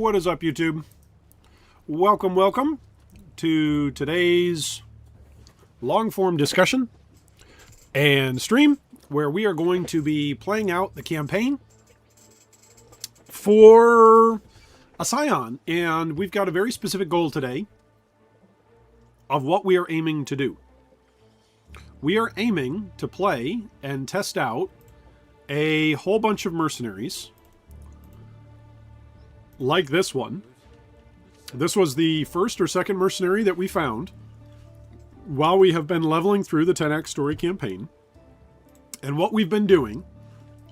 What is up, YouTube? Welcome to today's long-form discussion and stream where we are going to be playing out the campaign for a Scion. And we've got a very specific goal today of what we are aiming to do. We are aiming to play and test out a whole bunch of mercenaries like this one. This was the first or second mercenary that we found while we have been leveling through the 10X story campaign. And what we've been doing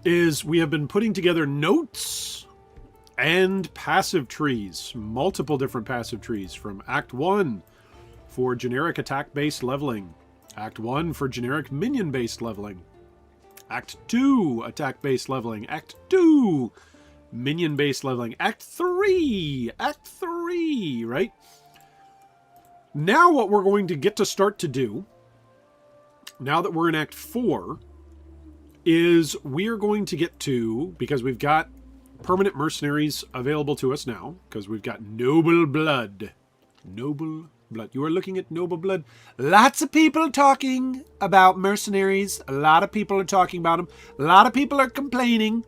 is we have been putting together notes and passive trees, multiple different passive trees from Act 1 for generic attack-based leveling, Act 1 for generic minion-based leveling, Act 2 attack-based leveling, Act 2 minion-based leveling, Act 3, right? Now what we're going to get to start to do, now that we're in Act 4, is we are going to get to, because we've got permanent mercenaries available to us now, because we've got noble blood. Noble blood. You are looking at noble blood. Lots of people talking about mercenaries. A lot of people are talking about them. A lot of people are complaining.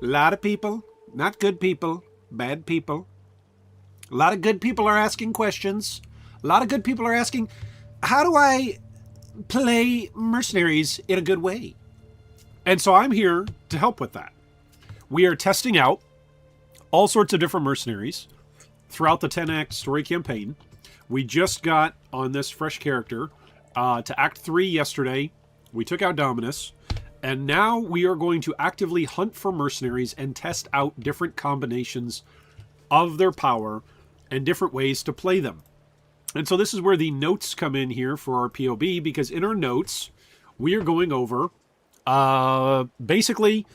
A lot of people. Not good people, bad people. A lot of good people are asking questions. A lot of good people are asking, how do I play mercenaries in a good way? And so I'm here to help with that. We are testing out all sorts of different mercenaries throughout the 10X story campaign. We just got on this fresh character to Act 3 yesterday. We took out Dominus. And now we are going to actively hunt for mercenaries and test out different combinations of their power and different ways to play them. And so this is where the notes come in here for our POB, because in our notes, we are going over basically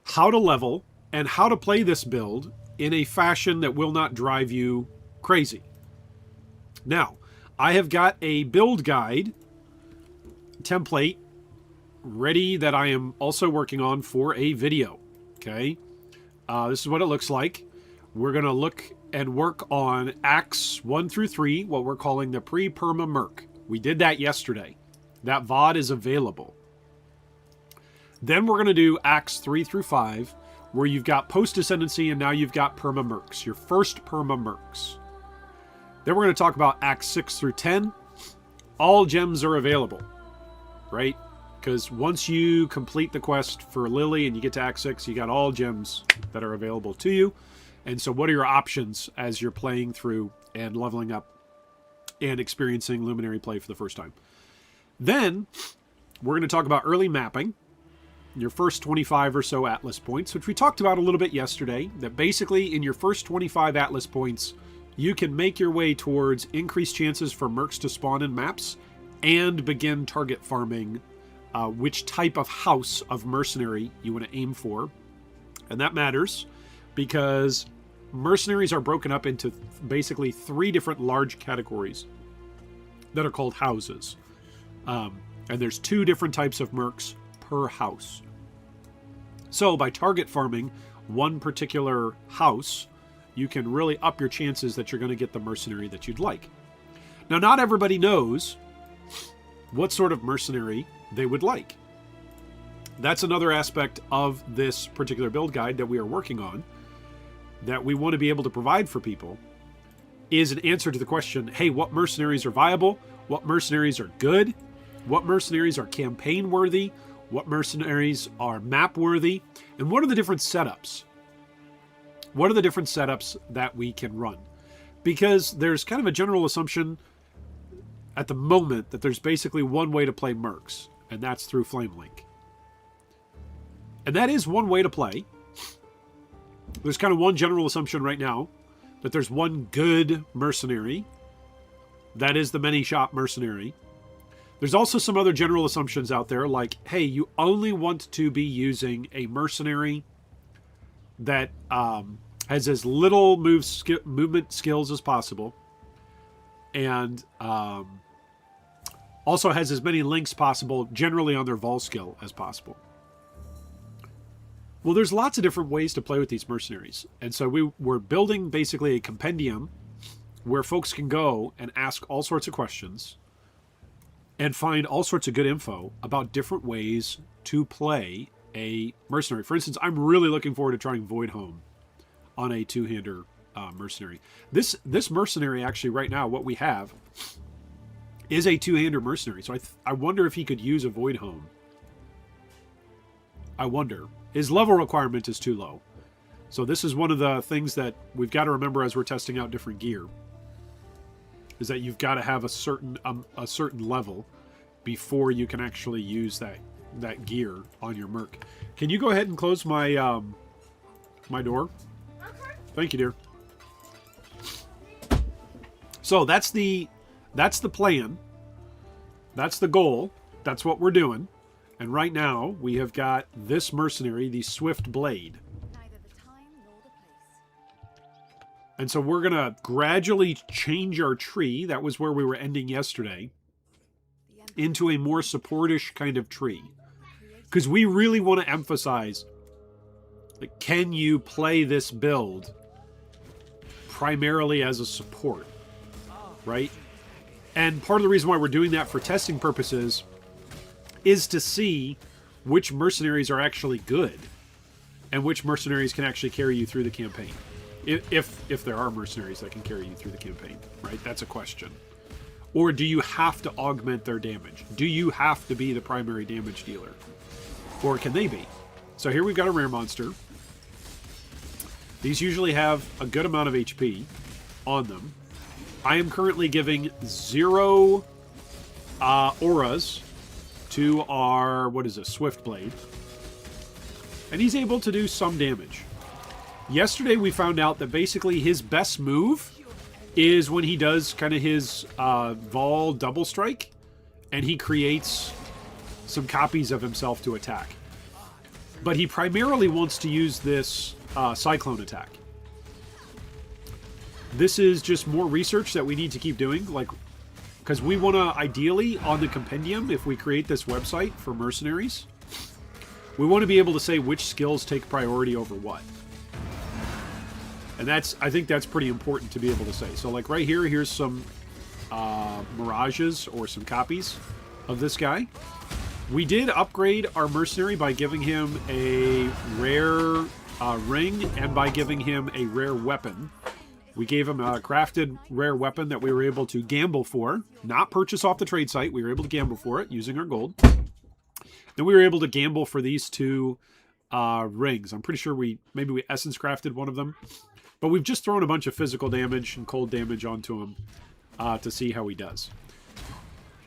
how to level and how to play this build in a fashion that will not drive you crazy. Now, I have got a build guide template ready that I am also working on for a video. Okay, this is what it looks like. We're going to look and work on Acts 1 through 3, what we're calling the pre-perma Merc. We did that yesterday. That VOD is available. Then we're going to do Acts 3 through 5, where you've got post-ascendancy and now you've got perma Mercs, your first perma Mercs. Then we're going to talk about Acts 6 through 10. All gems are available, right? Because once you complete the quest for Lily and you get to Act 6, you got all gems that are available to you. And so what are your options as you're playing through and leveling up and experiencing Luminary play for the first time? Then we're going to talk about early mapping, your first 25 or so Atlas points, which we talked about a little bit yesterday, that basically in your first 25 Atlas points, you can make your way towards increased chances for Mercs to spawn in maps and begin target farming which type of house of mercenary you want to aim for. And that matters because mercenaries are broken up into basically 3 different large categories that are called houses. And there's 2 different types of mercs per house. So by target farming one particular house, you can really up your chances that you're going to get the mercenary that you'd like. Now, not everybody knows what sort of mercenary they would like. That's another aspect of this particular build guide that we are working on, that we want to be able to provide for people, is an answer to the question, hey, what mercenaries are viable? What mercenaries are good? What mercenaries are campaign worthy? What mercenaries are map worthy? And what are the different setups? What are the different setups that we can run? Because there's kind of a general assumption at the moment that there's basically one way to play Mercs, and that's through Flamelink. And that is one way to play. There's kind of one general assumption right now that there's one good mercenary. That is the many-shot mercenary. There's also some other general assumptions out there like, hey, you only want to be using a mercenary that has as little movement skills as possible, and also has as many links possible generally on their vol skill as possible. Well, there's lots of different ways to play with these mercenaries. And so we're building basically a compendium where folks can go and ask all sorts of questions and find all sorts of good info about different ways to play a mercenary. For instance, I'm really looking forward to trying Void Home on a two-hander mercenary. This mercenary, actually, right now, what we have is a two-hander mercenary. So I wonder if he could use a Void Home. I wonder. His level requirement is too low. So this is one of the things that we've got to remember as we're testing out different gear, is that you've got to have a certain level before you can actually use that gear on your Merc. Can you go ahead and close my my door? Okay. Thank you, dear. So that's the plan. That's the goal. That's what we're doing. And right now, we have got this mercenary, the Swift Blade. Neither the time nor the place. And so we're going to gradually change our tree. That was where we were ending yesterday. Into a more supportish kind of tree. Because we really want to emphasize, like, can you play this build primarily as a support? Right? And part of the reason why we're doing that for testing purposes is to see which mercenaries are actually good and which mercenaries can actually carry you through the campaign. If there are mercenaries that can carry you through the campaign, right? That's a question. Or do you have to augment their damage? Do you have to be the primary damage dealer? Or can they be? So here we've got a rare monster. These usually have a good amount of HP on them. I am currently giving 0 auras to our, what is this, Swift Blade. And he's able to do some damage. Yesterday we found out that basically his best move is when he does kind of his Vol double strike, and he creates some copies of himself to attack. But he primarily wants to use this Cyclone attack. This is just more research that we need to keep doing, like, because we want to, ideally, on the compendium, if we create this website for mercenaries, we want to be able to say which skills take priority over what. And I think that's pretty important to be able to say. So, like, right here, here's some mirages or some copies of this guy. We did upgrade our mercenary by giving him a rare ring and by giving him a rare weapon. We gave him a crafted rare weapon that we were able to gamble for. Not purchase off the trade site. We were able to gamble for it using our gold. Then we were able to gamble for these 2 rings. I'm pretty sure maybe we essence crafted one of them. But we've just thrown a bunch of physical damage and cold damage onto him to see how he does.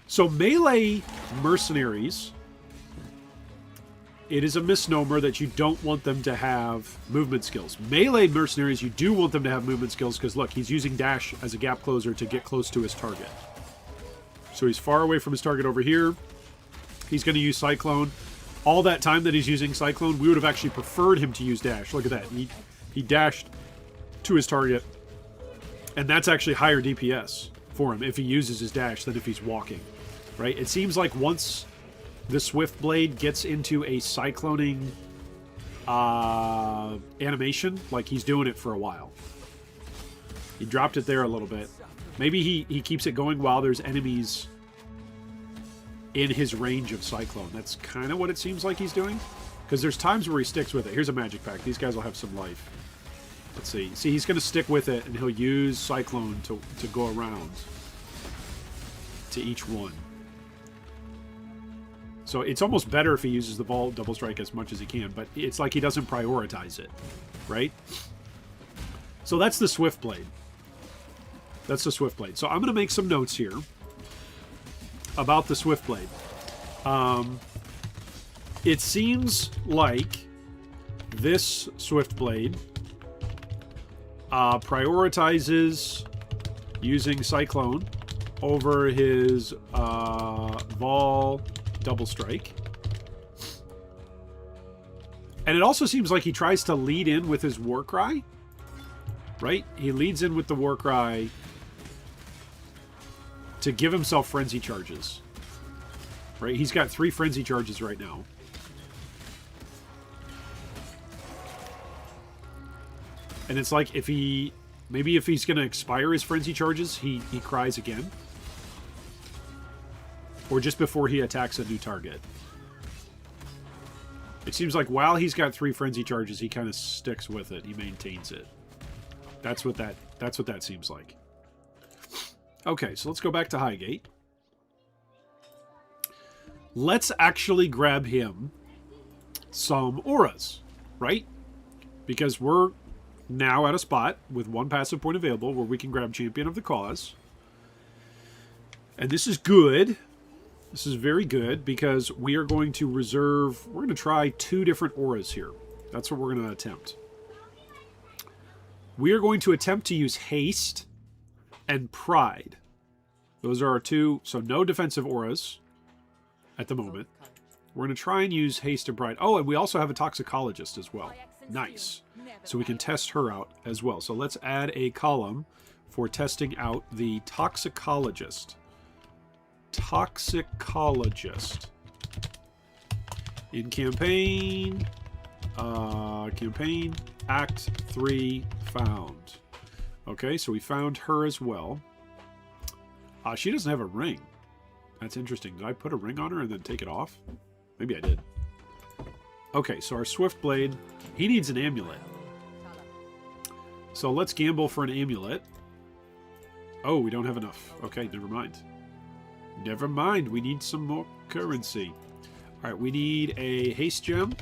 So melee mercenaries, it is a misnomer that you don't want them to have movement skills. Melee mercenaries, you do want them to have movement skills because, look, he's using dash as a gap closer to get close to his target. So he's far away from his target over here. He's going to use Cyclone. All that time that he's using Cyclone, we would have actually preferred him to use dash. Look at that. He dashed to his target. And that's actually higher DPS for him if he uses his dash than if he's walking. Right? It seems like once the Swift Blade gets into a cycloning animation, like he's doing it for a while. He dropped it there a little bit. Maybe he keeps it going while there's enemies in his range of Cyclone. That's kind of what it seems like he's doing. Because there's times where he sticks with it. Here's a magic pack. These guys will have some life. Let's see. See, he's going to stick with it, and he'll use Cyclone to go around to each one. So it's almost better if he uses the Vol double strike as much as he can, but it's like he doesn't prioritize it, right? So that's the Swift Blade. That's the Swift Blade. So I'm going to make some notes here about the Swift Blade. It seems like this Swift Blade prioritizes using Cyclone over his Vol double strike. And it also seems like he tries to lead in with his war cry. Right? He leads in with the war cry to give himself frenzy charges. Right? He's got 3 frenzy charges right now. And it's like if he... Maybe if he's going to expire his frenzy charges, he cries again. Or just before he attacks a new target. It seems like while he's got 3 frenzy charges, he kind of sticks with it. He maintains it. That's what that seems like. Okay, so let's go back to Highgate. Let's actually grab him some auras, right? Because we're now at a spot with 1 passive point available where we can grab Champion of the Cause. And this is good. This is very good because we are going to reserve... We're going to try 2 different auras here. That's what we're going to attempt. We are going to attempt to use Haste and Pride. Those are our 2... So no defensive auras at the moment. We're going to try and use Haste and Pride. Oh, and we also have a Toxicologist as well. Nice. So we can test her out as well. So let's add a column for testing out the Toxicologist. Toxicologist. In campaign, Act 3 found. Okay, so we found her as well. She doesn't have a ring. That's interesting. Did I put a ring on her and then take it off? Maybe I did. Okay, so our Swiftblade, he needs an amulet. So let's gamble for an amulet. Oh, we don't have enough. Okay, never mind. Never mind, we need some more currency. Alright, we need a haste gem.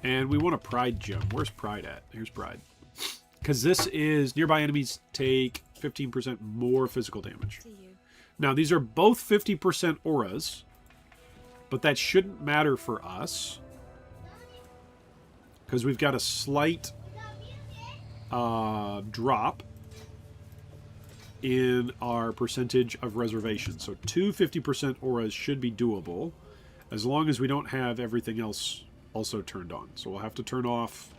And we want a pride gem. Where's pride at? Here's pride. Because this is nearby enemies take 15% more physical damage. Now, these are both 50% auras. But that shouldn't matter for us. Because we've got a slight drop in our percentage of reservation. So 2 50% auras should be doable. As long as we don't have everything else also turned on. So we'll have to turn off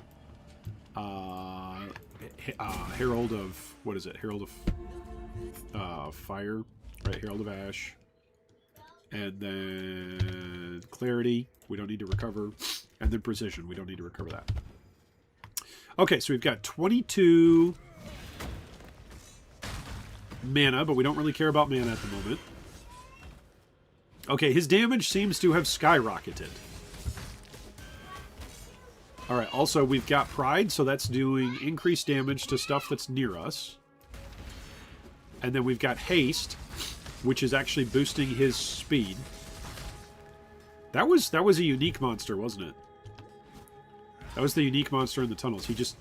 Herald of... What is it? Herald of Fire. Right, Herald of Ash. And then Clarity, we don't need to recover. And then Precision, we don't need to recover that. Okay, so we've got 22 mana, but we don't really care about mana at the moment. Okay, his damage seems to have skyrocketed. Alright, also we've got Pride, so that's doing increased damage to stuff that's near us. And then we've got Haste, which is actually boosting his speed. That was a unique monster, wasn't it? That was the unique monster in the tunnels. He just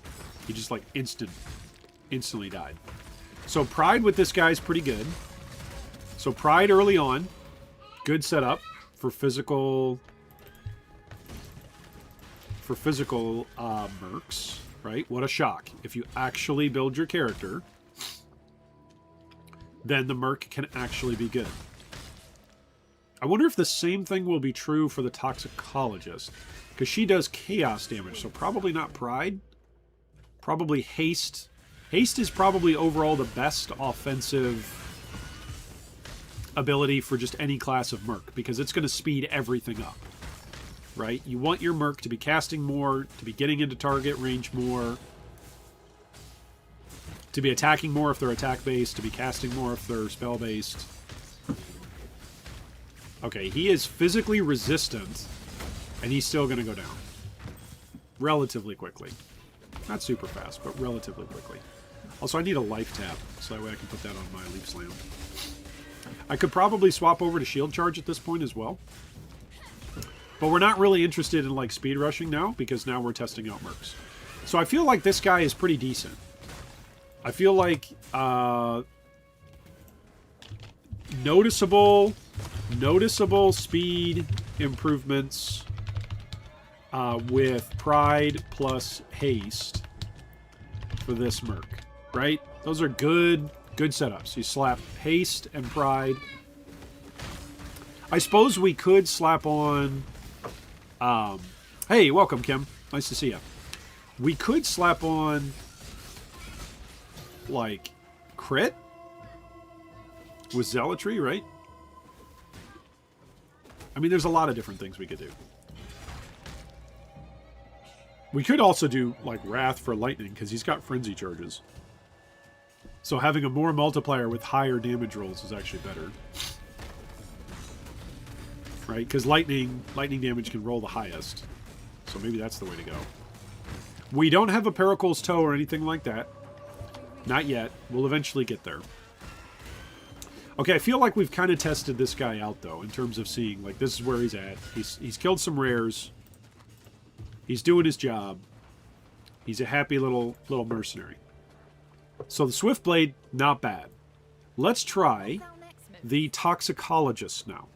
like instantly died. So Pride with this guy is pretty good. So Pride early on, good setup for physical mercs, right? What a shock. If you actually build your character, then the Merc can actually be good. I wonder if the same thing will be true for the Toxicologist. Because she does chaos damage, so probably not Pride. Probably Haste. Haste is probably overall the best offensive ability for just any class of Merc. Because it's going to speed everything up. Right? You want your Merc to be casting more, to be getting into target range more, to be attacking more if they're attack-based, to be casting more if they're spell-based. Okay, he is physically resistant, and he's still going to go down. Relatively quickly. Not super fast, but relatively quickly. Also, I need a life tap, so that way I can put that on my Leaf Slam. I could probably swap over to Shield Charge at this point as well. But we're not really interested in, like, speed rushing now, because now we're testing out Mercs. So I feel like this guy is pretty decent. I feel like noticeable speed improvements with Pride plus Haste for this Merc, right? Those are good setups. You slap Haste and Pride. I suppose we could slap on... hey, welcome, Kim. Nice to see you. We could slap on... like, crit with Zealotry, right? I mean, there's a lot of different things we could do. We could also do, like, Wrath for Lightning, because he's got Frenzy charges. So having a more multiplier with higher damage rolls is actually better. Right? Because lightning damage can roll the highest. So maybe that's the way to go. We don't have a Pericle's Toe or anything like that. Not yet. We'll eventually get there. Okay, I feel like we've kind of tested this guy out, though, in terms of seeing, like, this is where he's at. He's killed some rares. He's doing his job. He's a happy little mercenary. So the Swiftblade, not bad. Let's try the Toxicologist now.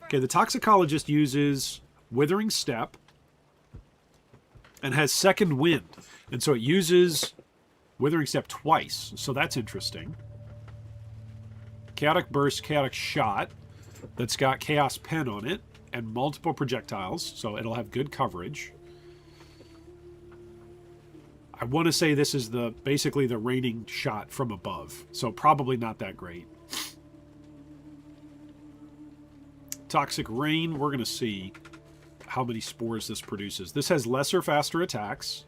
Okay, the Toxicologist uses Withering Step and has Second Wind. And so it uses Withering Step twice. So that's interesting. Chaotic Burst, Chaotic Shot. That's got Chaos Pen on it and multiple projectiles. So it'll have good coverage. I want to say this is basically the raining shot from above. So probably not that great. Toxic Rain, we're going to see how many spores this produces. This has lesser, faster attacks.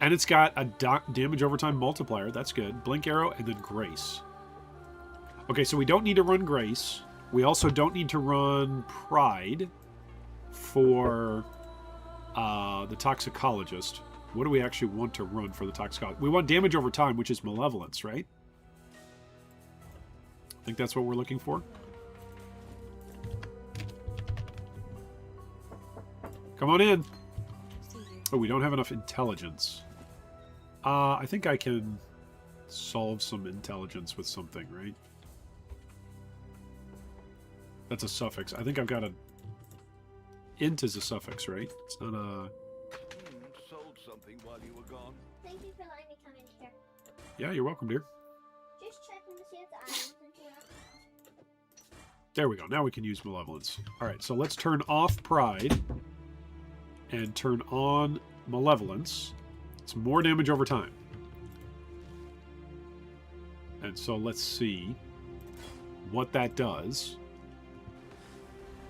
And it's got a damage over time multiplier. That's good. Blink Arrow and then Grace. Okay, so we don't need to run Grace. We also don't need to run Pride for the Toxicologist. What do we actually want to run for the Toxicologist? We want damage over time, which is Malevolence, right? I think that's what we're looking for. Come on in. Oh, we don't have enough intelligence. I think I can solve some intelligence with something, right? That's a suffix. I think I've got a... Int is a suffix, right? It's not a... Sold something while you were gone. Thank you for letting me come in here. Yeah, you're welcome, dear. Just checking to see if the items in here. There we go. Now we can use Malevolence. All right, so let's turn off Pride and turn on Malevolence. It's more damage over time. And so let's see what that does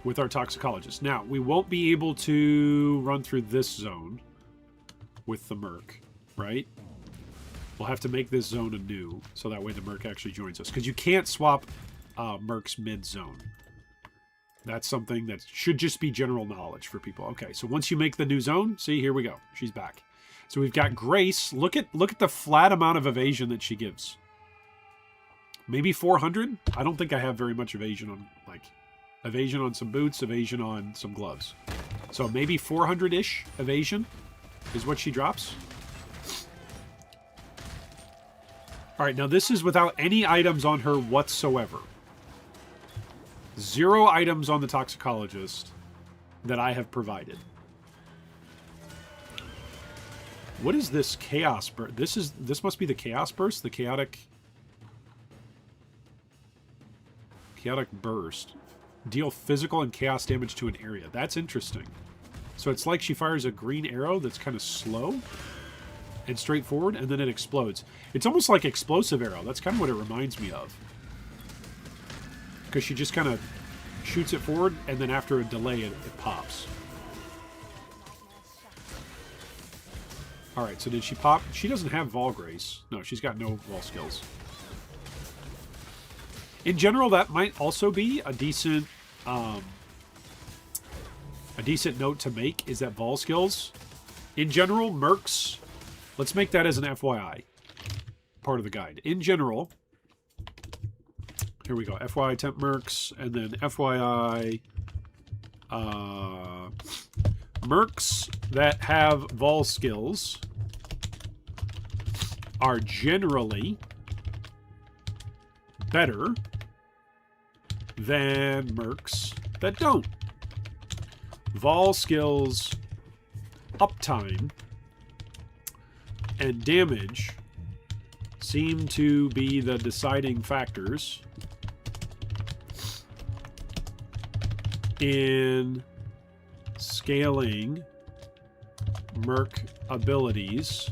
with our Toxicologist. Now, we won't be able to run through this zone with the Merc, right? We'll have to make this zone anew, so that way the Merc actually joins us. Because you can't swap Mercs mid-zone. That's something that should just be general knowledge for people. Okay, so once you make the new zone, see, here we go. She's back. So we've got Grace. Look at the flat amount of evasion that she gives. Maybe 400? I don't think I have very much evasion on, like, evasion on some boots, evasion on some gloves. So maybe 400-ish evasion is what she drops. All right, now this is without any items on her whatsoever. 0 items on the Toxicologist that I have provided. What is this Chaos Burst? This must be the Chaos Burst, the Chaotic Burst. Deal physical and chaos damage to an area. That's interesting. So it's like she fires a green arrow that's kind of slow and straightforward, and then it explodes. It's almost like Explosive Arrow. That's kind of what it reminds me of. Because she just kind of shoots it forward, and then after a delay, it pops. Alright, so did she pop? She doesn't have Vol Grace. No, she's got no Vol skills. In general, that might also be a decent note to make, is that Vol skills. In general, Mercs, let's make that as an FYI, part of the guide. In general, here we go, FYI temp Mercs, and then FYI Mercs that have Vol skills are generally better than Mercs that don't. Vol skills, uptime, and damage seem to be the deciding factors in scaling Merc abilities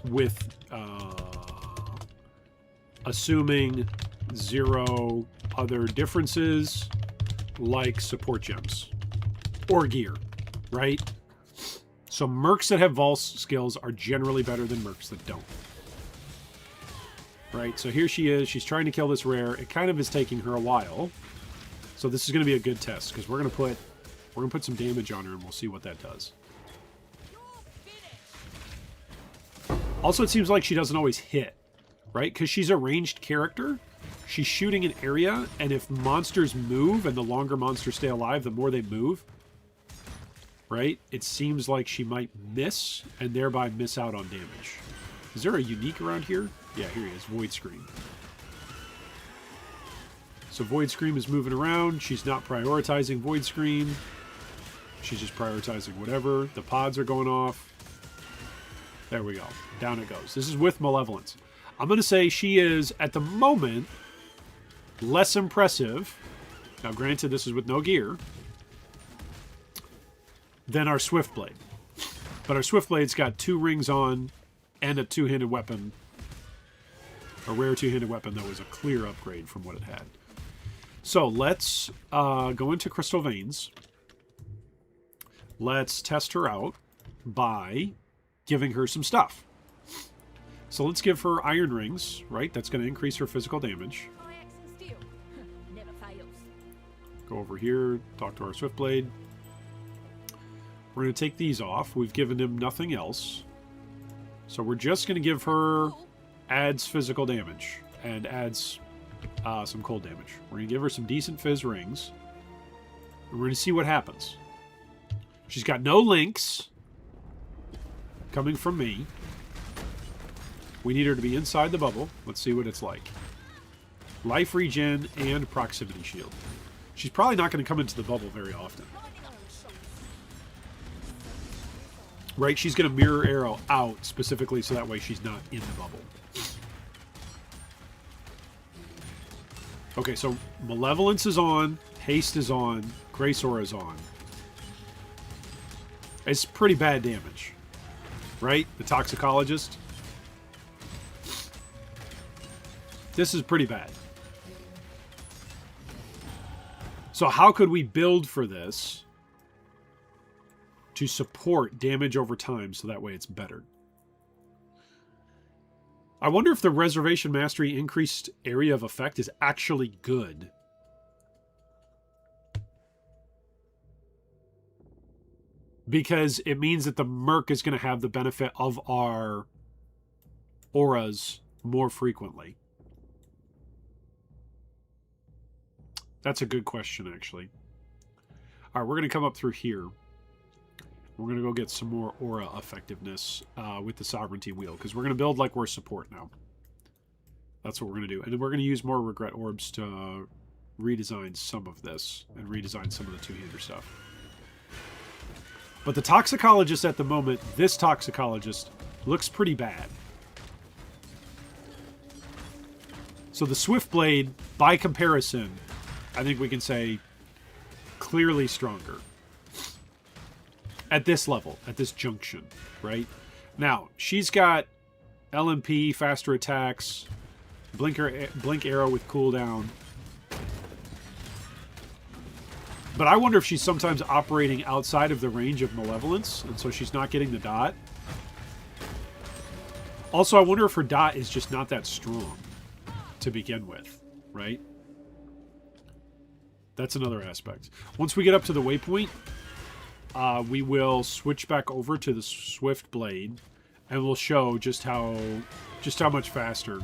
with assuming 0 other differences like support gems. or gear, right? So mercs that have Vulse skills are generally better than mercs that don't. Right, so here she is. She's trying to kill this rare. It kind of is taking her a while. So this is going to be a good test because we're going to put some damage on her and we'll see what that does. Also, it seems like she doesn't always hit, right? Because she's a ranged character. She's shooting an area, and if monsters move, and the longer monsters stay alive, the more they move, right? It seems like she might miss, and thereby miss out on damage. Is there a unique around here? Yeah, here he is, Void Scream. So Void Scream is moving around. She's not prioritizing Void Scream. She's just prioritizing whatever. The pods are going off. There we go. Down it goes. This is with Malevolence. I'm going to say she is, at the moment, less impressive. Now, granted, this is with no gear. Than our Swiftblade. But our Swiftblade's got 2 rings on and a 2-handed weapon. A rare 2-handed weapon that was a clear upgrade from what it had. So let's go into Crystal Veins. Let's test her out by giving her some stuff. So let's give her Iron Rings, right? That's going to increase her physical damage. Never fails. Go over here, talk to our Swiftblade. We're going to take these off. We've given him nothing else. So we're just going to give her adds physical damage and adds some cold damage. We're going to give her some decent Fizz Rings. And we're going to see what happens. She's got no links coming from me. We need her to be inside the bubble. Let's see what it's like. Life regen and proximity shield. She's probably not going to come into the bubble very often. Right, she's going to mirror arrow out specifically so that way she's not in the bubble. Okay, so Malevolence is on, Haste is on, Grace Aura is on. It's pretty bad damage. Right? The Toxicologist. This is pretty bad. So how could we build for this to support damage over time so that way it's better? I wonder if the Reservation Mastery increased area of effect is actually good. Because it means that the Merc is going to have the benefit of our auras more frequently. That's a good question, actually. All right, we're going to come up through here. We're going to go get some more aura effectiveness with the Sovereignty Wheel, because we're going to build like we're support now. That's what we're going to do. And then we're going to use more Regret Orbs to redesign some of this and redesign some of the two-hander stuff. But the Toxicologist at the moment, this Toxicologist, looks pretty bad. So the Swiftblade, by comparison, I think we can say clearly stronger. At this level, at this junction, right? Now, she's got LMP, faster attacks, blink arrow with cooldown. But I wonder if she's sometimes operating outside of the range of Malevolence, and so she's not getting the dot. Also, I wonder if her dot is just not that strong to begin with, right? That's another aspect. Once we get up to the waypoint, we will switch back over to the Swift Blade, and we'll show just how much faster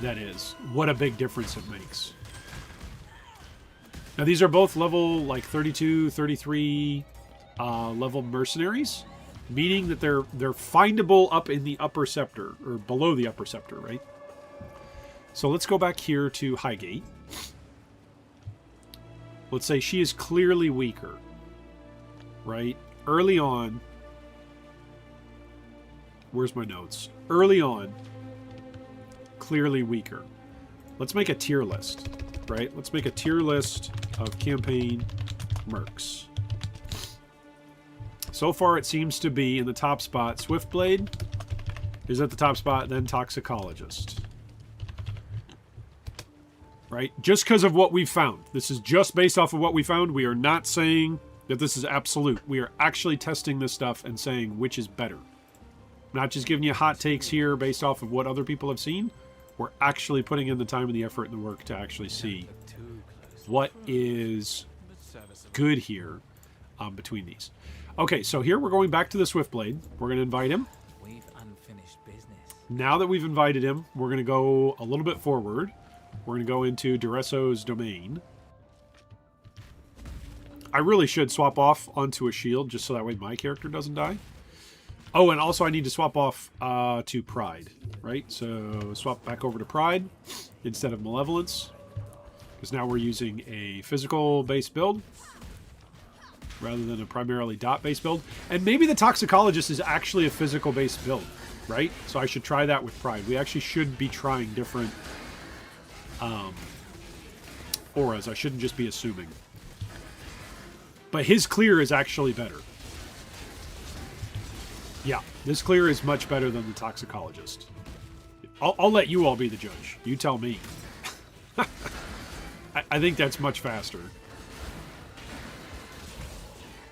that is. What a big difference it makes. Now, these are both level like 32, 33 level mercenaries, meaning that they're findable up in the upper scepter, or below the upper scepter, right? So let's go back here to Highgate. Let's say she is clearly weaker, right? Early on, where's my notes? Early on, clearly weaker. Let's make a tier list, right? Let's make a tier list of campaign mercs. So far, it seems to be in the top spot. Swiftblade is at the top spot, then Toxicologist. Right? Just because of what we've found. This is just based off of what we found. We are not saying That this is absolute. We are actually testing this stuff and saying which is better. Not just giving you hot takes here based off of what other people have seen. We're actually putting in the time and the effort and the work to actually see what is good here between these. Okay, so here we're going back to the Swiftblade. We're going to invite him. We've unfinished business. Now that we've invited him, we're going to go a little bit forward. We're going to go into Duresso's domain. I really should swap off onto a shield just so that way my character doesn't die. Oh, and also I need to swap off to Pride, right? So swap back over to Pride instead of Malevolence. Because now we're using a physical-based build rather than a primarily dot-based build. And maybe the Toxicologist is actually a physical-based build, right? So I should try that with Pride. We actually should be trying different auras. I shouldn't just be assuming. But his clear is actually better. Yeah, this clear is much better than the Toxicologist. I'll let you all be the judge. You tell me. I think that's much faster.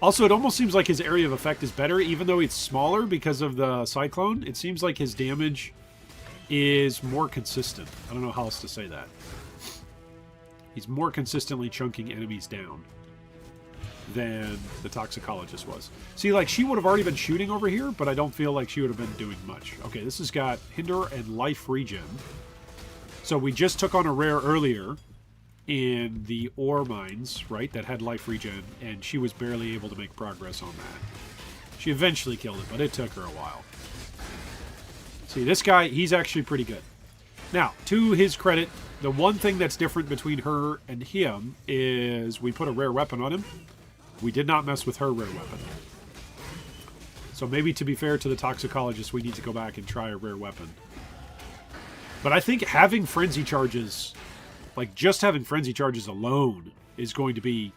Also, it almost seems like his area of effect is better, even though it's smaller because of the Cyclone. It seems like his damage is more consistent. I don't know how else to say that. He's more consistently chunking enemies down than the Toxicologist was. See, like, she would have already been shooting over here, but I don't feel like she would have been doing much. Okay, this has got Hinder and Life Regen. So we just took on a rare earlier in the ore mines, right, that had Life Regen, and she was barely able to make progress on that. She eventually killed it, but it took her a while. See, this guy, he's actually pretty good. Now, to his credit, the one thing that's different between her and him is we put a rare weapon on him. We did not mess with her rare weapon. So maybe to be fair to the Toxicologist, we need to go back and try a rare weapon. But I think having frenzy charges, like just having frenzy charges alone, is going to be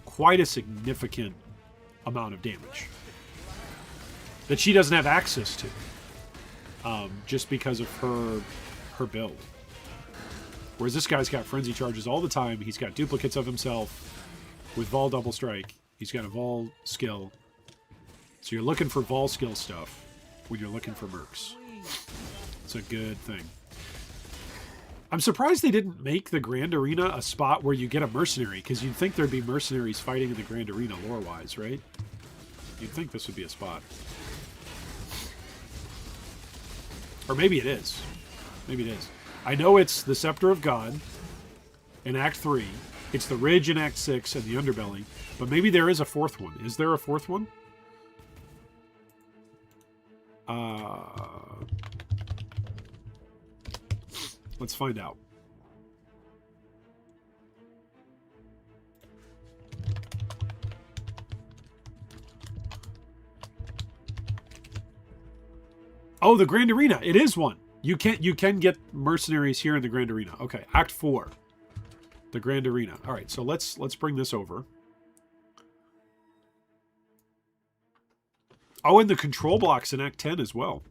quite a significant amount of damage that she doesn't have access to, just because of her build. Whereas this guy's got frenzy charges all the time. He's got duplicates of himself with Vol Double Strike. He's got a Vol skill. So you're looking for Vol skill stuff when you're looking for Mercs. It's a good thing. I'm surprised they didn't make the Grand Arena a spot where you get a mercenary, because you'd think there'd be mercenaries fighting in the Grand Arena lore-wise, right? You'd think this would be a spot. Or maybe it is. Maybe it is. I know it's the Scepter of God in Act 3. It's the Ridge in Act 6 and the Underbelly. But maybe there is a fourth one. Is there a fourth one? Let's find out. Oh, the Grand Arena. It is one. You can get mercenaries here in the Grand Arena. Okay, Act 4. The Grand Arena. All right, so let's bring this over. Oh, and the control blocks in Act 10 as well.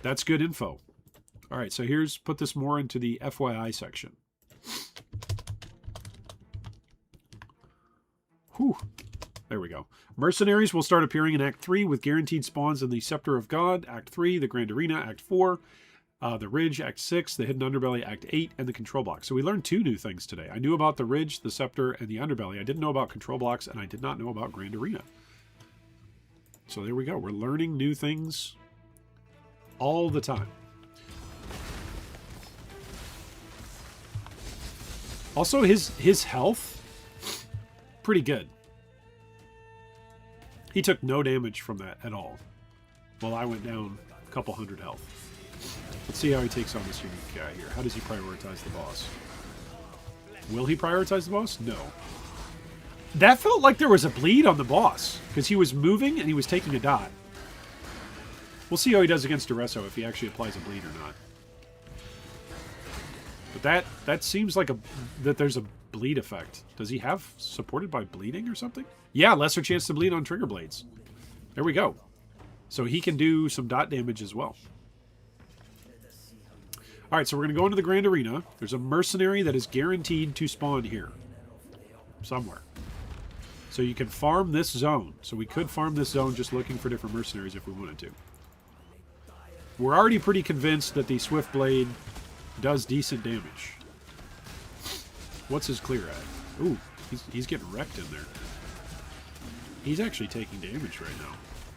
That's good info. All right, so put this more into the FYI section. Whew. There we go. Mercenaries will start appearing in Act 3 with guaranteed spawns in the Scepter of God, Act 3, the Grand Arena, Act 4, the Ridge, Act 6, the Hidden Underbelly, Act 8, and the Control Block. So we learned 2 new things today. I knew about the Ridge, the Scepter, and the Underbelly. I didn't know about Control Blocks, and I did not know about Grand Arena. So there we go. We're learning new things all the time. Also, his health, pretty good. He took no damage from that at all. While I went down a couple hundred health. Let's see how he takes on this unique guy here. How does he prioritize the boss? Will he prioritize the boss? No. That felt like there was a bleed on the boss, because he was moving and he was taking a dot. We'll see how he does against Duresso, if he actually applies a bleed or not. But that seems like that there's a bleed effect. Does he have supported by bleeding or something? Yeah, lesser chance to bleed on trigger blades. There we go. So he can do some dot damage as well. All right, so we're going to go into the Grand Arena. There's a mercenary that is guaranteed to spawn here. Somewhere. So you can farm this zone. So we could farm this zone just looking for different mercenaries if we wanted to. We're already pretty convinced that the Swift Blade does decent damage. What's his clear at? Ooh, he's getting wrecked in there. He's actually taking damage right now.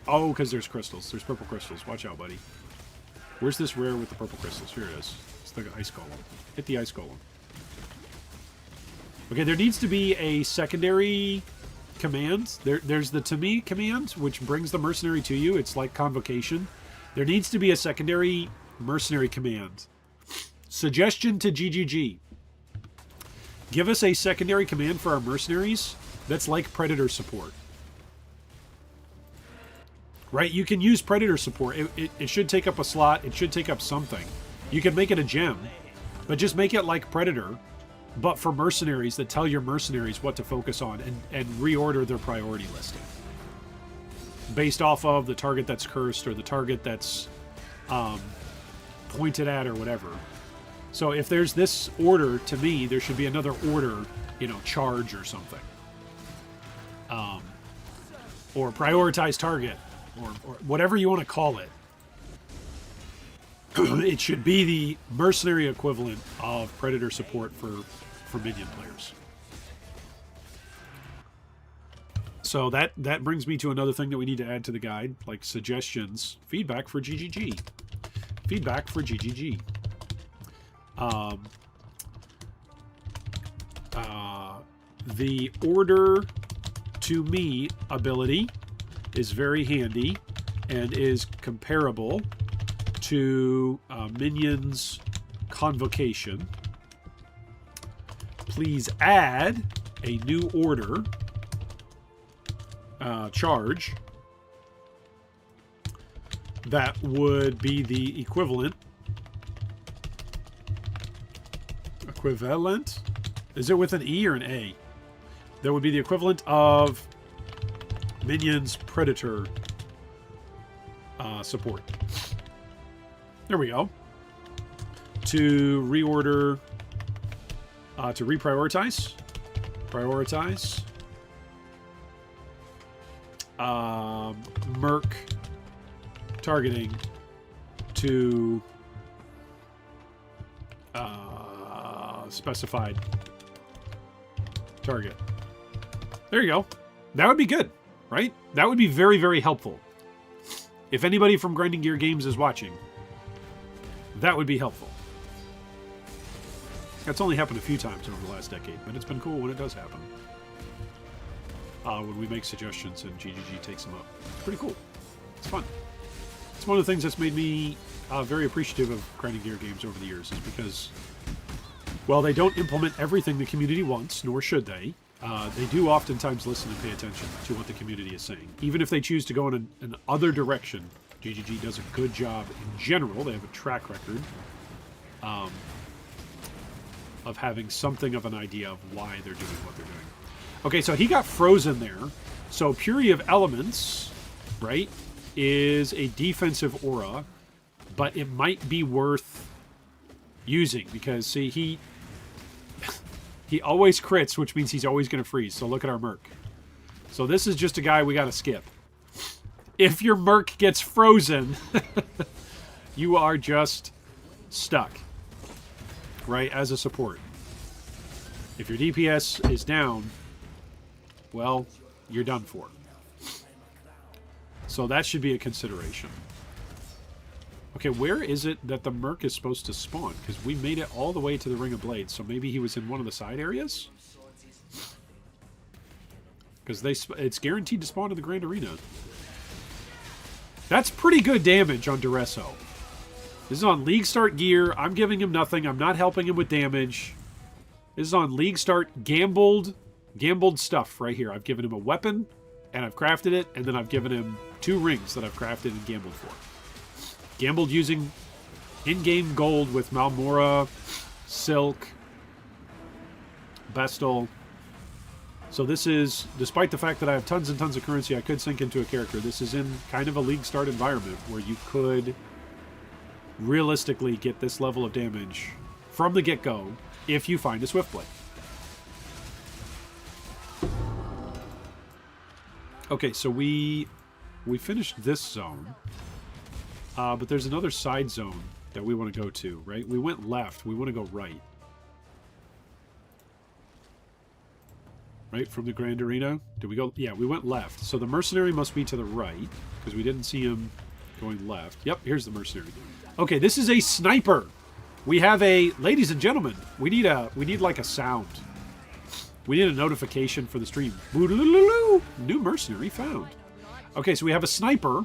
Oh, because there's crystals. There's purple crystals. Watch out, buddy. Where's this rare with the purple crystals? Here it is. It's the ice golem. Hit the ice golem. Okay, there needs to be a secondary command. There's the to me command, which brings the mercenary to you. It's like convocation. There needs to be a secondary mercenary command. Suggestion to GGG. Give us a secondary command for our mercenaries that's like Predator support. Right? You can use Predator support. It should take up a slot. It should take up something. You can make it a gem, but just make it like Predator, but for mercenaries that tell your mercenaries what to focus on and reorder their priority listing. Based off of the target that's cursed or the target that's pointed at or whatever. So if there's this order, to me, there should be another order, you know, charge or something. Or prioritize target, or whatever you want to call it. It should be the mercenary equivalent of Predator support for minion players. So that brings me to another thing that we need to add to the guide, like suggestions, feedback for GGG. Feedback for GGG. The order to me ability is very handy and is comparable to Minions Convocation. Please add a new order charge that would be the equivalent. Equivalent? Is it with an E or an A? That would be the equivalent of Minions Predator support. There we go. To reorder, to reprioritize. Prioritize. Merc targeting to specified target. There you go. That would be good, right? That would be very, very helpful. If anybody from Grinding Gear Games is watching, that would be helpful. That's only happened a few times over the last decade, but it's been cool when it does happen. When we make suggestions and GGG takes them up. It's pretty cool. It's fun. It's one of the things that's made me very appreciative of Grinding Gear Games over the years, is because, well, they don't implement everything the community wants, nor should they. They do oftentimes listen and pay attention to what the community is saying. Even if they choose to go in an other direction, GGG does a good job in general. They have a track record of having something of an idea of why they're doing what they're doing. Okay, so he got frozen there. So Fury of Elements, right, is a defensive aura, but it might be worth using because, see, he always crits, which means he's always going to freeze. So look at our Merc. So this is just a guy we got to skip. If your Merc gets frozen, you are just stuck, right, as a support. If your DPS is down, well, you're done for. So that should be a consideration. Okay, where is it that the Merc is supposed to spawn? Because we made it all the way to the Ring of Blades, so maybe he was in one of the side areas? Because it's guaranteed to spawn in the Grand Arena. That's pretty good damage on Duresso. This is on League Start gear. I'm giving him nothing. I'm not helping him with damage. This is on League Start gambled stuff right here. I've given him a weapon, and I've crafted it, and then I've given him 2 rings that I've crafted and gambled for. Gambled using in-game gold with Malmora, Silk, Bestel. So this is, despite the fact that I have tons and tons of currency I could sink into a character, this is in kind of a League Start environment where you could realistically get this level of damage from the get-go if you find a Swiftblade. Okay, so we finished this zone. But there's another side zone that we want to go to, right? We went left. We want to go right. Right, from the Grand Arena? Did we go? Yeah, we went left. So the mercenary must be to the right, because we didn't see him going left. Yep, here's the mercenary. Okay, this is a sniper. We have a... Ladies and gentlemen, we need like a sound. We need a notification for the stream. Boo-doo-doo-doo-doo. New mercenary found. Okay, so we have a sniper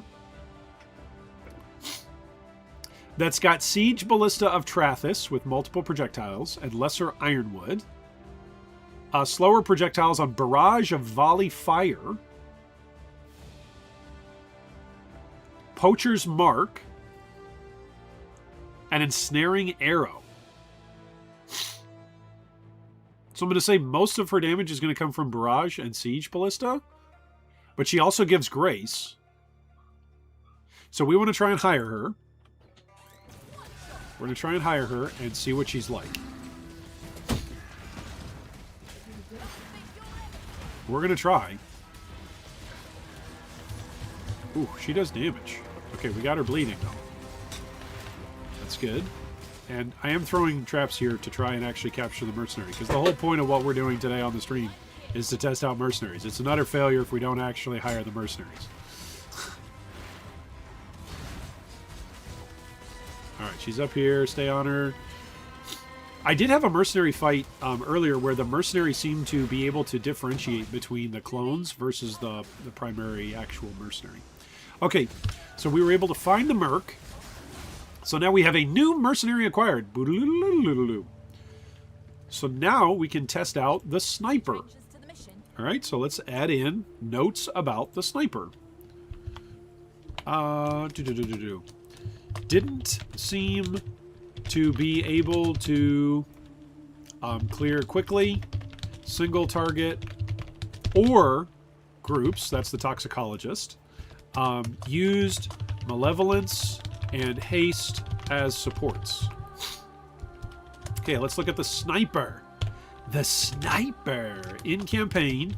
that's got Siege Ballista of Trathis with multiple projectiles and Lesser Ironwood. Slower projectiles on Barrage of Volley Fire. Poacher's Mark. And Ensnaring Arrow. So I'm going to say most of her damage is going to come from Barrage and Siege Ballista. But she also gives Grace. So we want to try and hire her. We're going to try and hire her and see what she's like. We're going to try. Ooh, she does damage. Okay, we got her bleeding, though. That's good. And I am throwing traps here to try and actually capture the mercenary, because the whole point of what we're doing today on the stream is to test out mercenaries. It's an utter failure if we don't actually hire the mercenaries. Alright, she's up here. Stay on her. I did have a mercenary fight earlier where the mercenary seemed to be able to differentiate between the clones versus the primary actual mercenary. Okay, so we were able to find the Merc. So now we have a new mercenary acquired. So now we can test out the sniper. Alright, so let's add in notes about the sniper. Didn't seem to be able to clear quickly, single target, or groups. That's the toxicologist. Used malevolence and haste as supports. Okay, let's look at the sniper. The sniper in campaign.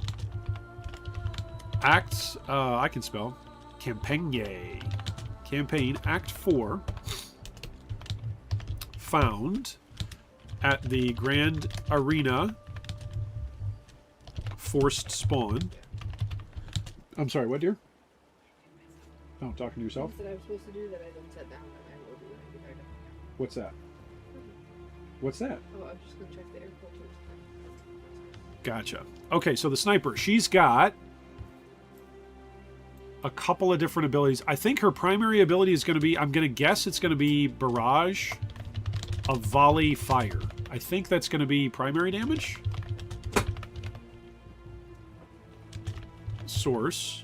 Act, I can spell. Campagne. Campaign, Act 4. Found at the Grand Arena. Forced spawn. I'm sorry, what, dear? Oh, talking to yourself? That I was supposed to do that I then set down and I will do when I get back up. What's that? What's that? Oh, I'm just going to check the air filters. Gotcha. Okay, so the sniper, she's got a couple of different abilities. I think her primary ability is going to be, I'm going to guess it's going to be Barrage of Volley Fire. I think that's going to be primary damage. Source.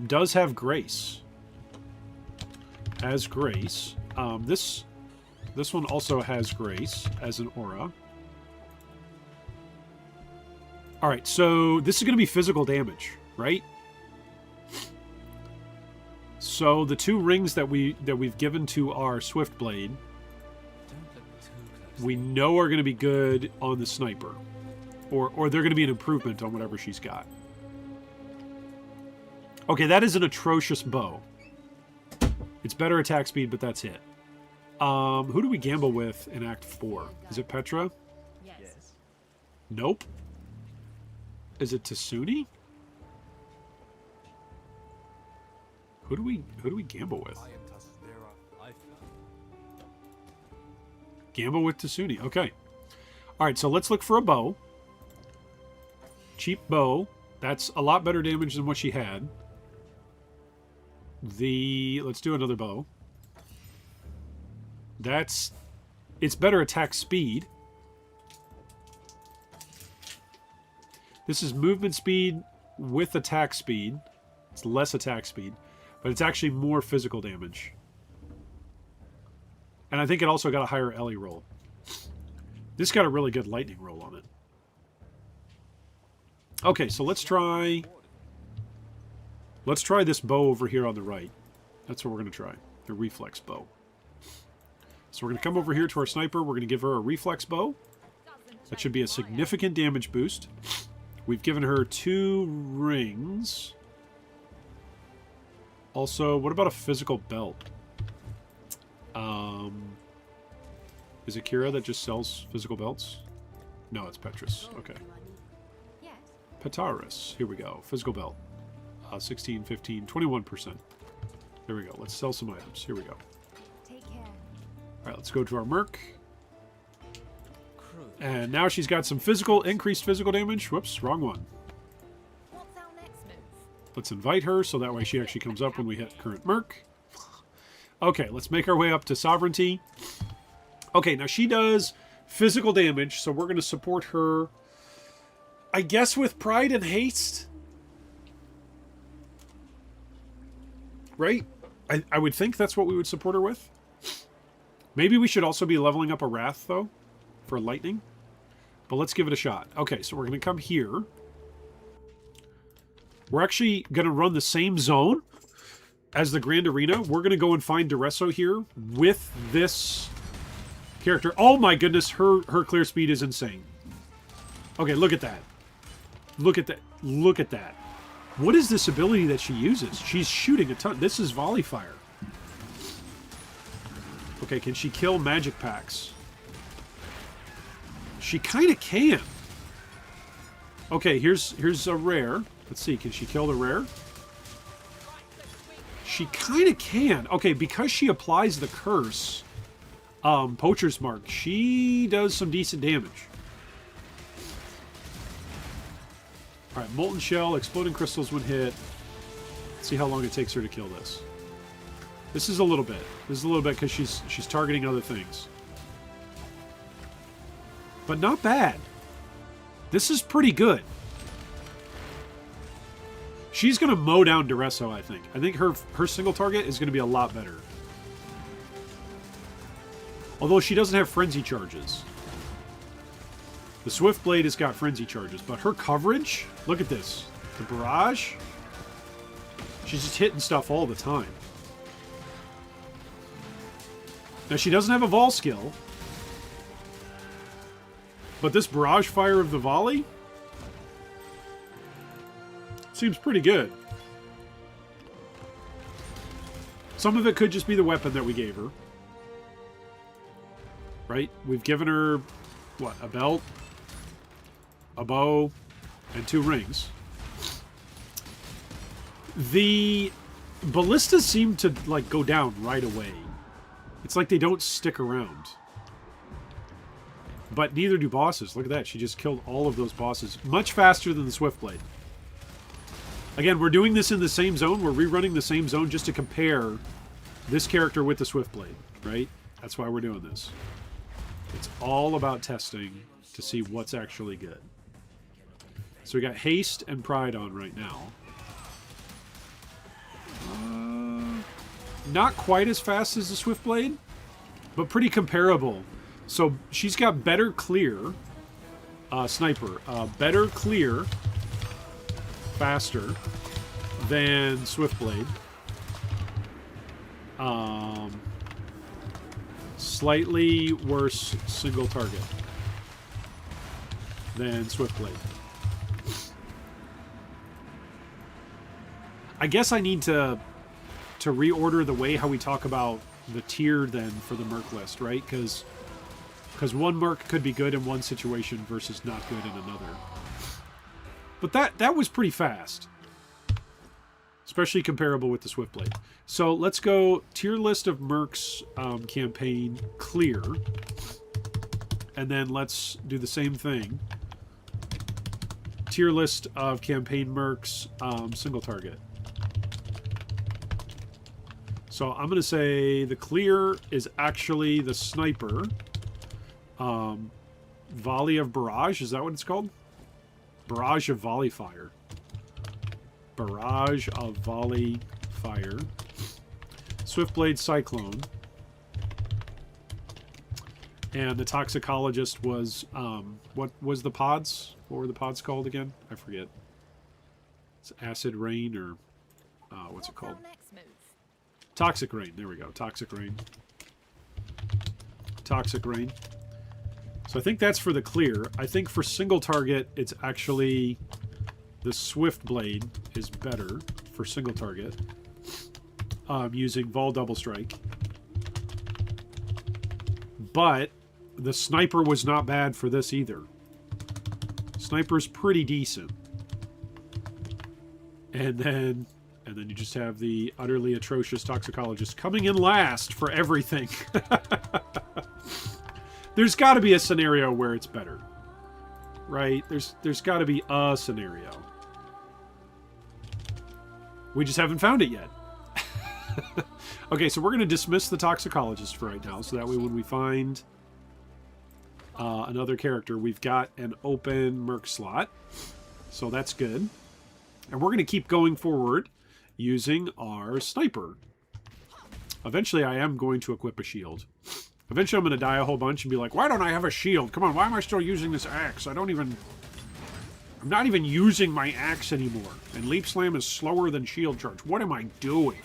Does have Grace. Has Grace. This one also has Grace as an aura. Alright, so this is going to be physical damage, right? So the two rings that we've given to our Swiftblade, we know are going to be good on the sniper. Or they're going to be an improvement on whatever she's got. Okay, that is an atrocious bow. It's better attack speed, but that's it. Who do we gamble with in Act 4? Is it Petra? Yes. Nope. Is it Tasuni? Who do we gamble with? Gamble with Tasuni. Okay. Alright, so let's look for a bow. Cheap bow. That's a lot better damage than what she had. Let's do another bow. It's better attack speed. This is movement speed with attack speed. It's less attack speed, but it's actually more physical damage. And I think it also got a higher Ellie roll. This got a really good lightning roll on it. Okay, so let's try this bow over here on the right. That's what we're going to try. The reflex bow. So we're going to come over here to our sniper. We're going to give her a reflex bow. That should be a significant damage boost. We've given her 2 rings. Also, what about a physical belt? Is it Kira that just sells physical belts? No, it's Petrus. Okay. Yes. Petaris. Here we go. Physical belt. 16, 15, 21%. There we go. Let's sell some items. Here we go. Take care. All right, let's go to our Merc. Crude. And now she's got some increased physical damage. Whoops, wrong one. What's our next move? Let's invite her so that way she actually comes up when we hit current Merc. Okay, let's make our way up to Sovereignty. Okay, now she does physical damage, so we're going to support her, I guess, with Pride and Haste. Right? I would think that's what we would support her with. Maybe we should also be leveling up a Wrath, though, for Lightning. But let's give it a shot. Okay, so we're going to come here. We're actually going to run the same zone as the Grand Arena. We're going to go and find Duresso here with this character. Oh my goodness, her clear speed is insane. Okay, look at that. Look at that. Look at that. What is this ability that she uses? She's shooting a ton. This is volley fire. Okay, can she kill magic packs? She kind of can. Okay, here's a rare. Let's see, can she kill the rare? She kind of can. Okay, because she applies the curse, Poacher's Mark, she does some decent damage. Alright, Molten Shell, Exploding Crystals when hit. Let's see how long it takes her to kill this. This is a little bit. This is a little bit because she's targeting other things. But not bad. This is pretty good. She's going to mow down Duresso, I think. I think her single target is going to be a lot better. Although she doesn't have frenzy charges. The Swift Blade has got frenzy charges, but her coverage, look at this. The barrage, she's just hitting stuff all the time. Now she doesn't have a Vol skill, but this barrage fire of the volley seems pretty good. Some of it could just be the weapon that we gave her. Right? We've given her, what, a belt, a bow, and 2 rings. The ballistas seem to, like, go down right away. It's like they don't stick around. But neither do bosses. Look at that. She just killed all of those bosses much faster than the Swiftblade. Again, we're doing this in the same zone. We're rerunning the same zone just to compare this character with the Swiftblade, right? That's why we're doing this. It's all about testing to see what's actually good. So we got Haste and Pride on right now. Not quite as fast as the Swiftblade, but pretty comparable. So she's got better clear, sniper, better clear, faster than Swiftblade. Slightly worse single target than Swiftblade. I guess I need to reorder the way how we talk about the tier then for the Merc list, right? Because one Merc could be good in one situation versus not good in another. But that was pretty fast. Especially comparable with the Swiftblade. So let's go tier list of Mercs campaign clear. And then let's do the same thing. Tier list of campaign Mercs single target. So I'm going to say the clear is actually the sniper. Volley of Barrage, is that what it's called? Barrage of Volley Fire. Barrage of Volley Fire. Swiftblade Cyclone. And the Toxicologist was, what was the pods? What were the pods called again? I forget. It's Acid Rain or, what's it called? Next move? Toxic Rain. There we go. Toxic Rain. Toxic Rain. So I think that's for the clear. I think for single target, it's actually the Swift Blade is better for single target. using Vol Double Strike. But the sniper was not bad for this either. Sniper's pretty decent. And then you just have the utterly atrocious toxicologist coming in last for everything. There's got to be a scenario where it's better. Right? There's got to be a scenario. We just haven't found it yet. Okay, so we're going to dismiss the toxicologist for right now, so that way when we find another character, we've got an open Merc slot. So that's good. And we're going to keep going forward using our sniper. Eventually, I am going to equip a shield. Eventually, I'm going to die a whole bunch and be like, why don't I have a shield? Come on, why am I still using this axe? I'm not even using my axe anymore. And Leap Slam is slower than shield charge. What am I doing?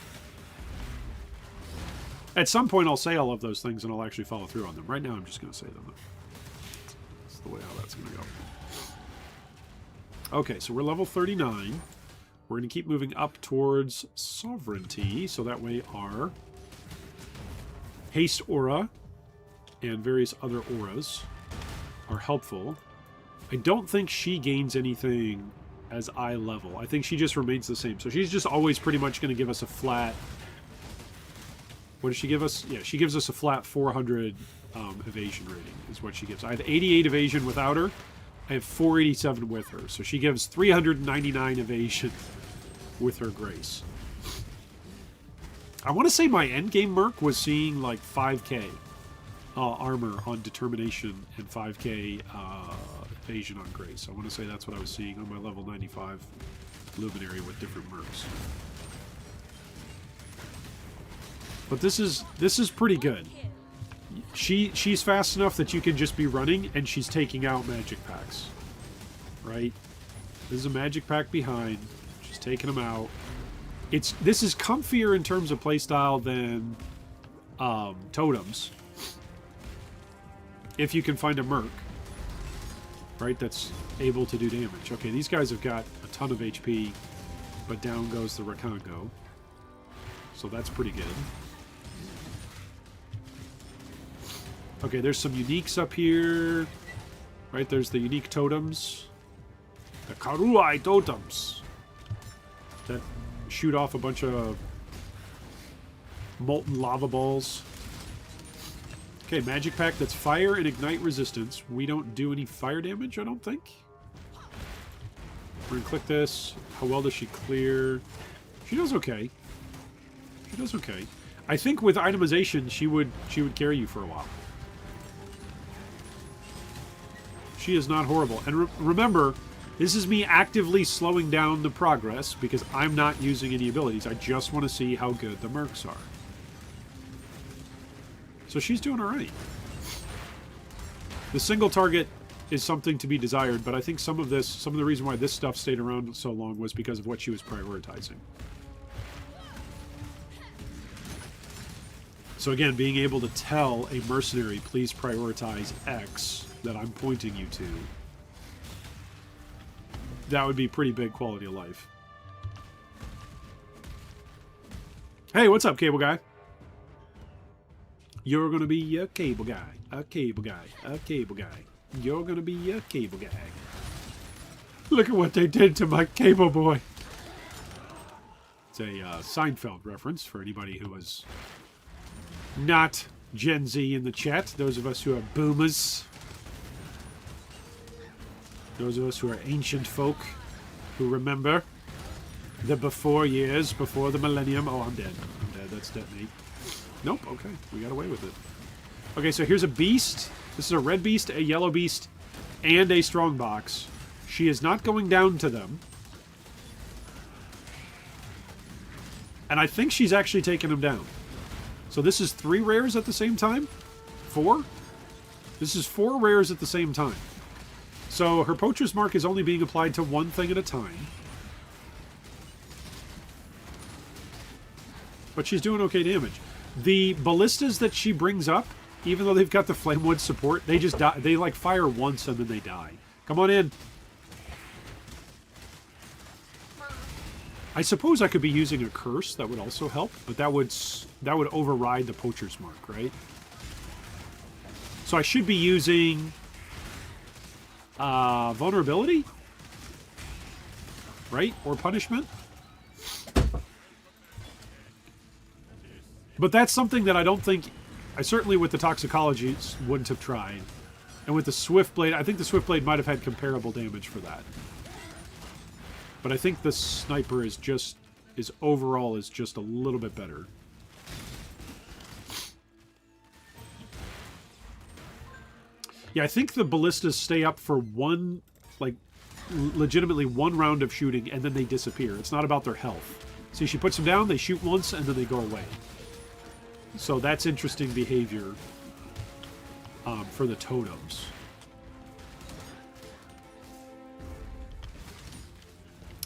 At some point, I'll say all of those things and I'll actually follow through on them. Right now, I'm just going to say them. That's the way how that's going to go. Okay, so we're level 39. We're going to keep moving up towards Sovereignty, so that way our Haste Aura and various other auras are helpful. I don't think she gains anything as eye level. I think she just remains the same. So she's just always pretty much going to give us a flat... What does she give us? Yeah, she gives us a flat 400 evasion rating is what she gives. I have 88 evasion without her. I have 487 with her. So she gives 399 evasion with her grace. I want to say my endgame Merc was seeing like 5k armor on determination and 5k evasion on grace. I want to say that's what I was seeing on my level 95 Luminary with different Mercs. But this is pretty good. She's fast enough that you can just be running and she's taking out magic packs. Right? This is a magic pack behind. She's taking them out. This is comfier in terms of playstyle than totems. If you can find a Merc, right, that's able to do damage. Okay, these guys have got a ton of HP, but down goes the Rakango. So that's pretty good. Okay, there's some uniques up here. Right, there's the unique totems. The Karuai totems. That shoot off a bunch of molten lava balls. Okay, magic pack that's fire and ignite resistance. We don't do any fire damage, I don't think. We're gonna click this. How well does she clear? She does okay. She does okay. I think with itemization, she would carry you for a while. She is not horrible. And remember, this is me actively slowing down the progress because I'm not using any abilities. I just want to see how good the Mercs are. So she's doing alright. The single target is something to be desired, but I think some of the reason why this stuff stayed around so long was because of what she was prioritizing. So again, being able to tell a mercenary, please prioritize X, that I'm pointing you to, that would be pretty big quality of life. Hey, what's up, cable guy? You're gonna be a cable guy, a cable guy, a cable guy. You're gonna be a cable guy. Look at what they did to my cable boy. It's a Seinfeld reference for anybody who is not Gen Z in the chat. Those of us who are boomers. Those of us who are ancient folk who remember the before years, before the millennium. Oh, I'm dead. I'm dead. That's detonate. Nope. Okay. We got away with it. Okay, so here's a beast. This is a red beast, a yellow beast, and a strong box. She is not going down to them. And I think she's actually taking them down. So this is 3 rares at the same time? 4? This is 4 rares at the same time. So her Poacher's Mark is only being applied to one thing at a time. But she's doing okay damage. The ballistas that she brings up, even though they've got the Flamewood support, they just die. They like fire once and then they die. Come on in. I suppose I could be using a curse. That would also help, but that would override the poacher's mark, right? So I should be using vulnerability, right? Or punishment. But that's something that I don't think, I certainly with the toxicology wouldn't have tried. And with the Swift Blade, I think the Swift Blade might have had comparable damage for that. But I think the Sniper is just, overall is just a little bit better. Yeah, I think the ballistas stay up for one, like, legitimately one round of shooting, and then they disappear. It's not about their health. See, she puts them down, they shoot once, and then they go away. So that's interesting behavior for the totems.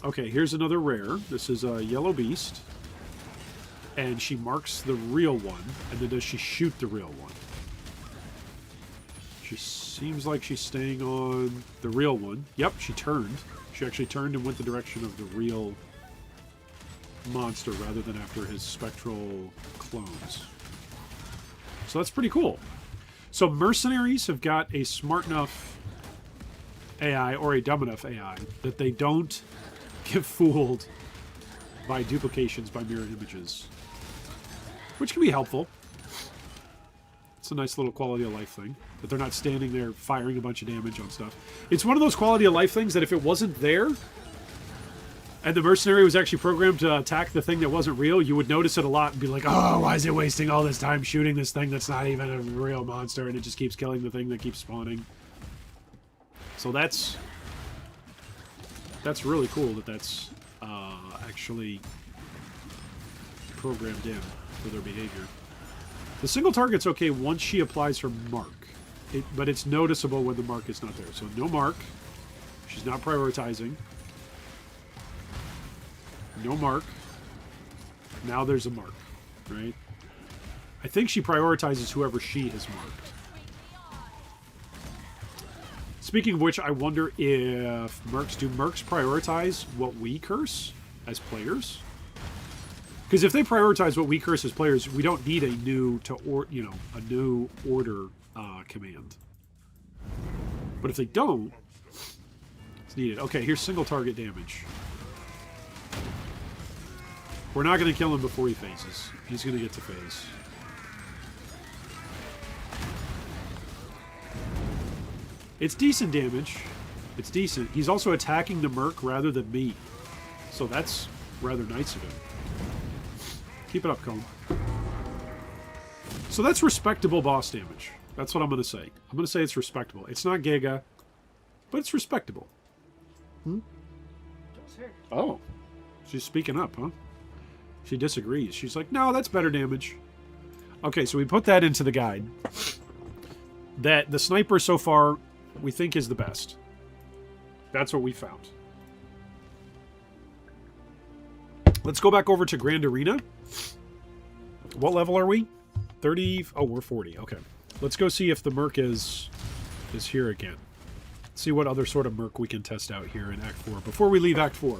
Okay, here's another rare. This is a yellow beast. And she marks the real one, and then does she shoot the real one? She seems like she's staying on the real one. Yep, she turned. She actually turned and went the direction of the real monster rather than after his spectral clones. So that's pretty cool. So mercenaries have got a smart enough AI or a dumb enough AI that they don't get fooled by duplications by mirror images, which can be helpful. It's a nice little quality of life thing that they're not standing there firing a bunch of damage on stuff. It's one of those quality of life things that if it wasn't there and the mercenary was actually programmed to attack the thing that wasn't real, you would notice it a lot and be like, oh, why is it wasting all this time shooting this thing that's not even a real monster and it just keeps killing the thing that keeps spawning. So that's really cool that that's actually programmed in for their behavior. The single target's okay once she applies her mark, but it's noticeable when the mark is not there. So no mark. She's not prioritizing. No mark. Now there's a mark, right? I think she prioritizes whoever she has marked. Speaking of which, I wonder if Mercs, do Mercs prioritize what we curse as players? Because if they prioritize what we curse as players, we don't need a new a new order command. But if they don't, it's needed. Okay, here's single target damage. We're not going to kill him before he phases. He's going to get to phase. It's decent damage. It's decent. He's also attacking the Merc rather than me. So that's rather nice of him. Keep it up, Cone. So that's respectable boss damage. That's what I'm going to say. I'm going to say it's respectable. It's not Giga, but it's respectable. Oh. She's speaking up, huh? She disagrees. She's like, no, that's better damage. Okay, so we put that into the guide. That the sniper so far, we think is the best. That's what we found. Let's go back over to Grand Arena. What level are we? 30? Oh, we're 40. Okay. Let's go see if the Merc is here again. See what other sort of Merc we can test out here in Act 4 before we leave Act 4.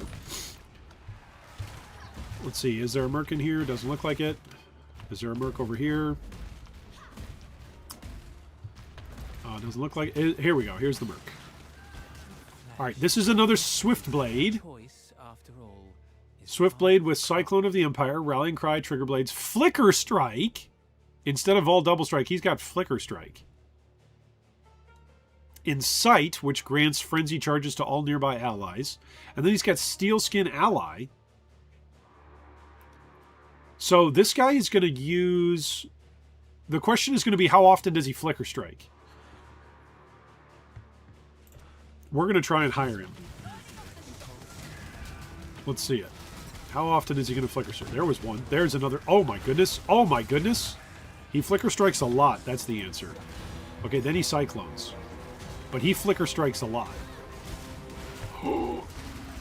Let's see. Is there a Merc in here? Doesn't look like it. Is there a Merc over here? Doesn't look like it. Here we go. Here's the Merc. All right. This is another Swift Blade. Swift Blade with Cyclone of the Empire, Rallying Cry, Trigger Blades, Flicker Strike. Instead of all Double Strike, he's got Flicker Strike. Incite, which grants Frenzy charges to all nearby allies. And then he's got Steel Skin Ally. So this guy is going to use... The question is going to be, how often does he Flicker Strike? We're going to try and hire him. Let's see it. How often is he going to Flicker Strike? There was one. There's another. Oh my goodness. Oh my goodness. He Flicker Strikes a lot. That's the answer. Okay, then he Cyclones. But he Flicker Strikes a lot.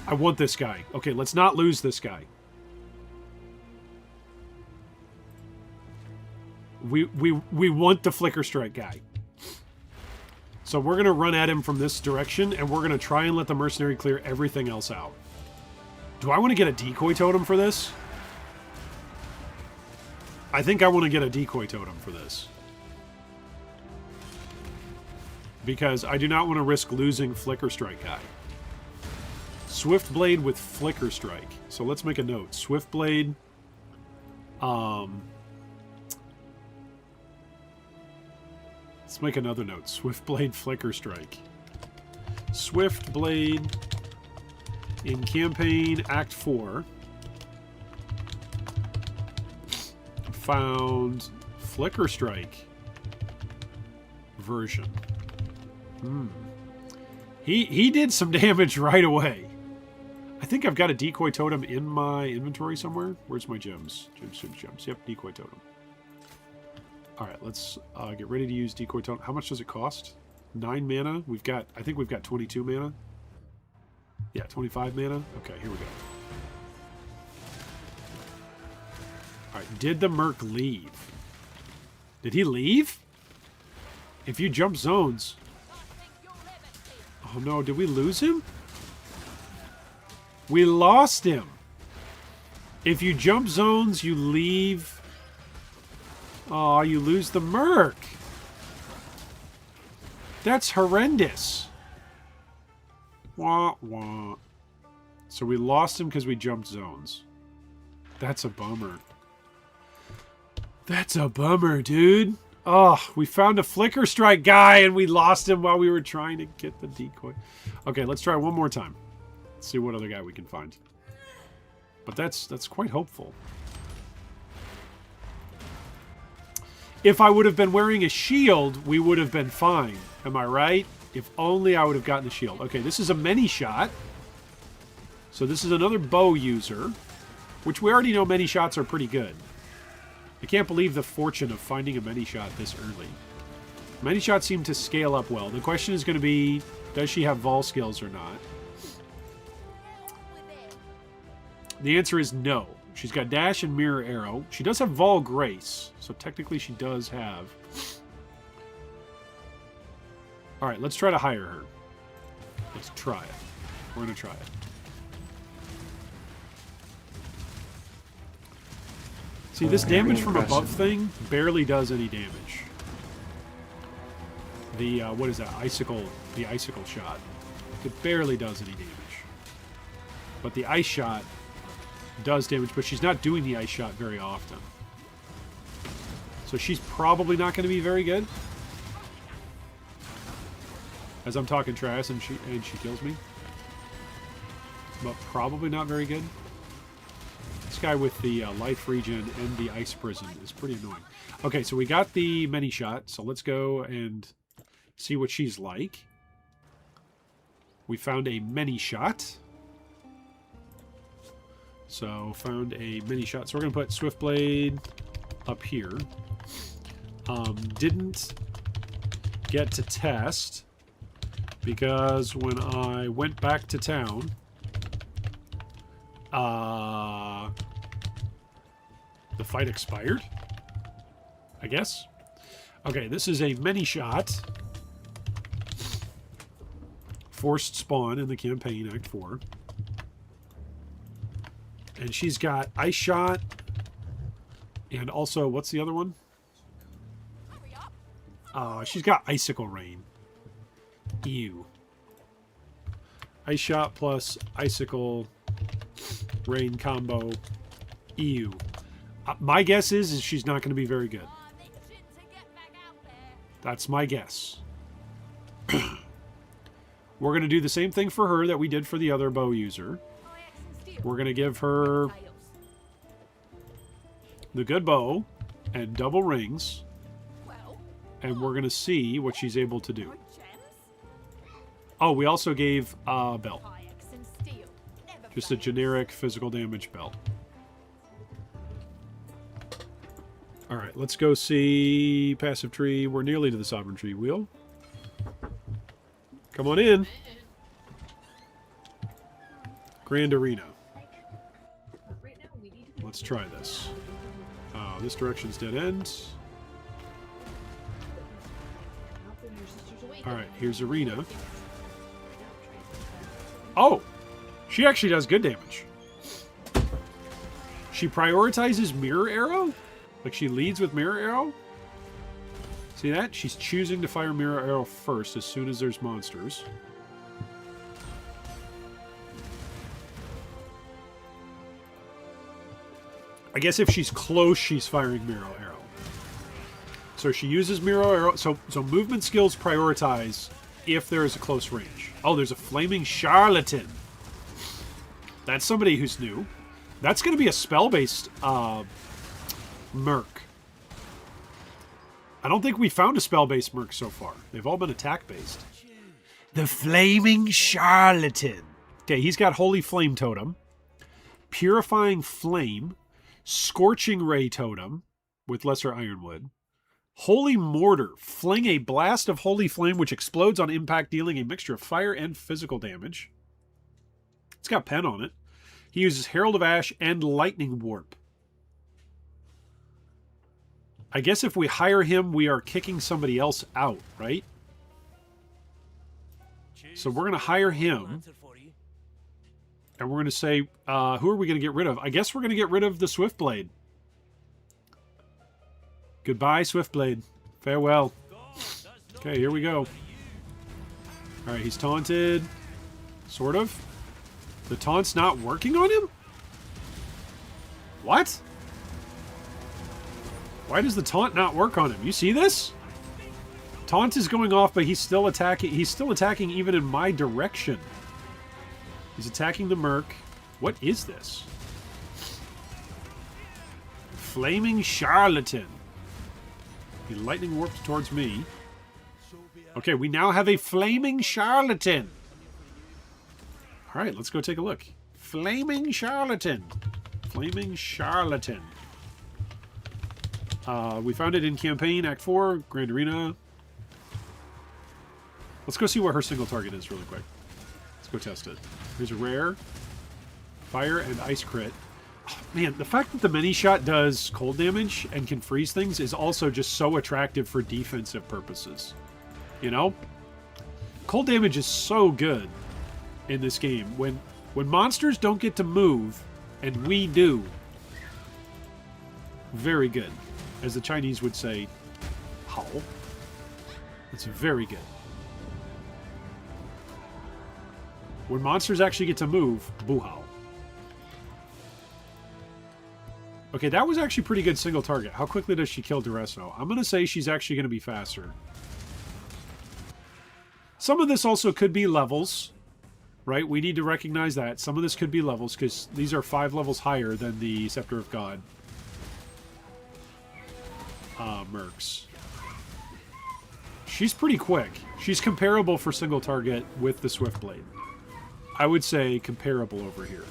I want this guy. Okay, let's not lose this guy. We want the Flicker Strike guy. So we're going to run at him from this direction, and we're going to try and let the Mercenary clear everything else out. Do I want to get a decoy totem for this? I think I want to get a decoy totem for this. Because I do not want to risk losing Flicker Strike guy. Swift Blade with Flicker Strike. So let's make a note. Swift Blade. Let's make another note. Swift Blade, Flicker Strike. Swift Blade in Campaign Act 4. Found Flicker Strike version. He did some damage right away. I think I've got a decoy totem in my inventory somewhere. Where's my gems? Gems. Yep, decoy totem. Alright, let's get ready to use decoy totem. How much does it cost? 9 mana? I think we've got 22 mana. Yeah, 25 mana. Okay, here we go. Alright, did the Merc leave? Did he leave? If you jump zones... Oh no, did we lose him? We lost him. If you jump zones, you leave... Oh, you lose the Merc. That's horrendous. Wah, wah. So we lost him because we jumped zones. That's a bummer. That's a bummer, dude. Oh, we found a Flicker Strike guy and we lost him while we were trying to get the decoy. Okay, let's try one more time. Let's see what other guy we can find. But that's quite hopeful. If I would have been wearing a shield, we would have been fine. Am I right? If only I would have gotten the shield. Okay, this is a many shot. So this is another bow user, which we already know many shots are pretty good. I can't believe the fortune of finding a many shot this early. Many shots seem to scale up well. The question is going to be, does she have vol skills or not? The answer is no. She's got dash and mirror arrow. She does have vol grace, so technically she does have. All right, let's try to hire her. Let's try it. We're going to try it. See, this damage from above thing barely does any damage. The, what is that? The icicle shot. It barely does any damage. But the ice shot does damage, but she's not doing the ice shot very often. So she's probably not going to be very good. As I'm talking trash and she kills me. But probably not very good. This guy with the life regen and the ice prison is pretty annoying. Okay, so we got the many shot, so let's go and see what she's like. We found a many shot. So, found a mini shot. So we're going to put Swift Blade up here. Didn't get to test because when I went back to town, the fight expired, I guess. Okay, this is a mini shot. Forced spawn in the campaign, Act 4. And she's got Ice Shot. And also, what's the other one? She's got Icicle Rain. Ew. Ice Shot plus Icicle Rain combo. Ew. My guess is she's not going to be very good. That's my guess. We're going to do the same thing for her that we did for the other bow user. We're going to give her the good bow and double rings. And we're going to see what she's able to do. Oh, we also gave a belt. Just a generic physical damage belt. Alright, let's go see Passive Tree. We're nearly to the Sovereignty Wheel. Come on in. Grand Arena. Let's try this. This direction's dead end. Alright, here's Arena. Oh! She actually does good damage. She prioritizes Mirror Arrow? Like she leads with Mirror Arrow? See that? She's choosing to fire Mirror Arrow first as soon as there's monsters. I guess if she's close, she's firing Mirror Arrow. So she uses Mirror Arrow. So movement skills prioritize if there is a close range. Oh, there's a Flaming Charlatan. That's somebody who's new. That's going to be a spell-based Merc. I don't think we found a spell-based Merc so far. They've all been attack-based. The Flaming Charlatan. Okay, he's got Holy Flame Totem, Purifying Flame, Scorching Ray Totem with Lesser Ironwood, Holy Mortar. Fling a blast of Holy Flame which explodes on impact, dealing a mixture of fire and physical damage. It's got Pen on it. He uses Herald of Ash and Lightning Warp. I guess if we hire him, we are kicking somebody else out, right? So we're going to hire him. And we're going to say, who are we going to get rid of? I guess we're going to get rid of the Swiftblade. Goodbye, Swiftblade. Farewell. Okay, here we go. Alright, he's taunted. Sort of. The taunt's not working on him? What? Why does the taunt not work on him? You see this? Taunt is going off, but he's still attacking. He's still attacking even in my direction. He's attacking the Merc. What is this? Flaming Charlatan. He lightning warps towards me. Okay, we now have a Flaming Charlatan. Alright, let's go take a look. Flaming Charlatan. Flaming Charlatan. We found it in campaign, Act 4, Grand Arena. Let's go see what her single target is really quick. Let's go test it. Here's a rare. Fire and ice crit. Oh, man, the fact that the mini shot does cold damage and can freeze things is also just so attractive for defensive purposes. You know? Cold damage is so good in this game. When monsters don't get to move, and we do. Very good. As the Chinese would say, how? It's very good. When monsters actually get to move, boo-how. Okay, that was actually pretty good single target. How quickly does she kill Duresso? I'm going to say she's actually going to be faster. Some of this also could be levels, right? We need to recognize that. Some of this could be levels, because these are 5 levels higher than the Scepter of God. Mercs. She's pretty quick. She's comparable for single target with the Swiftblade. I would say comparable over here.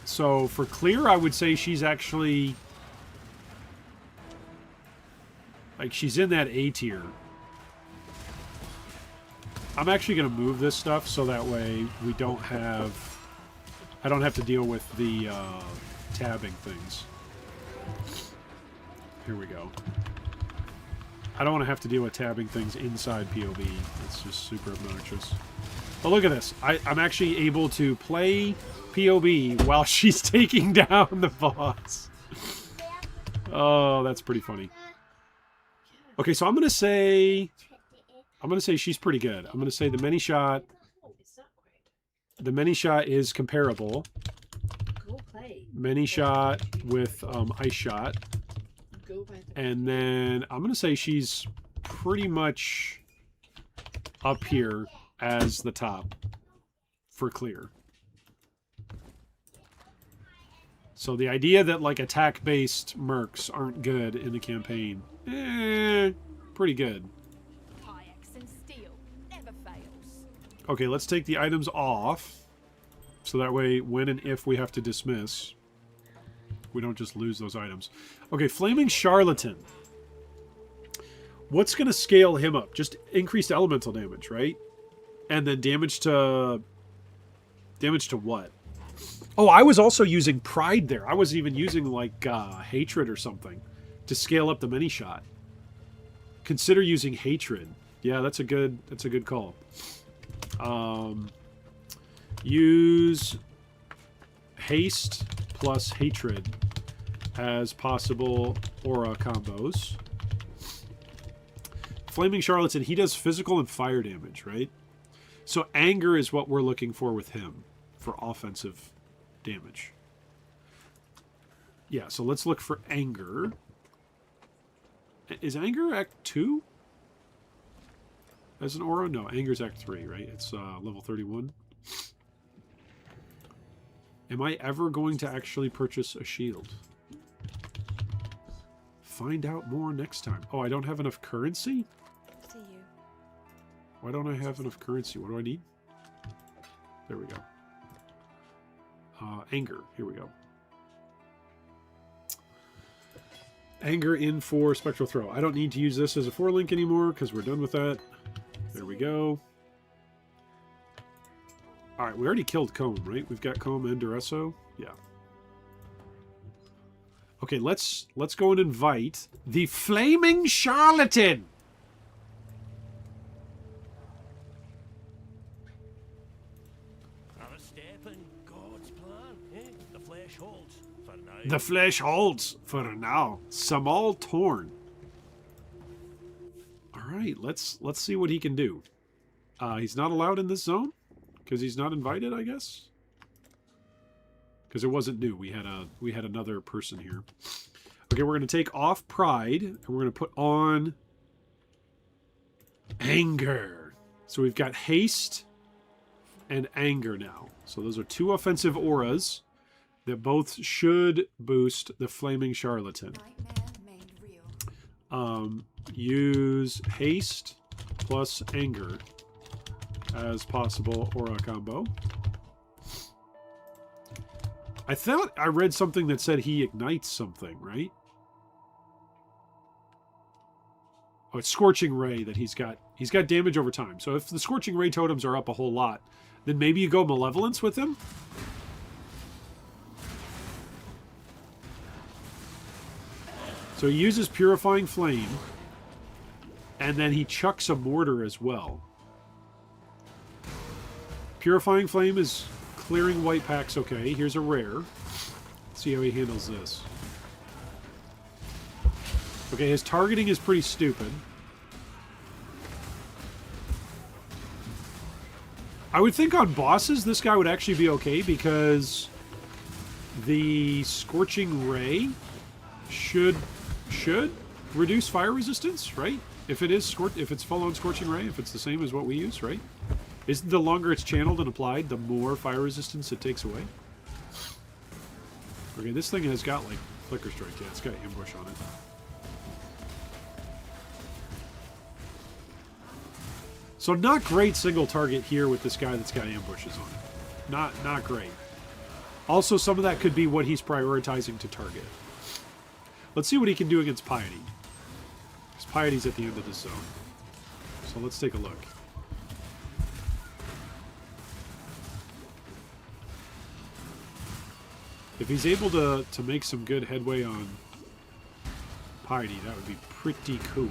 So for clear, I would say she's actually... like, she's in that A tier. I'm actually going to move this stuff so that way we don't have... I don't have to deal with the tabbing things. Here we go. I don't want to have to deal with tabbing things inside POV. It's just super obnoxious. But look at this. I'm actually able to play POV while she's taking down the boss. Oh, that's pretty funny. Okay, so I'm going to say she's pretty good. I'm going to say the many shot. The many shot is comparable. Go play. Many shot with ice shot. And then I'm going to say she's pretty much up here as the top for clear. So the idea that like attack-based mercs aren't good in the campaign, pretty good. Okay, let's take the items off. So that way, when and if we have to dismiss, we don't just lose those items. Okay, Flaming Charlatan. What's going to scale him up? Just increased elemental damage, right? And then damage to... damage to what? Oh, I was also using Pride there. I was even using, like, Hatred or something to scale up the mini shot. Consider using Hatred. Yeah, that's a good call. Use haste plus hatred as possible aura combos. Flaming Charlatan, he does physical and fire damage, right? So anger is what we're looking for with him for offensive damage. Yeah, so let's look for anger. Is anger Act 2? As an aura? No, anger's Act 3, right? It's level 31. Am I ever going to actually purchase a shield? Find out more next time. Oh, I don't have enough currency? See you. Why don't I have enough currency? What do I need? There we go. Anger. Here we go. Anger in for Spectral Throw. I don't need to use this as a 4-link anymore because we're done with that. There we go. Alright, we already killed Comb, right? We've got Comb and Duresso. Yeah. Okay, let's go and invite the Flaming Charlatan! A step in God's plan, eh? The flesh holds for now. The flesh holds for now. Samal Torn. Alright, let's see what he can do. He's not allowed in this zone? Because he's not invited, I guess? Because it wasn't new. We had another person here. Okay, we're going to take off Pride, and we're going to put on Anger. So we've got Haste and Anger now. So those are 2 offensive auras that both should boost the Flaming Charlatan. Nightmare made real. Use Haste plus Anger as possible aura combo. I thought I read something that said he ignites something, right? Oh, it's Scorching Ray that he's got. He's got damage over time. So if the Scorching Ray totems are up a whole lot, then maybe you go Malevolence with him? So he uses Purifying Flame, and then he chucks a Mortar as well. Purifying Flame is clearing white packs okay. Here's a rare. Let's see how he handles this. Okay, his targeting is pretty stupid. I would think on bosses this guy would actually be okay because the Scorching Ray should reduce fire resistance, right? If it is if it's full on Scorching Ray, if it's the same as what we use, right? Isn't the longer it's channeled and applied, the more fire resistance it takes away? Okay, this thing has got, like, Flicker Strike. Yeah, it's got Ambush on it. So not great single target here with this guy that's got ambushes on it. Not great. Also, some of that could be what he's prioritizing to target. Let's see what he can do against Piety. Because Piety's at the end of this zone. So let's take a look. If he's able to make some good headway on Piety, that would be pretty cool.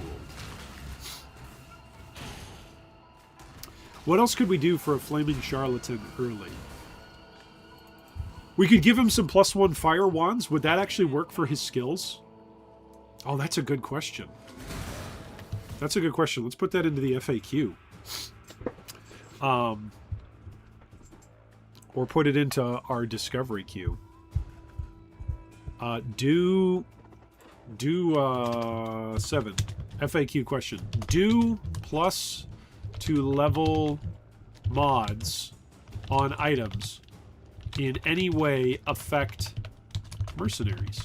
What else could we do for a Flaming Charlatan early? We could give him some +1 fire wands. Would that actually work for his skills? Oh, that's a good question. That's a good question. Let's put that into the FAQ. Or put it into our discovery queue. Do 7 FAQ question. Do +2 level mods on items in any way affect mercenaries?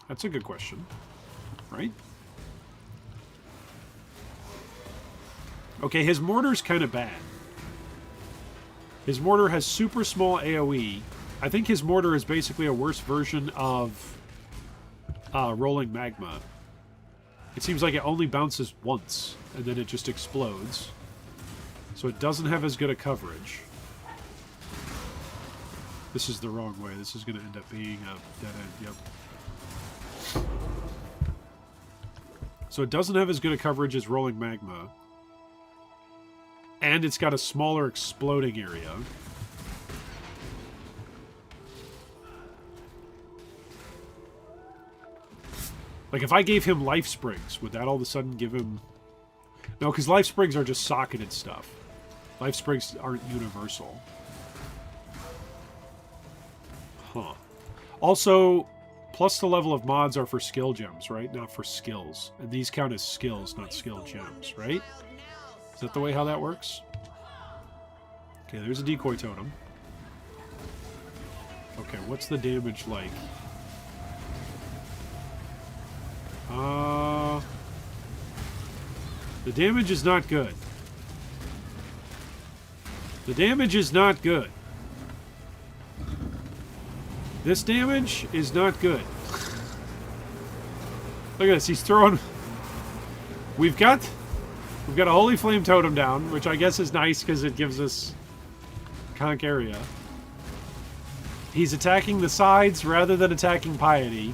That's a good question, right? Okay, his mortar's kind of bad. His mortar has super small AoE. I think his mortar is basically a worse version of Rolling Magma. It seems like it only bounces once, and then it just explodes. So it doesn't have as good a coverage. This is the wrong way. This is going to end up being a dead end. Yep. So it doesn't have as good a coverage as Rolling Magma. And it's got a smaller exploding area. Like, if I gave him life springs, would that all of a sudden give him... No, because life springs are just socketed stuff. Life springs aren't universal. Huh. Also, plus the level of mods are for skill gems, right? Not for skills. And these count as skills, not skill gems, right? Is that the way how that works? Okay, there's a decoy totem. Okay, what's the damage like? The damage is not good. The damage is not good. This damage is not good. Look at this, he's throwing... We've got a Holy Flame Totem down, which I guess is nice because it gives us conk area. He's attacking the sides rather than attacking Piety.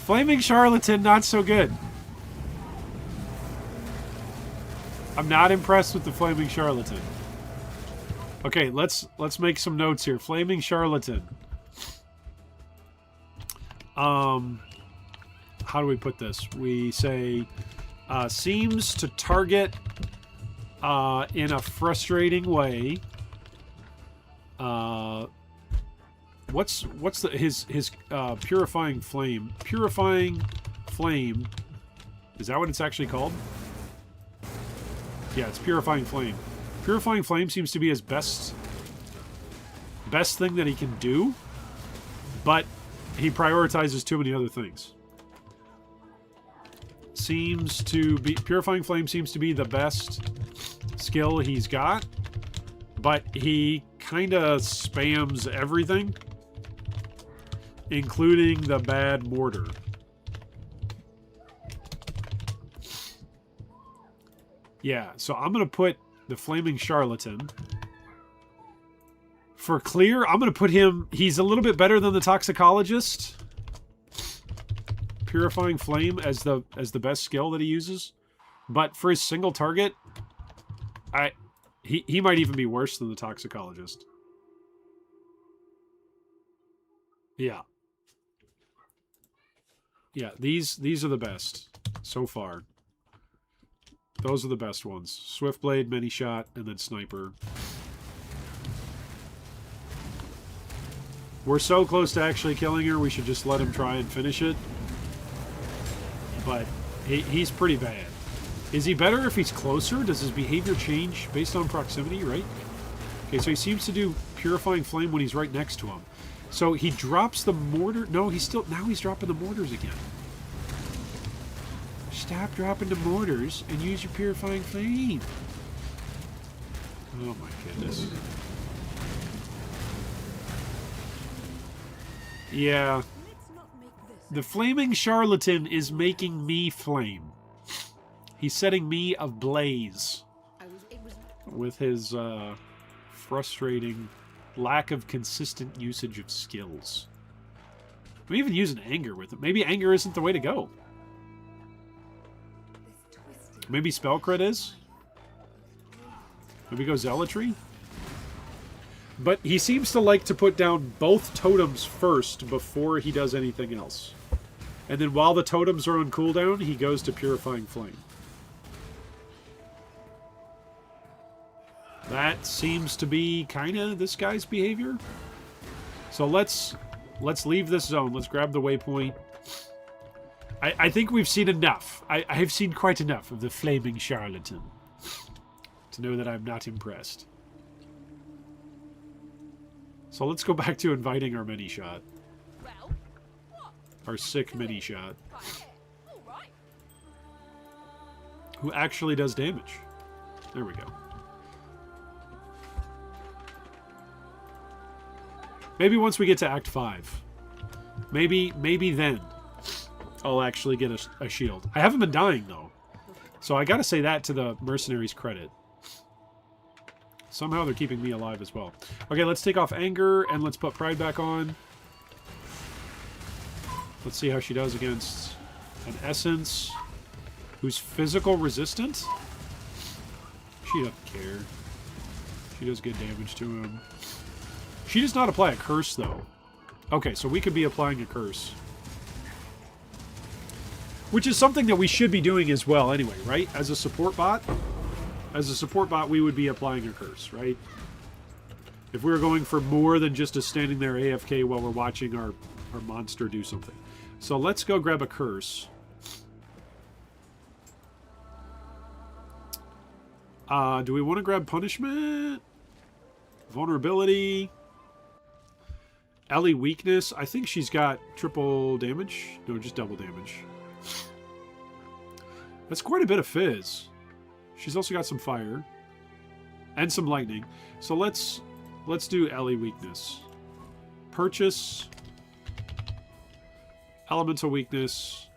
Flaming Charlatan, not so good. I'm not impressed with the Flaming Charlatan. Okay, let's make some notes here. Flaming Charlatan. How do we put this? We say seems to target in a frustrating way. What's his purifying flame? Purifying flame. Is that what it's actually called? Yeah, it's purifying flame. Purifying flame seems to be his best thing that he can do, but he prioritizes too many other things. Seems to be purifying flame seems to be the best skill he's got, but he kind of spams everything, including the bad mortar. Yeah, so I'm going to put the Flaming Charlatan. For clear, I'm going to put him... He's a little bit better than the Toxicologist. Purifying Flame as the best skill that he uses. But for his single target, he might even be worse than the Toxicologist. Yeah. Yeah, these are the best so far. Those are the best ones. Swiftblade, Many Shot, and then Sniper. We're so close to actually killing her, we should just let him try and finish it. But he's pretty bad. Is he better if he's closer? Does his behavior change based on proximity, right? Okay, so he seems to do Purifying Flame when he's right next to him. So he drops the mortar. No, he's still... Now he's dropping the mortars again. Stop dropping the mortars and use your Purifying Flame. Oh my goodness. Yeah. The Flaming Charlatan is making me flame. He's setting me ablaze. With his frustrating lack of consistent usage of skills. I'm even using anger with it. Maybe anger isn't the way to go. Maybe spell crit is? Maybe go zealotry? But he seems to like to put down both totems first before he does anything else. And then while the totems are on cooldown, he goes to Purifying Flame. That seems to be kind of this guy's behavior. So let's leave this zone. Let's grab the waypoint. I think we've seen enough. I have seen quite enough of the Flaming Charlatan to know that I'm not impressed. So let's go back to inviting our Many Shot. Our sick Many Shot. Who actually does damage. There we go. Maybe once we get to Act 5. Maybe then I'll actually get a shield. I haven't been dying, though. So I gotta say that to the mercenaries' credit. Somehow they're keeping me alive as well. Okay, let's take off Anger, and let's put Pride back on. Let's see how she does against an Essence who's physical resistant. She doesn't care. She does good damage to him. She does not apply a curse, though. Okay, so we could be applying a curse. Which is something that we should be doing as well anyway, right? As a support bot? As a support bot, we would be applying a curse, right? If we were going for more than just a standing there AFK while we're watching our monster do something. So let's go grab a curse. Do we want to grab punishment? Vulnerability? Ellie weakness? I think she's got triple damage. No, just double damage. That's quite a bit of fizz. She's also got some fire. And some lightning. So let's do Ellie weakness. Purchase. Elemental weakness.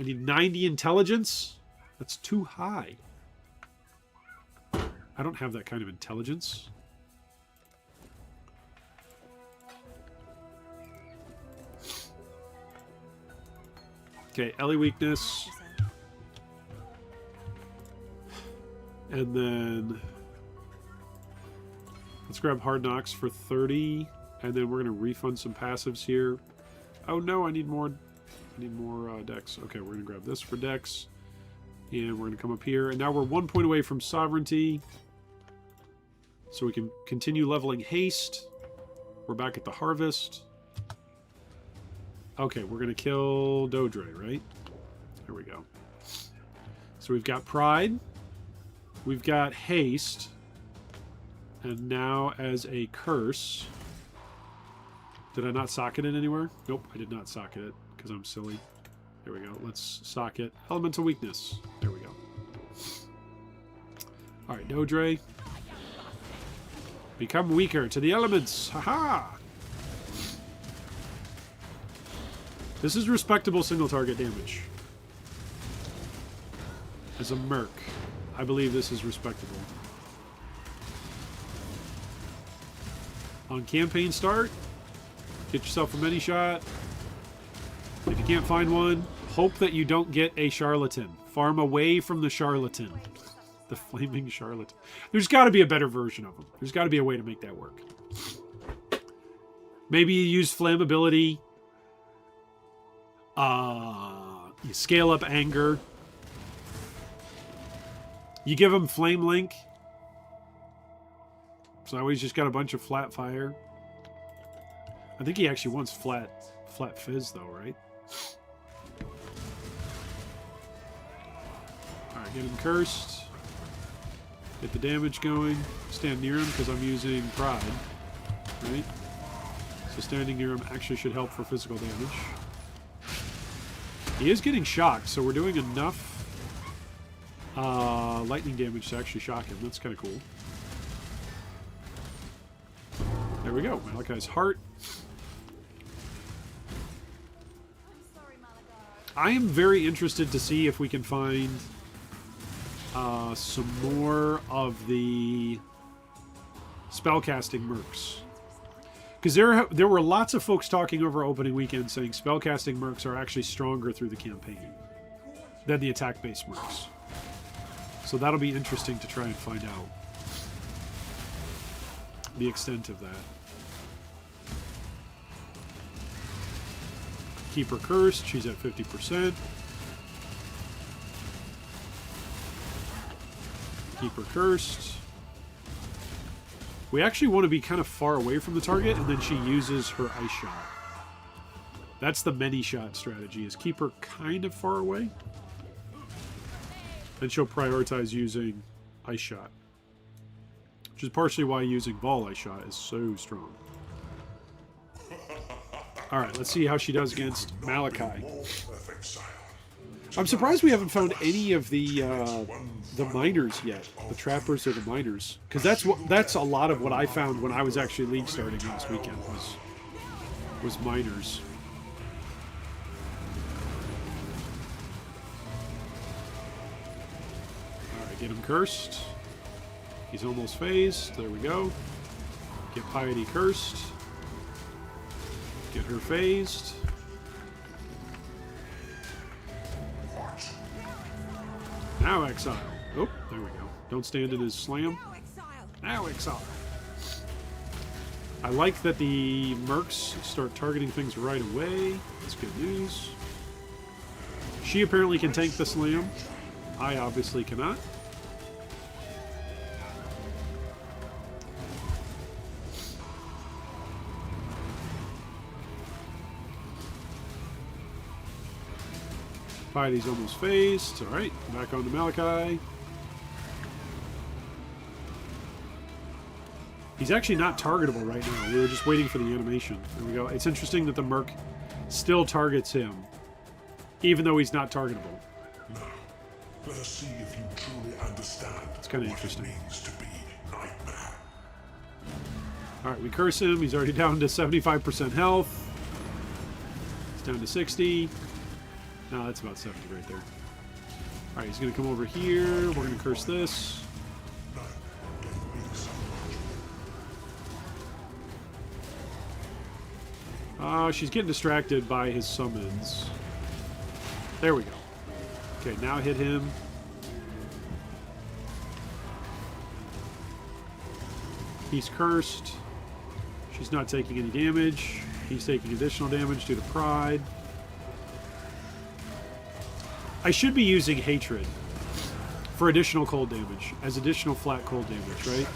I need 90 intelligence? That's too high. I don't have that kind of intelligence. Okay, Ellie weakness. And then let's grab Hard Knocks for 30. And then we're going to refund some passives here. Oh no, I need more Dex. Okay, we're going to grab this for Dex. And we're going to come up here. And now we're 1 point away from Sovereignty. So we can continue leveling Haste. We're back at the Harvest. Okay, we're going to kill Dodre, right? There we go. So we've got Pride. We've got Haste. And now as a curse... Did I not socket it anywhere? Nope, I did not socket it because I'm silly. There we go. Let's socket Elemental Weakness. There we go. Alright, Dodre. Become weaker to the elements. Haha! This is respectable single target damage. As a Merc, I believe this is respectable. On campaign start, get yourself a mini shot. If you can't find one, hope that you don't get a charlatan. Farm away from the charlatan. The flaming charlatan. There's got to be a better version of them. There's got to be a way to make that work. Maybe you use flammability. You scale up anger. You give him flame link. So now he's just got a bunch of flat fire. I think he actually wants flat fizz though, right? Alright, get him cursed. Get the damage going. Stand near him because I'm using Pride. Right? So standing near him actually should help for physical damage. He is getting shocked, so we're doing enough lightning damage to actually shock him. That's kind of cool. There we go. Malachi's heart. I am very interested to see if we can find some more of the spellcasting mercs. Because there were lots of folks talking over opening weekend saying spellcasting mercs are actually stronger through the campaign than the attack-based mercs. So that'll be interesting to try and find out the extent of that. Keep her cursed. She's at 50%. Keep her cursed. We actually want to be kind of far away from the target, and then she uses her ice shot. That's the many shot strategy, is keep her kind of far away. And she'll prioritize using ice shot. Which is partially why using Vol ice shot is so strong. Alright, let's see how she does against Malachi. I'm surprised we haven't found any of the miners yet. The trappers or the miners. Because that's a lot of what I found when I was actually league starting last weekend was miners. Alright, get him cursed. He's almost phased. There we go. Get Piety cursed. Get her phased. Now Exile. Oh, there we go. Don't stand in his slam. Now, Exile. Now, Exile. I like that the Mercs start targeting things right away. That's good news. She apparently can tank the slam. I obviously cannot. Piety's almost phased. Alright, back on to Malachi. He's actually not targetable right now. We were just waiting for the animation. There we go. It's interesting that the Merc still targets him, even though he's not targetable. Now, let us see if you truly understand It's kind of what interesting. it means to be Nightmare. Alright, we curse him. He's already down to 75% health. He's down to 60. No, that's about 70 right there. Alright, he's going to come over here. We're going to curse this. She's getting distracted by his summons. There we go. Okay, now hit him. He's cursed. She's not taking any damage. He's taking additional damage due to pride. I should be using Hatred for additional cold damage, as additional flat cold damage, right?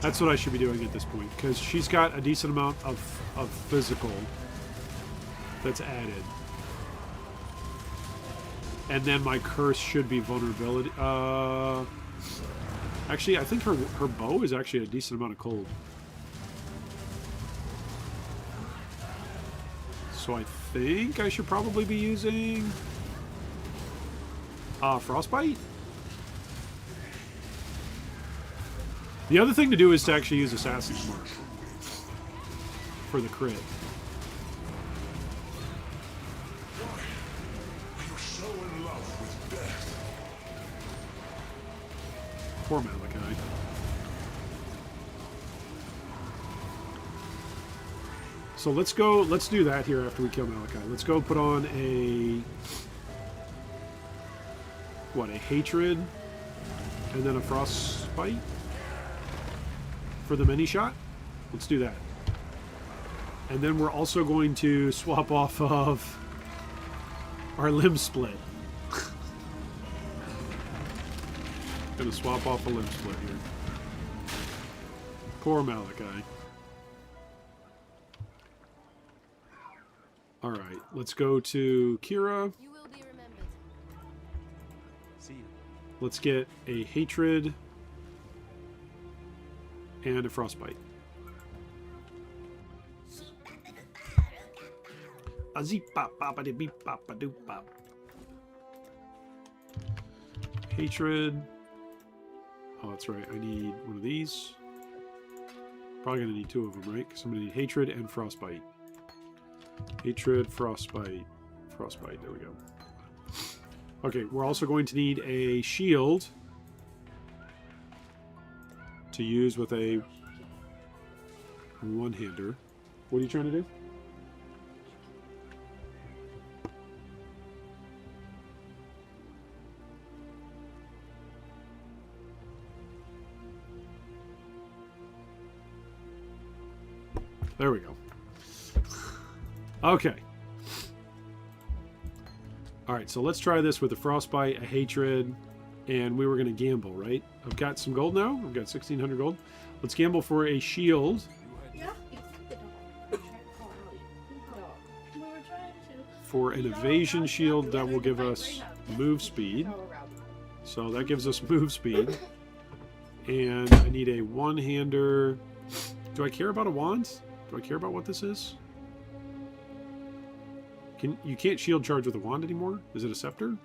That's what I should be doing at this point, because she's got a decent amount of physical that's added. And then my curse should be vulnerability. Actually, I think her bow is actually a decent amount of cold. So I think I should probably be using Frostbite. The other thing to do is to actually use Assassin's Mark for the crit. You're so in love with death. Poor Malachi. So let's go, let's do that here after we kill Malachi. Let's go put on a... what, a Hatred? And then a Frostbite? For the mini shot? Let's do that. And then we're also going to swap off of our limb split. Gonna swap off a limb split here. Poor Malachi. Alright, let's go to Kira. You will be remembered. See you. Let's get a Hatred and a Frostbite. A zeep bop bop a de beep bop a doop bop. Hatred. Oh, that's right. I need one of these. Probably gonna need two of them, right? Because I'm gonna need Hatred and Frostbite. Hatred, Frostbite, Frostbite. There we go. Okay, we're also going to need a shield to use with a one-hander. What are you trying to do? There we go. Okay. Alright, so let's try this with a Frostbite, a Hatred, and we were going to gamble, right? I've got some gold now. I've got 1,600 gold. Let's gamble for a shield. Yeah, you the dog. I'm trying to call out. You call out. We were trying to. For an evasion shield that will give us move speed. So that gives us move speed. And I need a one-hander. Do I care about a wand? Do I care about what this is? You can't shield charge with a wand anymore? Is it a scepter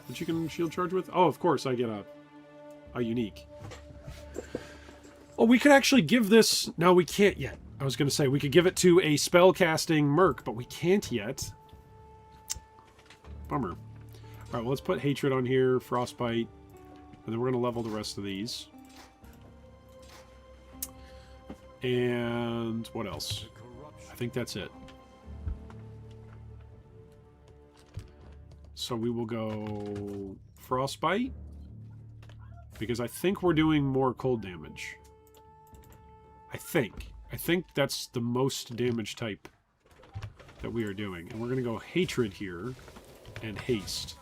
that you can shield charge with? Oh, of course, I get a unique. Oh, we could actually give this... No, we can't yet. I was going to say, we could give it to a spell-casting Merc, but we can't yet. Bummer. Alright, well, let's put Hatred on here, Frostbite, and then we're going to level the rest of these. And what else? I think that's it. So we will go Frostbite, Because I think we're doing more cold damage. I think that's the most damage type that we are doing. And we're going to go Hatred here and Haste.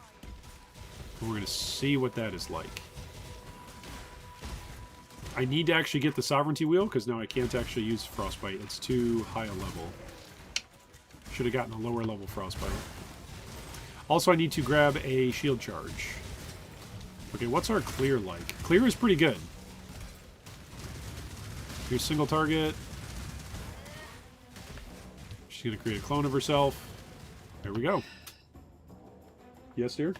And we're going to see what that is like. I need to actually get the Sovereignty Wheel, because now I can't actually use Frostbite. It's too high a level. Should have gotten a lower level Frostbite. Also, I need to grab a Shield Charge. Okay, what's our clear like? Clear is pretty good. Here's single target. She's going to create a clone of herself. There we go. Yes, dear?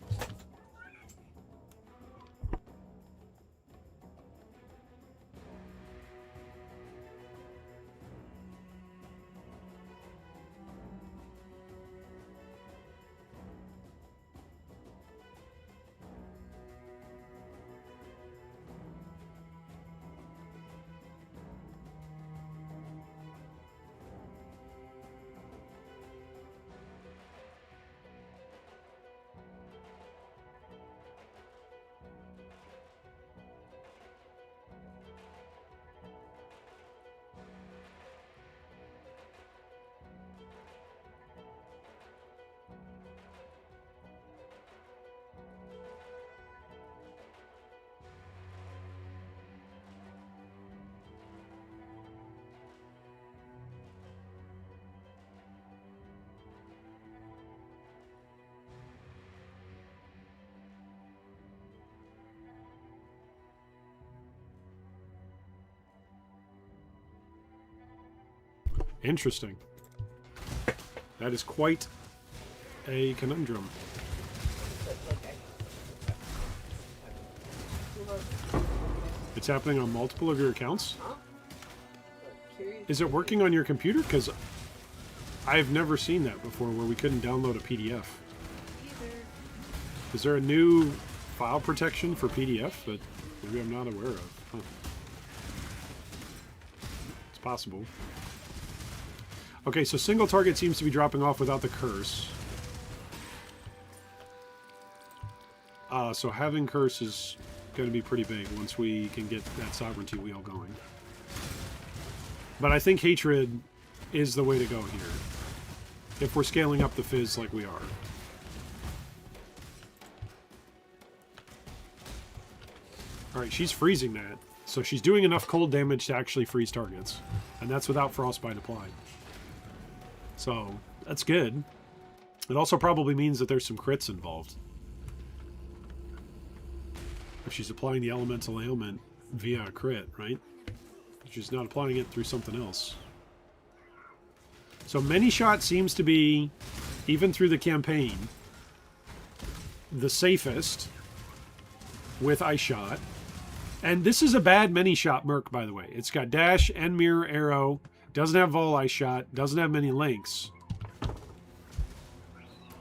Interesting. That is quite a conundrum. It's happening on multiple of your accounts? Is it working on your computer? Because I've never seen that before where we couldn't download a PDF. Is there a new file protection for PDF that maybe I'm not aware of? Huh. It's possible. Okay, so single target seems to be dropping off without the curse. So having curse is going to be pretty big once we can get that sovereignty wheel going. But I think hatred is the way to go here, if we're scaling up the fizz like we are. Alright, she's freezing that. So she's doing enough cold damage to actually freeze targets. And that's without frostbite applied. So, that's good. It also probably means that there's some crits involved. If she's applying the elemental ailment via a crit, right? She's not applying it through something else. So many shot seems to be, even through the campaign, the safest with ice shot. And this is a bad many shot merc, by the way. It's got dash and mirror arrow. Doesn't have vol ice shot. Doesn't have many links.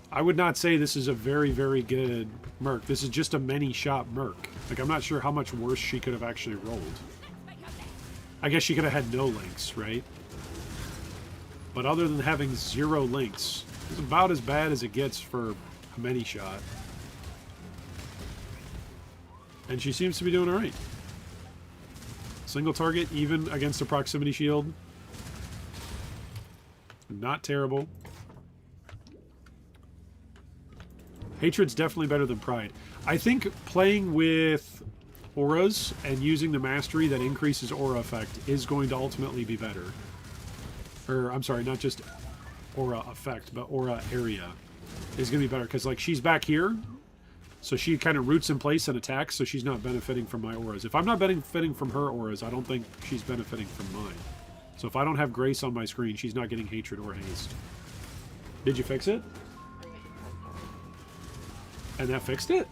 I would not say this is a very, very good merc. This is just a many shot merc. Like, I'm not sure how much worse she could have actually rolled. I guess she could have had no links, right? But other than having 0 links, it's about as bad as it gets for a many shot. And she seems to be doing alright. Single target, even against a proximity shield. Not terrible. Hatred's definitely better than Pride. I think playing with auras and using the mastery that increases aura effect is going to ultimately be better. Or, I'm sorry, not just aura effect, but aura area is going to be better. Because, like, she's back here, so she kind of roots in place and attacks, so she's not benefiting from my auras. If I'm not benefiting from her auras, I don't think she's benefiting from mine. So if I don't have Grace on my screen, she's not getting Hatred or Haste. Did you fix it? And that fixed it?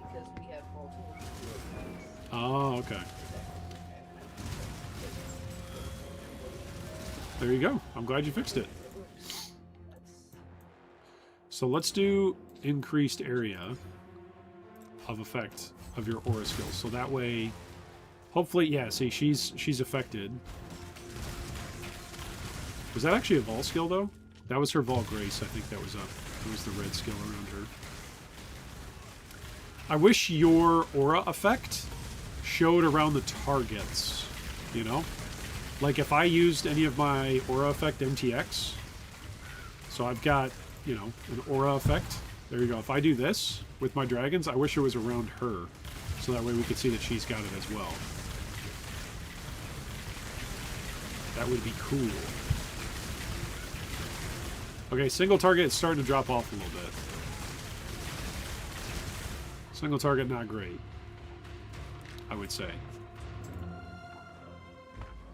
Because we have multiple. Oh, okay. There you go. I'm glad you fixed it. So let's do increased area of effect of your aura skills. So that way, hopefully, yeah, see, she's affected. Was that actually a Vol skill, though? That was her Vol Grace, I think that was up. It was the red skill around her. I wish your aura effect showed around the targets, you know? Like if I used any of my aura effect MTX, so I've got, you know, an aura effect. There you go. If I do this with my dragons, I wish it was around her, so that way we could see that she's got it as well. That would be cool. Okay, single target is starting to drop off a little bit. Single target, not great, I would say.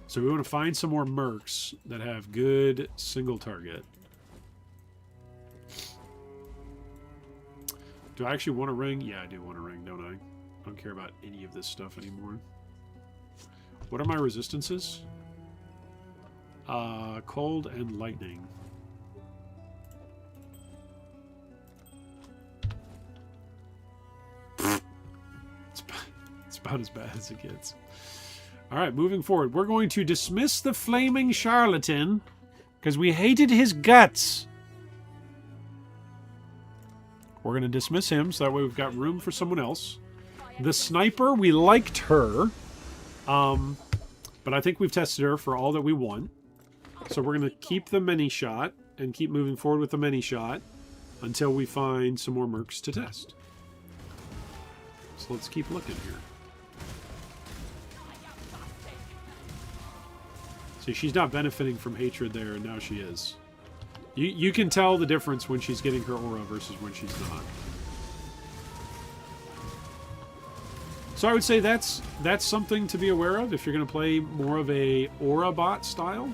So we want to find some more mercs that have good single target. Do I actually want a ring? Yeah, I do want a ring, don't I? I don't care about any of this stuff anymore. What are my resistances? Cold and lightning. It's about as bad as it gets. Alright, moving forward. We're going to dismiss the flaming charlatan because we hated his guts. We're going to dismiss him so that way we've got room for someone else. The sniper, we liked her. But I think we've tested her for all that we want. So we're going to keep the mini shot and keep moving forward with the mini shot until we find some more mercs to test. So let's keep looking here. See, she's not benefiting from hatred there, and now she is. You can tell the difference when she's getting her aura versus when she's not. So I would say that's something to be aware of if you're going to play more of a aura bot style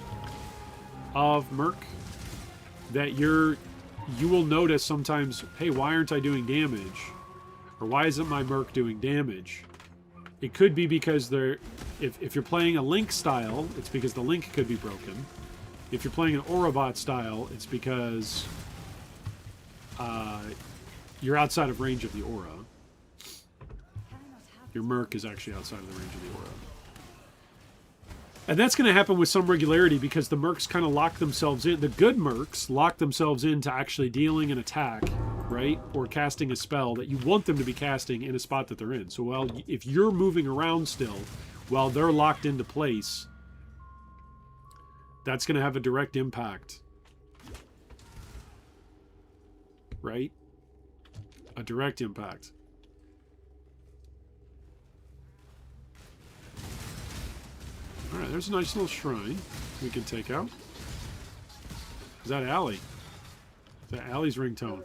of Merc. That you will notice sometimes, hey, why aren't I doing damage? Or why isn't my Merc doing damage? It could be because if you're playing a Link style, it's because the Link could be broken. If you're playing an Aura bot style, it's because you're outside of range of the Aura. Your Merc is actually outside of the range of the Aura. And that's going to happen with some regularity because the Mercs kind of lock themselves in. The good Mercs lock themselves into actually dealing an attack, right? Or casting a spell that you want them to be casting in a spot that they're in. So while if you're moving around still while they're locked into place, that's going to have a direct impact. Right? A direct impact. Alright, there's a nice little shrine we can take out. Is that Allie? Is that Allie's ringtone?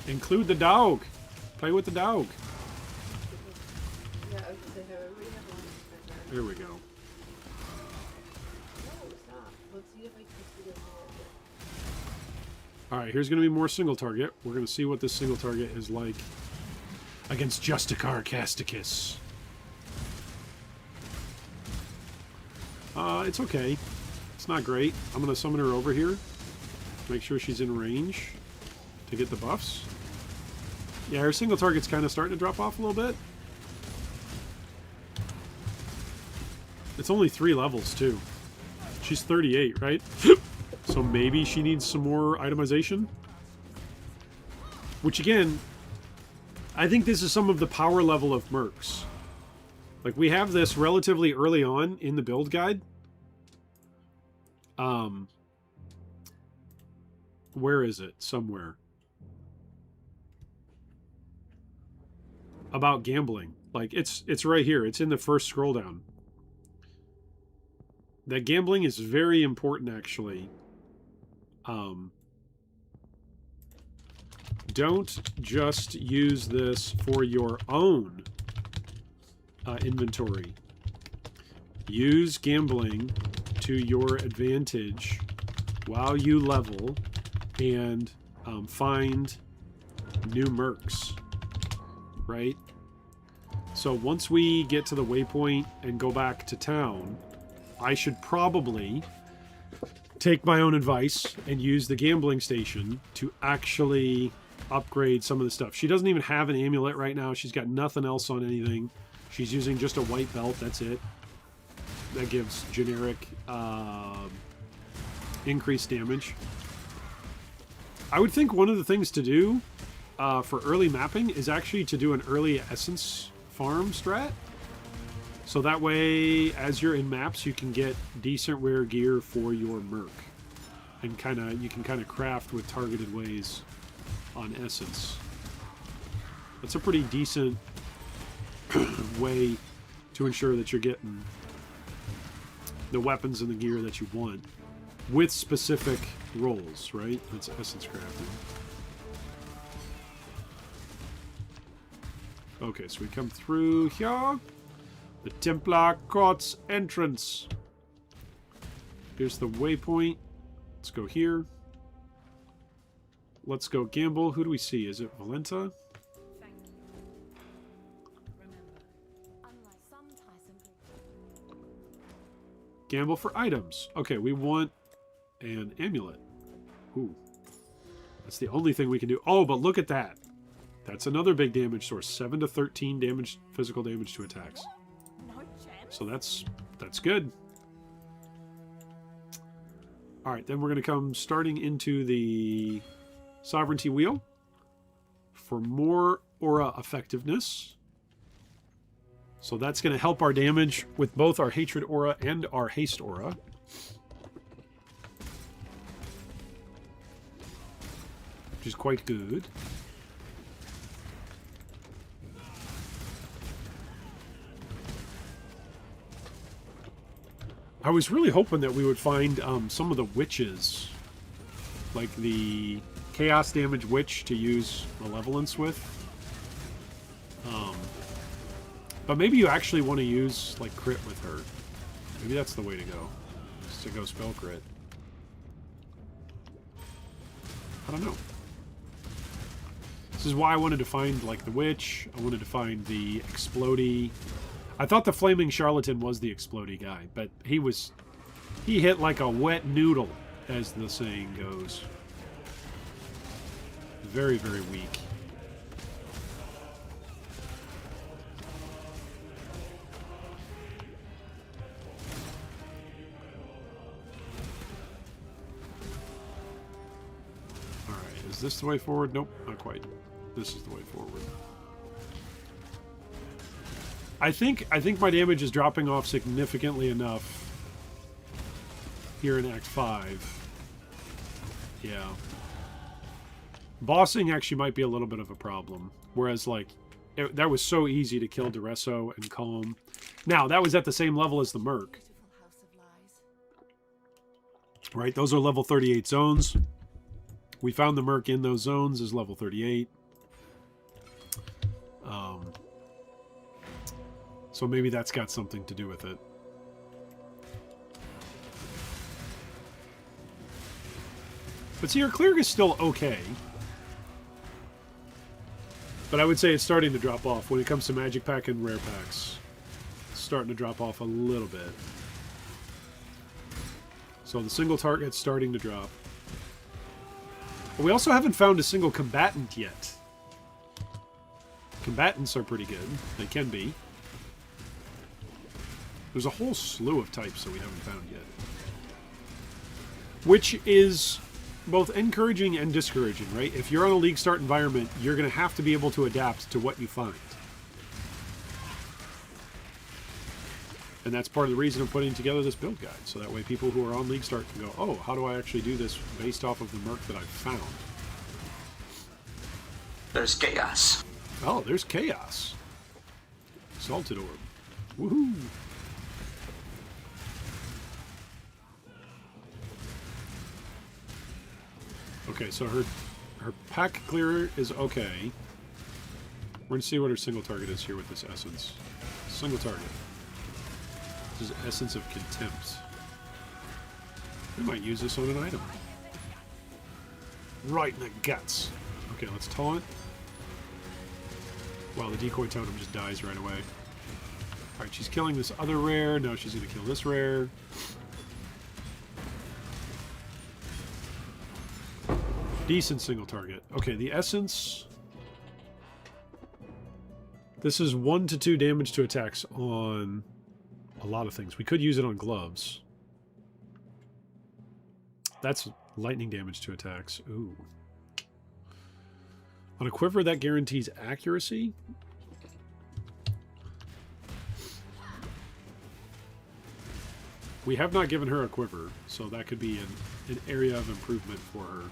Include the dog. Play with the dog. There we go. Alright, here's going to be more single target. We're going to see what this single target is like against Justicar Casticus. It's okay. It's not great. I'm going to summon her over here. Make sure she's in range to get the buffs. Yeah, her single target's kind of starting to drop off a little bit. It's only 3 levels, too. She's 38, right? So maybe she needs some more itemization. Which, again, I think this is some of the power level of Mercs. Like, we have this relatively early on in the build guide. Where is it? Somewhere. About gambling. Like, it's right here. It's in the first scroll down. That gambling is very important, actually. Don't just use this for your own inventory. Use gambling to your advantage while you level and find new mercs, right? So once we get to the waypoint and go back to town, I should probably take my own advice and use the gambling station to actually upgrade some of the stuff. She doesn't even have an amulet right now. She's got nothing else on anything. She's using just a white belt. That's it. That gives generic increased damage. I would think one of the things to do for early mapping is actually to do an early essence farm strat. So that way, as you're in maps, you can get decent rare gear for your Merc. And you can kind of craft with targeted ways on essence. That's a pretty decent way to ensure that you're getting the weapons and the gear that you want with specific roles, right? That's essence crafting. Okay, so we come through here. The Templar Court's entrance. Here's the waypoint. Let's go here. Let's go gamble. Who do we see? Is it Valenta? Thank you. Remember, unlike some Tyson Gamble for items. Okay, we want an amulet. Ooh. That's the only thing we can do. Oh, but look at that. That's another big damage source. 7 to 13 damage, physical damage to attacks. no chance. So that's good. All right, then we're going to come starting into the Sovereignty Wheel for more aura effectiveness. So that's going to help our damage with both our Hatred aura and our Haste aura. Which is quite good. I was really hoping that we would find some of the witches, like the Chaos Damage Witch to use Malevolence with. But maybe you actually want to use like crit with her. Maybe that's the way to go. Just to go spell crit. I don't know. This is why I wanted to find like the witch. I wanted to find the explodey. I thought the Flaming Charlatan was the explodey guy, but he hit like a wet noodle, as the saying goes. Very, very weak. Alright, is this the way forward? Nope, not quite. This is the way forward. I think my damage is dropping off significantly enough here in Act 5. Yeah. Bossing actually might be a little bit of a problem. Whereas, like, that was so easy to kill Duresso and Calm. Now, that was at the same level as the Merc. Beautiful house of lies. Right? Those are level 38 zones. We found the Merc in those zones as level 38. So maybe that's got something to do with it. But see, our Cleric is still okay. But I would say it's starting to drop off when it comes to Magic Pack and Rare Packs. It's starting to drop off a little bit. So the single target's starting to drop. But we also haven't found a single combatant yet. Combatants are pretty good. They can be. There's a whole slew of types that we haven't found yet. Which is both encouraging and discouraging, right? If you're on a League Start environment, you're going to have to be able to adapt to what you find. And that's part of the reason I'm putting together this build guide. So that way people who are on League Start can go, oh, how do I actually do this based off of the Merc that I've found? There's chaos. Oh, there's Chaos. Salted Orb. Woohoo! Okay, so her pack clearer is okay. We're going to see what her single target is here with this essence. Single target. This is Essence of Contempt. We might use this on an item. Right in the guts. Okay, let's taunt. Wow, the decoy totem just dies right away. Alright, she's killing this other rare. No, she's going to kill this rare. Decent single target. Okay, the essence. This is 1 to 2 damage to attacks on a lot of things. We could use it on gloves. That's lightning damage to attacks. Ooh. On a quiver, that guarantees accuracy. We have not given her a quiver, so that could be an area of improvement for her.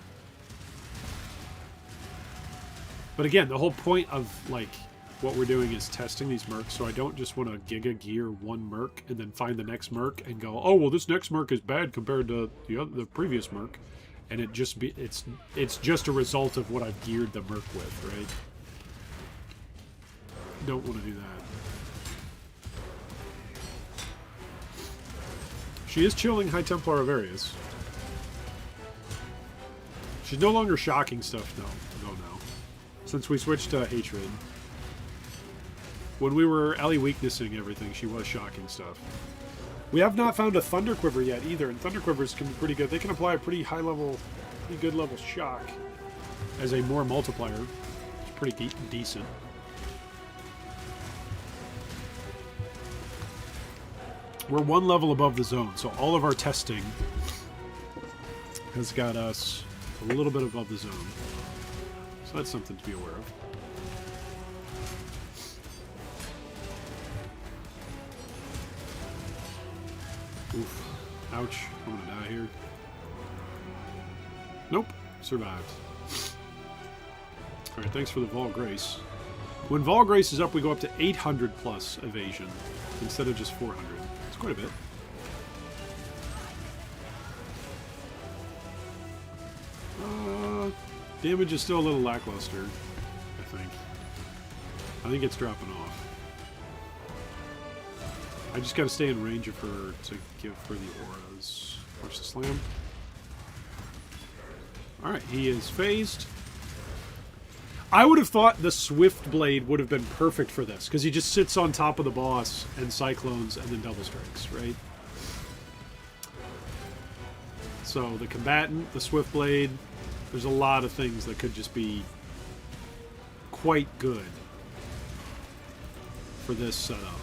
But again, the whole point of like what we're doing is testing these mercs, so I don't just want to giga gear one merc and then find the next merc and go, oh well, this next merc is bad compared to the previous merc, and it's just a result of what I've geared the merc with, right? Don't want to do that. She is chilling High Templar of Arius. She's no longer shocking stuff, no, now. Since we switched to Hatred. When we were Ellie weaknessing everything, she was shocking stuff. We have not found a Thunder Quiver yet either, and Thunder Quivers can be pretty good. They can apply a pretty high level, pretty good level shock as a more multiplier. It's pretty decent. We're one level above the zone, so all of our testing has got us a little bit above the zone. So that's something to be aware of. Oof. Ouch. I'm gonna die here. Nope. Survived. Alright, thanks for the Vol Grace. When Vol Grace is up, we go up to 800 plus evasion instead of just 400. It's quite a bit. Damage is still a little lackluster, I think. I think it's dropping off. I just gotta stay in range of her to give her the auras. Watch the slam. Alright, he is phased. I would have thought the Swift Blade would have been perfect for this, because he just sits on top of the boss and cyclones and then double strikes, right? So the combatant, the Swift Blade, there's a lot of things that could just be quite good for this setup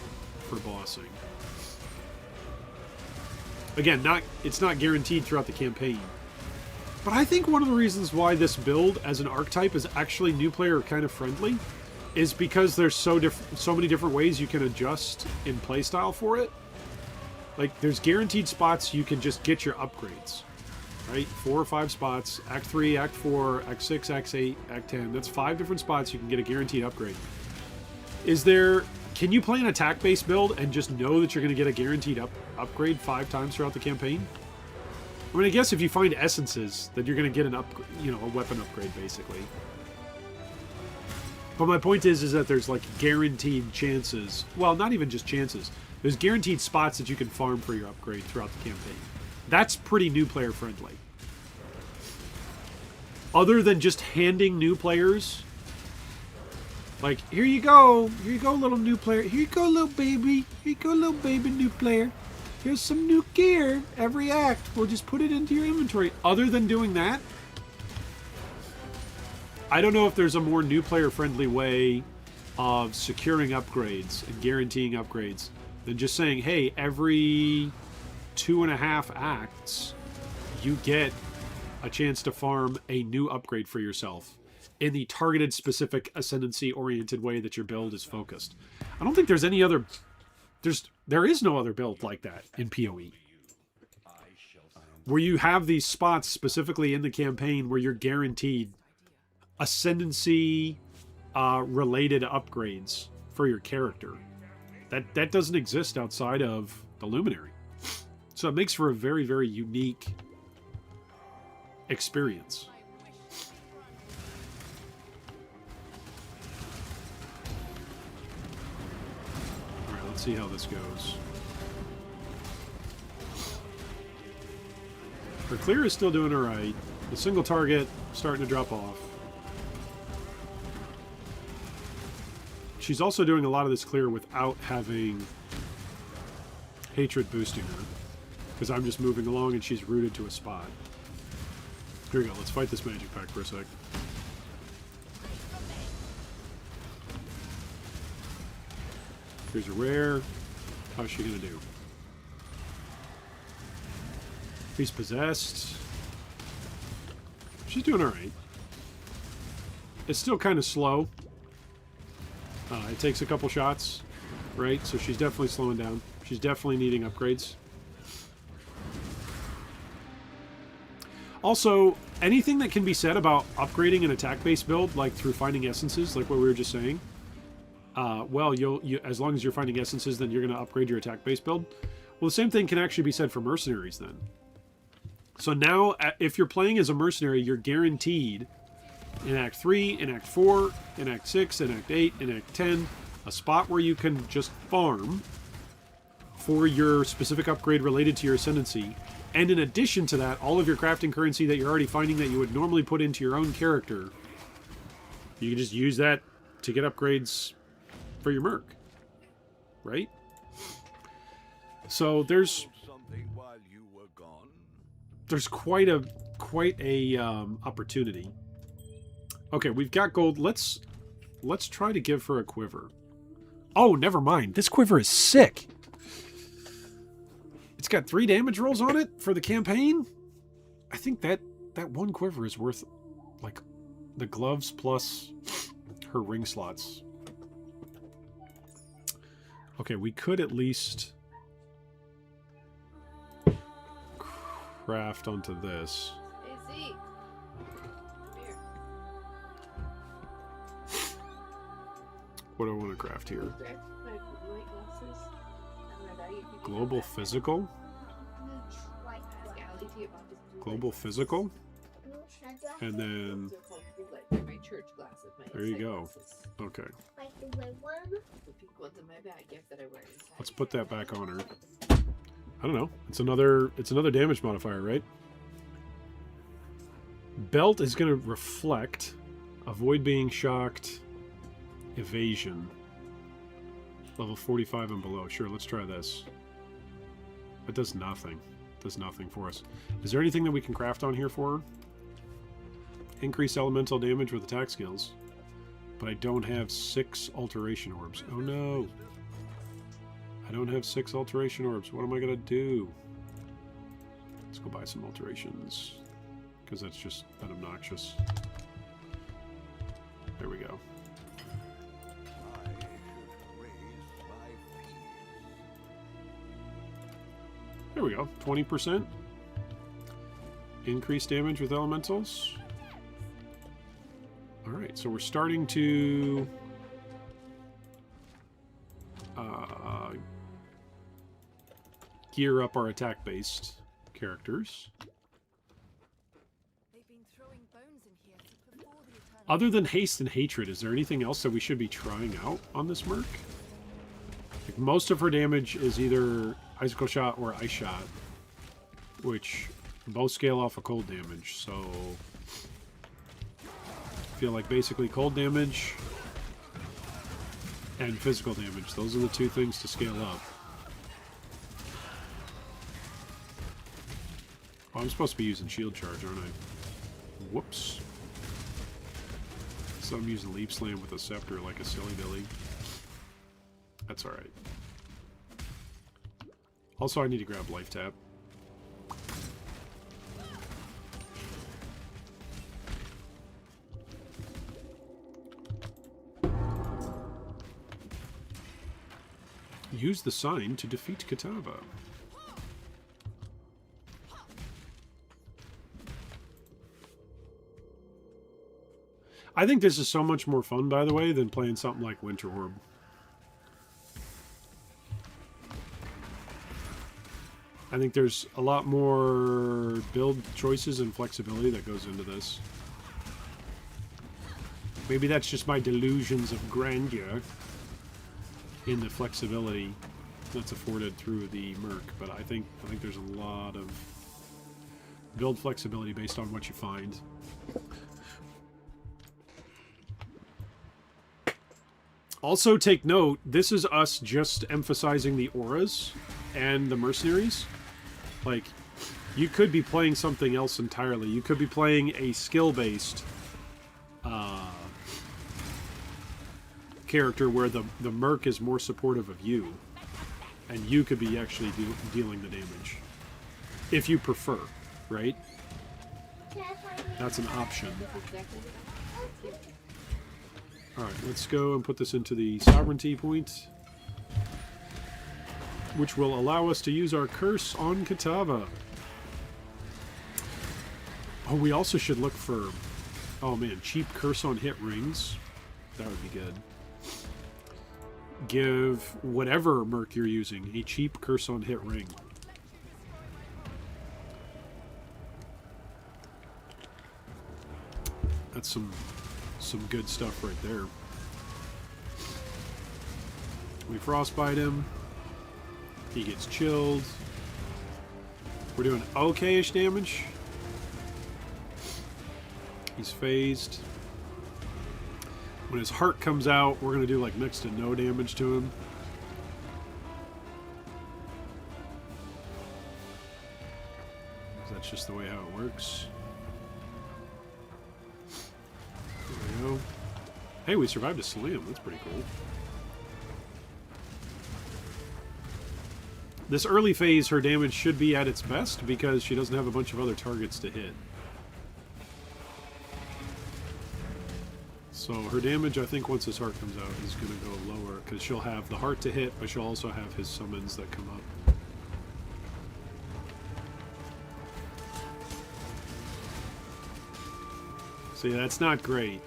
for bossing. Again, it's not guaranteed throughout the campaign. But I think one of the reasons why this build as an archetype is actually new player kind of friendly is because there's so many different ways you can adjust in playstyle for it. Like, there's guaranteed spots you can just get your upgrades. Right? 4 or 5 spots. Act 3, Act 4, Act 6, Act 8, Act 10. That's 5 different spots you can get a guaranteed upgrade. Can you play an attack-based build and just know that you're going to get a guaranteed upgrade 5 times throughout the campaign? I mean, I guess if you find essences, then you're going to get an a weapon upgrade, basically. But my point is that there's, like, guaranteed chances. Well, not even just chances. There's guaranteed spots that you can farm for your upgrade throughout the campaign. That's pretty new player friendly. Other than just handing new players, like, here you go, little new player, here you go, little baby, new player, here's some new gear, every act, we'll just put it into your inventory. Other than doing that, I don't know if there's a more new player friendly way of securing upgrades and guaranteeing upgrades than just saying, hey, every 2.5 acts, you get a chance to farm a new upgrade for yourself in the targeted, specific, ascendancy-oriented way that your build is focused. I don't think there's any other... There is no other build like that in PoE. Where you have these spots specifically in the campaign where you're guaranteed ascendancy related upgrades for your character. That doesn't exist outside of the Luminary. So it makes for a very, very unique experience. Alright, let's see how this goes. Her clear is still doing alright. The single target starting to drop off. She's also doing a lot of this clear without having hatred boosting her. Because I'm just moving along and she's rooted to a spot. Here we go. Let's fight this magic pack for a sec. Here's a rare. How's she gonna do? He's possessed. She's doing alright. It's still kind of slow. It takes a couple shots, right? So she's definitely slowing down. She's definitely needing upgrades. Also, anything that can be said about upgrading an attack-based build, like through finding essences, like what we were just saying, well, you as long as you're finding essences, then you're going to upgrade your attack-based build. Well, the same thing can actually be said for mercenaries then. So now, if you're playing as a mercenary, you're guaranteed in Act 3, in Act 4, in Act 6, in Act 8, in Act 10, a spot where you can just farm for your specific upgrade related to your ascendancy. And in addition to that, all of your crafting currency that you're already finding that you would normally put into your own character, you can just use that to get upgrades for your merc. Right? So there's Something while you were gone. there's quite a opportunity. Okay, we've got gold. Let's try to give her a quiver. Oh, never mind. This quiver is sick. It's got 3 damage rolls on it for the campaign. I think that one quiver is worth like the gloves plus her ring slots. Okay, we could at least craft onto this. Hey, Zeke. Come here. What do I want to craft here? Grab my light glasses and my bag. Global physical? Global physical? And then... My church glasses. There you go. Okay. Like the red one. The pink ones in my bag, yes, that I wear inside. Let's put that back on her. I don't know. It's another damage modifier, right? Belt is going to reflect. Avoid being shocked. Evasion. Level 45 and below. Sure, let's try this. It does nothing. It does nothing for us. Is there anything that we can craft on here for her? Increase elemental damage with attack skills. But I don't have 6 alteration orbs. Oh no. I don't have 6 alteration orbs. What am I going to do? Let's go buy some alterations. Because that's just that obnoxious. There we go. I should raise my fees. There we go. 20%. Increased damage with elementals. Alright, so we're starting to... gear up our attack-based characters. They've been throwing bones in here before the eternal. Other than haste and hatred, is there anything else that we should be trying out on this merc? Like, most of her damage is either icicle shot or ice shot, which both scale off of cold damage, so I feel like basically cold damage and physical damage, those are the 2 things to scale up. Oh, I'm supposed to be using shield charge, aren't I? Whoops. So I'm using leap slam with a scepter like a silly billy. That's alright. Also, I need to grab life tap. Use the sign to defeat Katava. I think this is so much more fun, by the way, than playing something like Winter Orb. I think there's a lot more build choices and flexibility that goes into this. Maybe that's just my delusions of grandeur in the flexibility that's afforded through the Merc, but I think there's a lot of build flexibility based on what you find. Also, take note, this is us just emphasizing the auras and the mercenaries. Like, you could be playing something else entirely. You could be playing a skill-based character where the merc is more supportive of you. And you could be actually dealing the damage. If you prefer, right? That's an option. Alright, let's go and put this into the sovereignty point, which will allow us to use our curse on Kitava. Oh, we also should look for, oh man, cheap curse on hit rings. That would be good. Give whatever Merc you're using a cheap curse on hit ring. That's some good stuff right there. We frostbite him. He gets chilled. We're doing okay-ish damage. He's phased. When his heart comes out, we're going to do like next to no damage to him. That's just the way how it works. There we go. Hey, we survived a slam. That's pretty cool. This early phase, her damage should be at its best because she doesn't have a bunch of other targets to hit. So her damage, I think, once his heart comes out, is going to go lower because she'll have the heart to hit, but she'll also have his summons that come up. See, that's not great.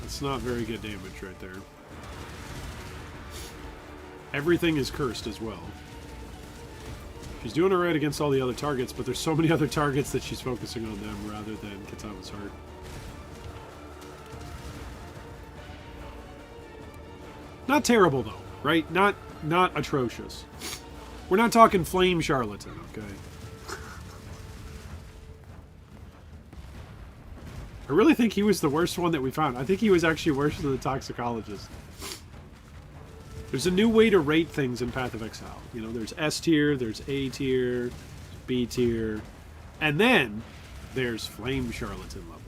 That's not very good damage right there. Everything is cursed as well. She's doing alright against all the other targets, but there's so many other targets that she's focusing on them rather than Kitava's heart. Not terrible though, right? Not atrocious. We're not talking flame charlatan, okay? I really think he was the worst one that we found. I think he was actually worse than the toxicologist. There's a new way to rate things in Path of Exile. You know, there's S tier, there's A tier, B tier, and then there's flame charlatan level.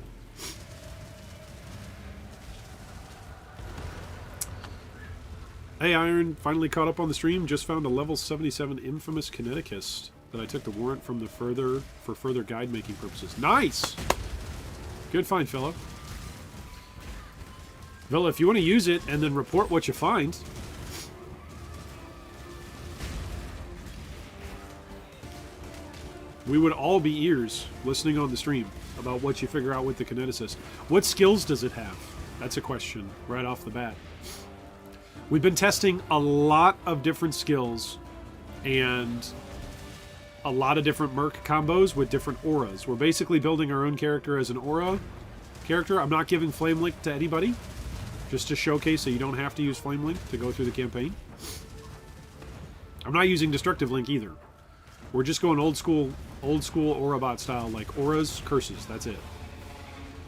Hey Iron, finally caught up on the stream. Just found a level 77 infamous kineticist that I took the warrant from for further guide making purposes. Nice! Good find, Philip. Villa, if you want to use it and then report what you find. We would all be ears listening on the stream about what you figure out with the kineticist. What skills does it have? That's a question right off the bat. We've been testing a lot of different skills and a lot of different Merc combos with different auras. We're basically building our own character as an aura character. I'm not giving Flame Link to anybody, just to showcase that you don't have to use Flame Link to go through the campaign. I'm not using Destructive Link either. We're just going old school aura bot style, like auras, curses, that's it.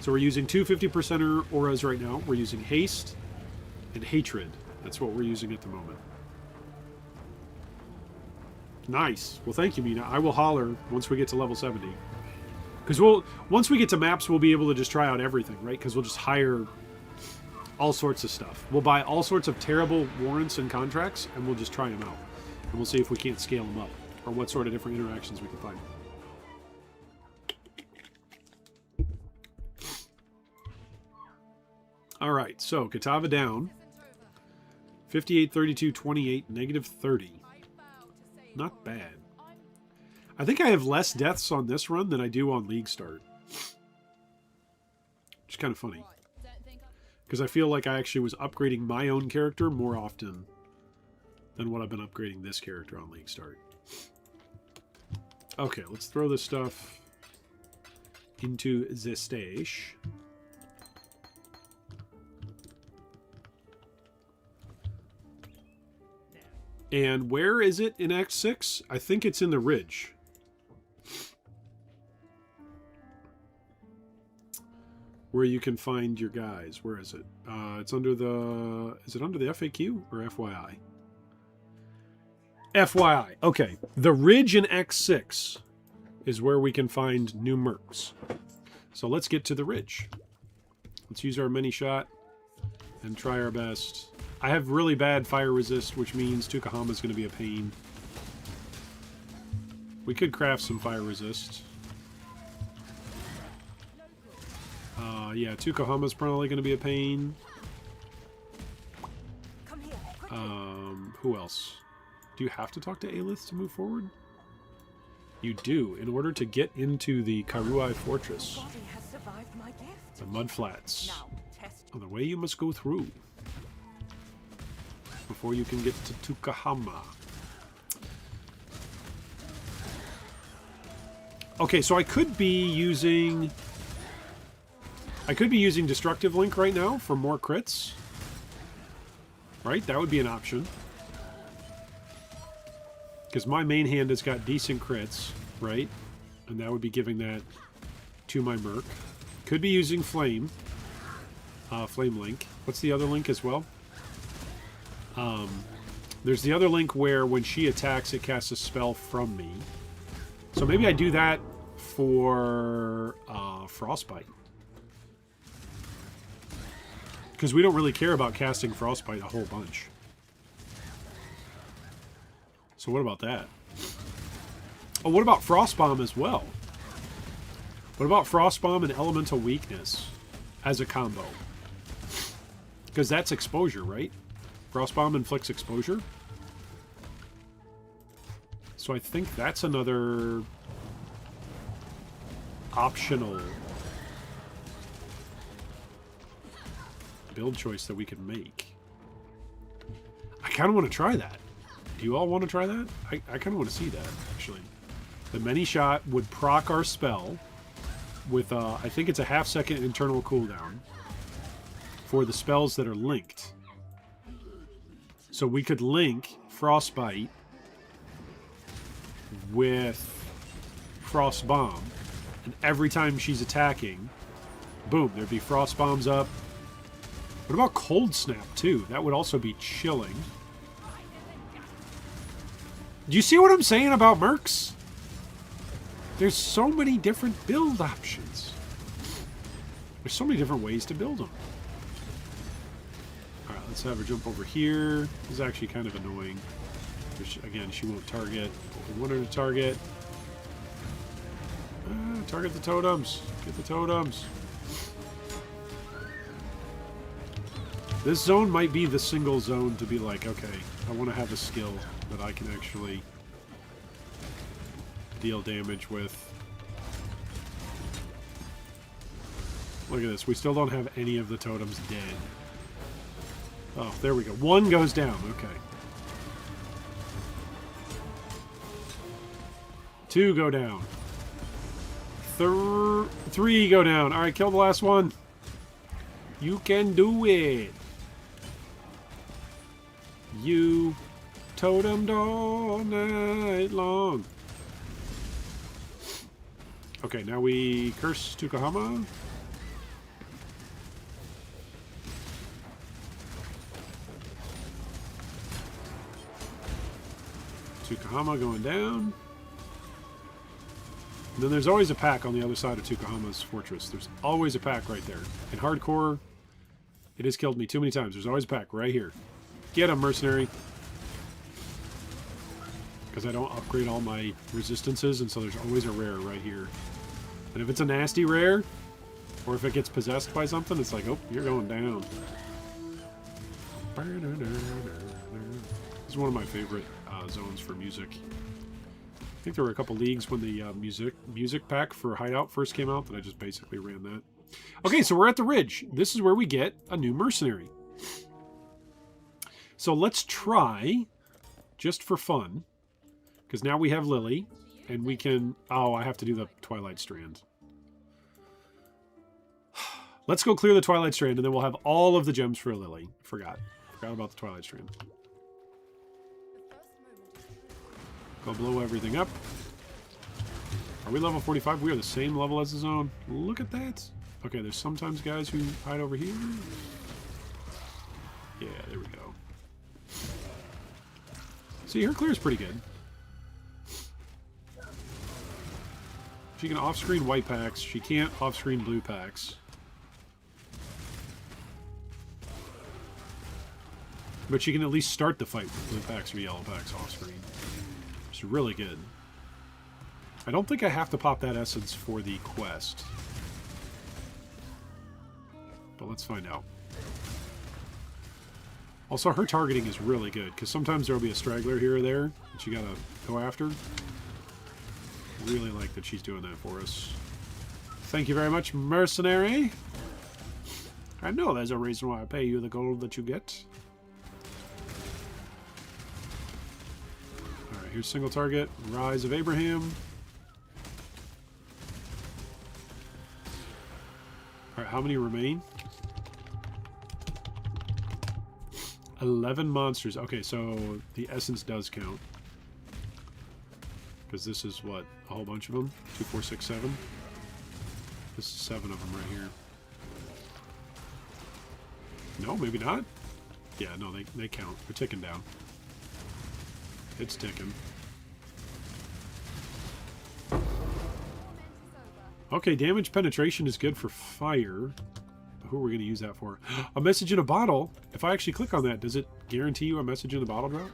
So we're using two 50%er auras right now. We're using Haste and Hatred. That's what we're using at the moment. Nice. Well, thank you, Mina. I will holler once we get to level 70. Because once we get to maps, we'll be able to just try out everything, right? Because we'll just hire all sorts of stuff. We'll buy all sorts of terrible warrants and contracts, and we'll just try them out. And we'll see if we can't scale them up, or what sort of different interactions we can find. All right, so Kitava down. 58, 32, 28, negative 30. Not bad. I think I have less deaths on this run than I do on League Start. Which is kind of funny. Because I feel like I actually was upgrading my own character more often than what I've been upgrading this character on League Start. Okay, let's throw this stuff into the stash. And where is it in Act 6? I think it's in the Ridge. Where you can find your guys. Where is it? It's under the... Is it under the FAQ or FYI? FYI. Okay. The Ridge in Act 6 is where we can find new Mercs. So let's get to the Ridge. Let's use our mini shot and try our best. I have really bad fire resist, which means Tukahama is going to be a pain. We could craft some fire resist. Yeah, Tukohama's probably going to be a pain. Come here, quickly. Who else? Do you have to talk to Aelith to move forward? You do, in order to get into the Karuai Fortress. Body has survived my gift. The mud flats. Now, test. On the way you must go through. Before you can get to Tukohama. Okay, so I could be using Destructive Link right now for more crits. Right? That would be an option. Because my main hand has got decent crits, right? And that would be giving that to my Merc. Could be using Flame. Flame Link. What's the other link as well? There's the other link where when she attacks, it casts a spell from me. So maybe I do that for Frostbite. Because we don't really care about casting Frostbite a whole bunch. So what about that? Oh, what about Frostbomb as well? What about Frostbomb and Elemental Weakness as a combo? Because that's exposure, right? Frostbomb inflicts exposure. So I think that's another optional build choice that we can make. I kind of want to try that. Do you all want to try that? I kind of want to see that, actually. The many shot would proc our spell with, I think it's a half-second internal cooldown for the spells that are linked. So we could link Frostbite with Frost Bomb, and every time she's attacking, boom, there'd be Frost Bombs up. What about Cold Snap, too? That would also be chilling. Do you see what I'm saying about Mercs? There's so many different build options. There's so many different ways to build them. Alright, let's have her jump over here. This is actually kind of annoying. Again, she won't target what we want her to target. Target the totems. Get the totems. This zone might be the single zone to be like, okay, I want to have a skill that I can actually deal damage with. Look at this. We still don't have any of the totems dead. Oh, there we go. One goes down. Okay. Two go down. Three go down. All right, kill the last one. You can do it. You totemed all night long. Okay, now we curse Tukohama. Tukohama going down. And then there's always a pack on the other side of Tukohama's fortress. There's always a pack right there. In hardcore, it has killed me too many times. There's always a pack right here. Get him, mercenary. Because I don't upgrade all my resistances, and so there's always a rare right here. And if it's a nasty rare, or if it gets possessed by something, it's like, oh, you're going down. This is one of my favorite zones for music. I think there were a couple leagues when the music pack for Hideout first came out that I just basically ran that. Okay, so we're at the Ridge. This is where we get a new mercenary. So let's try, just for fun, because now we have Lily, and we can... Oh, I have to do the Twilight Strand. Let's go clear the Twilight Strand, and then we'll have all of the gems for Lily. Forgot about the Twilight Strand. Go blow everything up. Are we level 45? We are the same level as the zone. Look at that. Okay, there's sometimes guys who hide over here. Yeah, there we go. See, her clear is pretty good. She can off-screen white packs. She can't off-screen blue packs. But she can at least start the fight with blue packs or yellow packs off-screen. Which is really good. I don't think I have to pop that essence for the quest. but let's find out. Also, her targeting is really good, because sometimes there will be a straggler here or there that you gotta go after. Really like that she's doing that for us. Thank you very much, Mercenary. I know there's a reason why I pay you the gold that you get. Alright, here's single target. Rise of Abraham. Alright, how many remain? 11 monsters. Okay, so the essence does count. Because this is what? A whole bunch of them? 2, 4, 6, 7? This is 7 of them right here. No, maybe not. Yeah, no, they count. They're ticking down. It's ticking. Okay, damage penetration is good for fire. Who are we going to use that for? A message in a bottle. If I actually click on that, does it guarantee you a message in the bottle drop?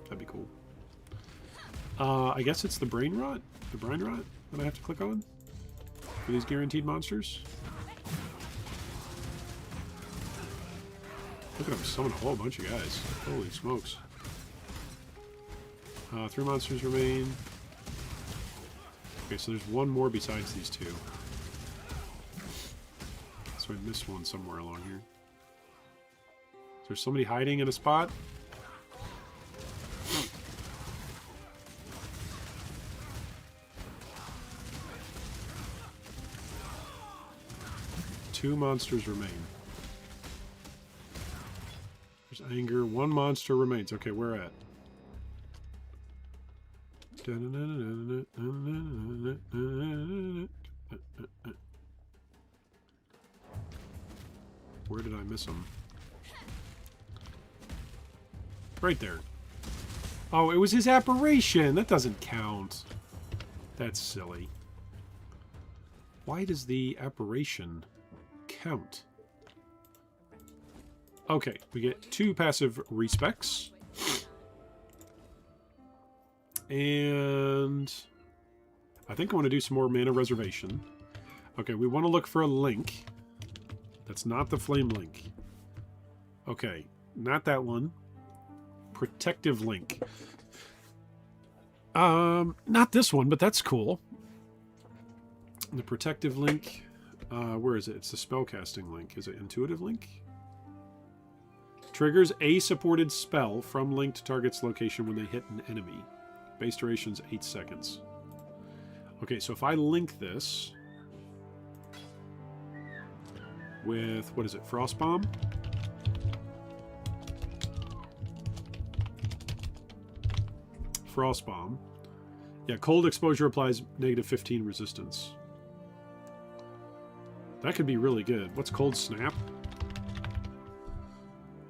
That'd be cool. I guess it's the brain rot? The brine rot that I have to click on? For these guaranteed monsters? Look at him summon a whole bunch of guys. Holy smokes. 3 monsters remain. Okay, so there's one more besides these 2. So I missed one somewhere along here. Is there somebody hiding in a spot? Two monsters remain. There's anger. 1 monster remains. Okay, where at? Where did I miss him? Right there. Oh, it was his apparition. That doesn't count. That's silly. Why does the apparition count? Okay, we get 2 passive respecs. And I think I want to do some more mana reservation. Okay, we want to look for a link. That's not the flame link. Okay, not that one. Protective link. Not this one, but that's cool. The protective link. Where is it? It's the spellcasting link. Is it intuitive link? Triggers a supported spell from linked target's location when they hit an enemy. Base duration's 8 seconds. Okay, so if I link this with, what is it, Frost Bomb? Frost Bomb. Yeah, cold exposure applies -15 resistance. That could be really good. What's Cold Snap?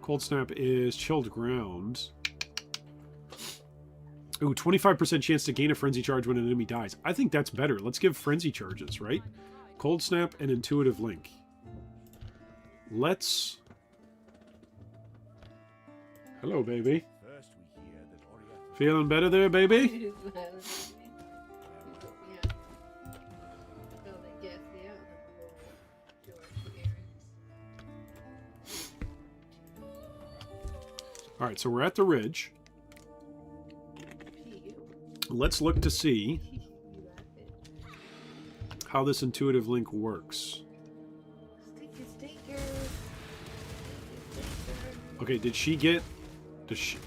Cold Snap is chilled ground. Ooh, 25% chance to gain a frenzy charge when an enemy dies. I think that's better. Let's give frenzy charges, right? Cold Snap and intuitive link. Let's... Hello, baby. First we hear that Oriath Feeling better there, baby? Alright, so we're at the ridge. Let's look to see how this intuitive link works. Okay, did she get...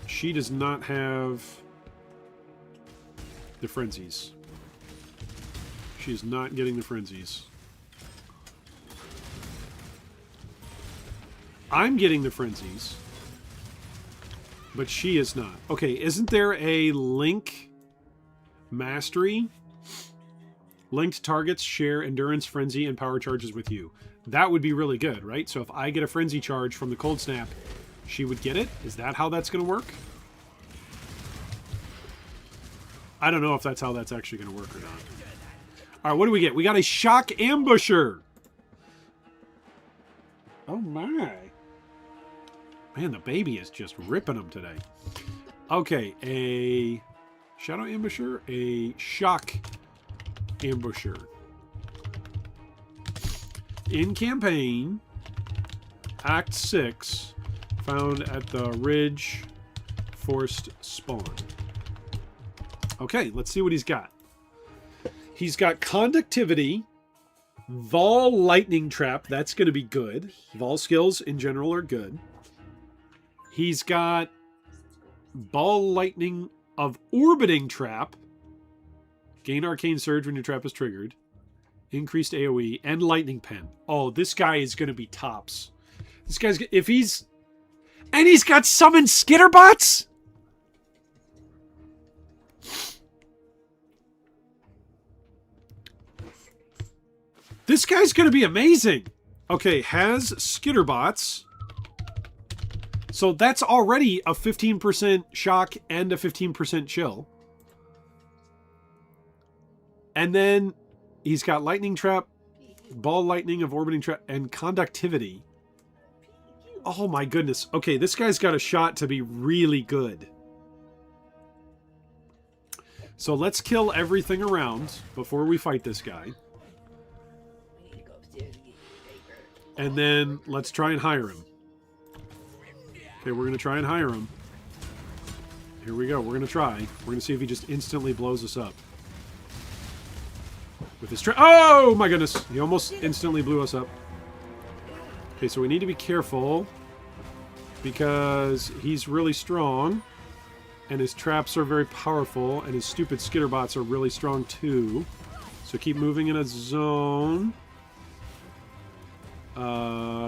She does not have the frenzies. She is not getting the frenzies. I'm getting the frenzies, but she is not. Okay, isn't there a link mastery? Linked targets share endurance, frenzy, and power charges with you. That would be really good, right? So if I get a frenzy charge from the cold snap, she would get it? Is that how that's going to work? I don't know if that's how that's actually going to work or not. All right, what do we get? We got a shock ambusher. Oh my. Man, the baby is just ripping them today. Okay, a shadow ambusher, a shock ambusher. in campaign, Act 6, found at the Ridge Forced Spawn. Okay, let's see what he's got. He's got Conductivity, Vol Lightning Trap. That's going to be good. Vol skills in general are good. He's got Ball Lightning of Orbiting Trap. Gain Arcane Surge when your trap is triggered. Increased AoE and Lightning Pen. Oh, this guy is going to be tops. This guy's... If he's... And he's got Summon Skitterbots? This guy's going to be amazing. Okay, has Skitterbots. So that's already a 15% shock and a 15% chill. And then he's got Lightning Trap, Ball Lightning of Orbiting Trap, and Conductivity. Oh my goodness. Okay, this guy's got a shot to be really good. So let's kill everything around before we fight this guy. And then let's try and hire him. Okay, we're going to try and hire him. Here we go. We're going to try. We're going to see if he just instantly blows us up. With his oh my goodness. He almost instantly blew us up. Okay, so we need to be careful. Because he's really strong. And his traps are very powerful. And his stupid skitterbots are really strong too. So keep moving in a zone.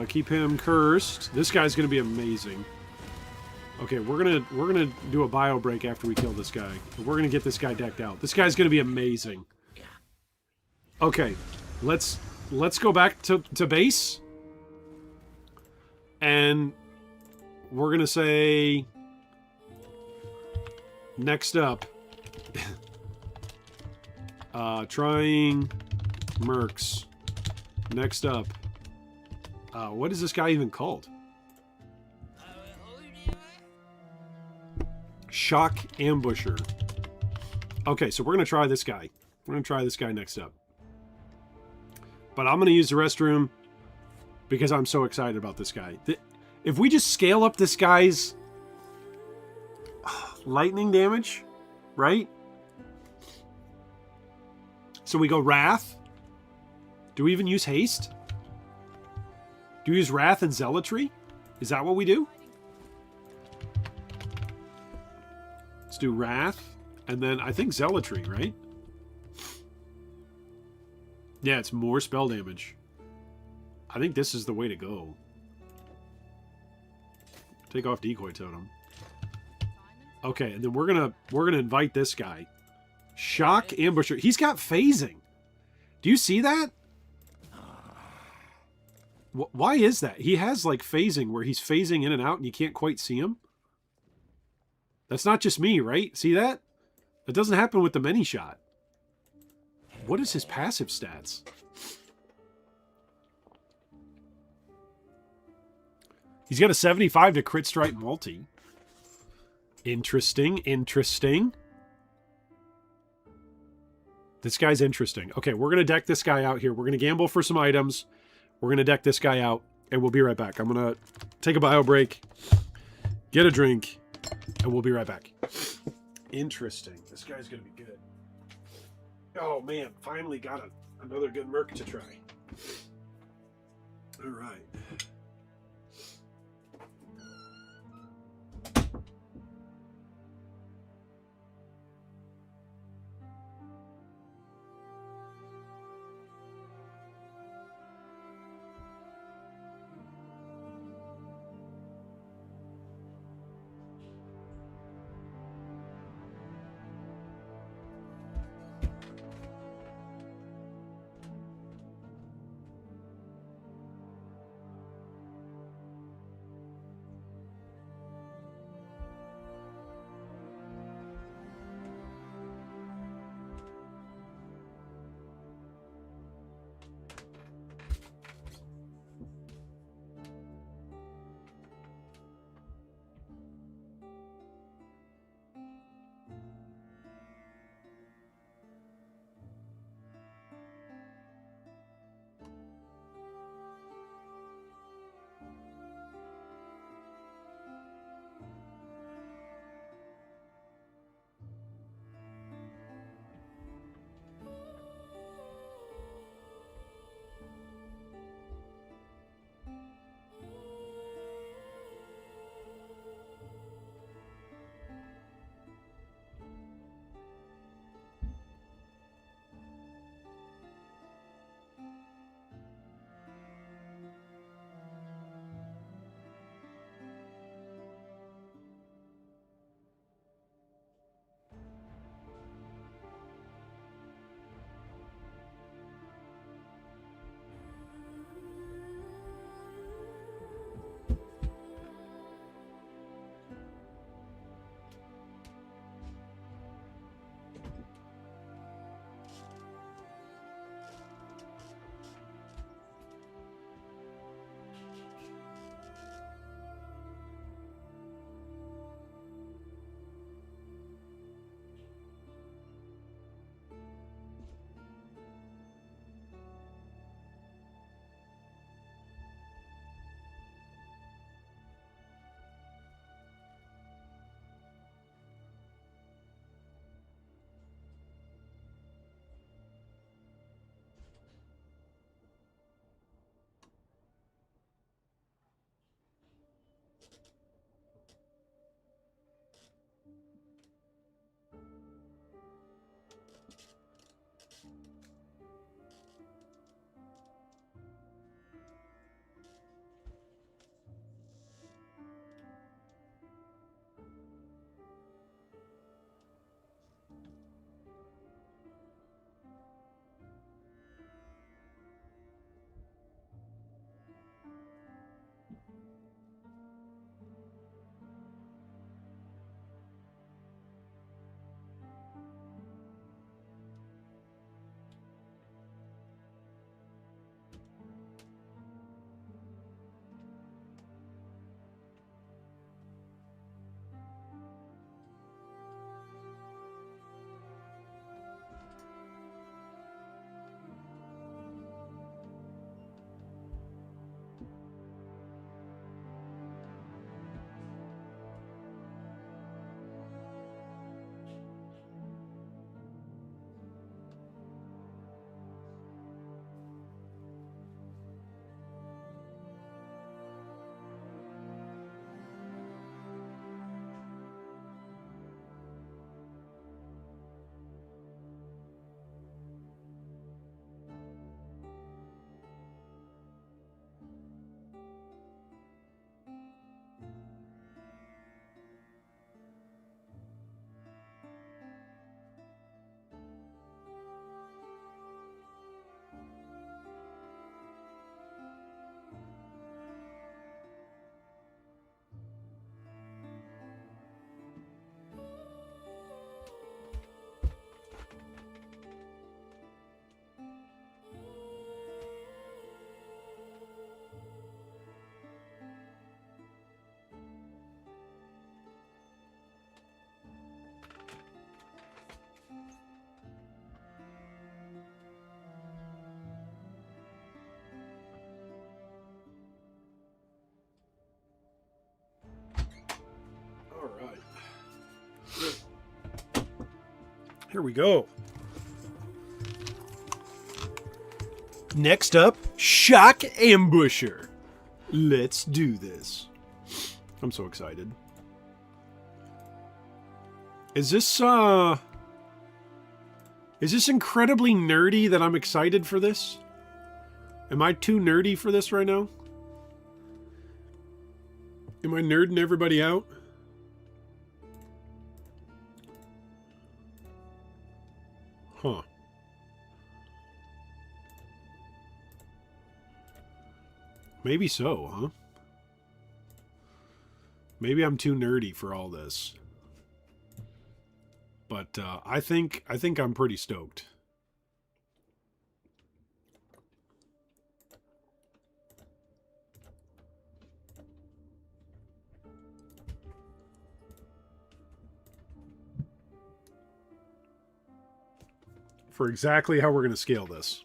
Keep him cursed. This guy's gonna be amazing. Okay, we're gonna do a bio break after we kill this guy. We're gonna get this guy decked out. This guy's gonna be amazing. Okay, let's go back to base. And we're gonna say next up. Trying Mercs. Next up. What is this guy even called? Shock Ambusher. Okay, so we're going to try this guy. We're going to try this guy next up. But I'm going to use the restroom because I'm so excited about this guy. If we just scale up this guy's lightning damage, right? So we go Wrath. Do we even use Haste? Do we use Wrath and Zealotry? Is that what we do? Let's do Wrath, and then I think Zealotry, right? Yeah, it's more spell damage. I think this is the way to go. Take off Decoy Totem. Okay, and then we're gonna invite this guy. Shock Ambusher. He's got phasing. Do you see that? Why is that? He has like phasing where he's phasing in and out and you can't quite see him. That's not just me, right? See that? That doesn't happen with the many shot. What is his passive stats? He's got a 75 to crit strike multi. Interesting, interesting. This guy's interesting. Okay, we're going to deck this guy out here. We're going to gamble for some items. We're going to deck this guy out, and we'll be right back. I'm going to take a bio break, get a drink, and we'll be right back. Interesting. This guy's going to be good. Oh, man. Finally got another good Merc to try. All right. Here we go. Next up, Shock Ambusher. Let's do this. I'm so excited. Is this incredibly nerdy that I'm excited for this? Am I too nerdy for this right now? Am I nerding everybody out? Huh. Maybe so, huh? Maybe I'm too nerdy for all this. But I think I'm pretty stoked. For exactly how we're going to scale this.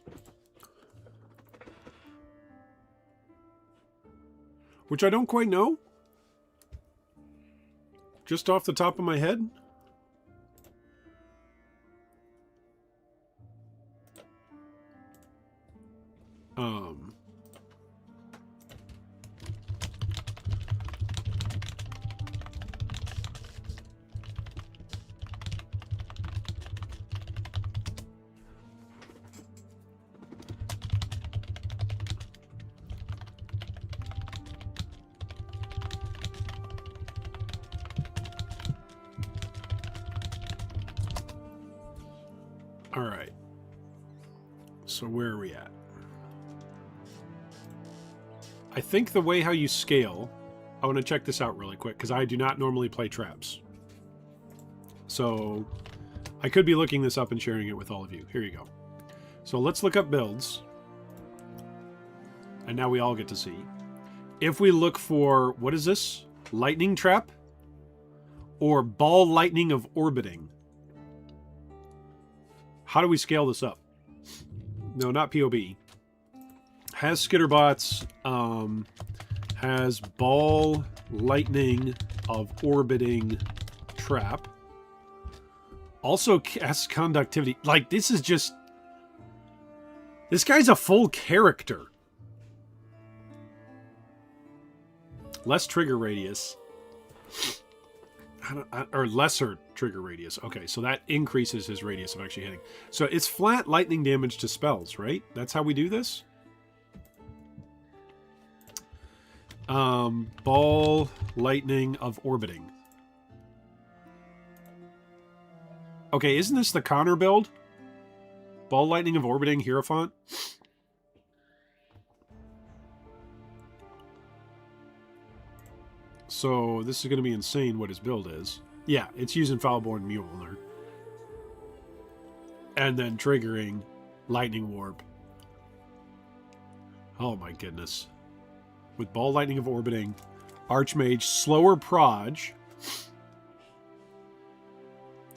Which I don't quite know. Just off the top of my head. All right. So where are we at? I think the way how you scale, I want to check this out really quick because I do not normally play traps. So I could be looking this up and sharing it with all of you. Here you go. So let's look up builds. And now we all get to see. If we look for, what is this? Lightning trap? Or ball lightning of orbiting? How do we scale this up? No, not POB. Has skitterbots, has ball lightning of orbiting trap. Also casts conductivity. Like, this is just... This guy's a full character. Less trigger radius. Or lesser trigger radius. Okay, so that increases his radius of actually hitting. So it's flat lightning damage to spells, right? That's how we do this? Ball lightning of orbiting. Okay, isn't this the Connor build? Ball lightning of orbiting Hierophant? So this is going to be insane what his build is. Yeah, it's using Foulborn Mjolnir. And then triggering Lightning Warp. Oh my goodness. With Ball Lightning of Orbiting, Archmage, Slower Proj.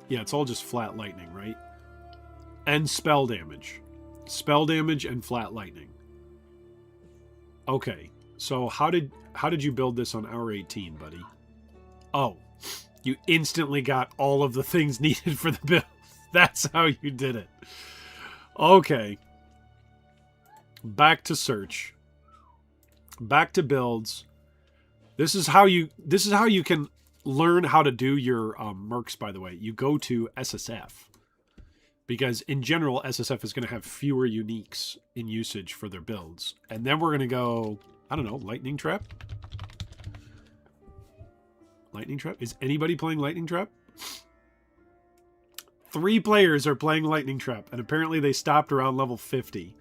Yeah, it's all just flat lightning, right? And spell damage. Spell damage and flat lightning. Okay, so how did you build this on hour 18, buddy? Oh, you instantly got all of the things needed for the build. That's how you did it. Okay. Back to search. Back to builds. This is how you can learn how to do your mercs, by the way. You go to SSF. Because in general, SSF is going to have fewer uniques in usage for their builds. And then we're going to go, I don't know, Lightning Trap? Lightning Trap? Is anybody playing Lightning Trap? 3 players are playing Lightning Trap, and apparently they stopped around level 50.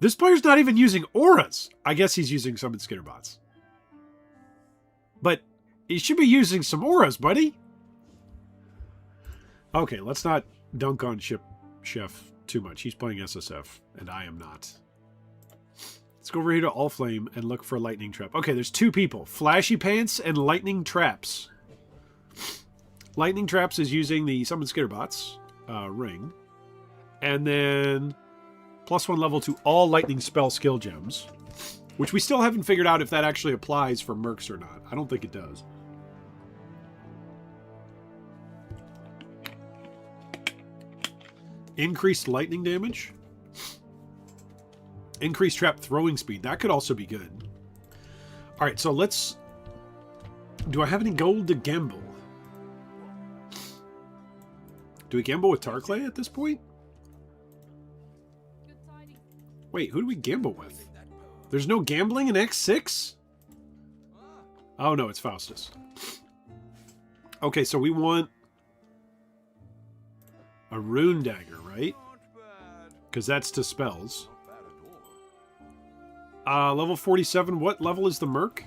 This player's not even using auras. I guess he's using Summon Skitterbots. But he should be using some auras, buddy. Okay, let's not dunk on Chef too much. He's playing SSF, and I am not. Let's go over here to All Flame and look for Lightning Trap. Okay, there's 2 people. Flashy Pants and Lightning Traps. Lightning Traps is using the Summon Skitterbots ring. And then +1 level to all Lightning Spell skill gems. Which we still haven't figured out if that actually applies for Mercs or not. I don't think it does. Increased lightning damage. Increased trap throwing speed. That could also be good. Alright, so let's... Do I have any gold to gamble? Do we gamble with Tarklay at this point? Wait, who do we gamble with? There's no gambling in X6? Oh no, it's Faustus. Okay, so we want a rune dagger, right? Because that's to spells. Level 47. What level is the Merc?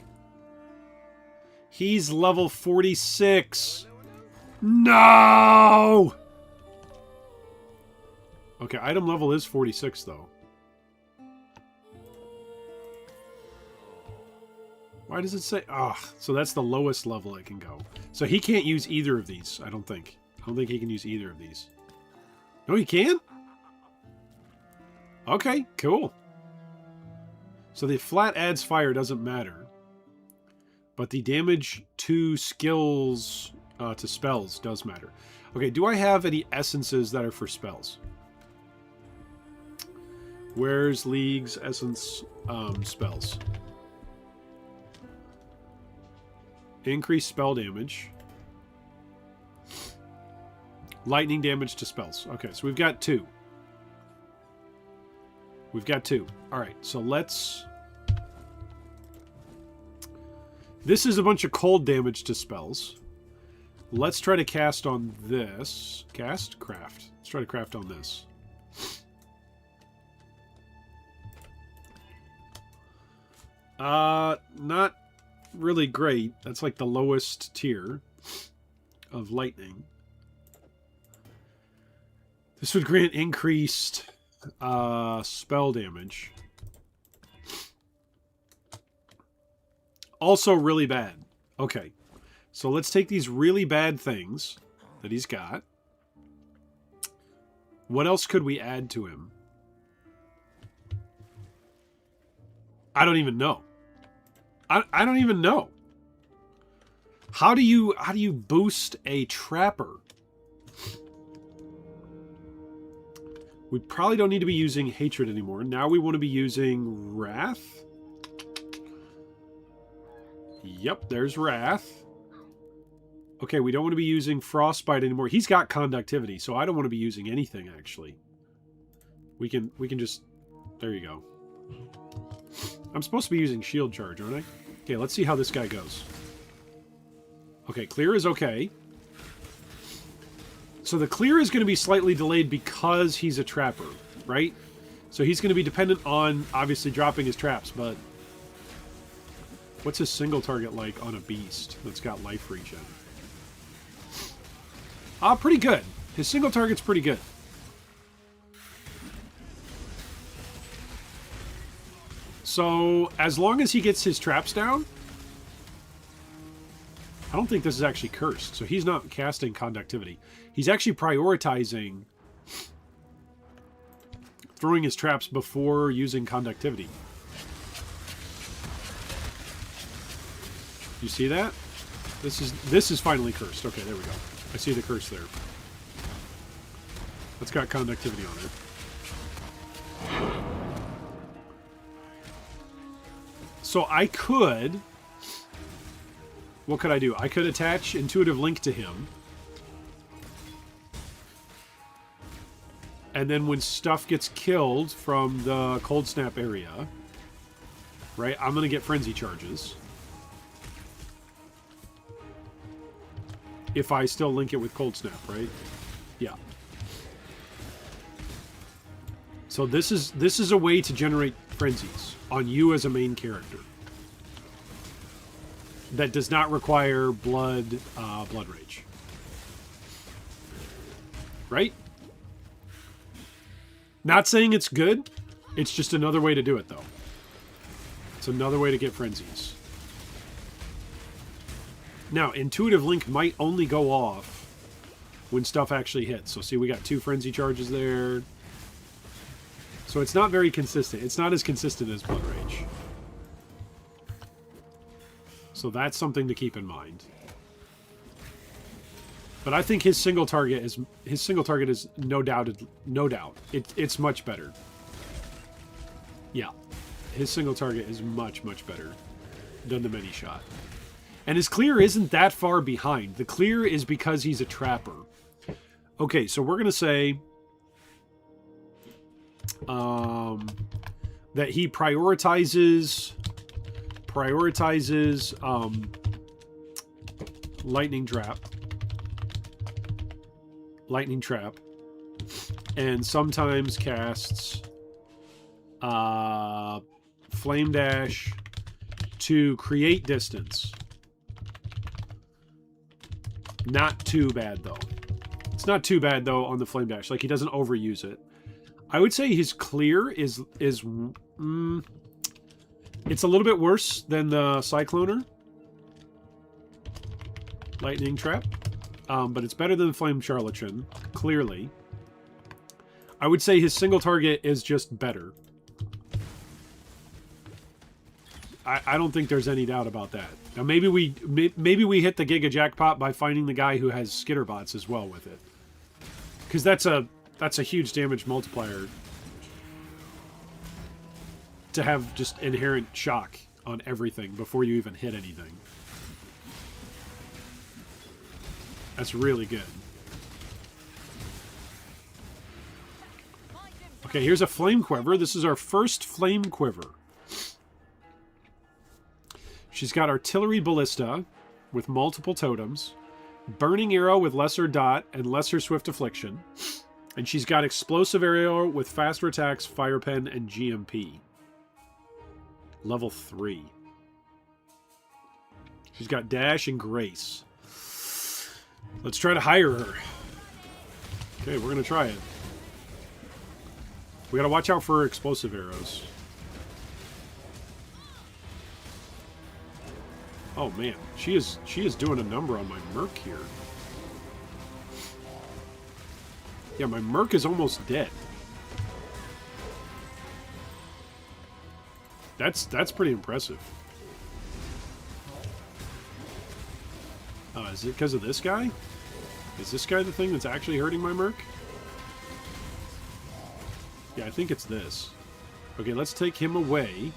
He's level 46. No! Okay, item level is 46, though. Why does it say... Ah, so that's the lowest level I can go. So he can't use either of these, I don't think. I don't think he can use either of these. No, he can? Okay, cool. So the flat adds fire doesn't matter. But the damage to skills, to spells does matter. Okay, do I have any essences that are for spells? Where's League's essence spells? Increase spell damage. Lightning damage to spells. Okay, so we've got 2. We've got 2. Alright, so let's... This is a bunch of cold damage to spells. Let's try to cast on this. Cast? Craft. Let's try to craft on this. Not really great. That's like the lowest tier of lightning. This would grant increased spell damage. Also really bad. Okay. So let's take these really bad things that he's got. What else could we add to him? I don't even know. I don't even know. How do you boost a trapper? We probably don't need to be using hatred anymore. Now we want to be using wrath. Yep, there's wrath. Okay, we don't want to be using frostbite anymore. He's got conductivity, so I don't want to be using anything actually. We can just... There you go. I'm supposed to be using shield charge, aren't I? Okay, let's see how this guy goes. Okay, clear is okay. So the clear is going to be slightly delayed because he's a trapper, right? So he's going to be dependent on, obviously, dropping his traps, but... What's his single target like on a beast that's got life regen? Pretty good. His single target's pretty good. So, as long as he gets his traps down... I don't think this is actually cursed, so he's not casting conductivity. He's actually prioritizing throwing his traps before using conductivity. You see that? This is finally cursed. Okay, there we go. I see the curse there. That's got conductivity on it. So I could... What could I do? I could attach Intuitive Link to him. And then when stuff gets killed from the Cold Snap area, right, I'm going to get Frenzy Charges. If I still link it with Cold Snap, right? Yeah. So this is a way to generate frenzies on you as a main character. That does not require blood rage. Right? Not saying it's good. It's just another way to do it, though. It's another way to get frenzies. Now, Intuitive Link might only go off when stuff actually hits. So see, we got 2 frenzy charges there. So it's not very consistent. It's not as consistent as blood rage. So that's something to keep in mind. But I think his single target is no doubt. It's much better. Yeah, his single target is much better than the mini shot. And his clear isn't that far behind. The clear is because he's a trapper. Okay, so we're gonna say that he prioritizes lightning trap, and sometimes casts flame dash to create distance. Not too bad though. It's not too bad though on the flame dash. Like, he doesn't overuse it. I would say his clear is it's a little bit worse than the Cycloner lightning trap, but it's better than Flame Charlatan, clearly. I would say his single target is just better. I don't think there's any doubt about that. Now maybe we hit the Giga Jackpot by finding the guy who has Skitterbots as well with it, because that's a huge damage multiplier to have just inherent shock on everything before you even hit anything. That's really good. Okay, here's a Flame Quiver. This is our first Flame Quiver. She's got Artillery Ballista with multiple totems, Burning Arrow with Lesser Dot and Lesser Swift Affliction, and she's got Explosive Arrow with Faster Attacks, Fire Pen, and GMP. Level 3. She's got Dash and Grace. Let's try to hire her. Okay, we're going to try it. We got to watch out for Explosive Arrows. Oh man, she is doing a number on my Merc here. Yeah, my Merc is almost dead. That's pretty impressive. Is it because of this guy? Is this guy the thing that's actually hurting my Merc? Yeah, I think it's this. Okay, let's take him away.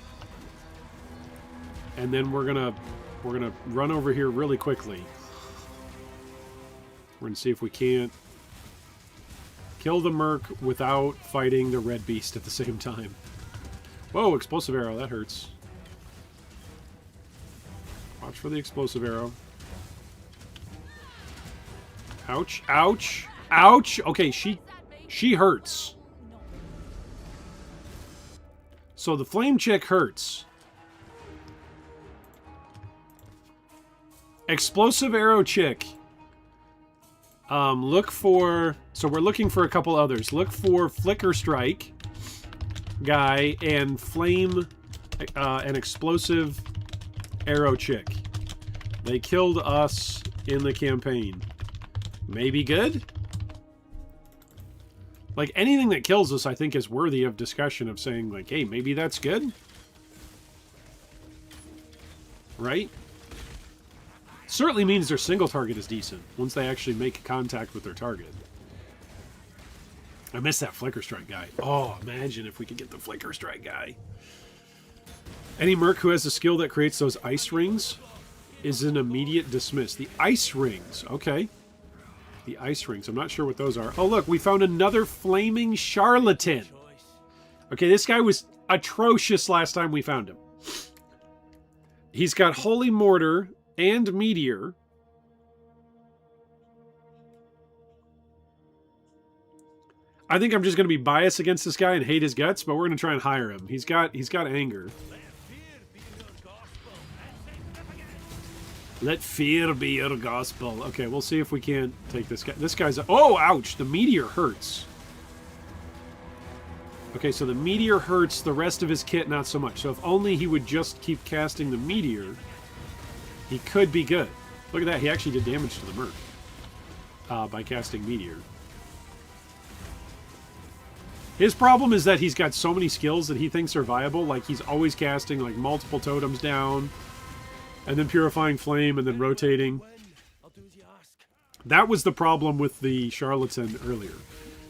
And then we're gonna run over here really quickly. We're gonna see if we can't kill the Merc without fighting the Red Beast at the same time. Whoa, Explosive Arrow, that hurts. Watch for the Explosive Arrow. Ouch, ouch, ouch! Okay, she hurts. So the Flame Chick hurts. Explosive Arrow Chick. Look for... So we're looking for a couple others. Look for Flicker Strike guy and Flame... an Explosive Arrow Chick. They killed us in the campaign. Maybe good? Like, anything that kills us, I think, is worthy of discussion, of saying, like, hey, maybe that's good? Right? Certainly means their single target is decent, once they actually make contact with their target. I miss that Flicker Strike guy. Oh, imagine if we could get the Flicker Strike guy. Any Merc who has a skill that creates those ice rings is an immediate dismiss. The ice rings, okay. The ice rings. I'm not sure what those are. Oh, look, we found another Flaming Charlatan. Okay, this guy was atrocious last time we found him. He's got Holy Mortar and Meteor. I think I'm just going to be biased against this guy and hate his guts, but we're going to try and hire him. He's got anger. Let fear be your gospel. Okay, we'll see if we can't take this guy. This guy's... Oh, ouch! The Meteor hurts. Okay, so the Meteor hurts. The rest of his kit, not so much. So if only he would just keep casting the Meteor, he could be good. Look at that. He actually did damage to the Merc by casting Meteor. His problem is that he's got so many skills that he thinks are viable. Like, he's always casting, like, multiple totems down. And then Purifying Flame, and then rotating. Win. I'll do as you ask. That was the problem with the Charlatan earlier.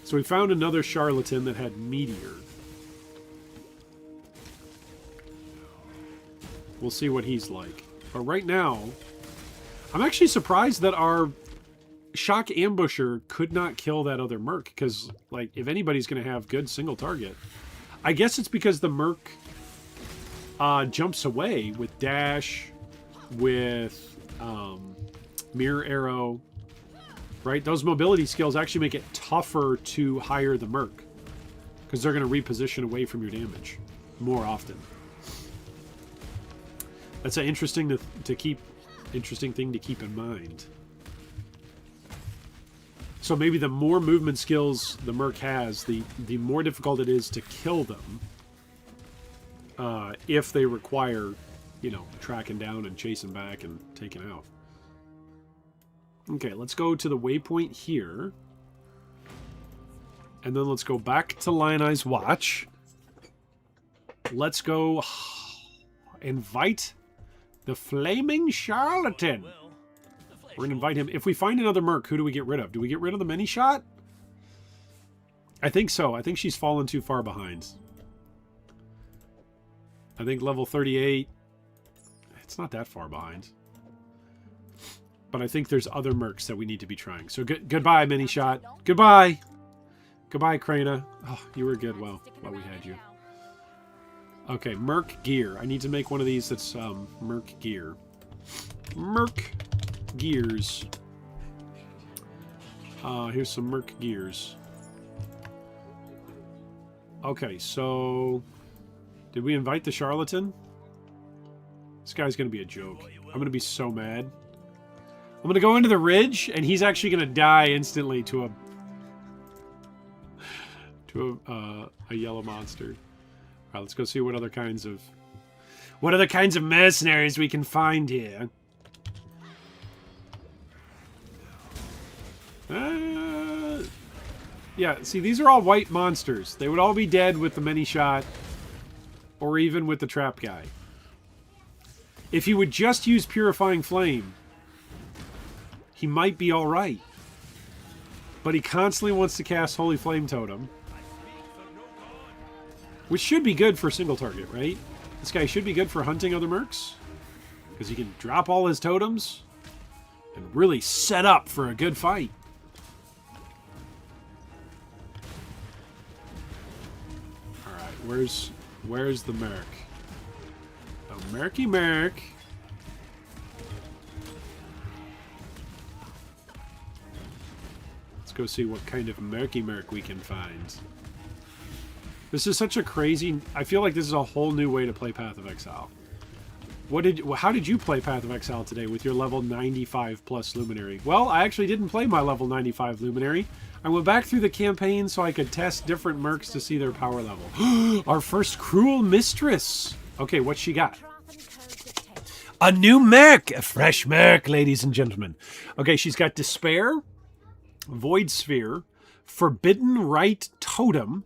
So we found another Charlatan that had Meteor. We'll see what he's like. But right now, I'm actually surprised that our Shock Ambusher could not kill that other Merc. Because, like, if anybody's going to have good single target... I guess it's because the Merc jumps away with Dash, with Mirror Arrow... Right? Those mobility skills actually make it tougher to hire the Merc. Because they're going to reposition away from your damage more often. That's an interesting interesting thing to keep in mind. So maybe the more movement skills the Merc has, the more difficult it is to kill them. If they require, you know, tracking down and chasing back and taking out. Okay, let's go to the waypoint here. And then let's go back to Lion Eye's Watch. Let's go invite the Flaming Charlatan. We're going to invite him. If we find another Merc, who do we get rid of? Do we get rid of the Mini-Shot? I think so. I think she's fallen too far behind. I think level 38. It's not that far behind. But I think there's other Mercs that we need to be trying. So goodbye, Mini-Shot. Goodbye. Goodbye, Krana. Oh, you were good while we had you. Okay, Merc Gear. I need to make one of these that's Merc Gear. Merc Gears. Here's some Merc Gears. Okay, so... Did we invite the Charlatan? This guy's going to be a joke. I'm going to be so mad. I'm going to go into the ridge, and he's actually going to die instantly to a yellow monster. All right, let's go see what other kinds of mercenaries we can find here. Yeah, see, these are all white monsters. They would all be dead with the Mini-Shot, or even with the trap guy. If he would just use Purifying Flame, he might be alright. But he constantly wants to cast Holy Flame Totem. Which should be good for single target, right? This guy should be good for hunting other Mercs. Because he can drop all his totems and really set up for a good fight. Alright, where's the Merc? Oh, Mercy Merc. Let's go see what kind of Mercy Merc we can find. This is such a crazy... I feel like this is a whole new way to play Path of Exile. How did you play Path of Exile today with your level 95 plus Luminary? Well, I actually didn't play my level 95 Luminary. I went back through the campaign so I could test different Mercs to see their power level. Our first Cruel Mistress! Okay, what's she got? A new Merc! A fresh Merc, ladies and gentlemen. Okay, she's got Despair, Void Sphere, Forbidden Rite Totem,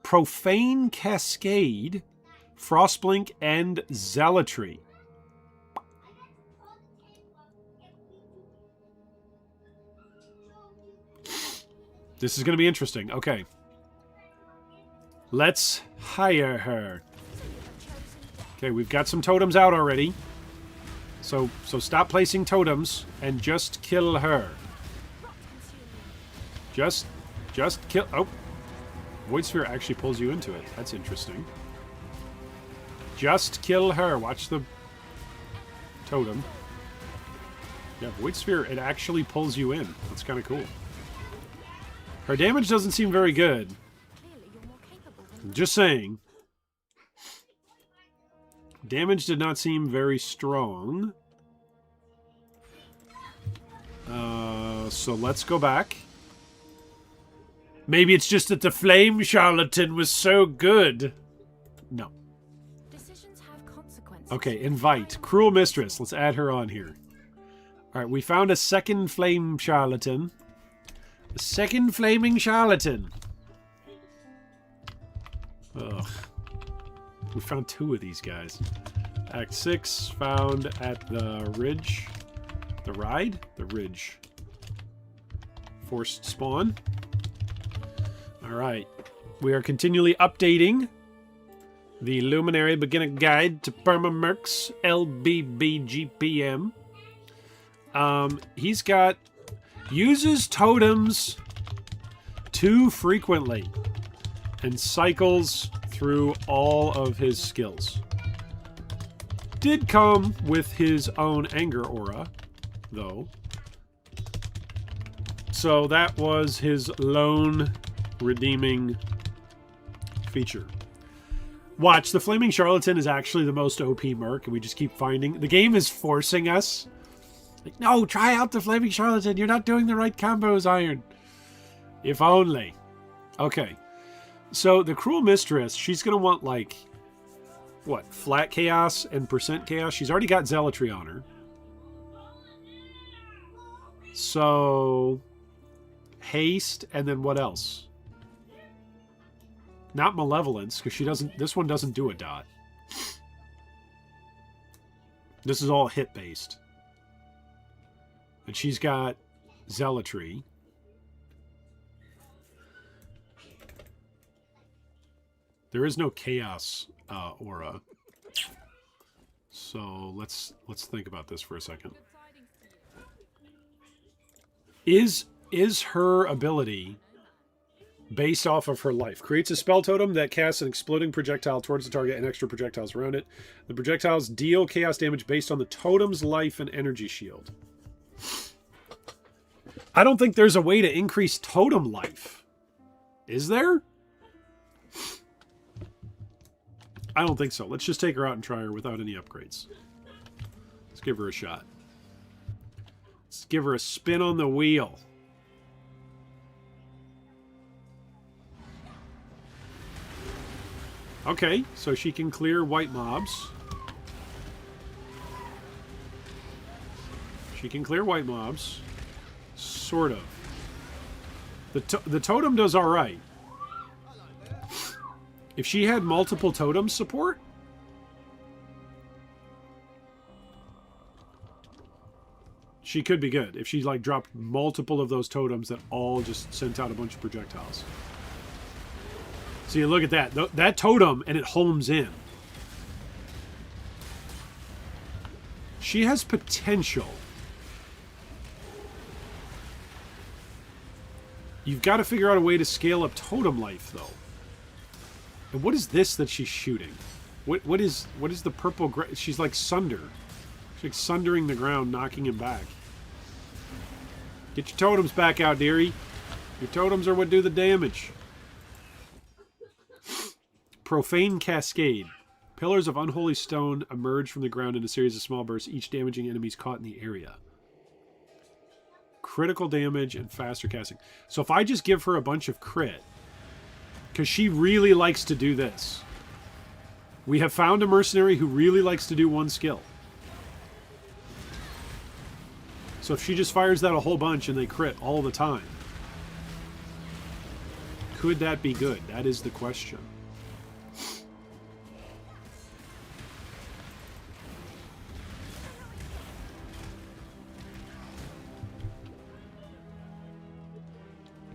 Profane Cascade, Frostblink, and Zealotry. This is going to be interesting. Okay. Let's hire her. Okay, we've got some totems out already. So stop placing totems and just kill her. Just kill... Oh. Void Sphere actually pulls you into it. That's interesting. Just kill her. Watch the totem. Yeah, Void Sphere, it actually pulls you in. That's kind of cool. Her damage doesn't seem very good. Just saying. Damage did not seem very strong. So let's go back. Maybe it's just that the Flame Charlatan was so good. No. Decisions have consequences. Okay, invite. Cruel Mistress. Let's add her on here. Alright, we found a second Flame Charlatan. A second Flaming Charlatan. Ugh. We found two of these guys. Act 6 found at the ridge. The ride? The ridge. Forced spawn. Alright. We are continually updating the Luminary Beginner Guide to Perma Mercs LBBGPM. He's got uses totems too frequently and cycles through all of his skills. Did come with his own anger aura, though. So that was his lone redeeming feature. Watch, the Flaming Charlatan is actually the most OP merc, and we just keep finding... The game is forcing us. Like, no, try out the Flaming Charlatan. You're not doing the right combos, Iron. If only. Okay. So the Cruel Mistress, she's going to want, like... What? Flat Chaos and percent Chaos? She's already got Zealotry on her. So... Haste, and then what else? Not Malevolence, because she doesn't... This one doesn't do a dot. This is all hit-based. And she's got Zealotry. There is no Chaos aura. So let's think about this for a second. Is her ability based off of her life? Creates a spell totem that casts an exploding projectile towards the target and extra projectiles around it. The projectiles deal chaos damage based on the totem's life and energy shield. I don't think there's a way to increase totem life. Is there? I don't think so. Let's just take her out and try her without any upgrades. Let's give her a shot. Let's give her a spin on the wheel. Okay, so she can clear white mobs. She can clear white mobs. Sort of. The totem does alright. If she had multiple totem support... She could be good. If she, like, dropped multiple of those totems that all just sent out a bunch of projectiles. See, look at that. That totem, and it homes in. She has potential. You've got to figure out a way to scale up totem life, though. And what is this that she's shooting? What is the purple... She's like Sunder. She's like sundering the ground, knocking him back. Get your totems back out, dearie. Your totems are what do the damage. Profane Cascade. Pillars of unholy stone emerge from the ground in a series of small bursts, each damaging enemies caught in the area. Critical damage and faster casting. So if I just give her a bunch of crit, because she really likes to do this. We have found a mercenary who really likes to do one skill. So if she just fires that a whole bunch and they crit all the time, could that be good? That is the question.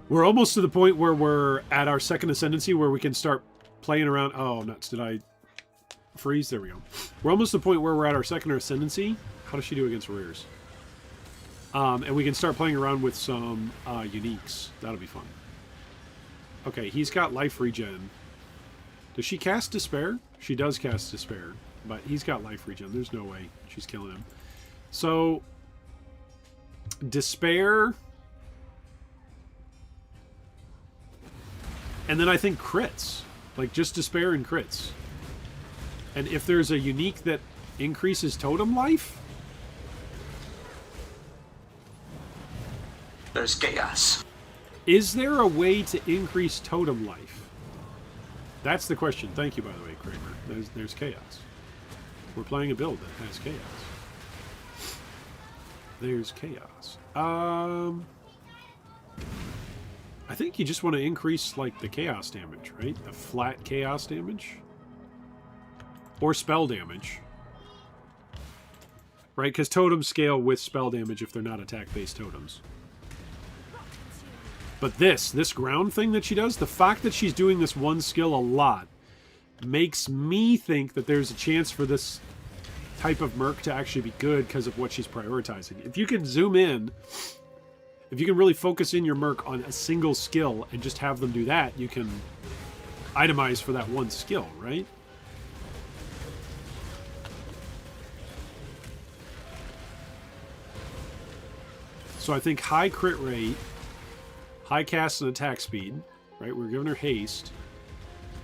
We're almost to the point where we're at our second ascendancy where we can start playing around. Oh, nuts. Did I freeze? There we go. We're almost to the point where we're at our second ascendancy. How does she do against rears? And we can start playing around with some uniques. That'll be fun. Okay, he's got life regen. Does she cast Despair? She does cast Despair, but he's got life regen. There's no way she's killing him. So, Despair... And then I think crits. Like, just Despair and crits. And if there's a unique that increases totem life... There's chaos. Is there a way to increase totem life? That's the question. Thank you, by the way, Kramer. There's chaos. We're playing a build that has chaos. There's chaos. I think you just want to increase, like, the chaos damage, right? The flat chaos damage. Or spell damage. Right? Because totems scale with spell damage if they're not attack-based totems. But this ground thing that she does, the fact that she's doing this one skill a lot makes me think that there's a chance for this type of Merc to actually be good because of what she's prioritizing. If you can zoom in, if you can really focus in your Merc on a single skill and just have them do that, you can itemize for that one skill, right? So I think high crit rate, high cast and attack speed, right? We're giving her haste.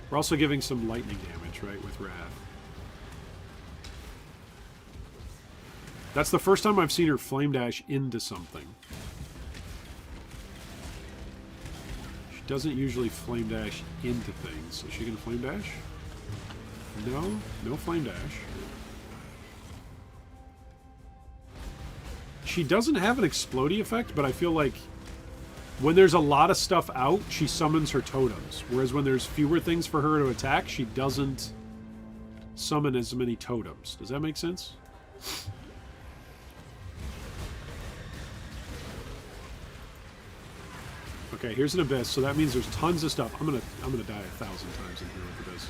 We're also giving some lightning damage, right, with Wrath. That's the first time I've seen her flame dash into something. She doesn't usually flame dash into things. Is she going to flame dash? No, no flame dash. She doesn't have an explodey effect, but I feel like when there's a lot of stuff out, she summons her totems. Whereas when there's fewer things for her to attack, she doesn't summon as many totems. Does that make sense? Okay, here's an abyss, so that means there's tons of stuff. I'm gonna die 1,000 times in here with this.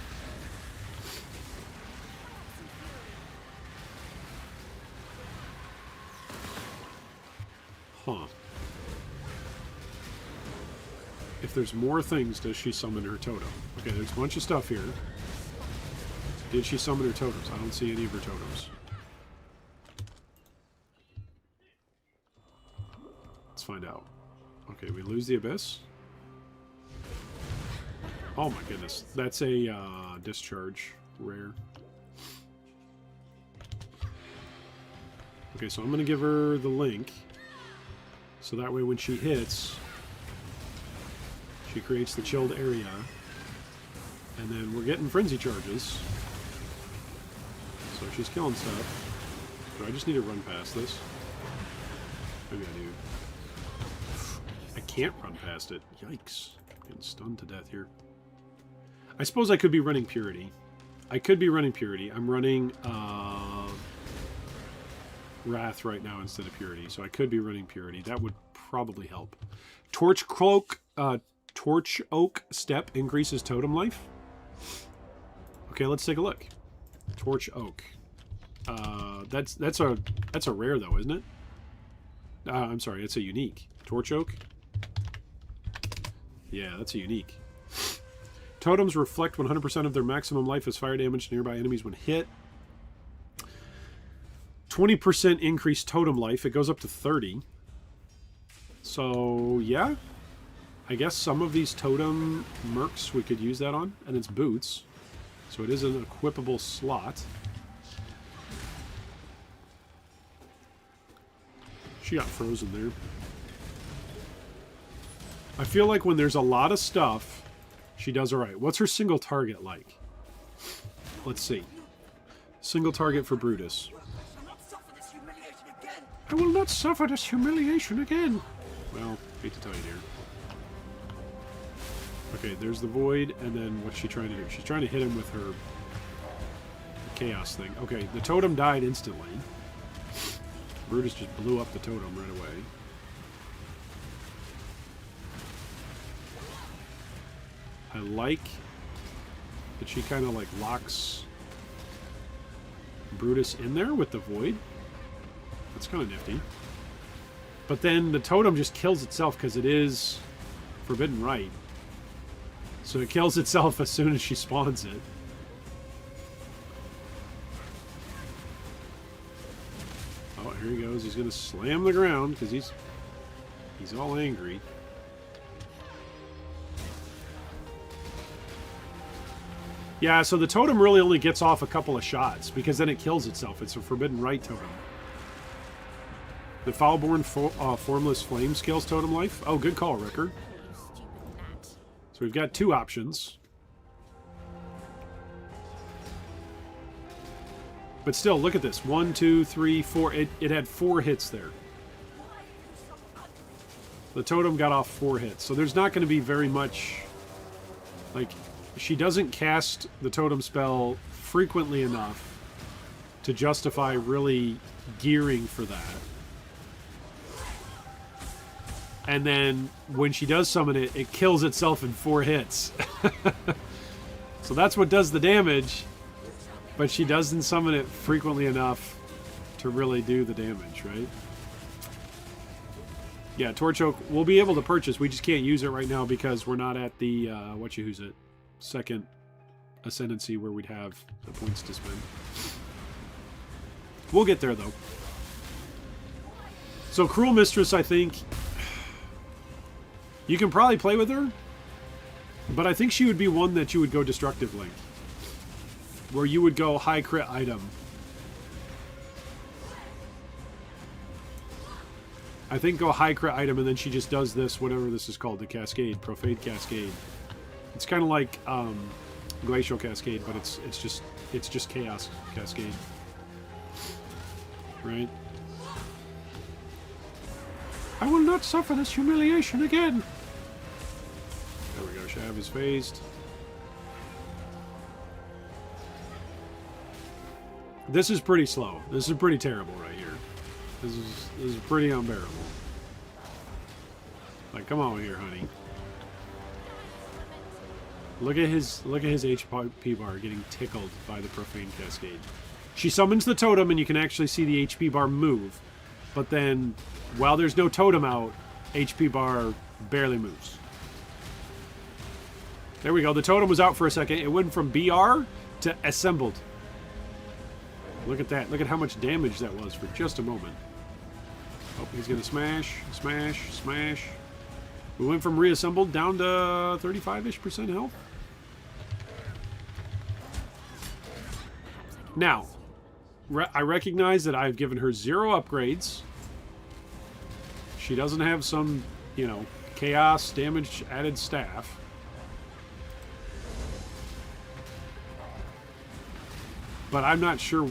Huh. If there's more things, does she summon her totem? Okay, there's a bunch of stuff here. Did she summon her totems? I don't see any of her totems. Let's find out. Okay, we lose the abyss. Oh my goodness. That's a discharge rare. Okay, so I'm going to give her the link. So that way when she hits, she creates the chilled area. And then we're getting frenzy charges. So she's killing stuff. Do I just need to run past this? Maybe I do. I can't run past it. Yikes. I'm getting stunned to death here. I suppose I could be running Purity. I could be running Purity. I'm running Wrath right now instead of Purity, so I could be running Purity. That would probably help. Torch Oak Step increases totem life. Okay, let's take a look. Torch Oak. That's a rare though, isn't it? I'm sorry, it's a unique. Torch Oak. Yeah, that's a unique. Totems reflect 100% of their maximum life as fire damage to nearby enemies when hit. 20% increased totem life. It goes up to 30. So, yeah. I guess some of these totem mercs we could use that on. And it's boots. So it is an equipable slot. She got frozen there. I feel like when there's a lot of stuff, she does alright. What's her single target like? Let's see. Single target for Brutus. I will not suffer this humiliation again. Well, hate to tell you, dear. Okay, there's the void, and then what's she trying to do? She's trying to hit him with her chaos thing. Okay, the totem died instantly. Brutus just blew up the totem right away. I like that she kind of like locks Brutus in there with the void. That's kind of nifty. But then the totem just kills itself because it is Forbidden Right. So it kills itself as soon as she spawns it. Oh, here he goes. He's going to slam the ground because he's all angry. Yeah, so the totem really only gets off a couple of shots because then it kills itself. It's a Forbidden Right totem. The Foulborn Formless Flame scales totem life. Oh, good call, Ricker. So we've got two options. But still, look at this. 1, 2, 3, 4. It had 4 hits there. The totem got off 4 hits. So there's not going to be very much... Like, she doesn't cast the totem spell frequently enough to justify really gearing for that. And then when she does summon it, it kills itself in 4 hits. So that's what does the damage, but she doesn't summon it frequently enough to really do the damage, right? Yeah, Torch Oak we'll be able to purchase. We just can't use it right now because we're not at the, second Ascendancy where we'd have the points to spend. We'll get there, though. So, Cruel Mistress, I think... You can probably play with her, but I think she would be one that you would go Destructive Link. Where you would go high crit item. I think go high crit item and then she just does this, whatever this is called, the Cascade, Profane Cascade. It's kind of like Glacial Cascade, but it's just Chaos Cascade. Right? I will not suffer this humiliation again. There we go. Shav is phased. This is pretty slow. This is pretty terrible right here. This is pretty unbearable. Like, come on here, honey. Look at his HP bar getting tickled by the Profane Cascade. She summons the totem, and you can actually see the HP bar move. But then, while there's no totem out, HP bar barely moves. There we go. The totem was out for a second. It went from BR to assembled. Look at that. Look at how much damage that was for just a moment. Oh, he's going to smash, smash, smash. We went from reassembled down to 35-ish% health. Now, I recognize that I've given her 0 upgrades. She doesn't have some, chaos damage added staff. But I'm not sure,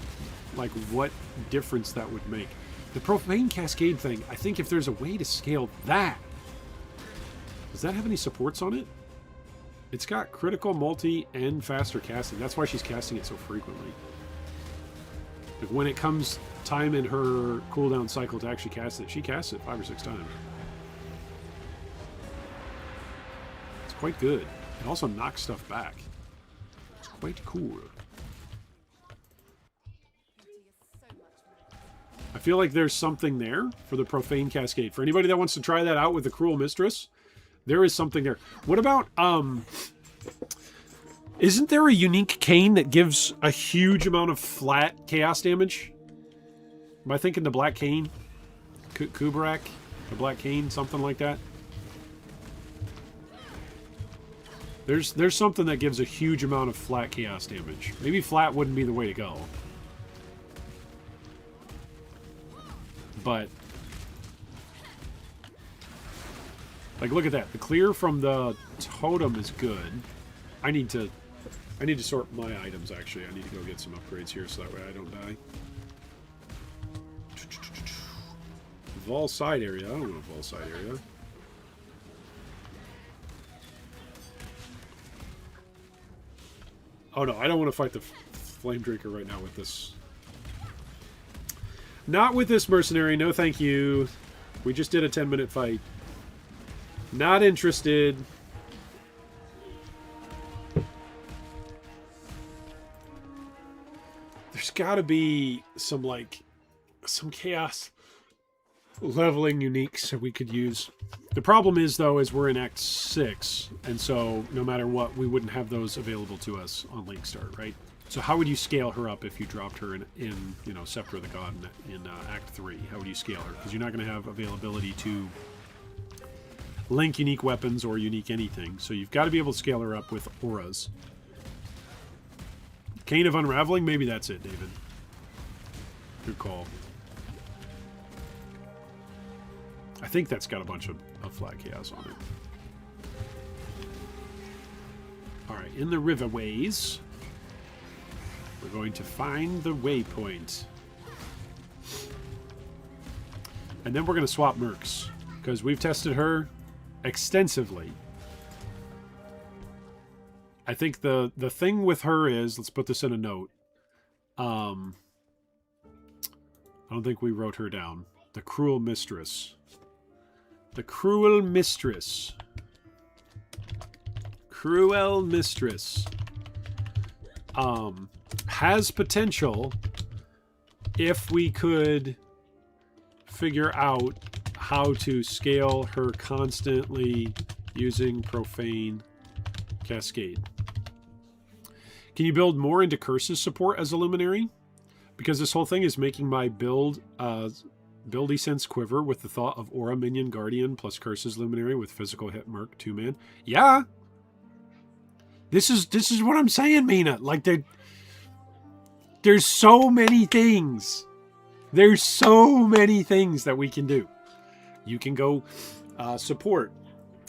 what difference that would make. The Profane Cascade thing, I think if there's a way to scale that... Does that have any supports on it? It's got critical, multi, and faster casting. That's why she's casting it so frequently. Like when it comes time in her cooldown cycle to actually cast it, she casts it 5 or 6 times. It's quite good. It also knocks stuff back. It's quite cool. I feel like there's something there for the Profane Cascade. For anybody that wants to try that out with the Cruel Mistress, there is something there. What about, isn't there a unique cane that gives a huge amount of flat chaos damage? Am I thinking the Black Cane? Kubarak? The Black Cane? Something like that? There's something that gives a huge amount of flat chaos damage. Maybe flat wouldn't be the way to go. But... look at that. The clear from the totem is good. I need to sort my items, actually. I need to go get some upgrades here so that way I don't die. Vol side area. I don't want a Vol side area. Oh no, I don't want to fight the Flame Drinker right now with this. Not with this mercenary. No thank you. We just did a 10-minute fight. Not interested. There's got to be some chaos leveling uniques that we could use. The problem is, though, is we're in Act 6, and so no matter what, we wouldn't have those available to us on Link Start, right? So how would you scale her up if you dropped her in Scepter of the God in Act 3? How would you scale her? Because you're not going to have availability to Link unique weapons or unique anything. So you've got to be able to scale her up with auras. Cane of Unraveling? Maybe that's it, David. Good call. I think that's got a bunch of flat chaos on it. Alright, in the riverways, we're going to find the waypoint. And then we're going to swap Mercs, because we've tested her extensively. I think the thing with her is, let's put this in a note. I don't think we wrote her down. The Cruel Mistress. The Cruel Mistress. Cruel Mistress. Has potential if we could figure out how to scale her constantly using Profane Cascade. Can you build more into Curses support as a Luminary? Because this whole thing is making my build sense quiver with the thought of Aura Minion Guardian plus Curses Luminary with physical hit Merc 2-man. Yeah. This is what I'm saying, Mina. Like there's so many things. There's so many things that we can do. You can go support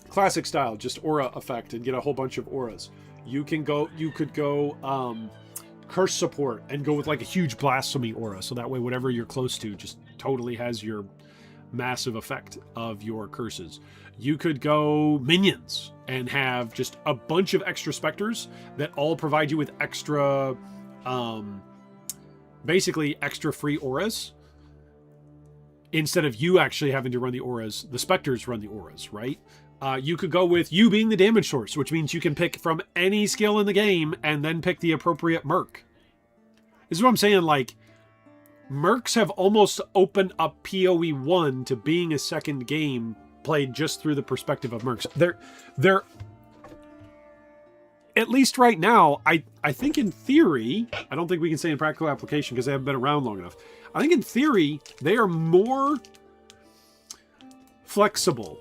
classic style, just aura effect and get a whole bunch of auras. You could go curse support and go with like a huge blasphemy aura, so that way whatever you're close to just totally has your massive effect of your curses. You could go minions and have just a bunch of extra specters that all provide you with extra basically extra free auras. Instead of you actually having to run the auras, the specters run the auras, right? You could go with you being the damage source, which means you can pick from any skill in the game and then pick the appropriate Merc. This is what I'm saying, like, Mercs have almost opened up PoE 1 to being a second game played just through the perspective of Mercs. They're at least right now, I think in theory, I don't think we can say in practical application because they haven't been around long enough. I think in theory, they are more flexible.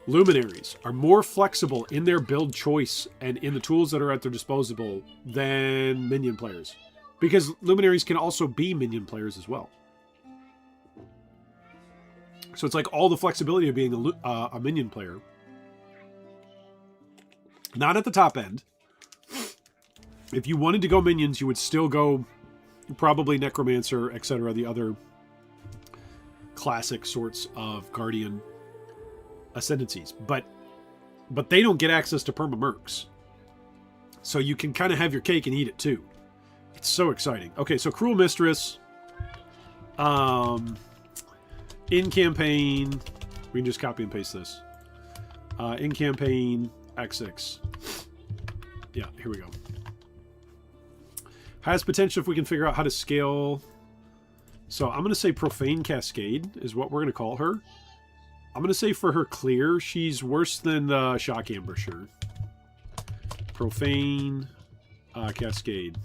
Luminaries are more flexible in their build choice and in the tools that are at their disposal than minion players. Because Luminaries can also be minion players as well. So it's like all the flexibility of being a minion player. Not at the top end. If you wanted to go minions, you would still go probably Necromancer, etc. The other classic sorts of Guardian ascendancies. But they don't get access to perma mercs. So you can kind of have your cake and eat it too. It's so exciting. Okay, so Cruel Mistress. In campaign, we can just copy and paste this. In campaign, X6. Yeah, here we go. Has potential if we can figure out how to scale. So I'm going to say Profane Cascade is what we're going to call her. I'm going to say for her clear, she's worse than the Shock Ambusher. Profane Cascade.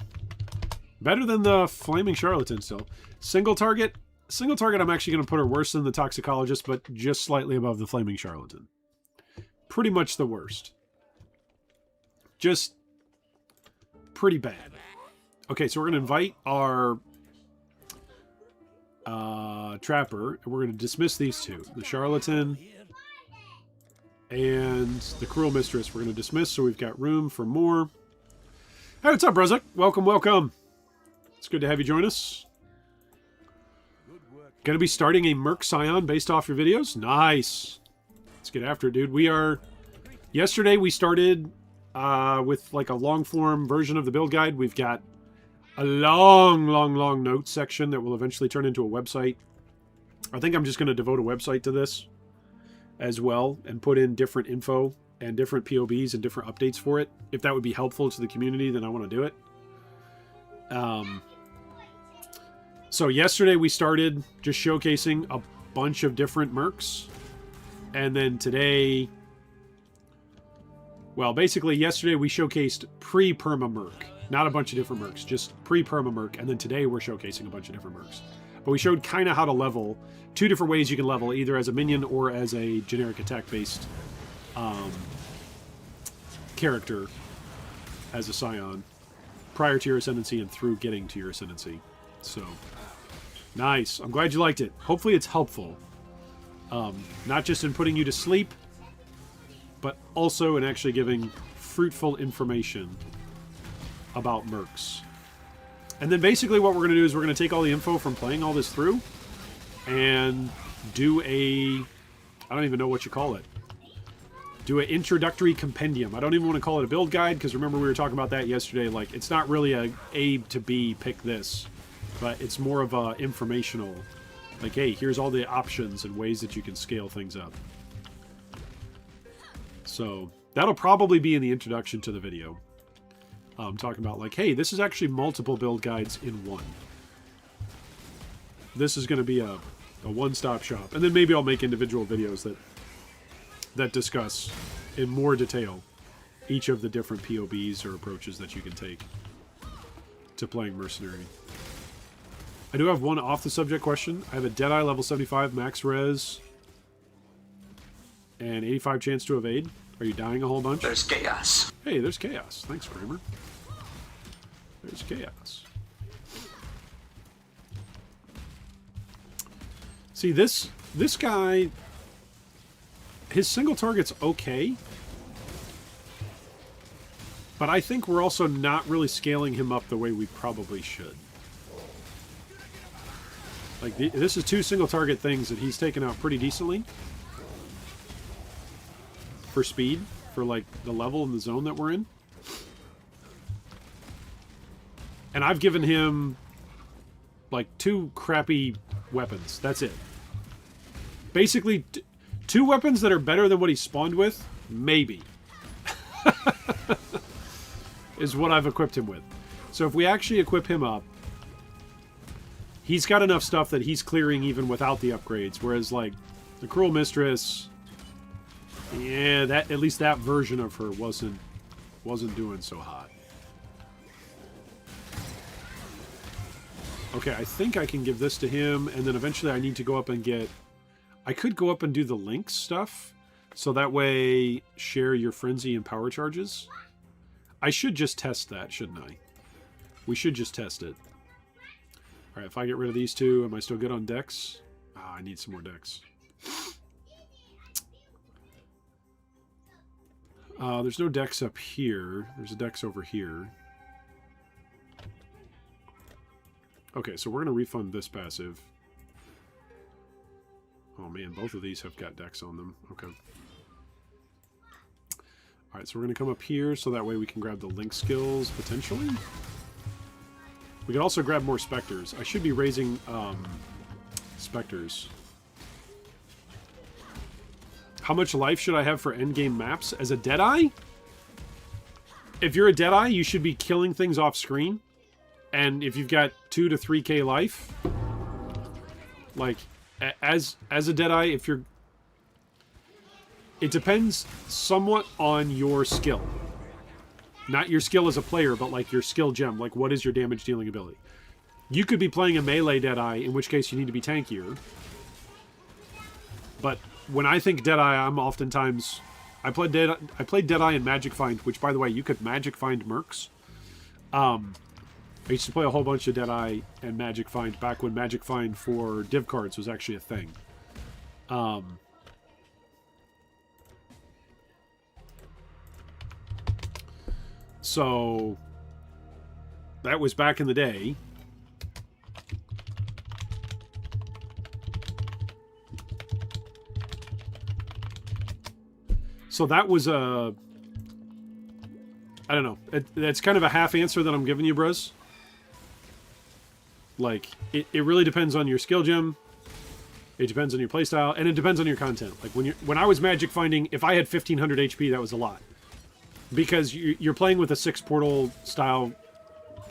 Better than the Flaming Charlatan still. Single target, I'm actually going to put her worse than the Toxicologist, but just slightly above the Flaming Charlatan. Pretty much the worst. Just pretty bad. Okay, so we're going to invite our Trapper, and we're going to dismiss these two. The Charlatan and the Cruel Mistress we're going to dismiss, so we've got room for more. Hey, what's up, Brezek? Welcome, welcome. It's good to have you join us. Going to be starting a Merc Scion based off your videos? Nice. Let's get after it, dude. Yesterday we started with like a long-form version of the build guide. We've got a long notes section that will eventually turn into a website. I think I'm just going to devote a website to this as well and put in different info and different POBs and different updates for it. If that would be helpful to the community, then I want to do it. So yesterday we started just showcasing a bunch of different Mercs. And then today, well, basically yesterday we showcased pre-perma Merc. Not a bunch of different Mercs, just pre-perma Merc. And then today we're showcasing a bunch of different Mercs. But we showed kind of how to level. Two different ways you can level, either as a minion or as a generic attack-based character as a Scion. Prior to your Ascendancy and through getting to your Ascendancy. So, nice. I'm glad you liked it. Hopefully it's helpful. Not just in putting you to sleep, but also in actually giving fruitful information about Mercs. And then basically what we're going to do is we're going to take all the info from playing all this through and do I don't even know what you call it. Do an introductory compendium. I don't even want to call it a build guide because remember we were talking about that yesterday. Like, it's not really a to B, pick this, but it's more of a informational Like, hey, here's all the options and ways that you can scale things up. So that'll probably be in the introduction to the video. Talking about like, hey, this is actually multiple build guides in one. This is going to be a one-stop shop. And then maybe I'll make individual videos that discuss in more detail each of the different POBs or approaches that you can take to playing Mercenary. I do have one off-the-subject question. I have a Deadeye level 75 max res and 85 chance to evade. Are you dying a whole bunch? There's chaos. Hey, there's chaos. Thanks, Kramer. There's chaos. See, this guy, his single target's okay. But I think we're also not really scaling him up the way we probably should. Like, this is two single target things that he's taken out pretty decently. For speed, for like the level and the zone that we're in. And I've given him like two crappy weapons. That's it. Basically, two weapons that are better than what he spawned with, maybe. Is what I've equipped him with. So if we actually equip him up, he's got enough stuff that he's clearing even without the upgrades. Whereas, like, the Cruel Mistress, yeah, that at least that version of her wasn't doing so hot. Okay, I think I can give this to him, and then eventually I need to go up and get... I could go up and do the Lynx stuff, so that way share your Frenzy and power charges. I should just test that, shouldn't I? We should just test it. Alright, if I get rid of these two, am I still good on Dex? Ah, I need some more Dex. There's no Dex up here. There's a Dex over here. Okay, so we're going to refund this passive. Oh man, both of these have got Dex on them. Okay. Alright, so we're going to come up here so that way we can grab the Link skills, potentially. We can also grab more Spectres. I should be raising Spectres. How much life should I have for endgame maps? As a Deadeye? If you're a Deadeye, you should be killing things off screen. And if you've got 2 to 3k life, like, as a Deadeye, if you're... It depends somewhat on your skill. Not your skill as a player, but like your skill gem. Like, what is your damage dealing ability? You could be playing a melee Deadeye, in which case you need to be tankier. But when I think Deadeye, I'm oftentimes... I played Deadeye in Magic Find, which, by the way, you could Magic Find Mercs. I used to play a whole bunch of Deadeye and Magic Find back when Magic Find for div cards was actually a thing. So that was back in the day. So that was a... I don't know. That's kind of a half answer that I'm giving you, bros. Like, it really depends on your skill gem. It depends on your playstyle, and it depends on your content. Like, when I was magic finding, if I had 1500 HP, that was a lot. Because you're playing with a 6-portal style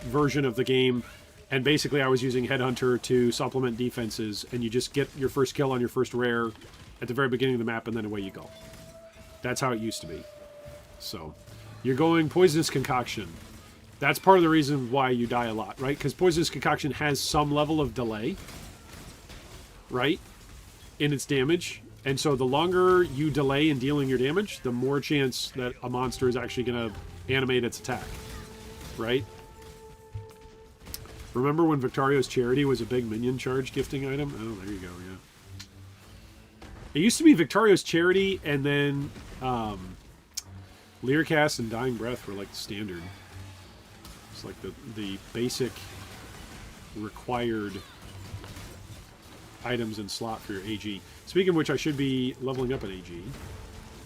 version of the game, and basically I was using Headhunter to supplement defenses, and you just get your first kill on your first rare at the very beginning of the map, and then away you go. That's how it used to be. So, you're going Poisonous Concoction. That's part of the reason why you die a lot, right? Because Poisonous Concoction has some level of delay, right, in its damage. And so the longer you delay in dealing your damage, the more chance that a monster is actually going to animate its attack, right? Remember when Victario's Charity was a big minion charge gifting item? Oh, there you go, yeah. It used to be Victario's Charity, and then Leercast and Dying Breath were like the standard. It's like the basic required items in slot for your AG. Speaking of which, I should be leveling up an AG.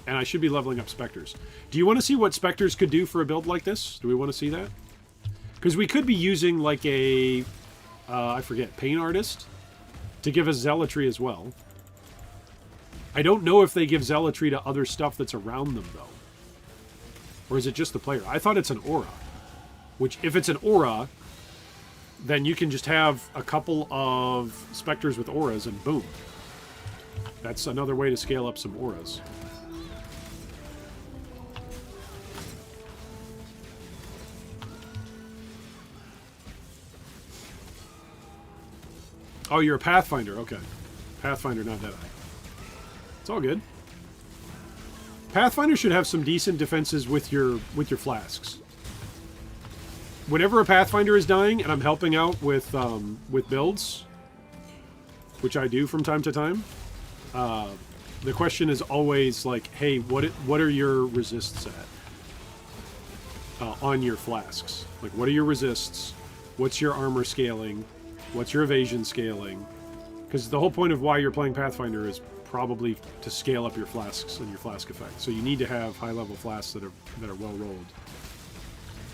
And I should be leveling up Spectres. Do you want to see what Spectres could do for a build like this? Do we want to see that? Because we could be using like a... I forget, Pain Artist? to give us zealotry as well. I don't know if they give zealotry to other stuff that's around them, though. Or is it just the player? I thought it's an aura. Which, if it's an aura, then you can just have a couple of specters with auras and boom. That's another way to scale up some auras. Oh, you're a Pathfinder. Okay. Pathfinder, not Deadeye. It's all good. Pathfinder should have some decent defenses with your flasks. Whenever a Pathfinder is dying and I'm helping out with builds, which I do from time to time, the question is always like, hey, what are your resists at on your flasks? Like, what are your resists? What's your armor scaling? What's your evasion scaling? Because the whole point of why you're playing Pathfinder is probably to scale up your flasks and your flask effect. So you need to have high-level flasks that are well rolled.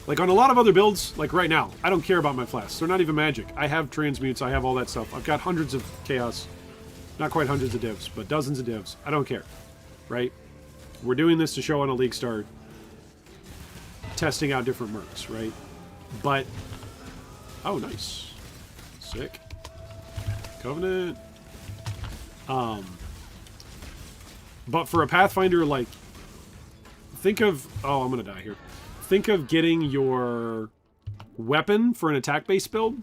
Like on a lot of other builds, like right now, I don't care about my flasks. They're not even magic. I have transmutes, I have all that stuff. I've got hundreds of chaos. Not quite hundreds of divs, but dozens of divs. I don't care. Right? We're doing this to show on a league start. Testing out different mercs, right? But... oh, nice. Sick. Covenant. But for a Pathfinder, like, think of... oh, I'm gonna die here. Think of getting your weapon for an attack-based build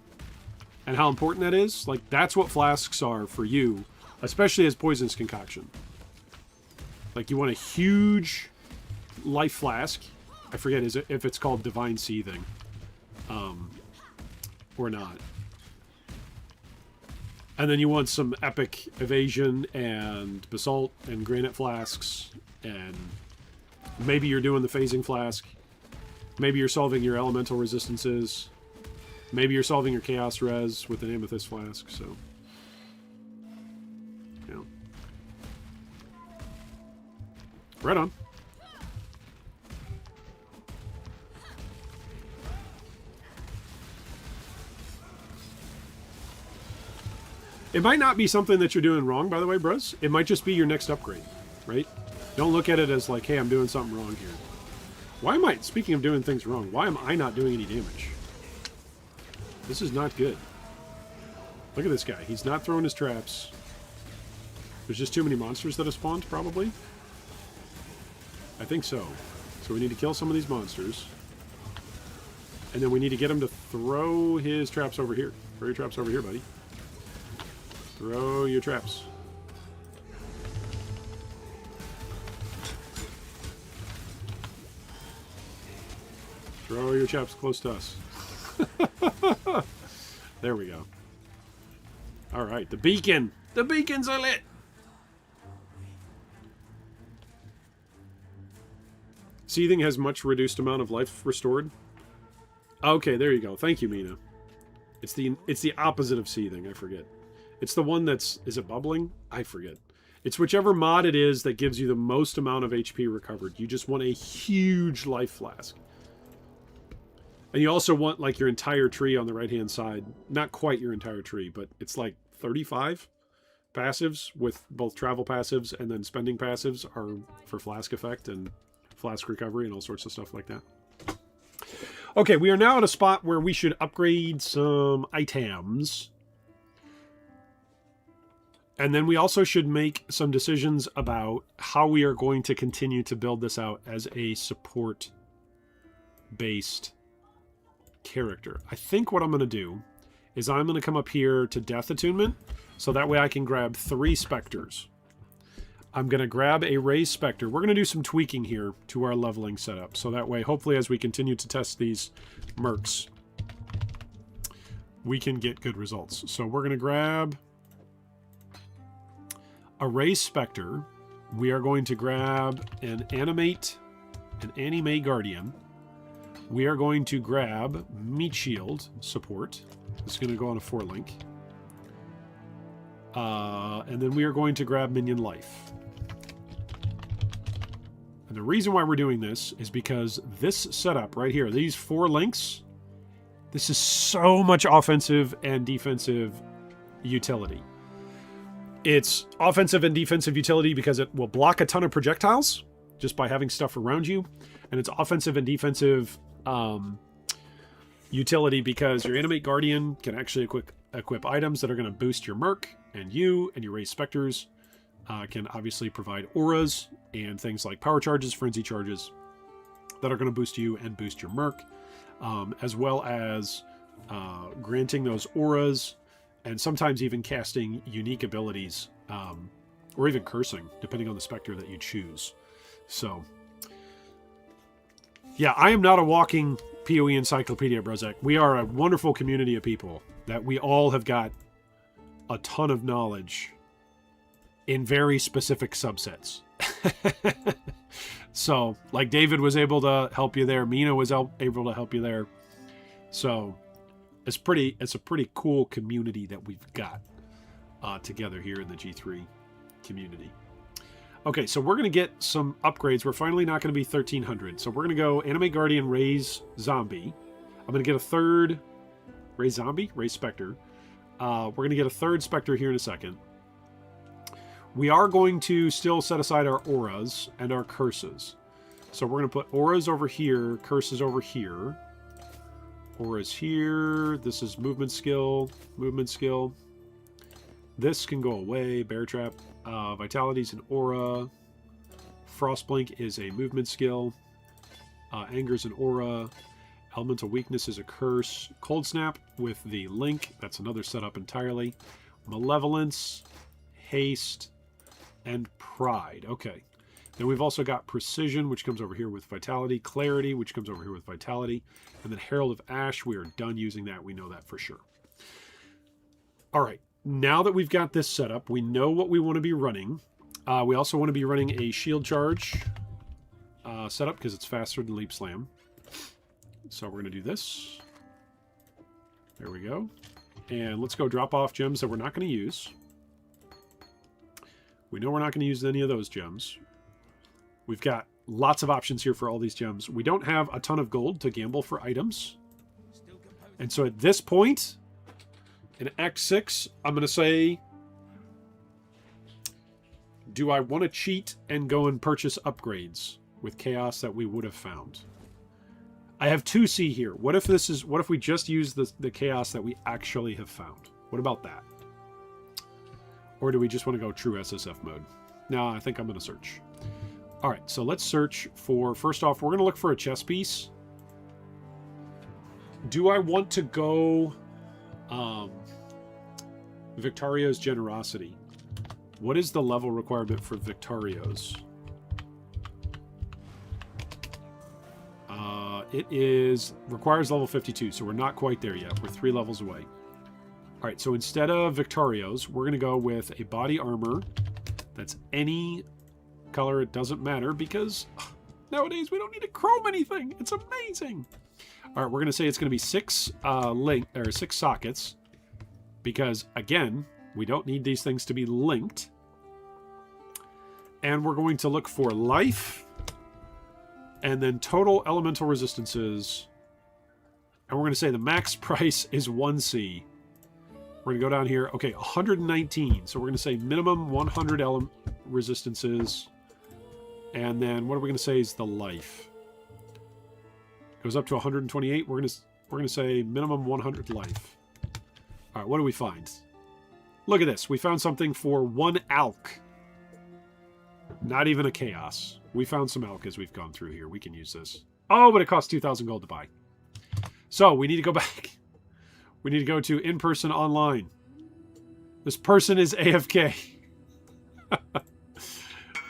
and how important that is. Like, that's what flasks are for you, especially as Poison's Concoction. Like, you want a huge life flask. I forget if it's called Divine Seething. Or not. And then you want some epic evasion and basalt and granite flasks, and maybe you're doing the phasing flask. Maybe you're solving your elemental resistances. Maybe you're solving your chaos res with an amethyst flask, so... yeah. Right on. It might not be something that you're doing wrong, by the way, bros. It might just be your next upgrade, right? Don't look at it as like, hey, I'm doing something wrong here. Why am I, speaking of doing things wrong, why am I not doing any damage? This is not good. Look at this guy. He's not throwing his traps. There's just too many monsters that have spawned, probably. I think so. So we need to kill some of these monsters. And then we need to get him to throw his traps over here. Throw your traps over here, buddy. Throw your traps. Throw your traps close to us. There we go. Alright, the beacon! The beacons are lit! Seething has much reduced amount of life restored. Okay, there you go. Thank you, Mina. It's the opposite of seething, I forget. It's the one that's... is it bubbling? I forget. It's whichever mod it is that gives you the most amount of HP recovered. You just want a huge life flask. And you also want, like, your entire tree on the right-hand side. Not quite your entire tree, but it's like 35 passives with both travel passives and then spending passives are for flask effect and flask recovery and all sorts of stuff like that. Okay, we are now at a spot where we should upgrade some items. And then we also should make some decisions about how we are going to continue to build this out as a support-based character. I think what I'm going to do is I'm going to come up here to Death Attunement, so that way I can grab 3 Spectres. I'm going to grab a Raised Spectre. We're going to do some tweaking here to our leveling setup, so that way, hopefully, as we continue to test these Mercs, we can get good results. So we're going to grab a Raised Spectre. We are going to grab an Anime Guardian. We are going to grab Meat Shield support. This is going to go on a 4-link. And then we are going to grab Minion Life. And the reason why we're doing this is because this setup right here, these 4 links, this is so much offensive and defensive utility. It's offensive and defensive utility because it will block a ton of projectiles just by having stuff around you. And it's offensive and defensive utility because your Animate Guardian can actually equip items that are going to boost your Merc, and you and your Raised Spectres can obviously provide auras and things like power charges, frenzy charges that are going to boost you and boost your Merc, as well as granting those auras and sometimes even casting unique abilities or even cursing, depending on the Spectre that you choose. So, yeah, I am not a walking PoE encyclopedia, Brozek. We are a wonderful community of people that we all have got a ton of knowledge in very specific subsets. So, like David was able to help you there. Mina was able to help you there. So, it's a pretty cool community that we've got together here in the G3 community. Okay, so we're going to get some upgrades. We're finally not going to be 1300. So we're going to go Animate Guardian, Raise Zombie. I'm going to get a third Raise Zombie? Raise Spectre. We're going to get a third Spectre here in a second. We are going to still set aside our auras and our curses. So we're going to put auras over here, curses over here. Auras here. This is movement skill. Movement skill. This can go away. Bear Trap. Vitality's an aura. Frostblink is a movement skill. Anger's an aura. Elemental Weakness is a curse. Cold Snap with the link. That's another setup entirely. Malevolence, Haste, and Pride. Okay. Then we've also got Precision, which comes over here with Vitality. Clarity, which comes over here with Vitality. And then Herald of Ash, we are done using that. We know that for sure. All right. Now that we've got this set up, we know what we want to be running. We also want to be running a shield charge setup because it's faster than Leap Slam. So we're going to do this. There we go. And let's go drop off gems that we're not going to use. We know we're not going to use any of those gems. We've got lots of options here for all these gems. We don't have a ton of gold to gamble for items. And so at this point, in Act 6, I'm going to say, do I want to cheat and go and purchase upgrades with chaos that we would have found? I have 2C here. What if we just use the chaos that we actually have found? What about that? Or do we just want to go true SSF mode? No, I think I'm going to search. All right, so let's search for, first off, we're going to look for a chess piece. Do I want to go Victario's Generosity? What is the level requirement for Victario's? It requires level 52, so we're not quite there yet. We're 3 levels away. All right, so instead of Victario's, we're going to go with a body armor that's any color. It doesn't matter because nowadays we don't need to chrome anything. It's amazing. All right, we're going to say it's going to be 6 6 sockets because, again, we don't need these things to be linked. And we're going to look for life and then total elemental resistances. And we're going to say the max price is 1C. We're going to go down here. Okay, 119. So we're going to say minimum 100 resistances. And then what are we going to say is the life? Goes up to 128. We're going to say minimum 100 life. All right, what do we find? Look at this. We found something for 1 alch. Not even a chaos. We found some alch as we've gone through here. We can use this. Oh, but it costs 2,000 gold to buy. So we need to go back. We need to go to in-person online. This person is AFK.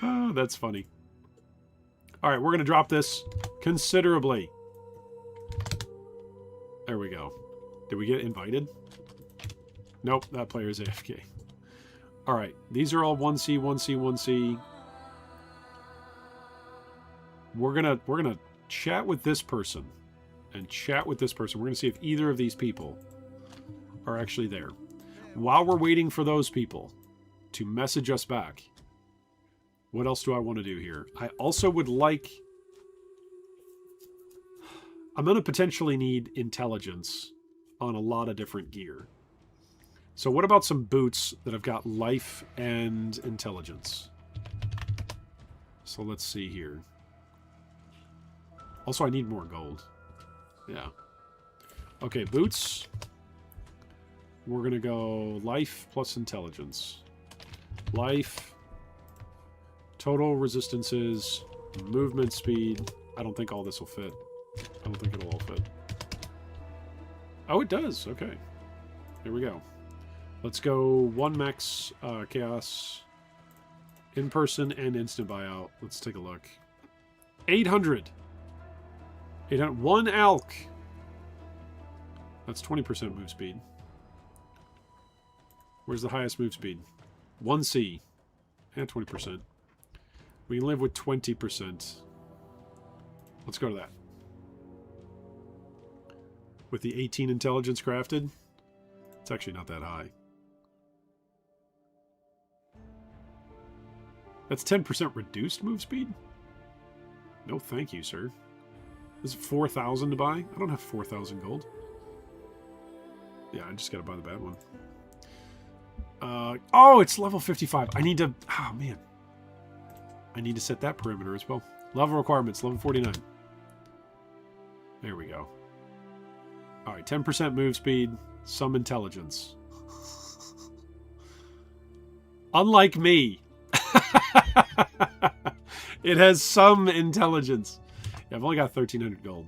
Oh, that's funny. All right, we're going to drop this considerably. There we go. Did we get invited? Nope, that player is AFK. All right, these are all 1C, 1C, 1C. We're gonna chat with this person and chat with this person. We're gonna see if either of these people are actually there. While we're waiting for those people to message us back, what else do I want to do here? I also would like... I'm going to potentially need intelligence on a lot of different gear. So what about some boots that have got life and intelligence? So let's see here. Also, I need more gold. Yeah. Okay, boots. We're going to go life plus intelligence. Life. Total resistances. Movement speed. I don't think all this will fit. I don't think it'll all fit. Oh, it does. Okay. Here we go. Let's go 1 max chaos. In-person and instant buyout. Let's take a look. 800. 800. 1 alk. That's 20% move speed. Where's the highest move speed? 1C. And 20%. We can live with 20%. Let's go to that. With the 18 intelligence crafted, it's actually not that high. That's 10% reduced move speed? No thank you, sir. This is 4,000 to buy? I don't have 4,000 gold. Yeah, I just gotta buy the bad one. Oh, it's level 55. I need to... Oh, man. I need to set that perimeter as well. Level requirements, level 49. There we go. Alright, 10% move speed, some intelligence. Unlike me. It has some intelligence. Yeah, I've only got 1,300 gold.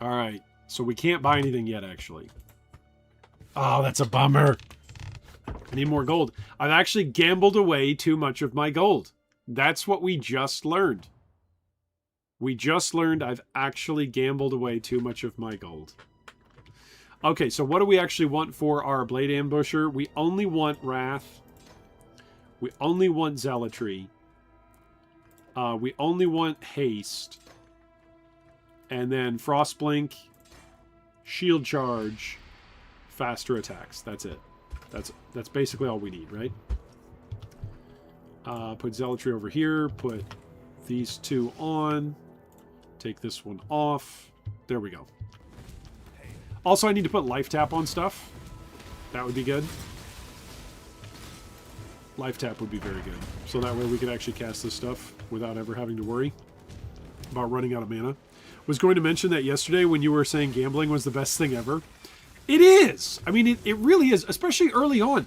Alright, so we can't buy anything yet, actually. Oh, that's a bummer. I need more gold. I've actually gambled away too much of my gold. That's what we just learned. We just learned I've actually gambled away too much of my gold. Okay, so what do we actually want for our Blade Ambusher? We only want Wrath. We only want Zealotry. We only want Haste. And then Frostblink, Shield Charge, faster attacks. That's it. That's basically all we need, right? Put Zealotry over here. Put these two on. Take this one off. There we go. Also, I need to put Life Tap on stuff. That would be good. Life Tap would be very good. So that way we could actually cast this stuff without ever having to worry about running out of mana. Was going to mention that yesterday when you were saying gambling was the best thing ever. It is! I mean, it really is, especially early on.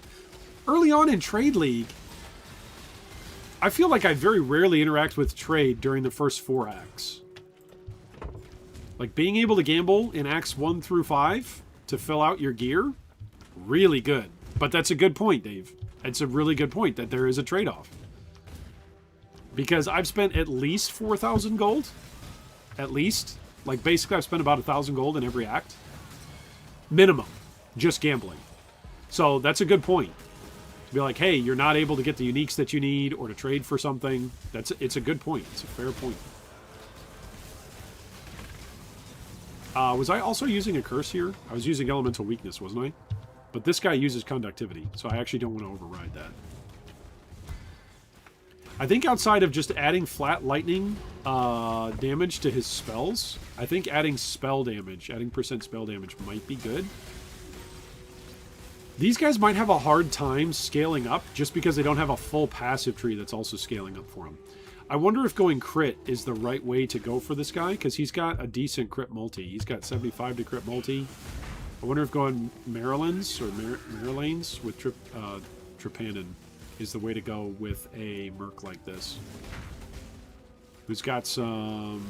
Early on in Trade League, I feel like I very rarely interact with trade during the first 4 acts. Like, being able to gamble in acts 1 through 5 to fill out your gear, really good. But that's a good point, Dave. It's a really good point that there is a trade-off. Because I've spent at least 4,000 gold. At least. Like, basically I've spent about 1,000 gold in every act. Minimum. Just gambling. So that's a good point. To be like, hey, you're not able to get the uniques that you need or to trade for something. It's a good point. It's a fair point. Was I also using a curse here? I was using elemental weakness, wasn't I? But this guy uses conductivity, so I actually don't want to override that. I think outside of just adding flat lightning damage to his spells, I think adding spell damage, adding percent spell damage might be good. These guys might have a hard time scaling up just because they don't have a full passive tree that's also scaling up for them. I wonder if going crit is the right way to go for this guy, because he's got a decent crit multi. He's got 75 to crit multi. I wonder if going Marylands or Marilanes with Trepannan is the way to go with a Merc like this. Who's got some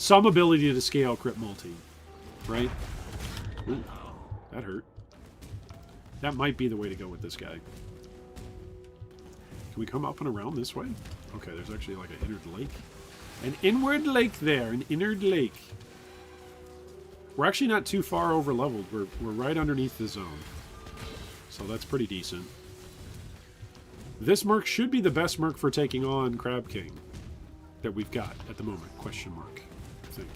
ability to scale crit multi, right? Ooh, that hurt. That might be the way to go with this guy. Can we come up and around this way? Okay, there's actually like an inward lake. An inward lake there, an inward lake. We're actually not too far over leveled. We're right underneath the zone. So that's pretty decent. This Merc should be the best Merc for taking on Crab King that we've got at the moment. Question mark, I think.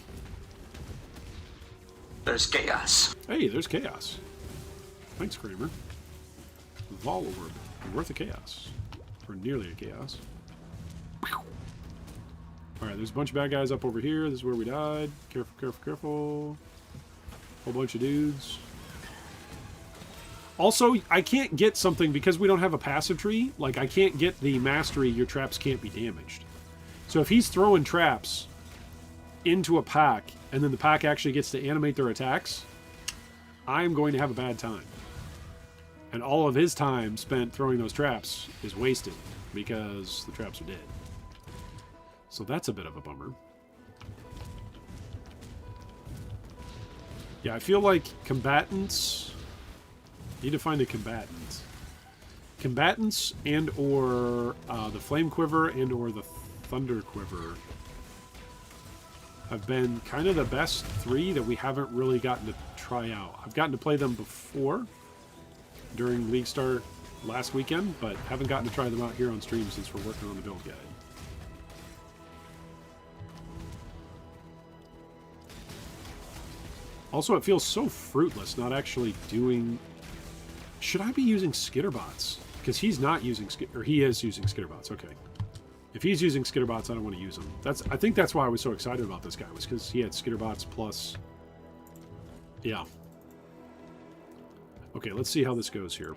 There's chaos. Hey, there's chaos. Thanks, Kramer. Vol Orb. Worth a chaos. Or nearly a chaos. Alright, there's a bunch of bad guys up over here. This is where we died. Careful, careful, careful. Whole bunch of dudes. Also, I can't get something because we don't have a passive tree. Like, I can't get the mastery, your traps can't be damaged. So if he's throwing traps into a pack, and then the pack actually gets to animate their attacks, I'm going to have a bad time. And all of his time spent throwing those traps is wasted because the traps are dead. So that's a bit of a bummer. Yeah, I feel like combatants... Need to find a combatant. Combatants and or the Flame Quiver and or the Thunder Quiver have been kind of the best three that we haven't really gotten to try out. I've gotten to play them before during League Start last weekend, but haven't gotten to try them out here on stream since we're working on the build guide. Also, it feels so fruitless not actually doing... Should I be using Skitterbots? Because he's not using or he is using Skitterbots. Okay. If he's using Skitterbots, I don't want to use them. I think that's why I was so excited about this guy, was because he had Skitterbots plus... Yeah. Okay, let's see how this goes here.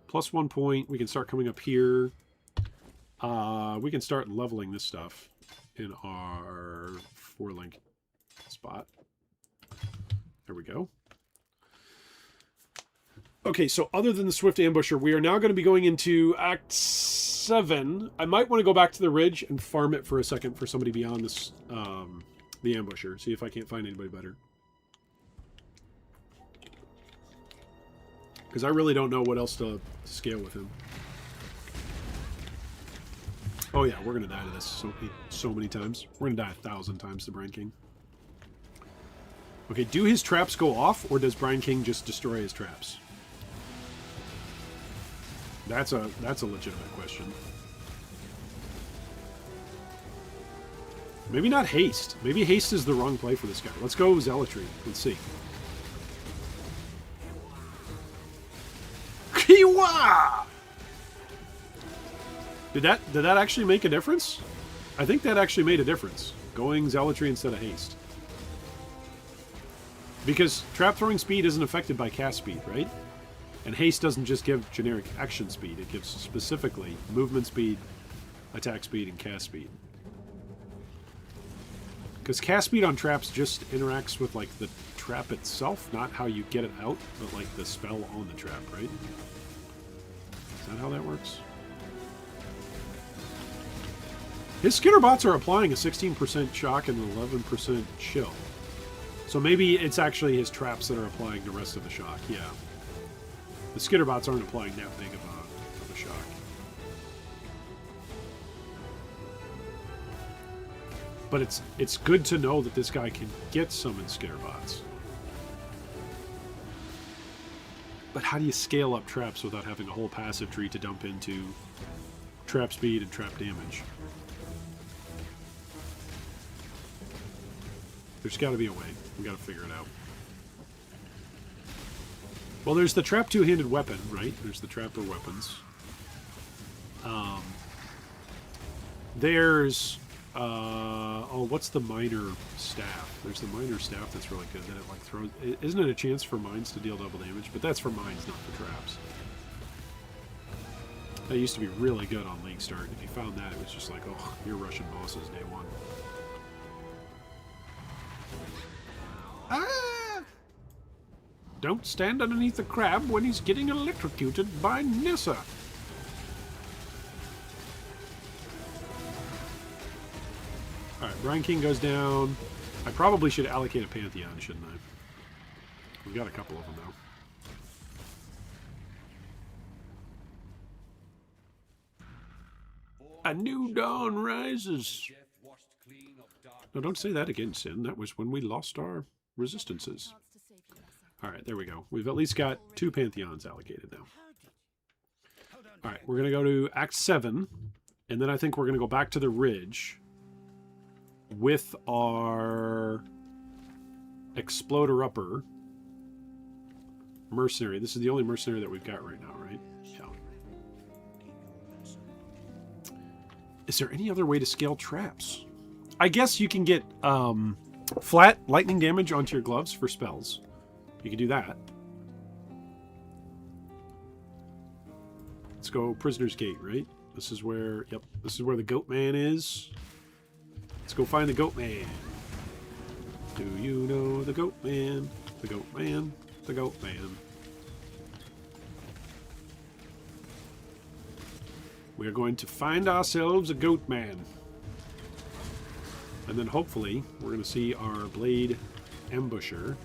Plus 1 point. We can start coming up here. We can start leveling this stuff in our 4-link spot. There we go. Okay, so other than the Swift Ambusher, we are now going to be going into Act 7. I might want to go back to the Ridge and farm it for a second for somebody beyond this, the Ambusher. See if I can't find anybody better. Because I really don't know what else to scale with him. Oh yeah, we're going to die to this so many times. We're going to die 1,000 times to Brine King. Okay, do his traps go off, or does Brine King just destroy his traps? That's a legitimate question. Maybe not Haste. Maybe Haste is the wrong play for this guy. Let's go Zealotry. Let's see. Kiwa! Did that actually make a difference? I think that actually made a difference. Going Zealotry instead of Haste. Because trap throwing speed isn't affected by cast speed, right? And Haste doesn't just give generic action speed. It gives specifically movement speed, attack speed, and cast speed. Because cast speed on traps just interacts with, like, the trap itself, not how you get it out, but, like, the spell on the trap, right? Is that how that works? His Skitterbots are applying a 16% shock and an 11% chill. So maybe it's actually his traps that are applying the rest of the shock, yeah. The Skitterbots aren't applying that big of a shock. But it's good to know that this guy can get summon Skitterbots. But how do you scale up traps without having a whole passive tree to dump into trap speed and trap damage? There's got to be a way. We got to figure it out. Well, there's the trap two-handed weapon, right? There's the trapper weapons. There's oh, what's the minor staff? There's the minor staff that's really good. That it like throws. Isn't it a chance for mines to deal double damage? But that's for mines, not for traps. That used to be really good on League Start. If you found that, it was just like, oh, you're rushing bosses day one. Ah! Don't stand underneath the crab when he's getting electrocuted by Nissa. Alright, Brine King goes down. I probably should allocate a Pantheon, shouldn't I? We've got a couple of them now. A new dawn rises. No, don't say that again, Sin. That was when we lost our resistances. Alright, there we go. We've at least got 2 Pantheons allocated now. Alright, we're going to go to Act 7. And then I think we're going to go back to the Ridge with our Exploder Upper Mercenary. This is the only Mercenary that we've got right now, right? Yeah. Is there any other way to scale traps? I guess you can get flat lightning damage onto your gloves for spells. You can do that. Let's go Prisoner's Gate, right? This is where, yep, this is where the Goat Man is. Let's go find the Goat Man. Do you know the Goat Man? The Goat Man, the Goat Man. We are going to find ourselves a Goat Man. And then hopefully we're going to see our Blade Ambusher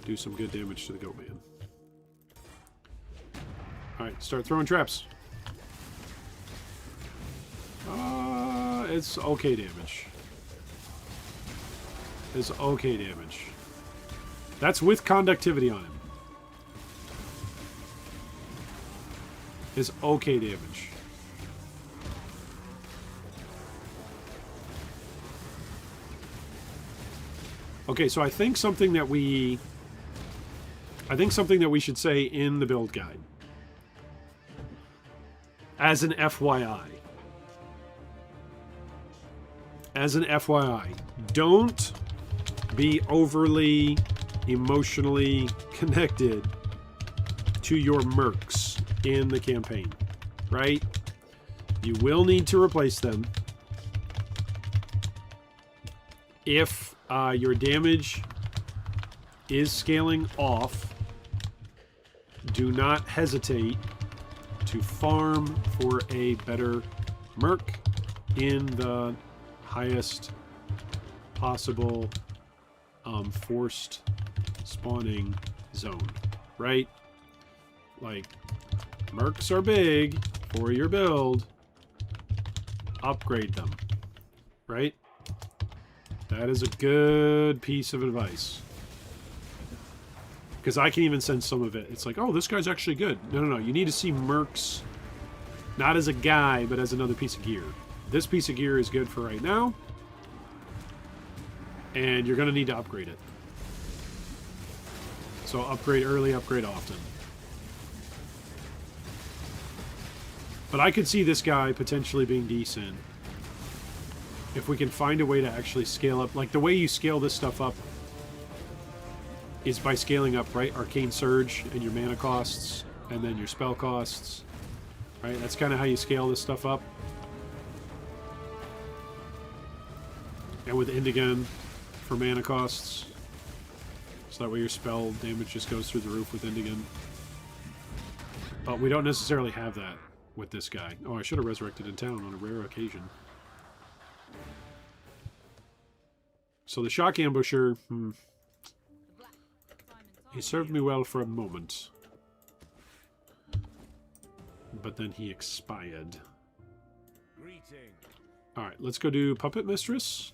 do some good damage to the Goat Man. Alright, start throwing traps. It's okay damage. It's okay damage. That's with conductivity on him. It's okay damage. Okay, so I think something that we should say in the build guide as an FYI. As an FYI, don't be overly emotionally connected to your mercs in the campaign, right? You will need to replace them. If your damage is scaling off, do not hesitate to farm for a better merc in the highest possible forced spawning zone, right? Like, mercs are big for your build. Upgrade them, right? That is a good piece of advice. Because I can even sense some of it. It's like, oh, this guy's actually good. No, no, no. You need to see mercs not as a guy, but as another piece of gear. This piece of gear is good for right now. And you're going to need to upgrade it. So upgrade early, upgrade often. But I could see this guy potentially being decent if we can find a way to actually scale up. Like, the way you scale this stuff up is by scaling up, right? Arcane Surge and your mana costs, and then your spell costs. Right? That's kind of how you scale this stuff up. And with Indigan for mana costs. So that way your spell damage just goes through the roof with Indigan. But we don't necessarily have that with this guy. Oh, I should have resurrected in town on a rare occasion. So the Shock Ambusher, he served me well for a moment. But then he expired. Alright, let's go do Puppet Mistress.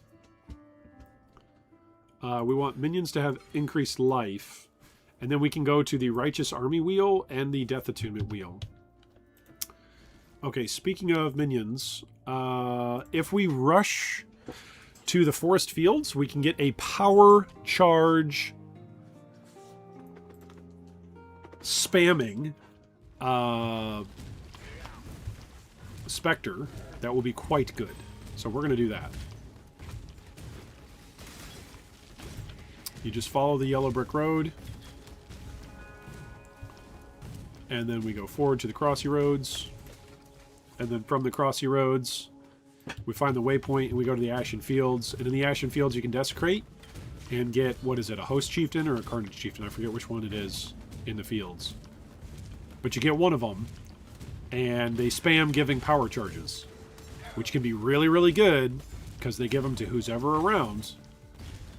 We want minions to have increased life. And then we can go to the Righteous Army Wheel and the Death Attunement Wheel. Okay, speaking of minions, if we rush to the Forest Fields, we can get a Power Charge spamming Spectre. That will be quite good. So we're going to do that. You just follow the yellow brick road. And then we go forward to the Crossy Roads. And then from the Crossy Roads, we find the waypoint and we go to the Ashen Fields. And in the Ashen Fields, you can desecrate and get, what is it, a Host Chieftain or a Carnage Chieftain? I forget which one it is in the fields. But you get one of them, and they spam giving power charges, which can be really, really good because they give them to who's ever around.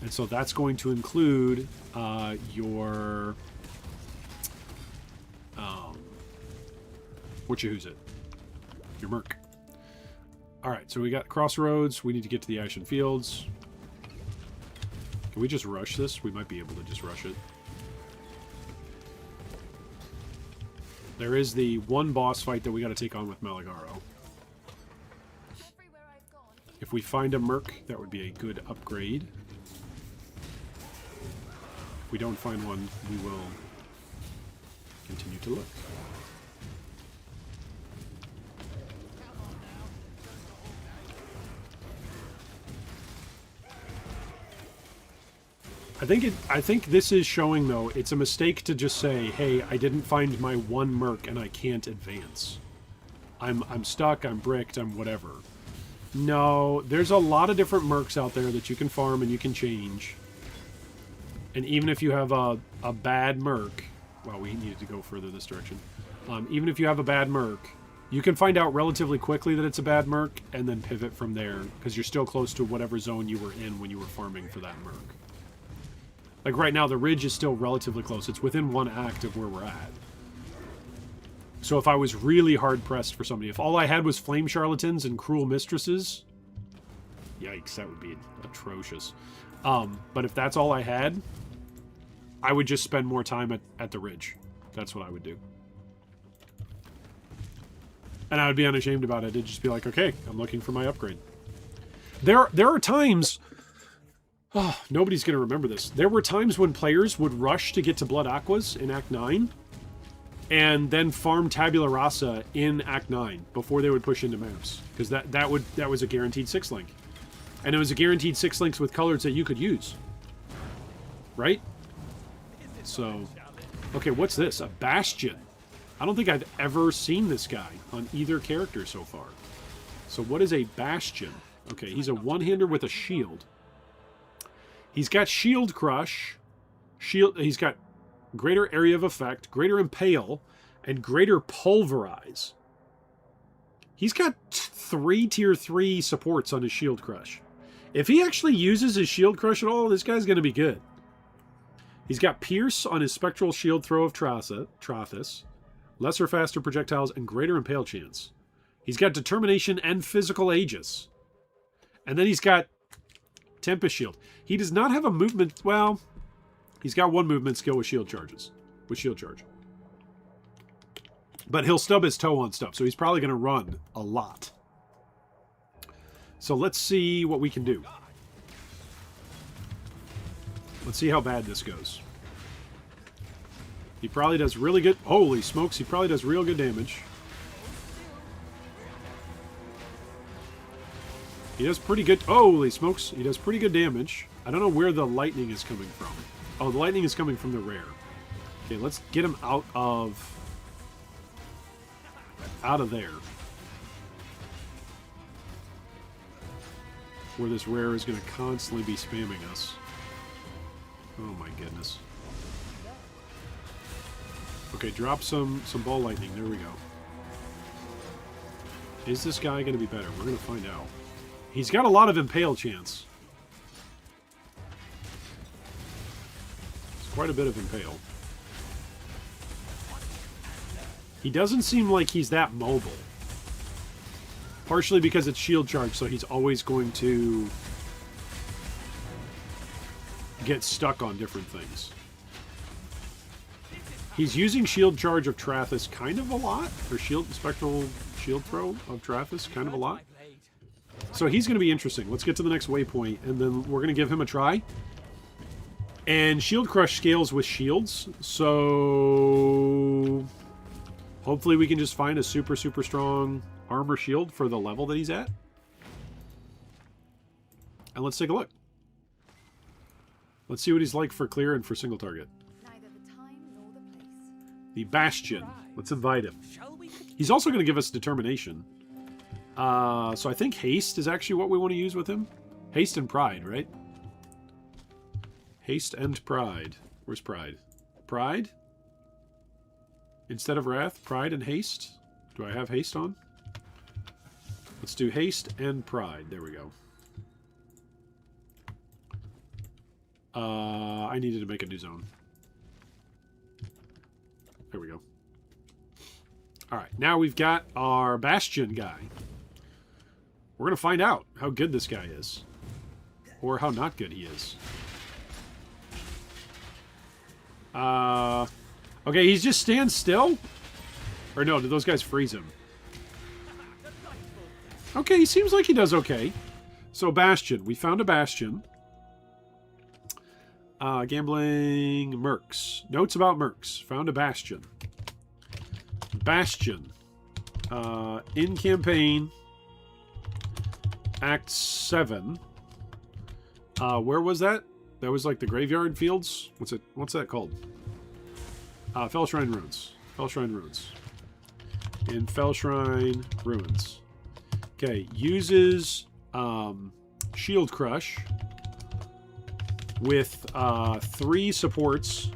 And so that's going to include your... who's it? Your Merc. Alright, so we got Crossroads. We need to get to the Ashen Fields. Can we just rush this? We might be able to just rush it. There is the one boss fight that we got to take on with Malagaro. If we find a Merc, that would be a good upgrade. If we don't find one, we will continue to look. I think this is showing, though, it's a mistake to just say, hey, I didn't find my one merc and I can't advance. I'm stuck, I'm bricked, I'm whatever. No, there's a lot of different mercs out there that you can farm and you can change. And even if you have a bad merc... Well, we needed to go further this direction. Even if you have a bad merc, you can find out relatively quickly that it's a bad merc and then pivot from there, because you're still close to whatever zone you were in when you were farming for that merc. Like right now, the ridge is still relatively close. It's within one act of where we're at. So if I was really hard-pressed for somebody, if all I had was Flame Charlatans and Cruel Mistresses, yikes, that would be atrocious. But if that's all I had, I would just spend more time at the ridge. That's what I would do. And I would be unashamed about it. It'd just be like, okay, I'm looking for my upgrade. There are times... Oh, nobody's going to remember this. There were times when players would rush to get to Blood Aquas in Act 9 and then farm Tabula Rasa in Act 9 before they would push into maps. Because that was a guaranteed 6-link. And it was a guaranteed 6 links with colors that you could use. Right? So, okay, what's this? A Bastion. I don't think I've ever seen this guy on either character so far. So what is a Bastion? Okay, he's a one-hander with a shield. He's got Shield Crush, he's got Greater Area of Effect, Greater Impale, and Greater Pulverize. He's got 3 Tier 3 supports on his Shield Crush. If he actually uses his Shield Crush at all, this guy's going to be good. He's got Pierce on his Spectral Shield Throw of Trathis, Lesser Faster Projectiles, and Greater Impale Chance. He's got Determination and Physical Aegis. And then he's got Tempest Shield. He does not have a movement... Well, he's got one movement skill with Shield Charges. With Shield Charge. But he'll stub his toe on stuff, so he's probably going to run a lot. So let's see what we can do. Let's see how bad this goes. He probably does really good... Holy smokes, he probably does real good damage. He does pretty good... Holy smokes, he does pretty good damage. I don't know where the lightning is coming from. Oh, the lightning is coming from the rare. Okay, let's get him out of there. Where this rare is going to constantly be spamming us. Oh my goodness. Okay, drop some ball lightning. There we go. Is this guy going to be better? We're going to find out. He's got a lot of impale chance. It's quite a bit of impale. He doesn't seem like he's that mobile. Partially because it's shield charge, so he's always going to get stuck on different things. He's using shield charge of Trathis kind of a lot, or spectral shield throw of Trathis kind of a lot. So he's going to be interesting. Let's get to the next waypoint, and then we're going to give him a try. And Shield Crush scales with shields, so hopefully we can just find a super, super strong armor shield for the level that he's at. And let's take a look. Let's see what he's like for clear and for single target. Neither the time nor the place. The Bastion. Let's invite him. He's also going to give us determination. So I think haste is actually what we want to use with him. Haste and pride, right? Haste and pride. Where's pride? Pride? Instead of wrath, pride and haste. Do I have haste on? Let's do haste and pride. There we go. I needed to make a new zone. There we go. Alright, now we've got our Bastion guy. We're going to find out how good this guy is. Or how not good he is. Okay, he just stands still? Or no, did those guys freeze him? Okay, he seems like he does okay. So, Bastion. We found a Bastion. Gambling Mercs. Notes about Mercs. Found a Bastion. Bastion. In campaign. Act 7. Where was that? That was like the graveyard fields. What's that called? Fellshrine Ruins. Fellshrine Ruins. In Fellshrine Ruins. Okay, uses Shield Crush with 3 supports,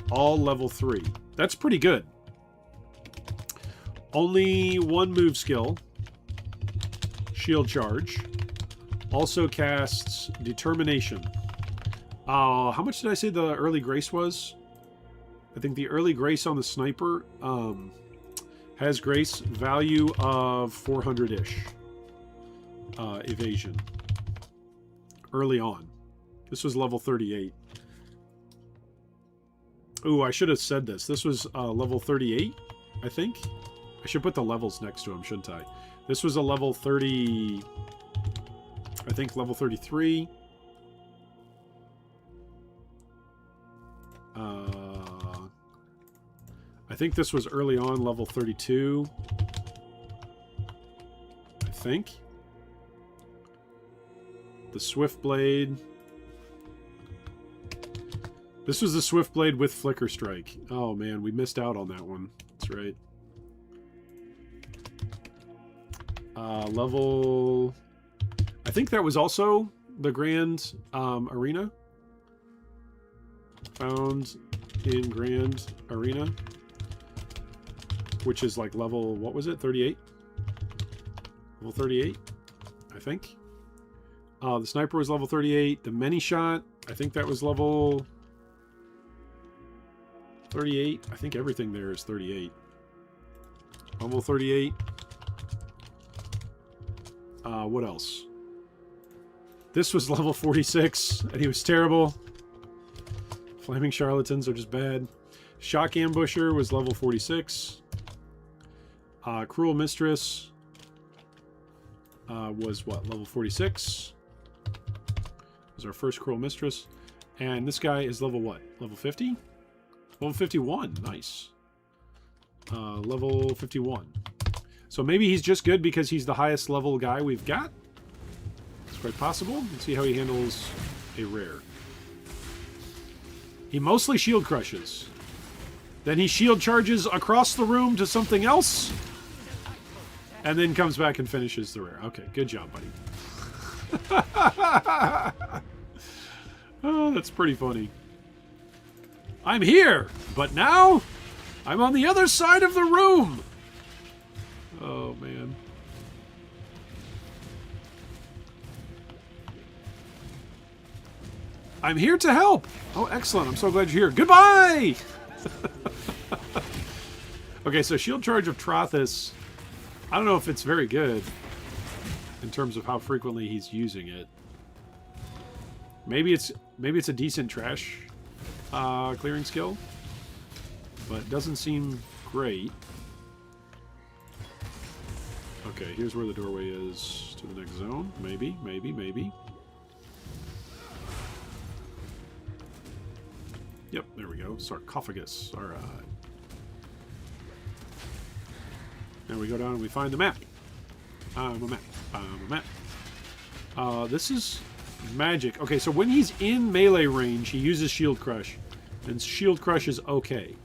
all level 3. That's pretty good. Only 1 move skill. Shield Charge. Also casts Determination. How much did I say the early grace was? I think the early grace on the sniper has grace value of 400-ish. Evasion. Early on. This was level 38. Ooh, I should have said this. This was level 38, I think. I should put the levels next to him, shouldn't I? This was a level 30... I think level 33. I think this was early on, level 32. I think. The Swift Blade. This was the Swift Blade with Flicker Strike. Oh man, we missed out on that one. That's right. Level... I think that was also the Grand Arena. Found in Grand Arena. Which is like level... What was it? 38? Level 38, I think. The Sniper was level 38. The Many Shot, I think that was level 38. I think everything there is 38. Level 38. What else? This was level 46, and he was terrible. Flaming Charlatans are just bad. Shock Ambusher was level 46. Cruel Mistress was, what, level 46? Was our first Cruel Mistress. And this guy is level what? Level 50? Level 51. Nice. Level 51. So maybe he's just good because he's the highest level guy we've got. It's quite possible. Let's see how he handles a rare. He mostly shield crushes. Then he shield charges across the room to something else. And then comes back and finishes the rare. Okay, good job, buddy. Oh, that's pretty funny. I'm here, but now I'm on the other side of the room. Oh, man. I'm here to help. Oh, excellent. I'm so glad you're here. Goodbye! Okay, so Shield Charge of Trothus. I don't know if it's very good in terms of how frequently he's using it. Maybe it's a decent trash clearing skill, but it doesn't seem great. Okay, here's where the doorway is to the next zone. Maybe. Yep, there we go. Sarcophagus. All right. Then we go down and we find the map. A map. This is magic. Okay, so when he's in melee range, he uses Shield Crush. And Shield Crush is okay.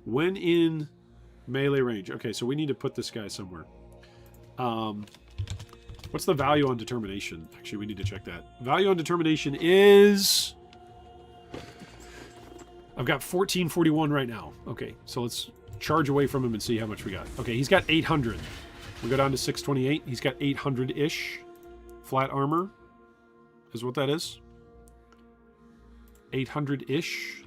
When in melee range. Okay, so we need to put this guy somewhere. What's the value on Determination? Actually, we need to check that. Value on Determination is... I've got 1441 right now. Okay, so let's charge away from him and see how much we got. Okay, he's got 800. We go down to 628. He's got 800-ish. Flat armor is what that is. 800-ish.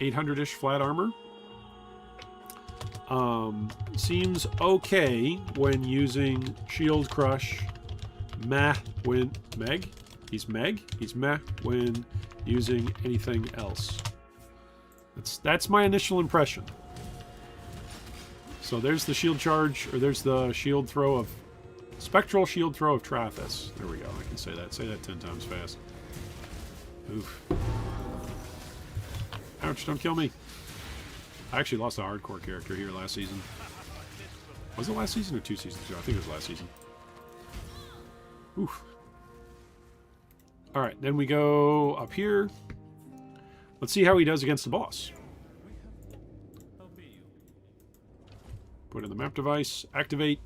800-ish flat armor. Seems okay when using Shield Crush. Meh when... Meg? He's Meg. He's meh when using anything else. That's my initial impression. So there's the shield charge, or there's the shield throw of... Spectral shield throw of Trathus. There we go. I can say that. Say that 10 times fast. Oof. Ouch, don't kill me. I actually lost a hardcore character here last season. Was it last season or 2 seasons ago? I think it was last season. Oof. Alright, then we go up here. Let's see how he does against the boss. Put in the map device. Activate.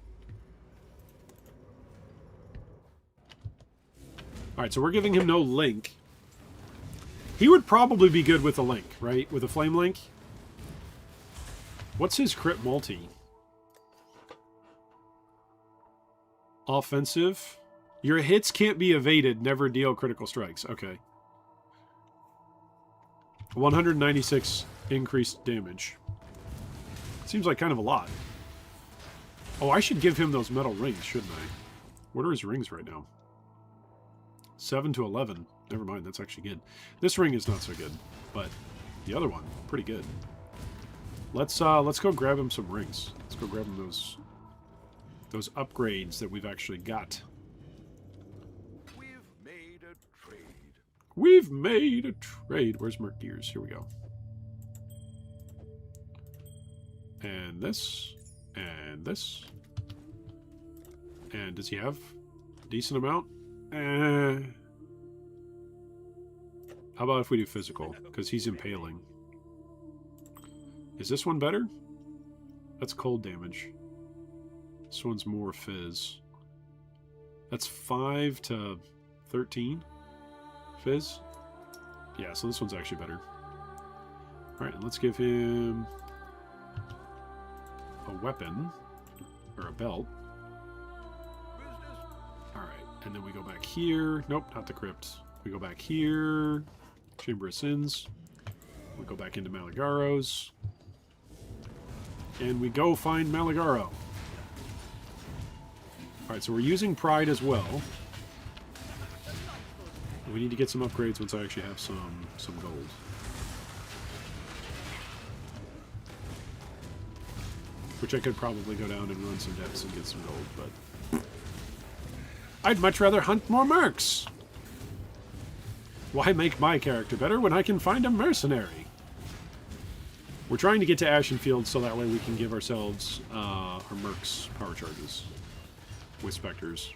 Alright, so we're giving him no link. He would probably be good with a link, right? With a flame link. What's his crit multi? Offensive. Your hits can't be evaded. Never deal critical strikes. Okay. 196 increased damage. Seems like kind of a lot. Oh, I should give him those metal rings, shouldn't I? What are his rings right now? 7 to 11. Never mind, that's actually good. This ring is not so good, but the other one, pretty good. Let's go grab him some rings. Let's go grab him those upgrades that we've actually got. We've made a trade. We've made a trade. Where's Merc Gears? Here we go. And this. And this. And does he have a decent amount? How about if we do physical? Because he's impaling. Is this one better? That's cold damage. This one's more fizz. That's 5 to 13 fizz. Yeah, so this one's actually better. Alright, and let's give him a weapon. Or a belt. Alright, and then we go back here. Nope, not the crypt. We go back here. Chamber of Sins. We go back into Maligaro's. And we go find Maligaro. Alright, so we're using Pride as well. We need to get some upgrades once I actually have some gold. Which I could probably go down and run some depths and get some gold, but I'd much rather hunt more mercs! Why make my character better when I can find a mercenary? We're trying to get to Ashenfield so that way we can give ourselves our mercs power charges with specters.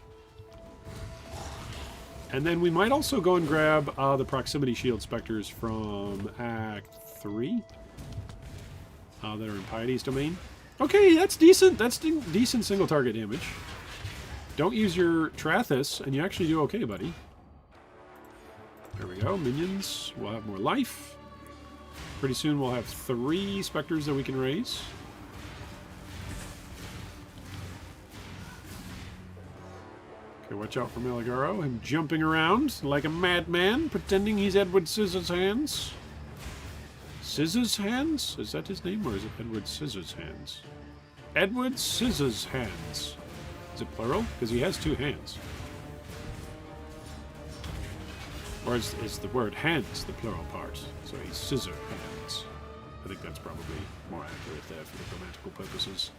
And then we might also go and grab the proximity shield specters from Act 3 that are in Piety's domain. Okay, that's decent. That's decent single target damage. Don't use your Trathis, and you actually do okay, buddy. There we go. Minions will have more life. Pretty soon we'll have 3 specters that we can raise. Okay, watch out for Maligaro. Him jumping around like a madman, pretending he's Edward Scissorhands. Scissorhands? Is that his name, or is it Edward Scissorhands? Edward Scissorhands. Is it plural? Because he has 2 hands. Or is the word hands the plural part? So he's scissor hands. I think that's probably more accurate there for the grammatical purposes.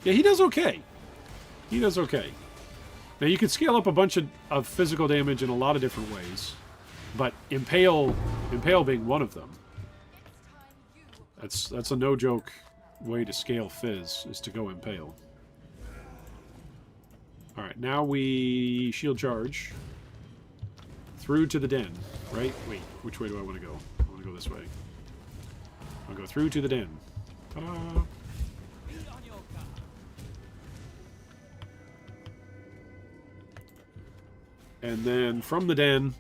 Yeah, he does okay. He does okay. Now you could scale up a bunch of physical damage in a lot of different ways, but impale being one of them. That's a no joke way to scale Fizz, is to go impale. Alright, now we shield charge through to the den, right? Wait, which way do I want to go? I want to go this way. I'll go through to the den. Ta-da! And then from the den,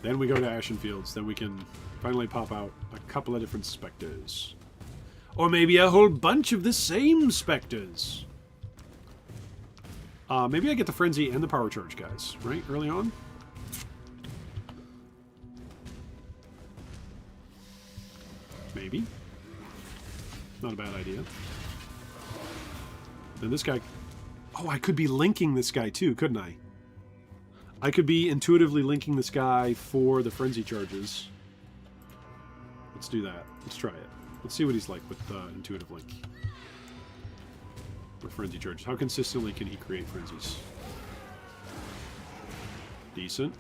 then we go to Ashenfields. Then we can finally pop out a couple of different specters. Or maybe a whole bunch of the same specters. Maybe I get the Frenzy and the Power Charge guys, right? Early on? Maybe. Not a bad idea. Then this guy... Oh, I could be linking this guy too, couldn't I? I could be intuitively linking this guy for the Frenzy charges. Let's do that. Let's try it. Let's see what he's like with intuitive link. With Frenzy charges. How consistently can he create Frenzies? Decent.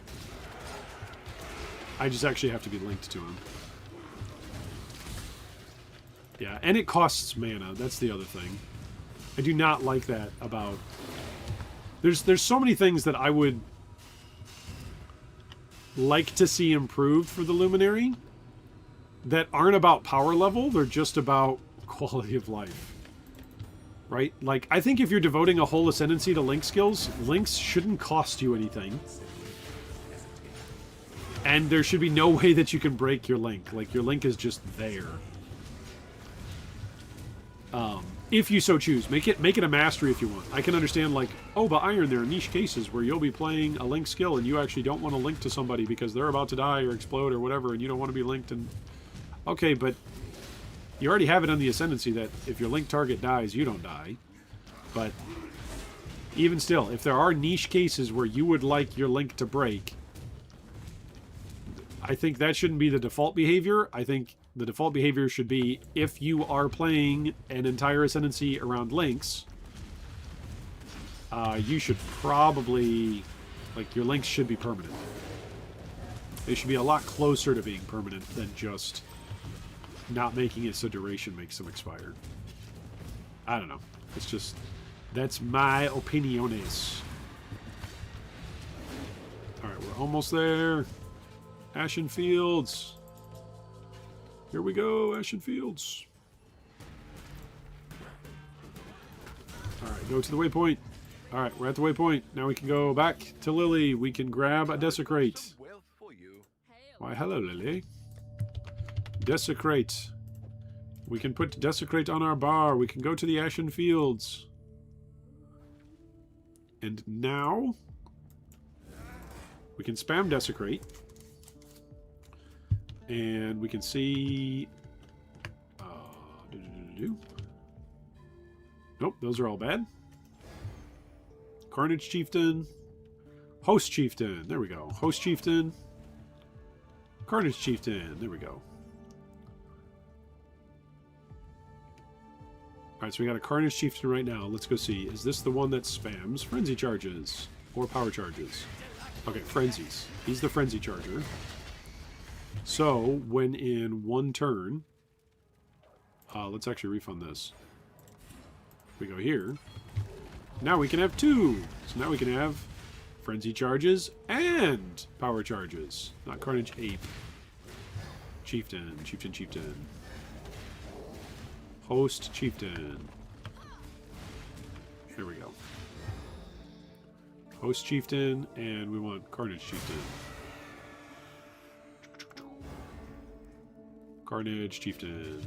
I just actually have to be linked to him. Yeah, and it costs mana. That's the other thing. I do not like that about There's so many things that I would like to see improved for the Luminary that aren't about power level. They're just about quality of life. Right? Like, I think if you're devoting a whole ascendancy to link skills, links shouldn't cost you anything. And there should be no way that you can break your link. Like, your link is just there. If you so choose. Make it a mastery if you want. I can understand, like, oh, but Iron, there are niche cases where you'll be playing a link skill and you actually don't want to link to somebody because they're about to die or explode or whatever, and you don't want to be linked. And okay, but you already have it on the ascendancy that if your link target dies, you don't die. But even still, if there are niche cases where you would like your link to break, I think that shouldn't be the default behavior. I think the default behavior should be, if you are playing an entire ascendancy around links, you should probably, like, your links should be permanent. They should be a lot closer to being permanent than just not making it so duration makes them expire. I don't know. It's just, that's my opiniones. Alright, we're almost there. Ashen Fields. Here we go, Ashen Fields. Alright, go to the waypoint. Alright, we're at the waypoint. Now we can go back to Lily. We can grab a Desecrate. Wealth for you. Why, hello, Lily. Desecrate. We can put Desecrate on our bar. We can go to the Ashen Fields. And now we can spam Desecrate. And we can see... Nope, those are all bad. Carnage Chieftain. Host Chieftain. There we go. Host Chieftain. Carnage Chieftain. There we go. Alright, so we got a Carnage Chieftain right now. Let's go see. Is this the one that spams Frenzy Charges? Or Power Charges? Okay, Frenzies. He's the Frenzy Charger. So, when in one turn... let's actually refund this. We go here. Now we can have two. So now we can have Frenzy Charges and Power Charges. Not Carnage Ape. Chieftain. Chieftain, Chieftain. Host Chieftain. There we go. Host Chieftain, and we want Carnage Chieftain. Carnage Chieftain.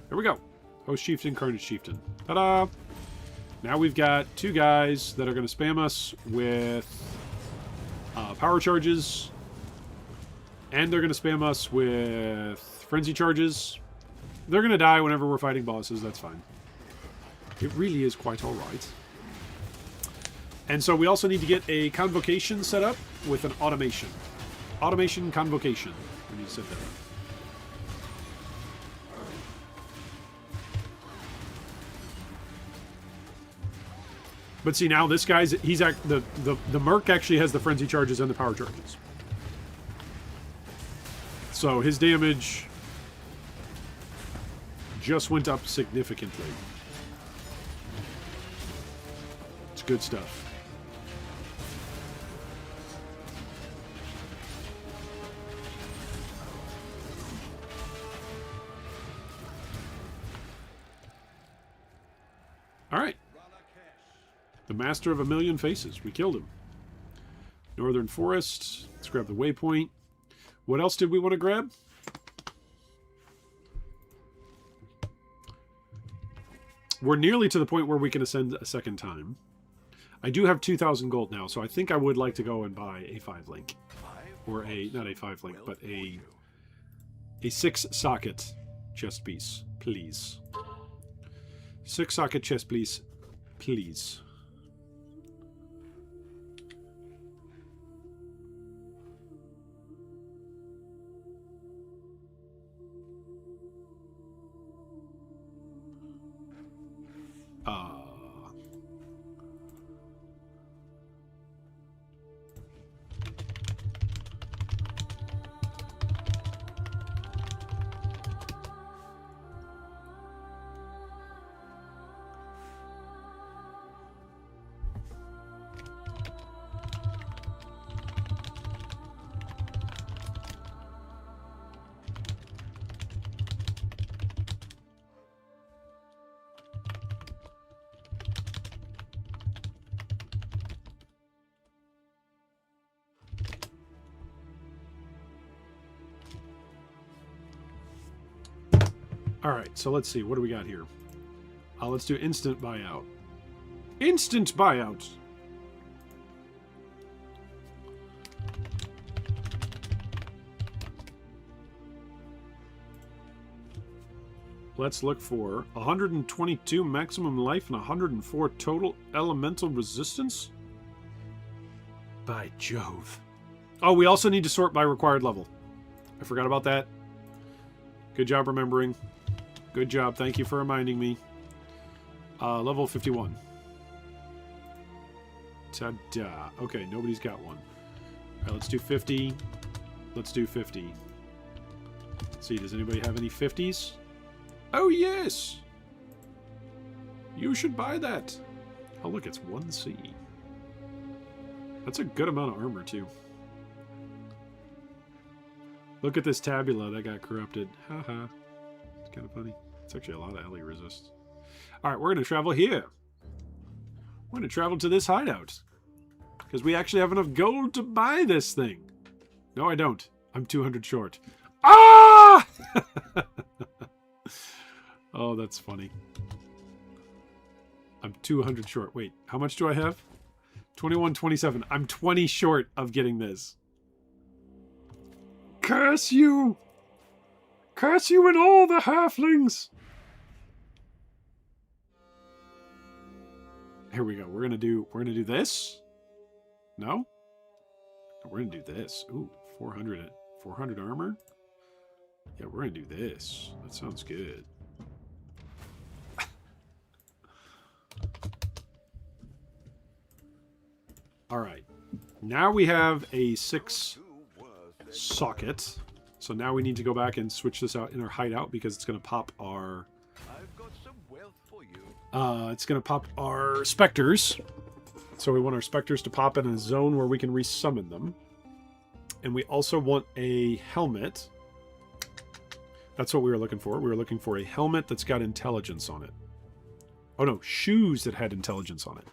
There we go. Host Chieftain, Carnage Chieftain. Ta-da! Now we've got two guys that are going to spam us with power charges. And they're going to spam us with frenzy charges. They're going to die whenever we're fighting bosses. That's fine. It really is quite alright. And so we also need to get a convocation set up with an automation. Automation convocation. We need to set that up. But see, now this guy's, the Merc actually has the frenzy charges and the power charges. So his damage just went up significantly. It's good stuff. All right. The Master of a Million Faces. We killed him. Northern Forest. Let's grab the waypoint. What else did we want to grab? We're nearly to the point where we can ascend a second time. I do have 2,000 gold now, so I think I would like to go and buy a 5-link. Or a, not a 5-link, but a 6-socket chest piece, please. 6-socket chest piece, please. Alright, so let's see. What do we got here? Let's do instant buyout. Instant buyout! Let's look for 122 maximum life and 104 total elemental resistance. By Jove. Oh, we also need to sort by required level. I forgot about that. Good job remembering. Good job. Thank you for reminding me. Level 51. Ta-da. Okay, nobody's got one. Alright, let's do 50. Let's do 50. Let's see, does anybody have any 50s? Oh, yes! You should buy that. Oh, look, it's 1C. That's a good amount of armor, too. Look at this tabula that got corrupted. Haha. It's kind of funny. It's actually a lot of LE resist. Alright, we're going to travel here. We're going to travel to this hideout. Because we actually have enough gold to buy this thing. No, I don't. I'm 200 short. Ah! Oh, that's funny. I'm 200 short. Wait, how much do I have? 21.27. I'm 20 short of getting this. Curse you! Curse you and all the halflings! Here we go. We're gonna do this. No? We're gonna do this. Ooh, 400 armor. Yeah, we're gonna do this. That sounds good. All right. Now we have a 6 socket. So now we need to go back and switch this out in our hideout because it's going to pop our... I've got some wealth for you. it's going to pop our specters. So we want our specters to pop in a zone where we can resummon them. And we also want a helmet. That's what we were looking for. We were looking for a helmet that's got intelligence on it. Oh no, shoes that had intelligence on it.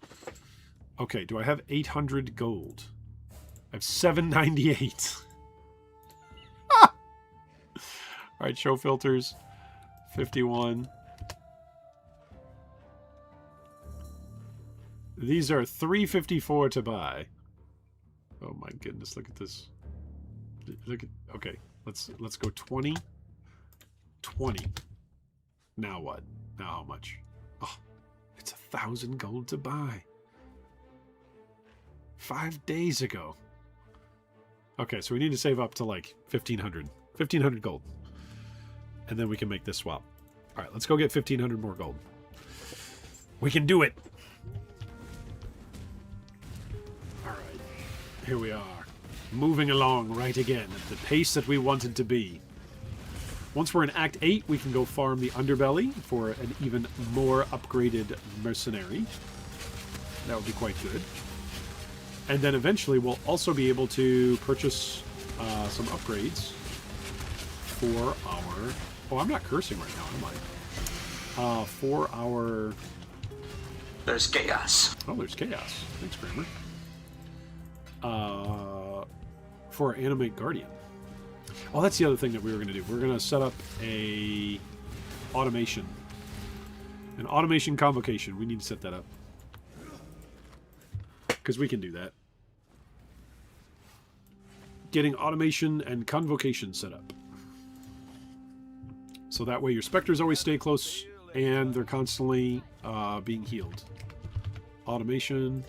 Okay, do I have 800 gold? I have 798. Ah! Alright, show filters. 51. These are 354 to buy. Oh my goodness, look at this. Look at, okay, let's go 20. 20. Now what? Now how much? Oh, it's 1,000 gold to buy. 5 days ago. Okay, so we need to save up to like 1,500. 1,500 gold. And then we can make this swap. Alright, let's go get 1,500 more gold. We can do it! Alright, here we are. Moving along right again at the pace that we wanted to be. Once we're in Act 8, we can go farm the underbelly for an even more upgraded mercenary. That would be quite good. And then eventually we'll also be able to purchase some upgrades for our... Oh, I'm not cursing right now, am I? For our... There's chaos. Oh, there's chaos. Thanks, Kramer. For our Animate Guardian. Oh, that's the other thing that we were going to do. We're going to set up a automation. An automation convocation. We need to set that up. Because we can do that. Getting automation and convocation set up. So that way your specters always stay close and they're constantly being healed. Automation.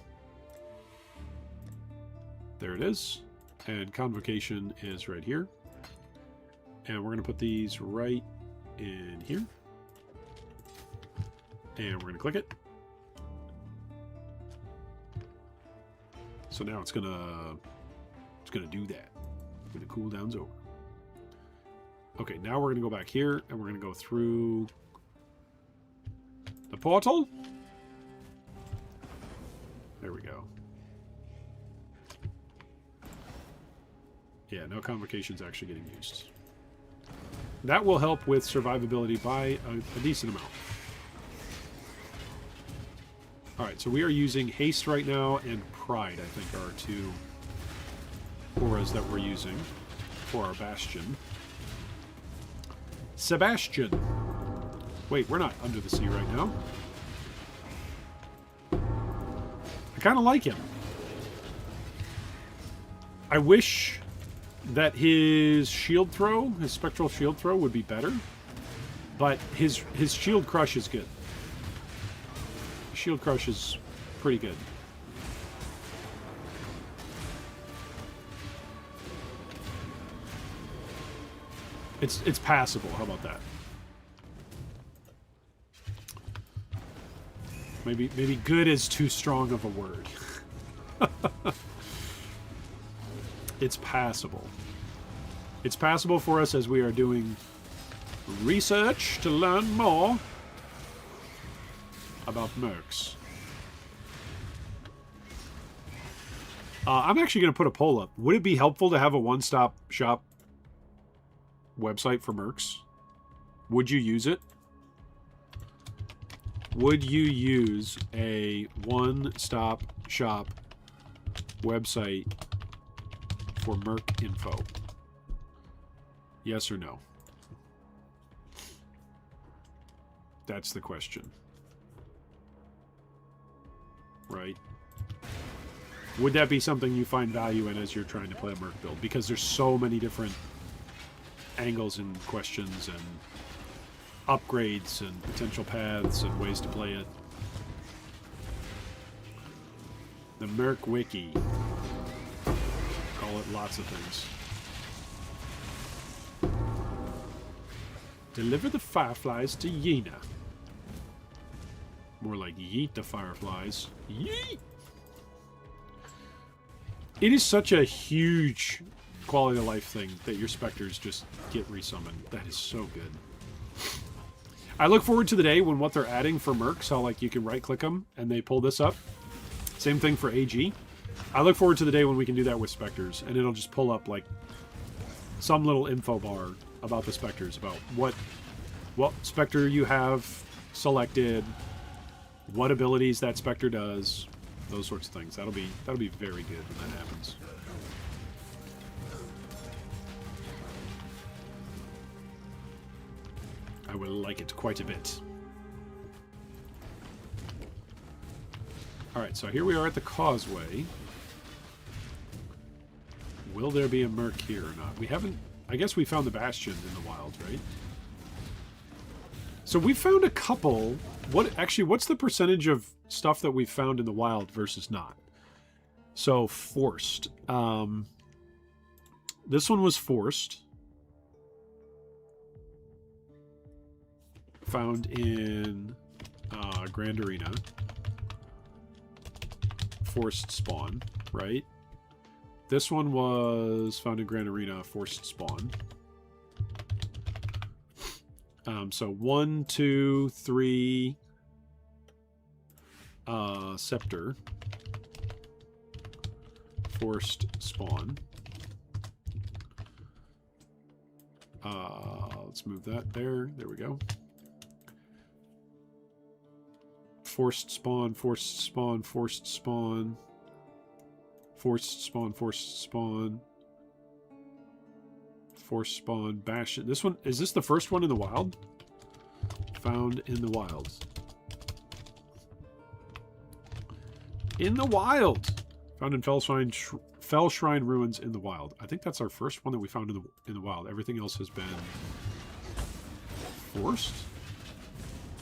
There it is. And convocation is right here. And we're going to put these right in here. And we're going to click it. So now it's gonna do that when the cooldown's over. Okay, now we're gonna go back here and we're gonna go through the portal. There we go. Yeah, no convocation's actually getting used. That will help with survivability by a decent amount. Alright, so we are using Haste right now, and Pride, I think, are our two auras that we're using for our Bastion. Sebastian! Wait, we're not under the sea right now. I kind of like him. I wish that his shield throw, his spectral shield throw, would be better. But his shield crush is good. Shield crush is pretty good. It's passable. How about that? Maybe good is too strong of a word. It's passable. It's passable for us as we are doing research to learn more about Mercs. I'm actually going to put a poll up. Would it be helpful to have a one-stop shop website for Mercs? Would you use it? Would you use a one-stop shop website for Merc info? Yes or no? That's the question. Right? Would that be something you find value in as you're trying to play a Merc build? Because there's so many different angles and questions and upgrades and potential paths and ways to play it. The Merc Wiki. Call it lots of things. Deliver the fireflies to Yena. More like yeet the fireflies. Yeet! It is such a huge quality of life thing that your specters just get resummoned. That is so good. I look forward to the day when what they're adding for Mercs, how like you can right click them and they pull this up. Same thing for AG. I look forward to the day when we can do that with specters and it'll just pull up like some little info bar about the specters, about what specter you have selected, what abilities that specter does, those sorts of things. That'll be very good when that happens. I will like it quite a bit. Alright, so here we are at the causeway. Will there be a Merc here or not? We haven't... I guess we found the Bastion in the wild, right? So we found a couple... What's the percentage of stuff that we found in the wild versus not? So, forced. This one was forced. Found in Grand Arena. Forced spawn, right? This one was found in Grand Arena, forced spawn. So 1, 2, 3 Scepter. Forced spawn. Let's move that there. There we go. Forced spawn, forced spawn, forced spawn. Forced spawn, forced spawn. Forced spawn, bash. This one, is this the first one in the wild? Found in the wild. In the wild! Found in Fell Shrine Ruins in the wild. I think that's our first one that we found in the wild. Everything else has been forced?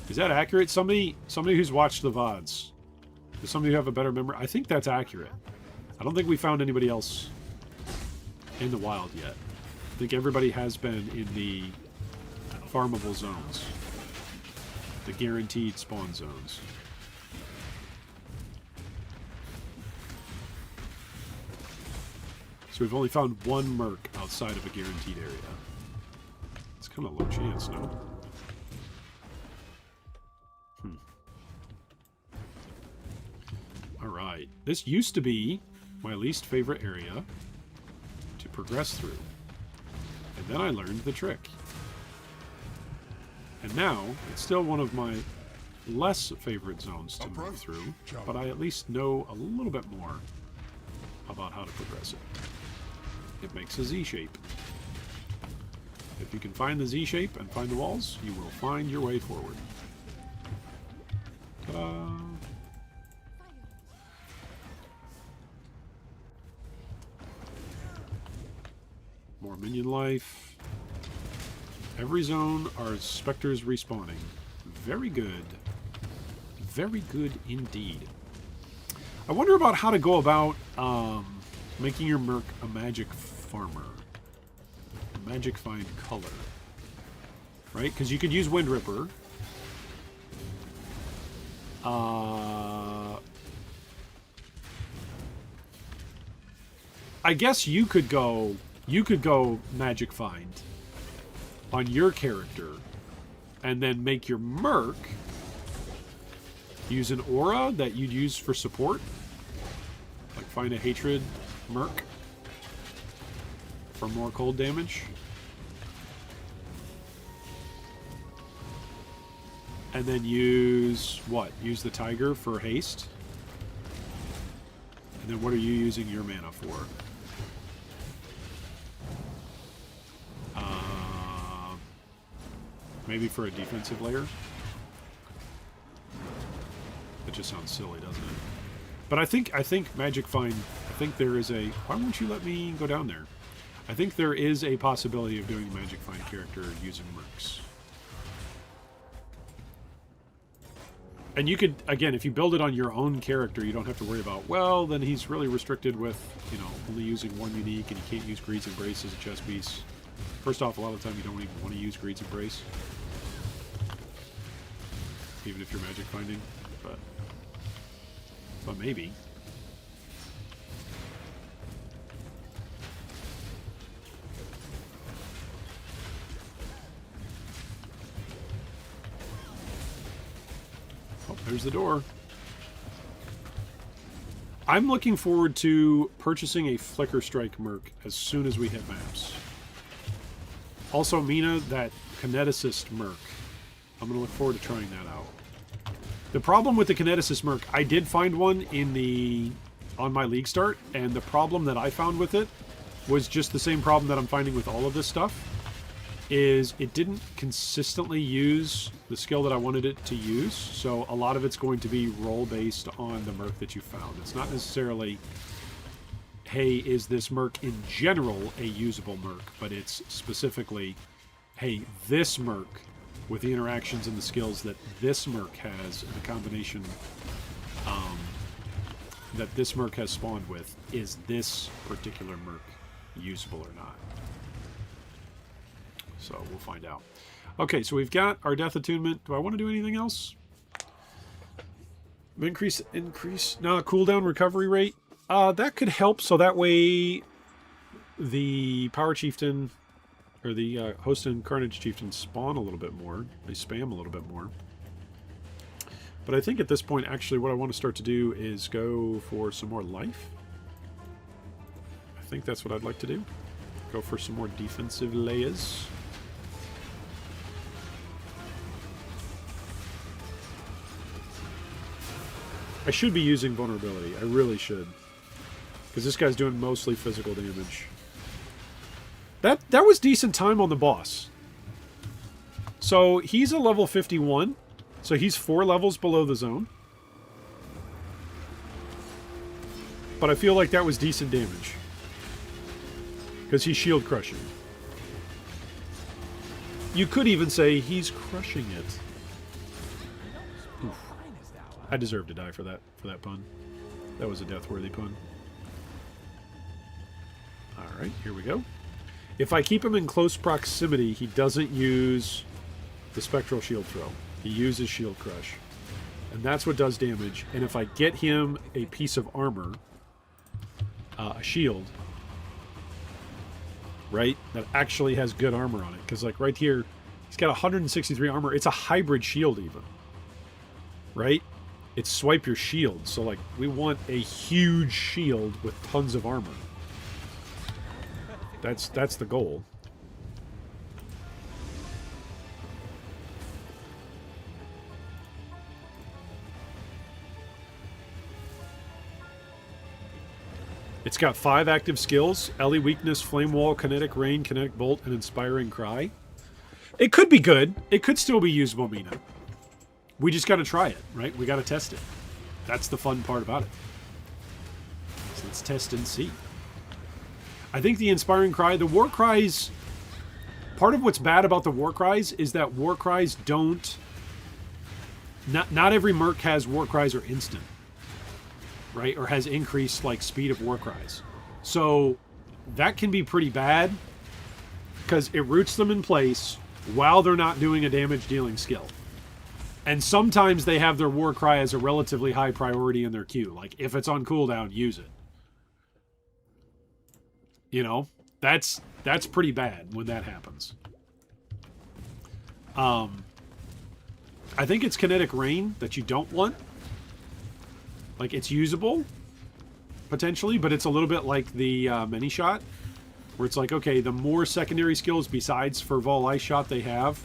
Is that accurate? Somebody who's watched the VODs. Does somebody have a better memory? I think that's accurate. I don't think we found anybody else in the wild yet. I think everybody has been in the farmable zones. The guaranteed spawn zones. So we've only found one Merc outside of a guaranteed area. It's kind of a low chance, no? Alright. This used to be my least favorite area to progress through. And then I learned the trick. And now, it's still one of my less favorite zones to move through, but I at least know a little bit more about how to progress it. It makes a Z shape. If you can find the Z shape and find the walls, you will find your way forward. Ta-da! More minion life. Every zone are specters respawning. Very good. Very good indeed. I wonder about how to go about making your Merc a magic farmer. A magic find color. Right? Because you could use Wind Ripper. I guess you could go magic find on your character and then make your Merc use an aura that you'd use for support. Like find a hatred Merc for more cold damage. And then use what? Use the tiger for haste. And then what are you using your mana for? Maybe for a defensive layer? That just sounds silly, doesn't it? But I think Magic Find, I think there is a... Why won't you let me go down there? I think there is a possibility of doing a Magic Find character using Mercs. And you could, again, if you build it on your own character, you don't have to worry about, well, then he's really restricted with, you know, only using one unique, and he can't use Greed's Embrace as a chess piece. First off, a lot of the time you don't even want to use Greed's Embrace. Even if you're magic finding, but maybe. Oh, there's the door. I'm looking forward to purchasing a Flicker Strike Merc as soon as we hit maps. Also, Mina, that Kineticist Merc. I'm going to look forward to trying that out. The problem with the Kineticist Merc, I did find one on my League start, and the problem that I found with it was just the same problem that I'm finding with all of this stuff, is it didn't consistently use the skill that I wanted it to use, so a lot of it's going to be role-based on the Merc that you found. It's not necessarily, hey, is this Merc in general a usable Merc, but it's specifically, hey, this Merc with the interactions and the skills that this Merc has, and the combination that this Merc has spawned with, is this particular Merc usable or not? So we'll find out. Okay, so we've got our Death Attunement. Do I want to do anything else? Increase, no, cooldown recovery rate. That could help, so that way the Power Chieftain or the Host and Carnage Chieftain spawn a little bit more. They spam a little bit more. But I think at this point, actually, what I want to start to do is go for some more life. I think that's what I'd like to do. Go for some more defensive layers. I should be using vulnerability. I really should. Because this guy's doing mostly physical damage. That was decent time on the boss. So he's a level 51. So he's 4 levels below the zone. But I feel like that was decent damage. Because he's shield crushing. You could even say he's crushing it. Oof. I deserve to die for that pun. That was a death-worthy pun. Alright, here we go. If I keep him in close proximity, he doesn't use the Spectral Shield Throw. He uses Shield Crush. And that's what does damage. And if I get him a piece of armor, a shield, right, that actually has good armor on it. Because, like, right here, he's got 163 armor. It's a hybrid shield, even. Right? It's swipe your shield. So, like, we want a huge shield with tons of armor. That's the goal. It's got 5 active skills: Ellie Weakness, Flame Wall, Kinetic Rain, Kinetic Bolt, and Inspiring Cry. It could be good. It could still be usable, Mina. We just got to try it, right? We got to test it. That's the fun part about it. So let's test and see. I think the Inspiring Cry, the War Cries, part of what's bad about the War Cries is that War Cries don't... Not every Merc has War Cries or instant, right? Or has increased, like, speed of War Cries. So that can be pretty bad because it roots them in place while they're not doing a damage dealing skill. And sometimes they have their War Cry as a relatively high priority in their queue. Like, if it's on cooldown, use it. You know, that's pretty bad when that happens. I think it's Kinetic Rain that you don't want. Like, it's usable, potentially, but it's a little bit like the Many Shot, where it's like, okay, the more secondary skills besides for Vol Ice Shot they have,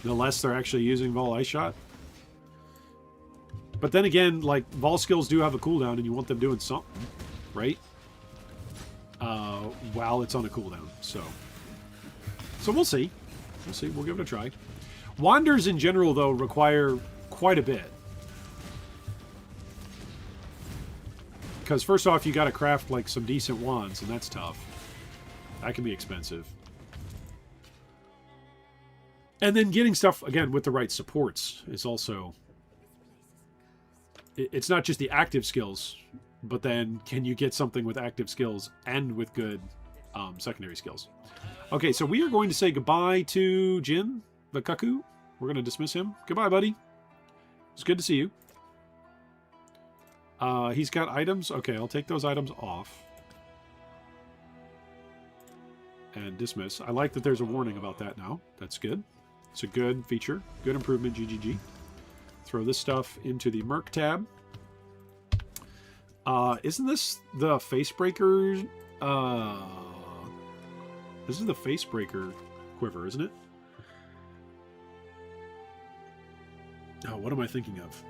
the less they're actually using Vol Ice Shot. But then again, like, Vol skills do have a cooldown, and you want them doing something, right? While it's on a cooldown, so we'll see. We'll see. We'll give it a try. Wanders in general, though, require quite a bit. Because first off, you got to craft, like, some decent wands, and that's tough. That can be expensive. And then getting stuff, again, with the right supports is also... It's not just the active skills, but then can you get something with active skills and with good secondary skills? Okay, so we are going to say goodbye to Jin, the cuckoo. We're going to dismiss him. Goodbye, buddy. It's good to see you. He's got items. Okay, I'll take those items off. And dismiss. I like that there's a warning about that now. That's good. It's a good feature. Good improvement, GGG. Throw this stuff into the Merc tab. Isn't this the Facebreaker? This is the Facebreaker quiver, isn't it? Oh, what am I thinking of?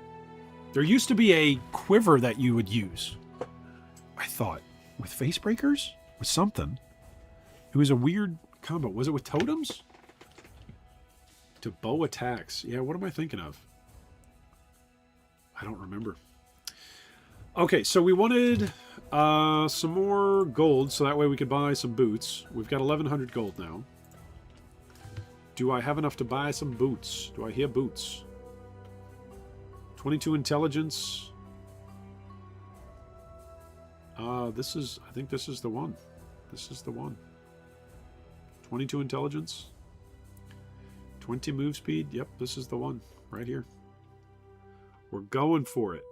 There used to be a quiver that you would use. I thought. With Facebreakers? With something. It was a weird combo. Was it with totems? To bow attacks. Yeah, what am I thinking of? I don't remember. Okay, so we wanted some more gold, so that way we could buy some boots. We've got 1,100 gold now. Do I have enough to buy some boots? Do I hear boots? 22 intelligence. This is... I think this is the one. This is the one. 22 intelligence. 20 move speed. Yep, this is the one. Right here. We're going for it.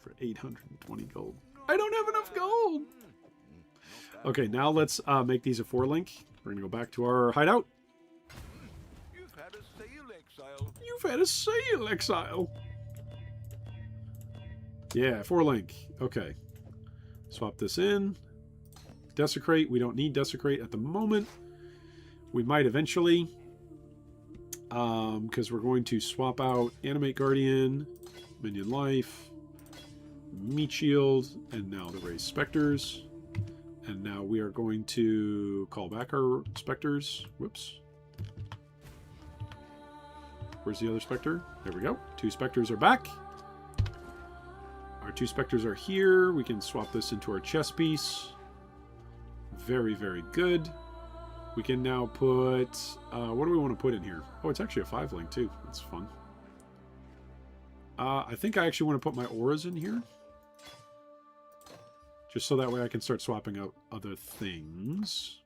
For 820 gold. I don't have enough gold! Okay, now let's make these a 4-link. We're going to go back to our hideout. You've had a sale, Exile. You've had a sale, Exile! Yeah, 4-link. Okay. Swap this in. Desecrate. We don't need Desecrate at the moment. We might eventually. Because we're going to swap out Animate Guardian, Minion Life, Meat Shield, and now the Raised Spectres. And now we are going to call back our Spectres. Whoops. Where's the other Spectre? There we go. 2 Spectres are back. Our 2 Spectres are here. We can swap this into our chess piece. Very, very good. We can now put... what do we want to put in here? Oh, it's actually a 5-link too. That's fun. I think I actually want to put my auras in here. Just so that way I can start swapping out other things.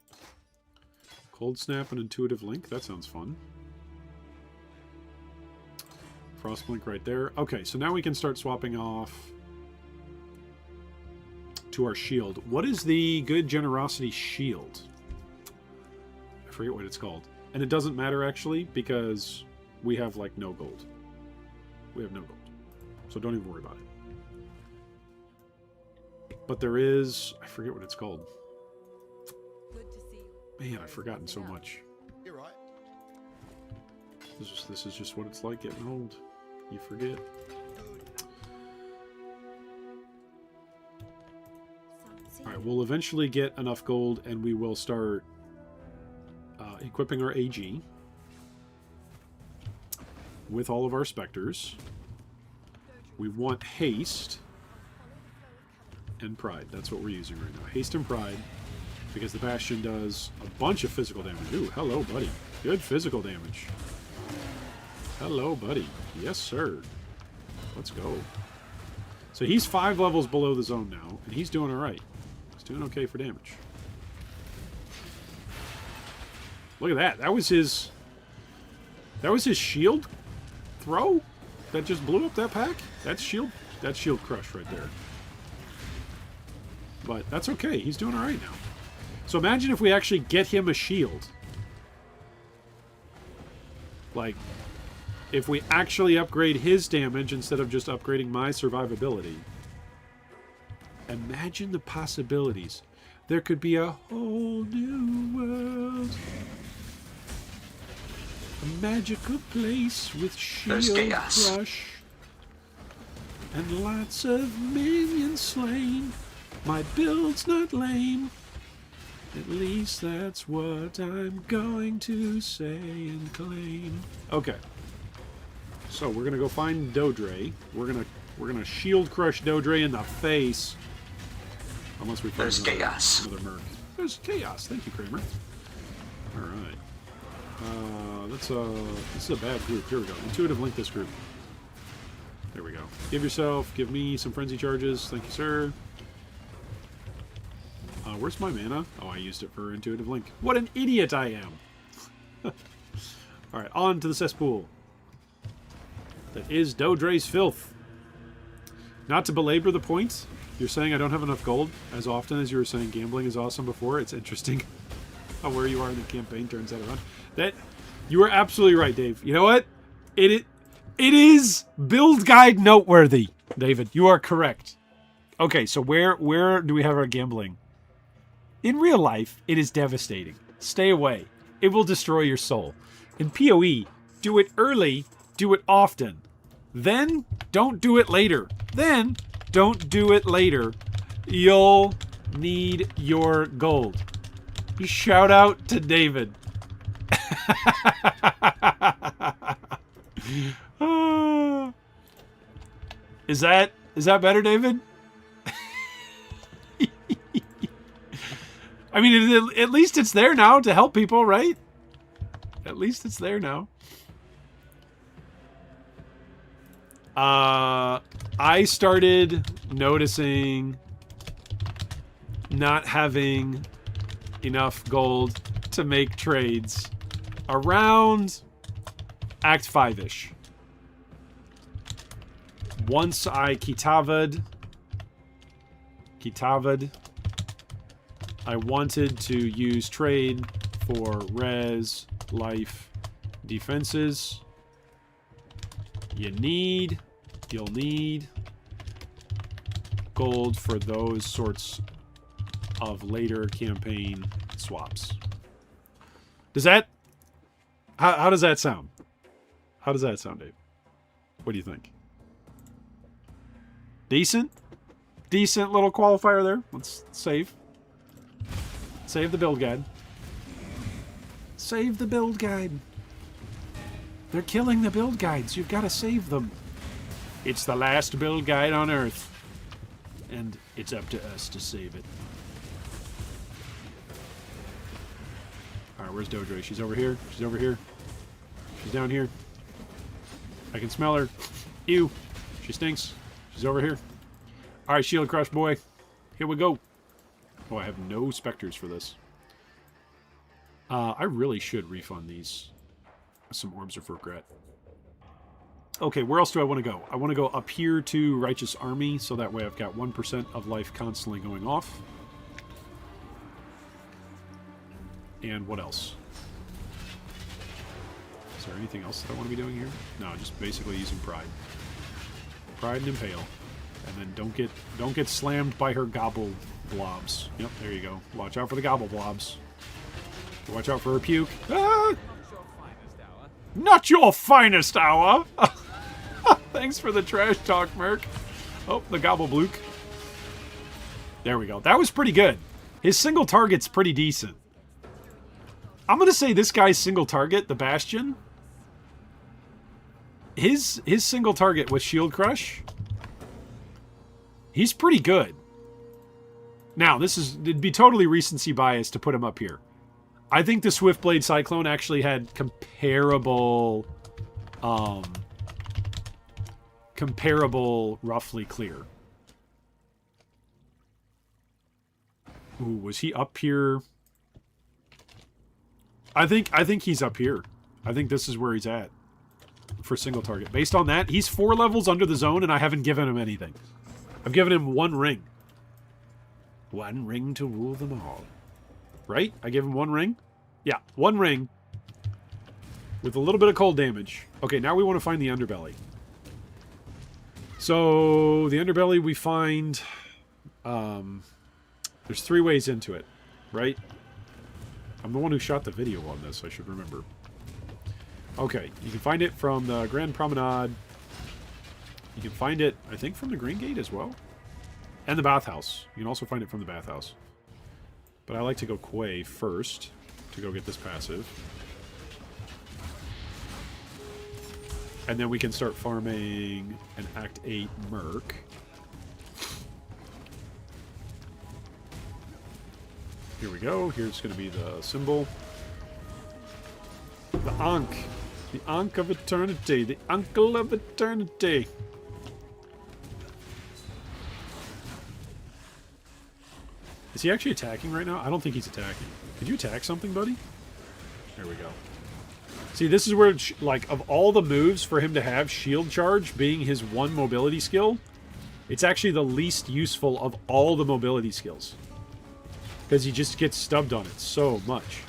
Cold Snap and Intuitive Link. That sounds fun. Frost Blink right there. Okay, so now we can start swapping off to our shield. What is the Good Generosity Shield? I forget what it's called. And it doesn't matter, actually, because we have, like, no gold. We have no gold. So don't even worry about it. But there is... I forget what it's called. Good to see you. Man, I've forgotten so much. You're right. This is just what it's like getting old. You forget. Alright, we'll eventually get enough gold and we will start equipping our AG with all of our specters. We want haste and pride. That's what we're using right now. Haste and pride, because the Bastion does a bunch of physical damage. Ooh, hello, buddy. Good physical damage. Hello, buddy. Yes, sir. Let's go. So he's 5 levels below the zone now, and he's doing alright. He's doing okay for damage. Look at that. That was his shield throw that just blew up that pack. That's shield crush right there. But that's okay. He's doing alright now. So imagine if we actually get him a shield. Like, if we actually upgrade his damage instead of just upgrading my survivability. Imagine the possibilities. There could be a whole new world. A magical place with shield crush. And lots of minions slain. My build's not lame. At least that's what I'm going to say and claim. Okay. So we're gonna go find Dodre. We're gonna shield crush Dodre in the face. Unless we find another Merc. There's chaos. Thank you, Kramer. All right. This is a bad group. Here we go. Intuitive link this group. There we go. Give me some frenzy charges. Thank you, sir. Where's my mana? Oh, I used it for intuitive link. What an idiot I am! Alright, on to the cesspool. That is Dodre's filth. Not to belabor the point, you're saying I don't have enough gold, as often as you were saying gambling is awesome before. It's interesting how where you are in the campaign turns that around. You are absolutely right, Dave. You know what? It is build guide noteworthy, David. You are correct. Okay, so where do we have our gambling? In real life, it is devastating. Stay away. It will destroy your soul. In PoE, do it early, do it often. Then, don't do it later. Then, don't do it later. You'll need your gold. Shout out to David. Is that better, David? I mean, at least it's there now to help people, right? At least it's there now. I started noticing not having enough gold to make trades around Act 5-ish. Once I Kitavad, I wanted to use trade for res, life, defenses. You'll need gold for those sorts of later campaign swaps. Does that... How does that sound? How does that sound, Dave? What do you think? Decent? Decent little qualifier there. Let's save. Save the build guide. Save the build guide. They're killing the build guides. You've got to save them. It's the last build guide on Earth. And it's up to us to save it. Alright, where's Dodre? She's over here. She's over here. She's down here. I can smell her. Ew. She stinks. She's over here. Alright, Shield Crush boy. Here we go. Oh, I have no specters for this. I really should refund these. Some Orbs of Regret. Okay, where else do I want to go? I want to go up here to Righteous Army, so that way I've got 1% of life constantly going off. And what else? Is there anything else that I want to be doing here? No, just basically using Pride. Pride and Impale. And then don't get slammed by her gobble blobs. Yep, there you go. Watch out for the gobble blobs. Watch out for her puke. Ah! Not your finest hour! Thanks for the trash talk, Merc. Oh, the gobble blook. There we go. That was pretty good. His single target's pretty decent. I'm going to say this guy's single target, the Bastion, his single target with Shield Crush, he's pretty good. Now, it'd be totally recency bias to put him up here. I think the Swiftblade Cyclone actually had comparable roughly clear. Ooh, was he up here? I think he's up here. I think this is where he's at for single target. Based on that, he's 4 levels under the zone, and I haven't given him anything. I've given him 1 ring. 1 ring to rule them all. Right? I give him 1 ring? Yeah, 1 ring. With a little bit of cold damage. Okay, now we want to find the underbelly. So, the underbelly we find... there's 3 ways into it, right? I'm the one who shot the video on this, I should remember. Okay, you can find it from the Grand Promenade. You can find it, I think, from the Green Gate as well. And the bathhouse. You can also find it from the bathhouse. But I like to go Quay first to go get this passive. And then we can start farming an Act 8 Merc. Here we go. Here's going to be the symbol. The Ankh. The Ankh of Eternity. The Uncle of Eternity. Is he actually attacking right now? I don't think he's attacking. Could you attack something, buddy? There we go. See, this is where, like, of all the moves for him to have, Shield Charge being his 1 mobility skill, it's actually the least useful of all the mobility skills. Because he just gets stubbed on it so much.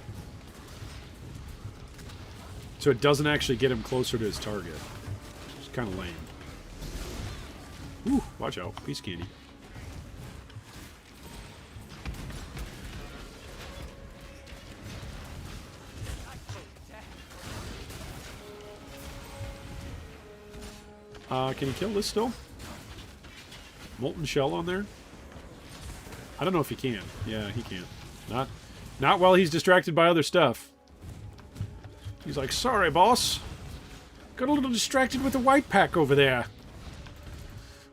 So it doesn't actually get him closer to his target. It's kind of lame. Ooh, watch out. Piece of candy. Can he kill this still? Molten Shell on there? I don't know if he can. Yeah, he can. Not while he's distracted by other stuff. He's like, sorry, boss. Got a little distracted with the white pack over there.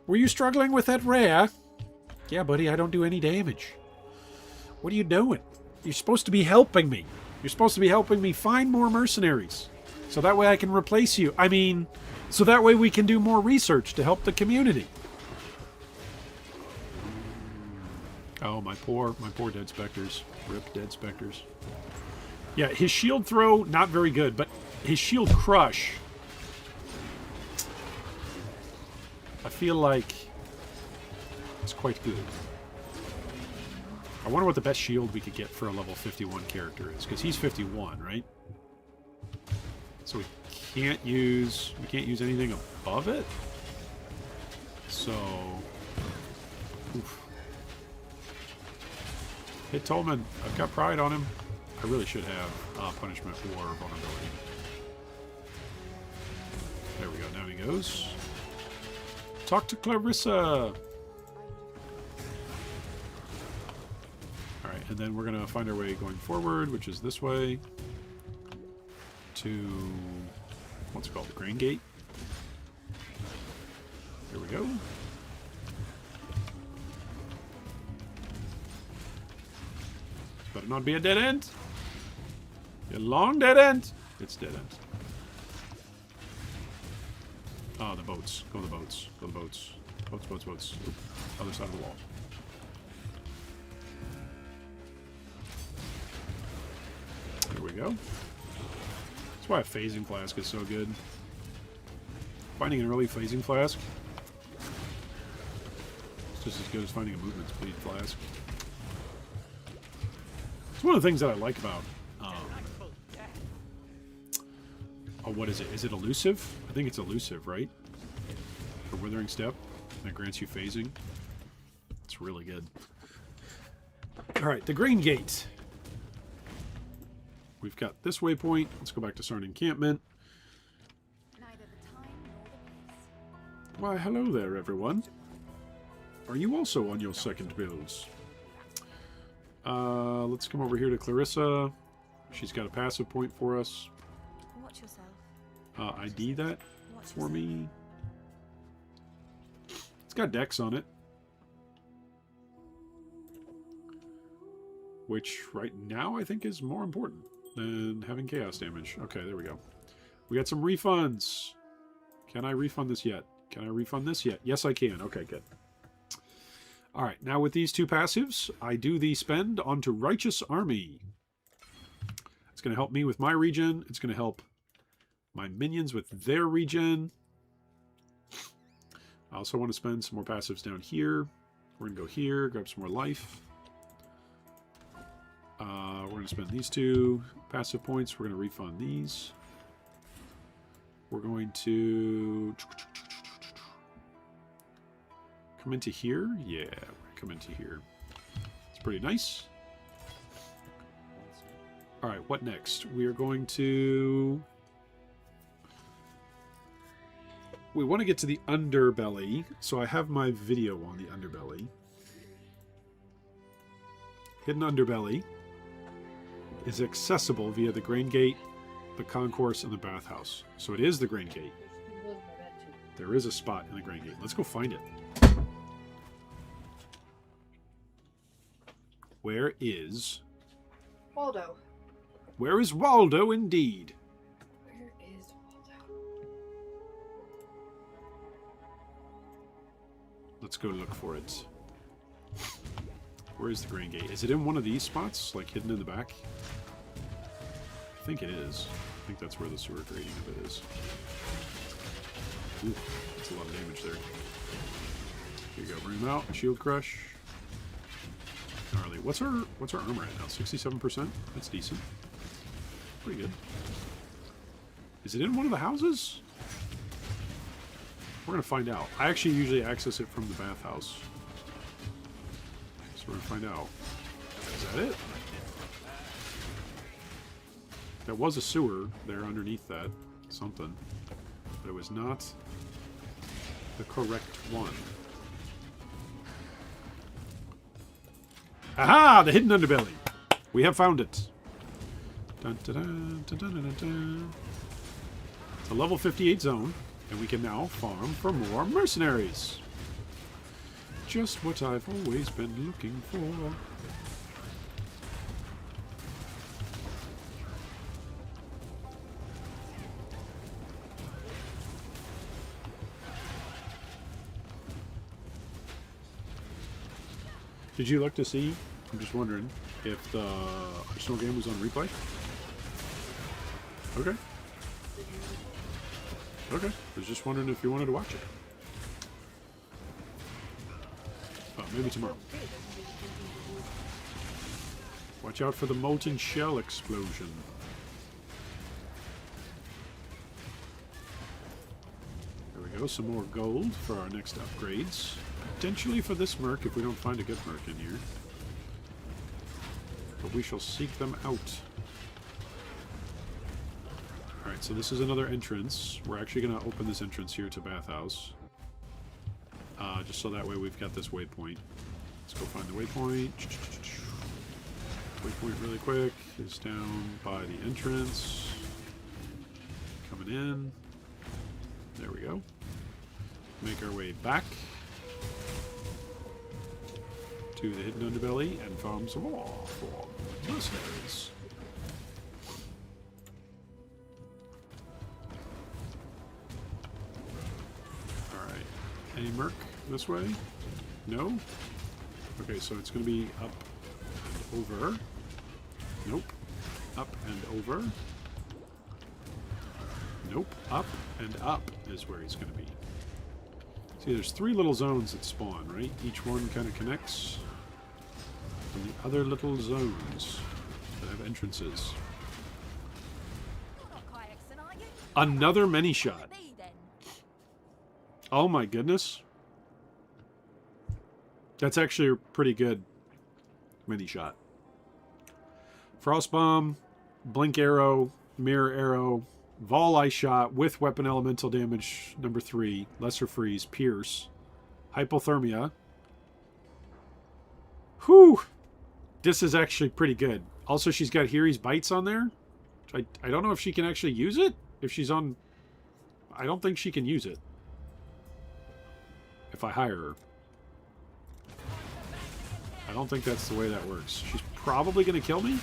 Were you struggling with that rare? Yeah, buddy, I don't do any damage. What are you doing? You're supposed to be helping me. You're supposed to be helping me find more mercenaries. So that way I can replace you. I mean, so that way we can do more research to help the community. Oh, my poor Dead Spectres. Rip Dead Spectres. Yeah, his shield throw, not very good, but his shield crush, I feel like it's quite good. I wonder what the best shield we could get for a level 51 character is, because he's 51, right? So we can't use anything above it. So, oof. Hit Tolman. I've got pride on him. I really should have punishment or vulnerability. There we go. Down he goes. Talk to Clarissa. Alright, and then we're going to find our way going forward, which is this way. To, what's it called? The Grain Gate. There we go. Better not be a dead end. A long dead end. It's dead end. Ah, the boats. Go to the boats. Go to the boats. Boats, boats, boats. Oop. Other side of the wall. There we go. That's why a phasing flask is so good. Finding an early phasing flask. It's just as good as finding a movement speed flask. It's one of the things that I like about oh, what is it? Is it elusive? I think it's elusive, right? For Withering Step. That grants you phasing. It's really good. Alright, the Green Gate. We've got this waypoint. Let's go back to Sarn Encampment. Neither the time nor the place. Why, hello there, everyone. are you also on your second builds? Let's come over here to Clarissa. She's got a passive point for us. Watch yourself. ID that Watch for yourself. me. It's got Dex on it. Which, right now, I think is more important than having chaos damage. Okay, there we go. We got some refunds. Can I refund this yet? Can I refund this yet? Yes, I can. Okay, good. Alright, now with these two passives, I do the spend onto Righteous Army. It's going to help me with my regen. It's going to help my minions with their regen. I also want to spend some more passives down here. We're going to go here, grab some more life. We're going to spend these two passive points. We're going to refund these. We're going to come into here. Yeah, we're going to come into here. It's pretty nice. All right, what next? We are going to... We want to get to the underbelly, so I have my video on the underbelly. Hidden Underbelly is accessible via the Grain Gate, the Concourse, and the Bathhouse. So it is the Grain Gate. There is a spot in the Grain Gate. Let's go find it. Where is... Waldo. Where is Waldo, indeed? Where is Waldo? Let's go look for it. Where is the Grain Gate? Is it in one of these spots? Like hidden in the back? I think it is. I think that's where the sewer grading of it is. Ooh, that's a lot of damage there. Here you go, bring him out. Shield crush. Gnarly. What's our armor at now? 67%? That's decent. Pretty good. Is it in one of the houses? We're gonna find out. I actually usually access it from the bathhouse. So we're gonna find out. Is that it? There was a sewer there underneath that. Something. But it was not the correct one. Aha! The hidden underbelly! We have found it. Dun, dun, dun, dun, dun, dun, dun. It's a level 58 zone, and we can now farm for more mercenaries. Just what I've always been looking for. Did you look to see? I'm just wondering if the Arsenal game was on replay. Okay. Okay. I was just wondering if you wanted to watch it. Oh, maybe tomorrow. Watch out for the molten shell explosion. There we go. Some more gold for our next upgrades. Potentially for this Merc if we don't find a good Merc in here. But we shall seek them out. Alright, so this is another entrance. We're actually going to open this entrance here to Bathhouse. Just so that way we've got this waypoint. Let's go find the waypoint. Waypoint really quick is down by the entrance. Coming in. There we go. Make our way back to the hidden underbelly and farm some more for mercenaries. Alright. Any Merc this way? No? Okay, so it's going to be up and over. Nope. Up and over. Nope. Up and up is where he's going to be. See, there's 3 little zones that spawn, right? Each one kind of connects from the other little zones that have entrances. You're not quite excellent, are you? Another mini shot. Me, then. Oh my goodness. That's actually a pretty good mini shot. Frost Bomb, Blink Arrow, Mirror Arrow, Vol Ice Shot with Weapon Elemental Damage number 3, Lesser Freeze, Pierce, Hypothermia, Whew. This is actually pretty good. Also, she's got Hiri's Bites on there. I don't know if she can actually use it. If she's on... I don't think she can use it. If I hire her. I don't think that's the way that works. She's probably going to kill me.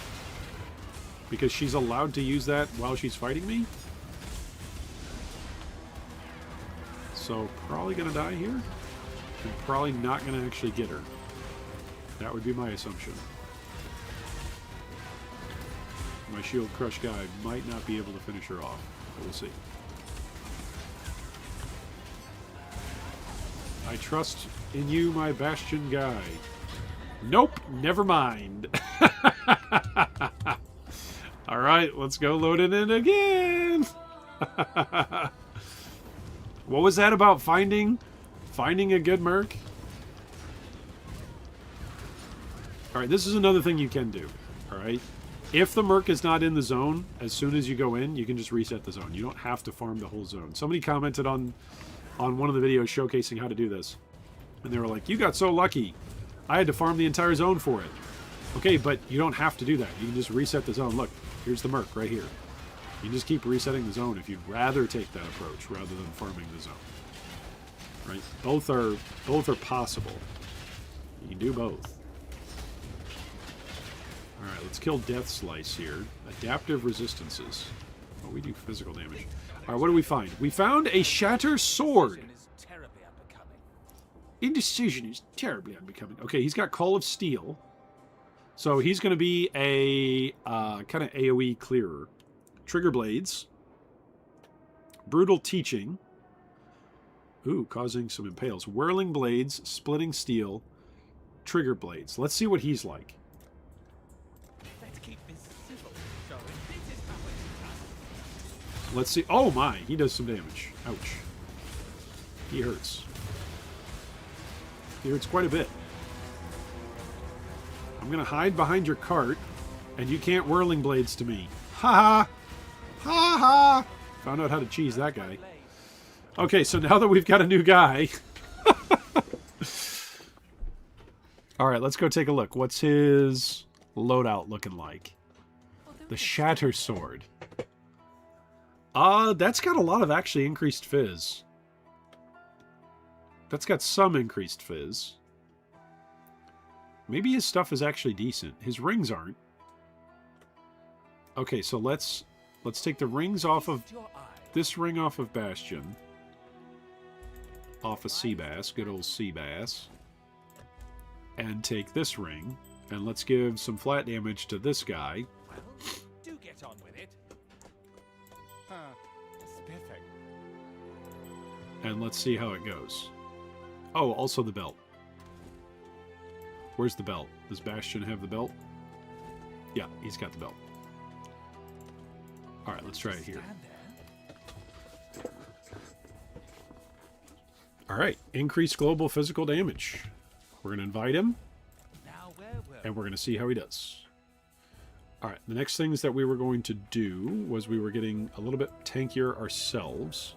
Because she's allowed to use that while she's fighting me. So, probably going to die here. And probably not going to actually get her. That would be my assumption. My Shield Crush guy might not be able to finish her off. But we'll see. I trust in you, my Bastion guy. Nope, never mind. Alright, let's go load it in again. What was that about finding a good Merc? Alright, this is another thing you can do. Alright? If the Merc is not in the zone, as soon as you go in, you can just reset the zone. You don't have to farm the whole zone. Somebody commented on one of the videos showcasing how to do this. And they were like, you got so lucky. I had to farm the entire zone for it. Okay, but you don't have to do that. You can just reset the zone. Look, here's the Merc right here. You can just keep resetting the zone if you'd rather take that approach rather than farming the zone. Right? Both are possible. You can do both. Alright, let's kill Death Slice here. Adaptive resistances. Oh, we do physical damage. Alright, what do we find? We found a Shatter Sword. Indecision is terribly unbecoming. Okay, he's got Call of Steel. So he's going to be a kind of AoE clearer. Trigger Blades. Brutal Teaching. Ooh, causing some impales. Whirling Blades, Splitting Steel, Trigger Blades. Let's see what he's like. Let's see. Oh my, he does some damage. Ouch. He hurts. He hurts quite a bit. I'm going to hide behind your cart, and you can't Whirling Blades to me. Ha ha! Ha ha! Found out how to cheese that guy. Okay, so now that we've got a new guy... Alright, let's go take a look. What's his loadout looking like? The Shatter Sword. That's got a lot of actually increased fizz. That's got some increased fizz. Maybe his stuff is actually decent. His rings aren't. Okay, so let's take the rings off of... This ring off of Bastion. Off of Seabass. Good old Seabass. And take this ring. And let's give some flat damage to this guy. Well, do get on with it. Huh. Spiffing. And let's see how it goes. Oh, also the belt. Where's the belt? Does Bastion have the belt? Yeah, he's got the belt. Alright, let's try it here. Alright, increased global physical damage. We're going to invite him. And we're going to see how he does. Alright, the next things that we were going to do was we were getting a little bit tankier ourselves.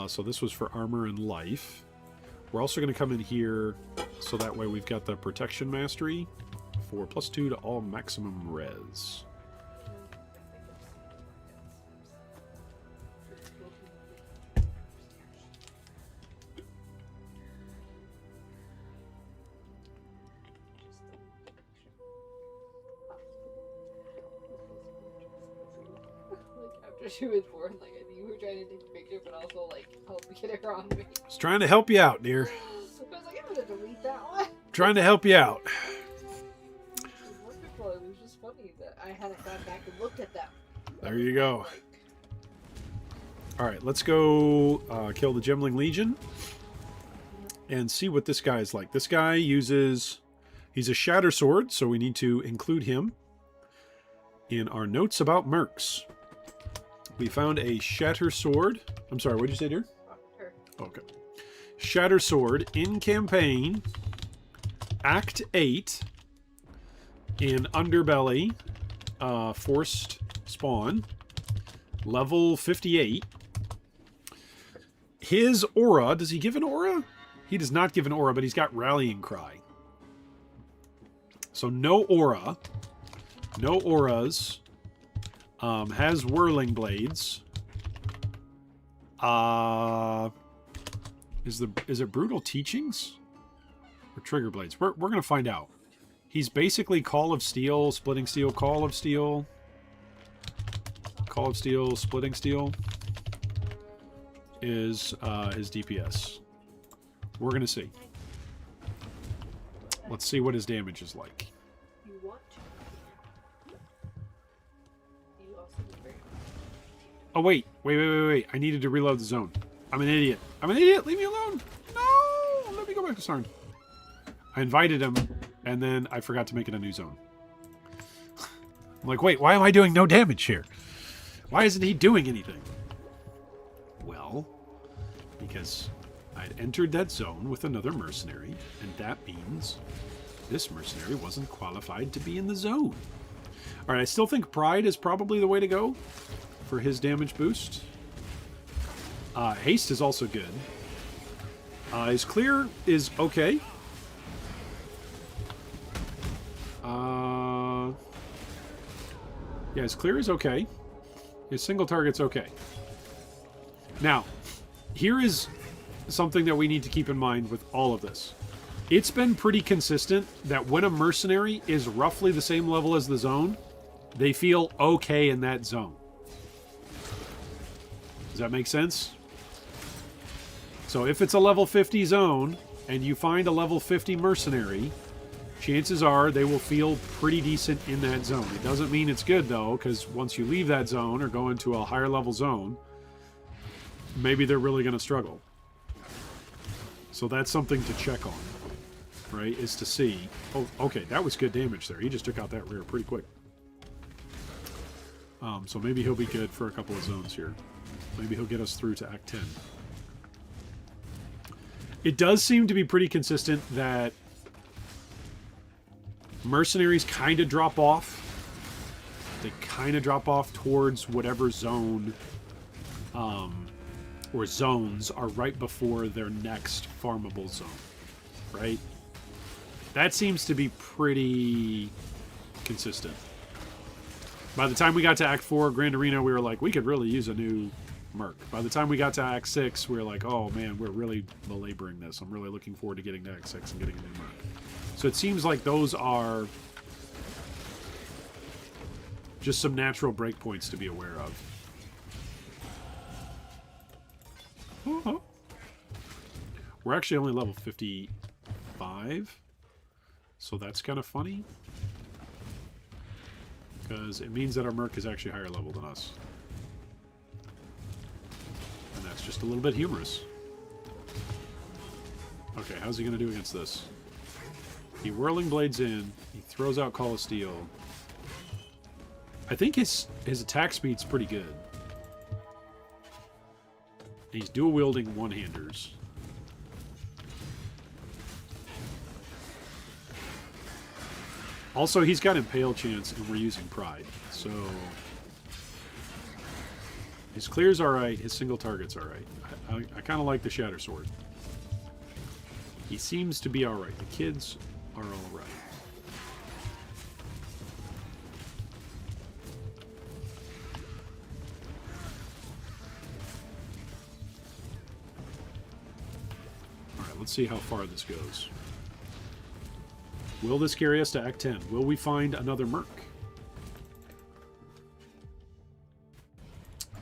So this was for armor and life. We're also going to come in here so that way we've got the protection mastery for +2 to all maximum res. She was born, like, I think you were trying to take a picture, but also, like, help get her on me. I was trying to help you out, dear. I was like, I'm gonna delete that one. Trying to help you out. It was wonderful. It was just funny that I hadn't gone back and looked at them. There you go. Alright, let's go kill the Gemling Legion. And see what this guy is like. This guy uses... He's a Shatter Sword, so we need to include him in our notes about Mercs. We found a Shatter Sword. I'm sorry, what did you say, dear? Sure. Okay. Shatter Sword in campaign, Act 8, in Underbelly, Forced Spawn, level 58. His aura, does he give an aura? He does not give an aura, but he's got Rallying Cry. So no aura. No auras. Has Whirling Blades. Is it Brutal Teachings? Or Trigger Blades? We're going to find out. He's basically Call of Steel, Splitting Steel, Call of Steel. Call of Steel, Splitting Steel is his DPS. We're going to see. Let's see what his damage is like. You want to? You also very Oh, wait. Wait. I needed to reload the zone. I'm an idiot. Leave me alone. No! Let me go back to Sarn. I invited him, and then I forgot to make it a new zone. I'm like, wait, why am I doing no damage here? Why isn't he doing anything? Well, because I'd entered that zone with another mercenary, and that means this mercenary wasn't qualified to be in the zone. Alright, I still think Pride is probably the way to go for his damage boost. Haste is also good. His clear is okay. Yeah, his clear is okay. His single target's okay. Now, here is something that we need to keep in mind with all of this. It's been pretty consistent that when a mercenary is roughly the same level as the zone, they feel okay in that zone. Does that make sense? So if it's a level 50 zone, and you find a level 50 mercenary, chances are they will feel pretty decent in that zone. It doesn't mean it's good, though, because once you leave that zone or go into a higher level zone, maybe they're really going to struggle. So that's something to check on, right, is to see. Oh, okay, that was good damage there. He just took out that rear pretty quick. So maybe he'll be good for a couple of zones here. Maybe he'll get us through to Act 10. It does seem to be pretty consistent that mercenaries kind of drop off. They kind of drop off towards whatever zone or zones are right before their next farmable zone, right? That seems to be pretty consistent. By the time we got to Act 4, Grand Arena, we were like, we could really use a new Merc. By the time we got to Act 6, we were like, oh man, we're really belaboring this. I'm really looking forward to getting to Act 6 and getting a new Merc. So it seems like those are just some natural breakpoints to be aware of. Uh-huh. We're actually only level 55, so that's kind of funny. Because it means that our Merc is actually higher level than us. And that's just a little bit humorous. Okay, how's he going to do against this? He Whirling Blades in. He throws out Call of Steel. I think his attack speed's pretty good. He's dual-wielding one-handers. Also, he's got Impale chance, and we're using Pride. So his clear's alright, his single target's alright. I kind of like the Shatter Sword. He seems to be alright. The kids are alright. Alright, let's see how far this goes. Will this carry us to Act 10? Will we find another Merc?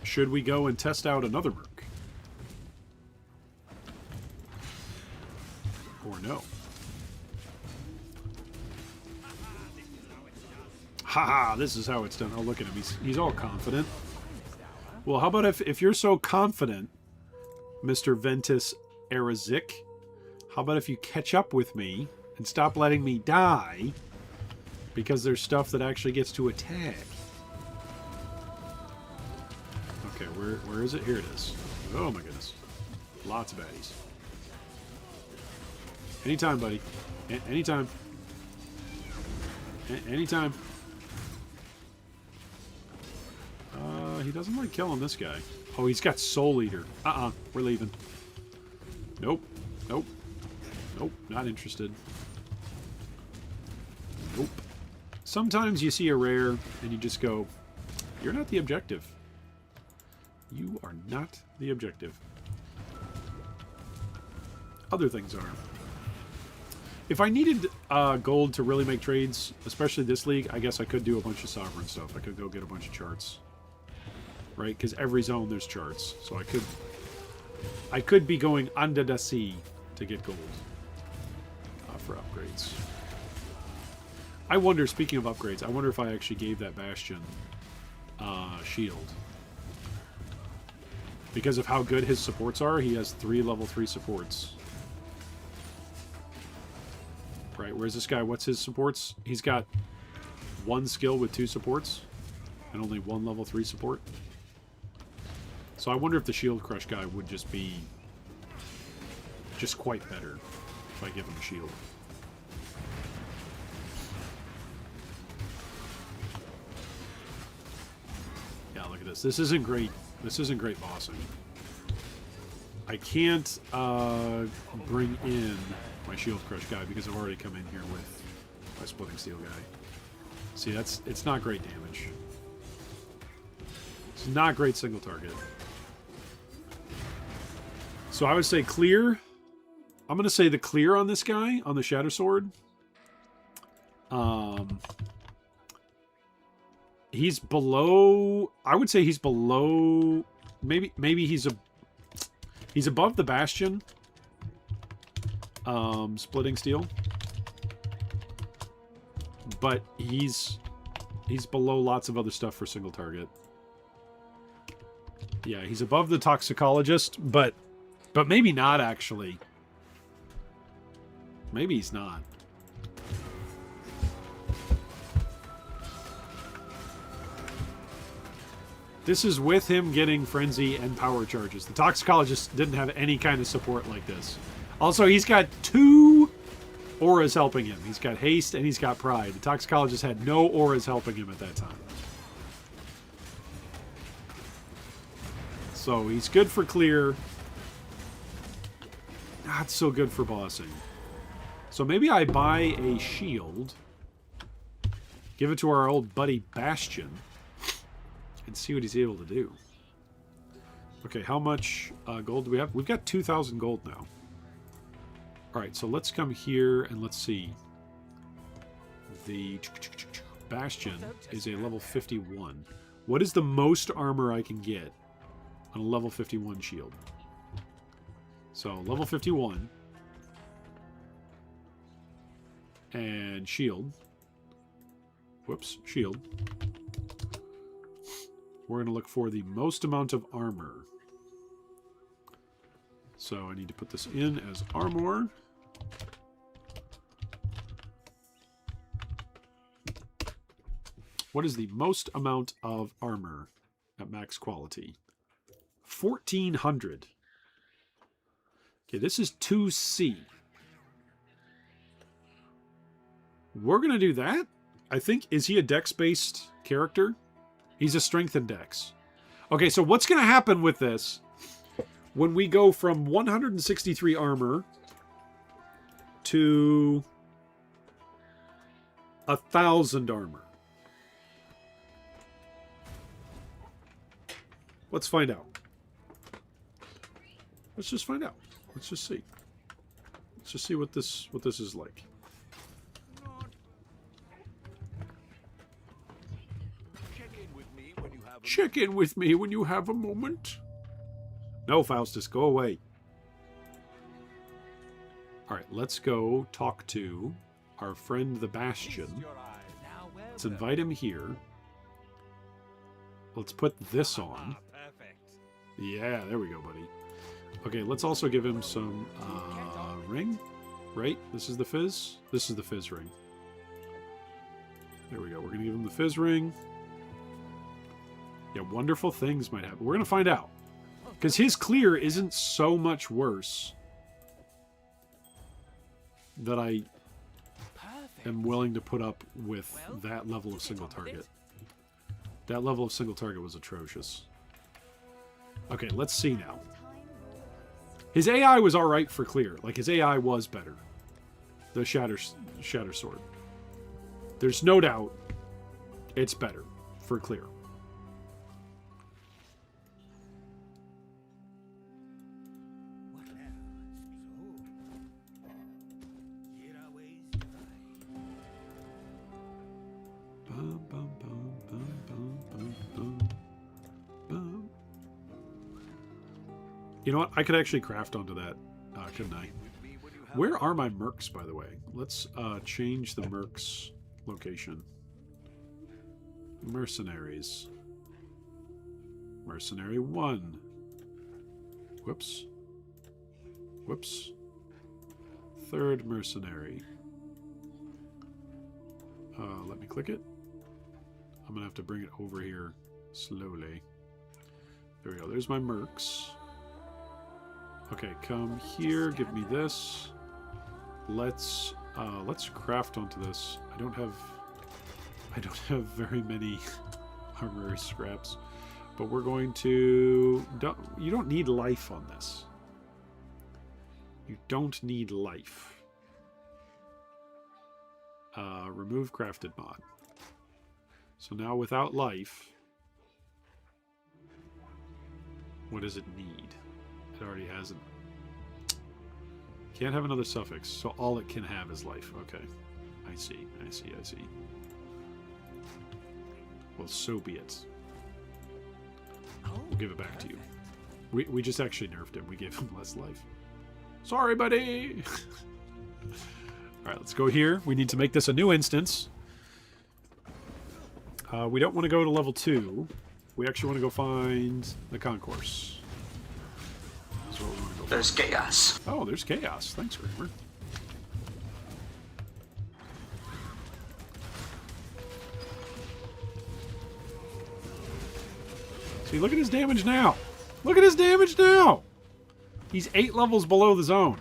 Should we go and test out another Merc? Or no? Haha, this is how it's done. Oh, look at him. He's all confident. Well, how about if you're so confident, Mr. Ventus Erazik, how about if you catch up with me and stop letting me die because there's stuff that actually gets to attack. Okay, where is it? Here it is. Oh my goodness. Lots of baddies. Anytime, buddy. Anytime. Anytime. He doesn't like killing this guy. Oh, he's got Soul Eater. We're leaving. Nope. Nope. Nope, not interested. Nope. Sometimes you see a rare and you just go, you're not the objective. You are not the objective. Other things are. If I needed gold to really make trades, especially this league, I guess I could do a bunch of sovereign stuff. I could go get a bunch of charts. Right? Because every zone there's charts. So I could be going under the sea to get gold for upgrades. I wonder, speaking of upgrades, I wonder if I actually gave that Bastion shield. Because of how good his supports are, he has 3 level 3 supports. Right, whereas this guy, what's his supports? He's got 1 skill with 2 supports, and only 1 level 3 support. So I wonder if the Shield Crush guy would just be quite better if I give him a shield. Yeah, look at this. This isn't great. This isn't great bossing. I can't bring in my Shield Crush guy because I've already come in here with my Splitting Steel guy. See, it's not great damage. It's not great single target. So I would say clear. I'm going to say the clear on this guy, on the Shadow Sword. He's below... I would say he's below... Maybe he's above the Bastion. Splitting Steel. But he's below lots of other stuff for single target. Yeah, he's above the Toxicologist, but maybe not, actually. Maybe he's not. This is with him getting Frenzy and Power Charges. The Toxicologist didn't have any kind of support like this. Also, he's got 2 auras helping him. He's got Haste and he's got Pride. The Toxicologist had no auras helping him at that time. So he's good for clear. Not so good for bossing. So maybe I buy a shield. Give it to our old buddy Bastion. And see what he's able to do. Okay, how much gold do we have? We've got 2,000 gold now. Alright, so let's come here and let's see. The Bastion is a level 51. What is the most armor I can get on a level 51 shield? So, level 51. And shield. Whoops, shield. We're going to look for the most amount of armor. So I need to put this in as armor. What is the most amount of armor at max quality? 1,400. Okay, this is 2C. We're going to do that. I think, is he a dex-based character? He's a strength and dex. Okay, so what's going to happen with this when we go from 163 armor to 1,000 armor? Let's find out. Let's just find out. Let's just see. Let's just see what this is like. Check in with me when you have a moment. No, Faustus, go away. Alright, let's go talk to our friend the Bastion. Let's invite him here. Let's put this on. Yeah, there we go, buddy. Okay, let's also give him some ring. Right? This is the fizz? This is the fizz ring. There we go. We're going to give him the fizz ring. Yeah, wonderful things might happen. We're going to find out. Because his clear isn't so much worse that I am willing to put up with that level of single target. That level of single target was atrocious. Okay, let's see now. His AI was alright for clear. Like, his AI was better. The Shatter Sword. There's no doubt it's better for clear. What now? So, here our ways divide. Bum, bum, bum, bum, bum, bum, bum, bum. You know what? I could actually craft onto that, couldn't I? Where are my Mercs, by the way? Let's change the Mercs location. Mercenaries. Mercenary 1. Whoops. Whoops. Third mercenary. Let me click it. I'm gonna have to bring it over here slowly. There we go. There's my Mercs. Okay, come here. Give me this. Let's craft onto this. I don't have very many armor scraps, but we're going to. You don't need life on this. You don't need life. Remove crafted mod. So now without life, what does it need? It already has it. Can't have another suffix, so all it can have is life. Okay. I see. Well, so be it. We'll give it back to you. We just actually nerfed him. We gave him less life. Sorry, buddy! Alright, let's go here. We need to make this a new instance. We don't want to go to level 2. We actually want to go find the concourse. That's what we want to go There's find. chaos. Oh, there's chaos. Thanks, Kramer. See, look at his damage now. Look at his damage now. He's 8 levels below the zone.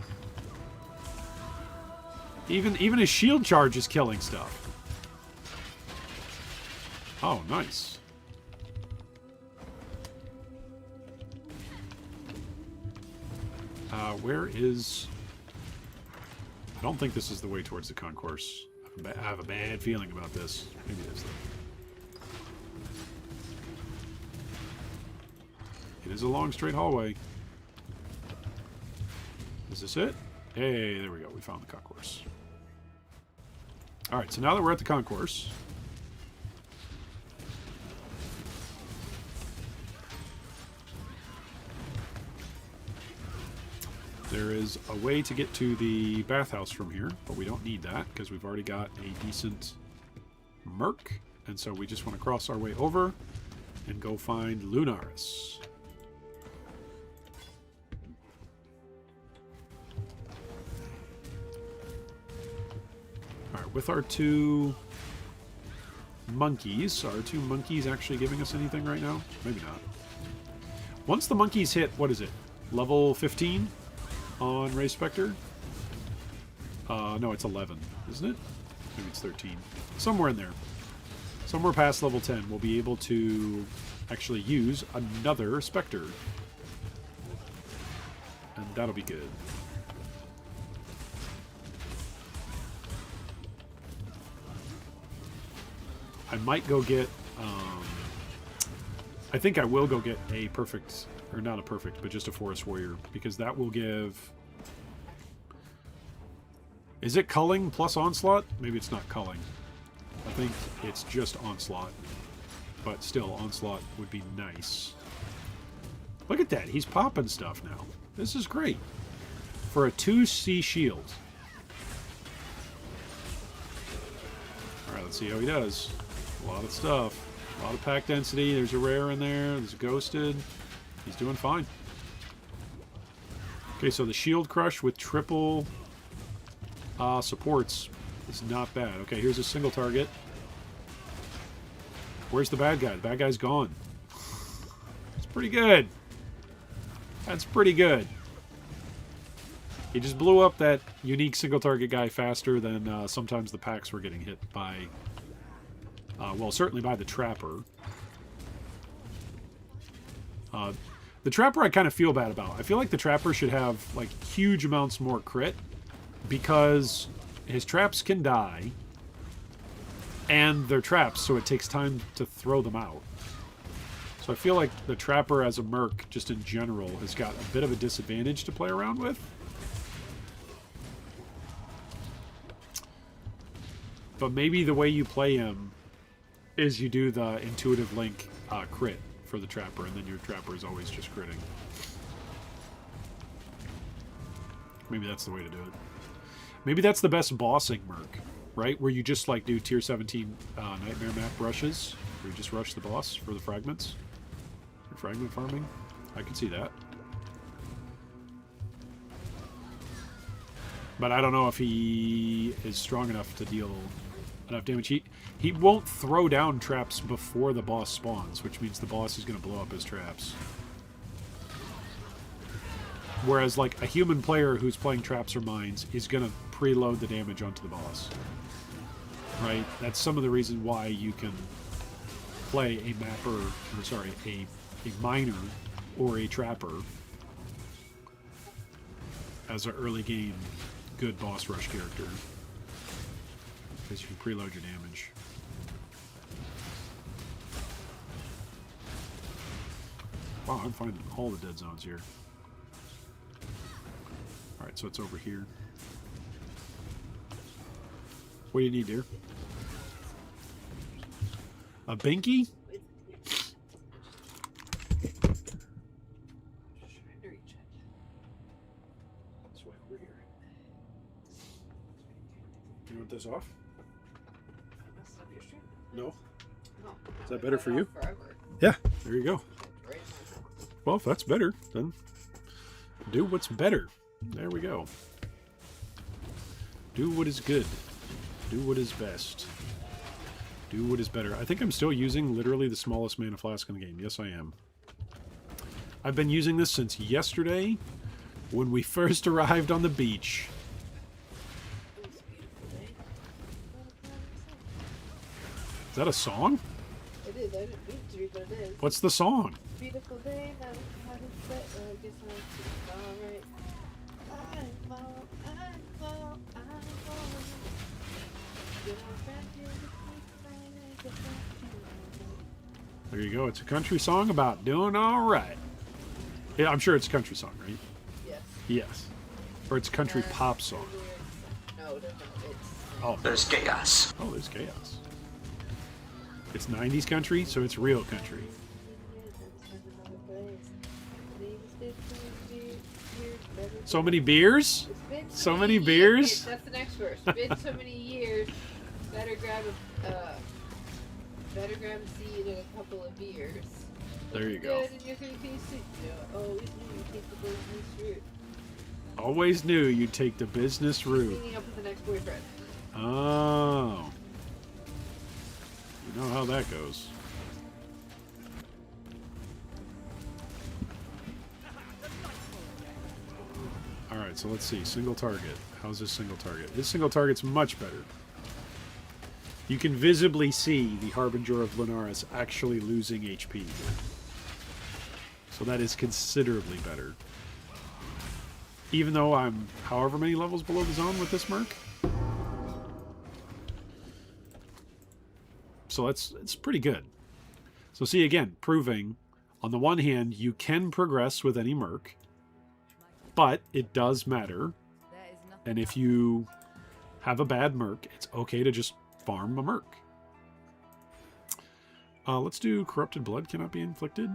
Even his shield charge is killing stuff. Oh, nice. Where is... I don't think this is the way towards the concourse. I have a bad feeling about this. Maybe it is, though. It is a long, straight hallway. Is this it? Hey, there we go. We found the concourse. Alright, so now that we're at the concourse... there is a way to get to the bathhouse from here, but we don't need that because we've already got a decent Merc, and so we just want to cross our way over and go find Lunaris. Alright, with our 2 monkeys, are 2 monkeys actually giving us anything right now? Maybe not. Once the monkeys hit, what is it? Level 15? On Ray Spectre? No, it's 11, isn't it? Maybe it's 13. Somewhere in there. Somewhere past level 10, we'll be able to actually use another Spectre. And that'll be good. I might go get... I think I will go get a perfect... or not a perfect, but just a Forest Warrior, because that will give... Is it culling plus onslaught? Maybe it's not culling. I think it's just onslaught. But still, onslaught would be nice. Look at that. He's popping stuff now. This is great. For a 2C shield. Alright, let's see how he does. A lot of stuff. A lot of pack density. There's a rare in there. There's a ghosted. He's doing fine. Okay, so the shield crush with triple supports is not bad. Okay, here's a single target. Where's the bad guy? The bad guy's gone. It's pretty good. That's pretty good. He just blew up that unique single target guy faster than sometimes the packs were getting hit by... well, certainly by the Trapper. The Trapper I kind of feel bad about. I feel like the Trapper should have, like, huge amounts more crit, because his traps can die, and they're traps, so it takes time to throw them out. So I feel like the Trapper as a Merc, just in general, has got a bit of a disadvantage to play around with. But maybe the way you play him is you do the intuitive link crit for the Trapper, and then your Trapper is always just critting. Maybe that's the way to do it. Maybe that's the best bossing Merc, right? Where you just like do tier 17 Nightmare Map rushes, where you just rush the boss for the fragments. Or fragment farming. I can see that. But I don't know if he is strong enough to deal enough damage. He won't throw down traps before the boss spawns, which means the boss is going to blow up his traps. Whereas, like, a human player who's playing traps or mines is going to preload the damage onto the boss. Right? That's some of the reason why you can play a mapper, or sorry, a miner or a trapper as an early game good boss rush character. Because you can preload your damage. Wow, I'm finding all the dead zones here. Alright, so it's over here. What do you need, dear? A binky? You want this off? No? Is that better for you? Yeah, there you go. Well, if that's better, then do what's better. There we go. Do what is good. Do what is best. Do what is better. I think I'm still using literally the smallest mana flask in the game. Yes, I am. I've been using this since yesterday when we first arrived on the beach. Is that a song? It is. I didn't mean to be, but it is. What's the song? Beautiful day, now how to set, I guess I'm alright. I fall. There you go. It's a country song about doing all right. Yeah, I'm sure it's a country song, right? Yes. Yes. Or it's a country pop song. No, it's... Oh. There's chaos. Oh, there's chaos. It's 90s country, so it's real country. So many beers? So many beers? That's the next verse. Been so many years. Better grab a seed and a couple of beers. There you go. Good, and you're gonna be sick. Always knew you take the business route. Always knew you'd take the business route. Meeting up with the next boyfriend. Oh. You know how that goes. Alright, so let's see. Single target. How's this single target? This single target's much better. You can visibly see the Harbinger of Lunaris actually losing HP here. So that is considerably better. Even though I'm however many levels below the zone with this Merc. So it's pretty good. So see, again, proving, on the one hand, you can progress with any Merc, but it does matter. And if you have a bad Merc, it's okay to just farm a Merc. Let's do Corrupted Blood cannot be inflicted.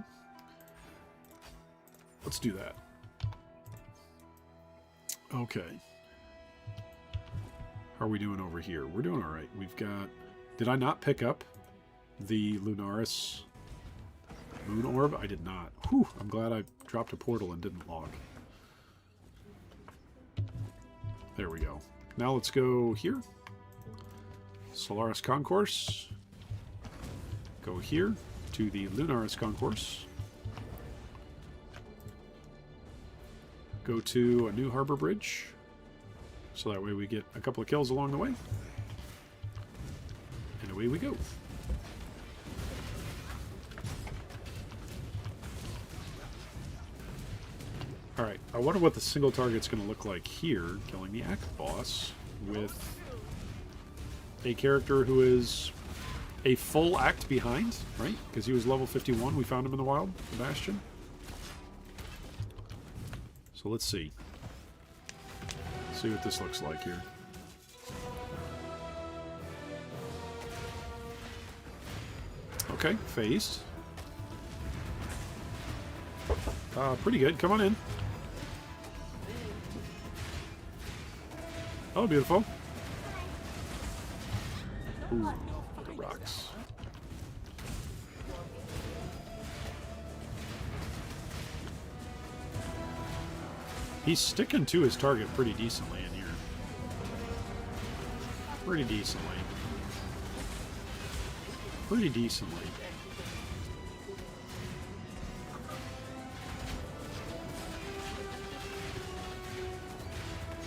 Let's do that. Okay. How are we doing over here? We're doing all right. We've got... Did I not pick up the Lunaris Moon Orb? I did not. Whew, I'm glad I dropped a portal and didn't log. There we go. Now let's go here. Solaris Concourse. Go here to the Lunaris Concourse. Go to a new harbor bridge. So that way we get a couple of kills along the way. And away we go. Alright, I wonder what the single target's going to look like here, killing the Act Boss with a character who is a full act behind, right? Because he was level 51. We found him in the wild, the Bastion. So let's see. See what this looks like here. Okay, phased. Pretty good. Come on in. Oh, beautiful. Ooh, the rocks. He's sticking to his target pretty decently in here. Pretty decently. Pretty decently.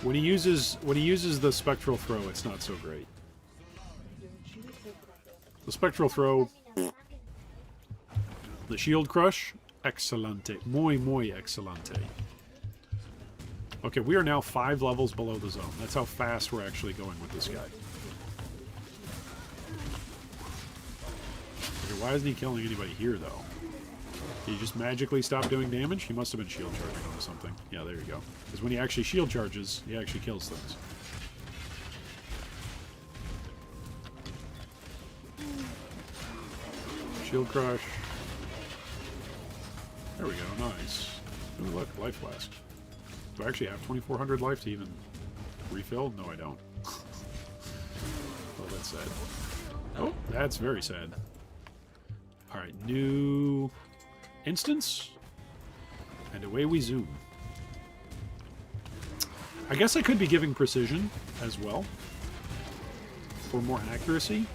When he uses the spectral throw, it's not so great. The spectral throw, the shield crush, excelente, muy excelente. Okay, we are now 5 levels below the zone. That's how fast we're actually going with this guy. Okay, why isn't he killing anybody here, though? Did he just magically stop doing damage? He must have been shield charging onto something. Yeah, there you go. Because when he actually shield charges, he actually kills things. Shield crush. There we go, nice. Ooh, look, life flask. Do I actually have 2,400 life to even refill? No, I don't. Oh, that's sad. Oh, that's very sad. Alright, new instance. And away we zoom. I guess I could be giving precision as well. For more accuracy.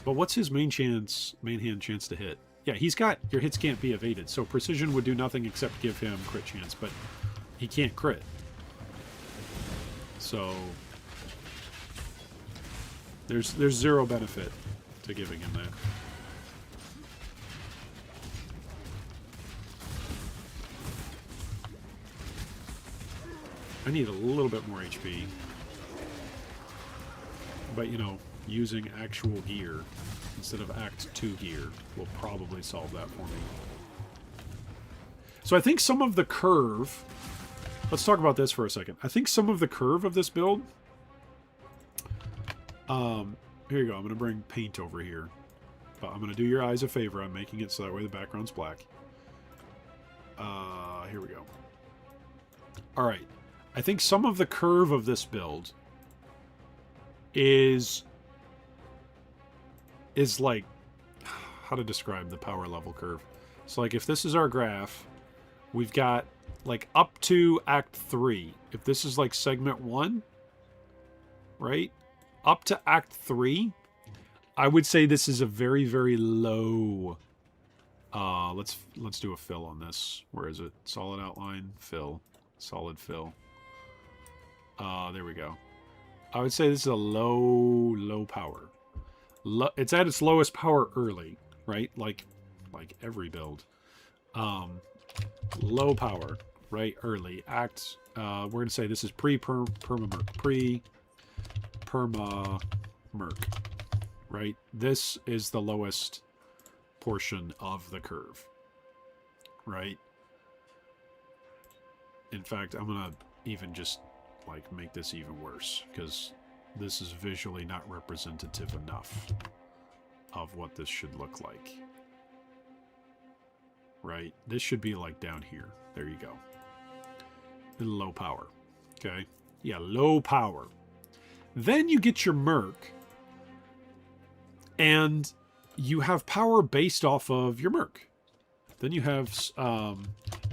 But what's his main hand chance to hit? Yeah, he's got your hits can't be evaded, so precision would do nothing except give him crit chance, but he can't crit. So there's zero benefit to giving him that. I need a little bit more HP. But, you know, using actual gear instead of Act 2 gear will probably solve that for me. So I think some of the curve... Let's talk about this for a second. I think some of the curve of this build... here you go. I'm going to bring paint over here. But I'm going to do your eyes a favor. I'm making it so that way the background's black. Here we go. Alright. I think some of the curve of this build is like, how to describe the power level curve. So like if this is our graph, we've got like up to Act 3. If this is like segment 1, right? Up to Act 3, I would say this is a very, very low. Let's do a fill on this. Where is it? Solid outline, fill, solid fill. There we go. I would say this is a low power. It's at its lowest power early, right? Like every build. Low power, right? Early. Act, we're going to say this is pre-perma-merc. Pre-perma-merc, right? This is the lowest portion of the curve, right? In fact, I'm going to even just like make this even worse because this is visually not representative enough of what this should look like. Right? This should be like down here. There you go. Low power. Okay? Yeah, low power. Then you get your Merc. And you have power based off of your Merc. Then you have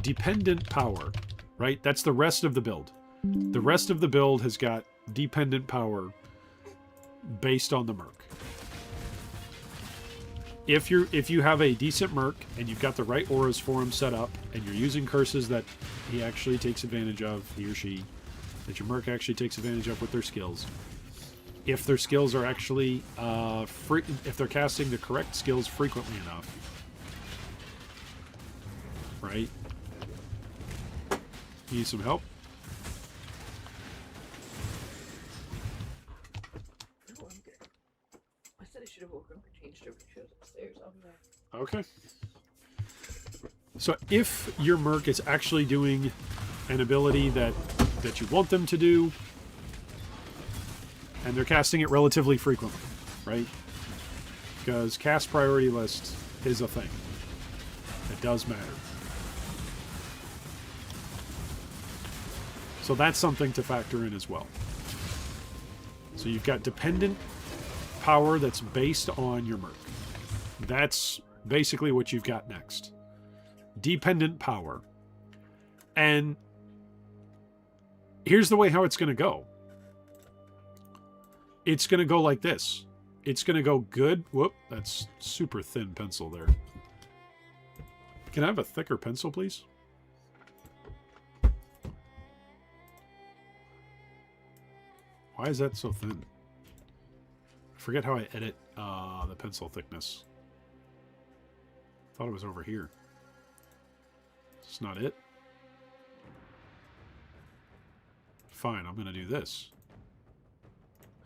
dependent power. Right? That's the rest of the build. The rest of the build has got dependent power based on the Merc. If you have a decent Merc and you've got the right auras for him set up and you're using curses that he actually takes advantage of, he or she, that your Merc actually takes advantage of with their skills. If their skills are actually if they're casting the correct skills frequently enough, right? You need some help? No, I'm good. I said I should have woken up and changed over to shows upstairs. I'll be back. Okay. So if your Merc is actually doing an ability that you want them to do, and they're casting it relatively frequently, right? Because cast priority list is a thing. It does matter. So that's something to factor in as well. So you've got dependent power that's based on your Merc. That's basically what you've got next. Dependent power. And here's the way how it's going to go. It's going to go like this. It's going to go good. Whoop, that's super thin pencil there. Can I have a thicker pencil, please? Why is that so thin? I forget how I edit the pencil thickness. Thought it was over here. It's not it. Fine, I'm going to do this.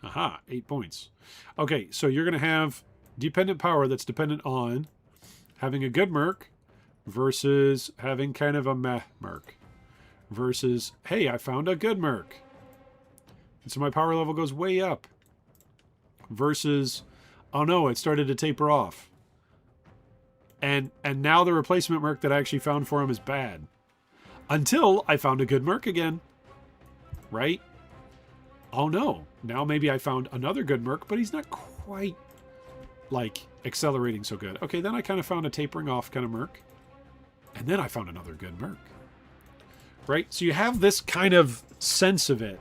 Aha, 8 points. Okay, so you're going to have dependent power that's dependent on having a good Merc versus having kind of a meh Merc. Versus, hey, I found a good Merc. And so my power level goes way up. Versus, oh no, it started to taper off. And now the replacement Merc that I actually found for him is bad. Until I found a good Merc again. Right? Oh no, now maybe I found another good Merc, but he's not quite, like, accelerating so good. Okay, then I kind of found a tapering off kind of Merc. And then I found another good Merc. Right? So you have this kind of sense of it,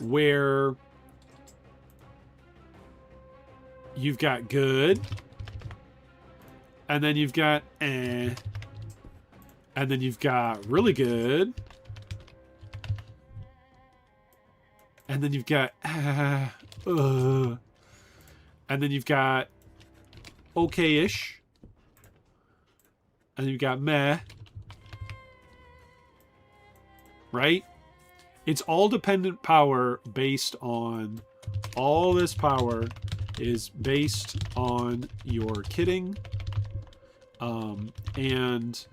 where you've got good, and then you've got eh, and then you've got really good, and then you've got and then you've got okay-ish, and you've got meh, right? It's all dependent power based on, all this power is based on your kitting and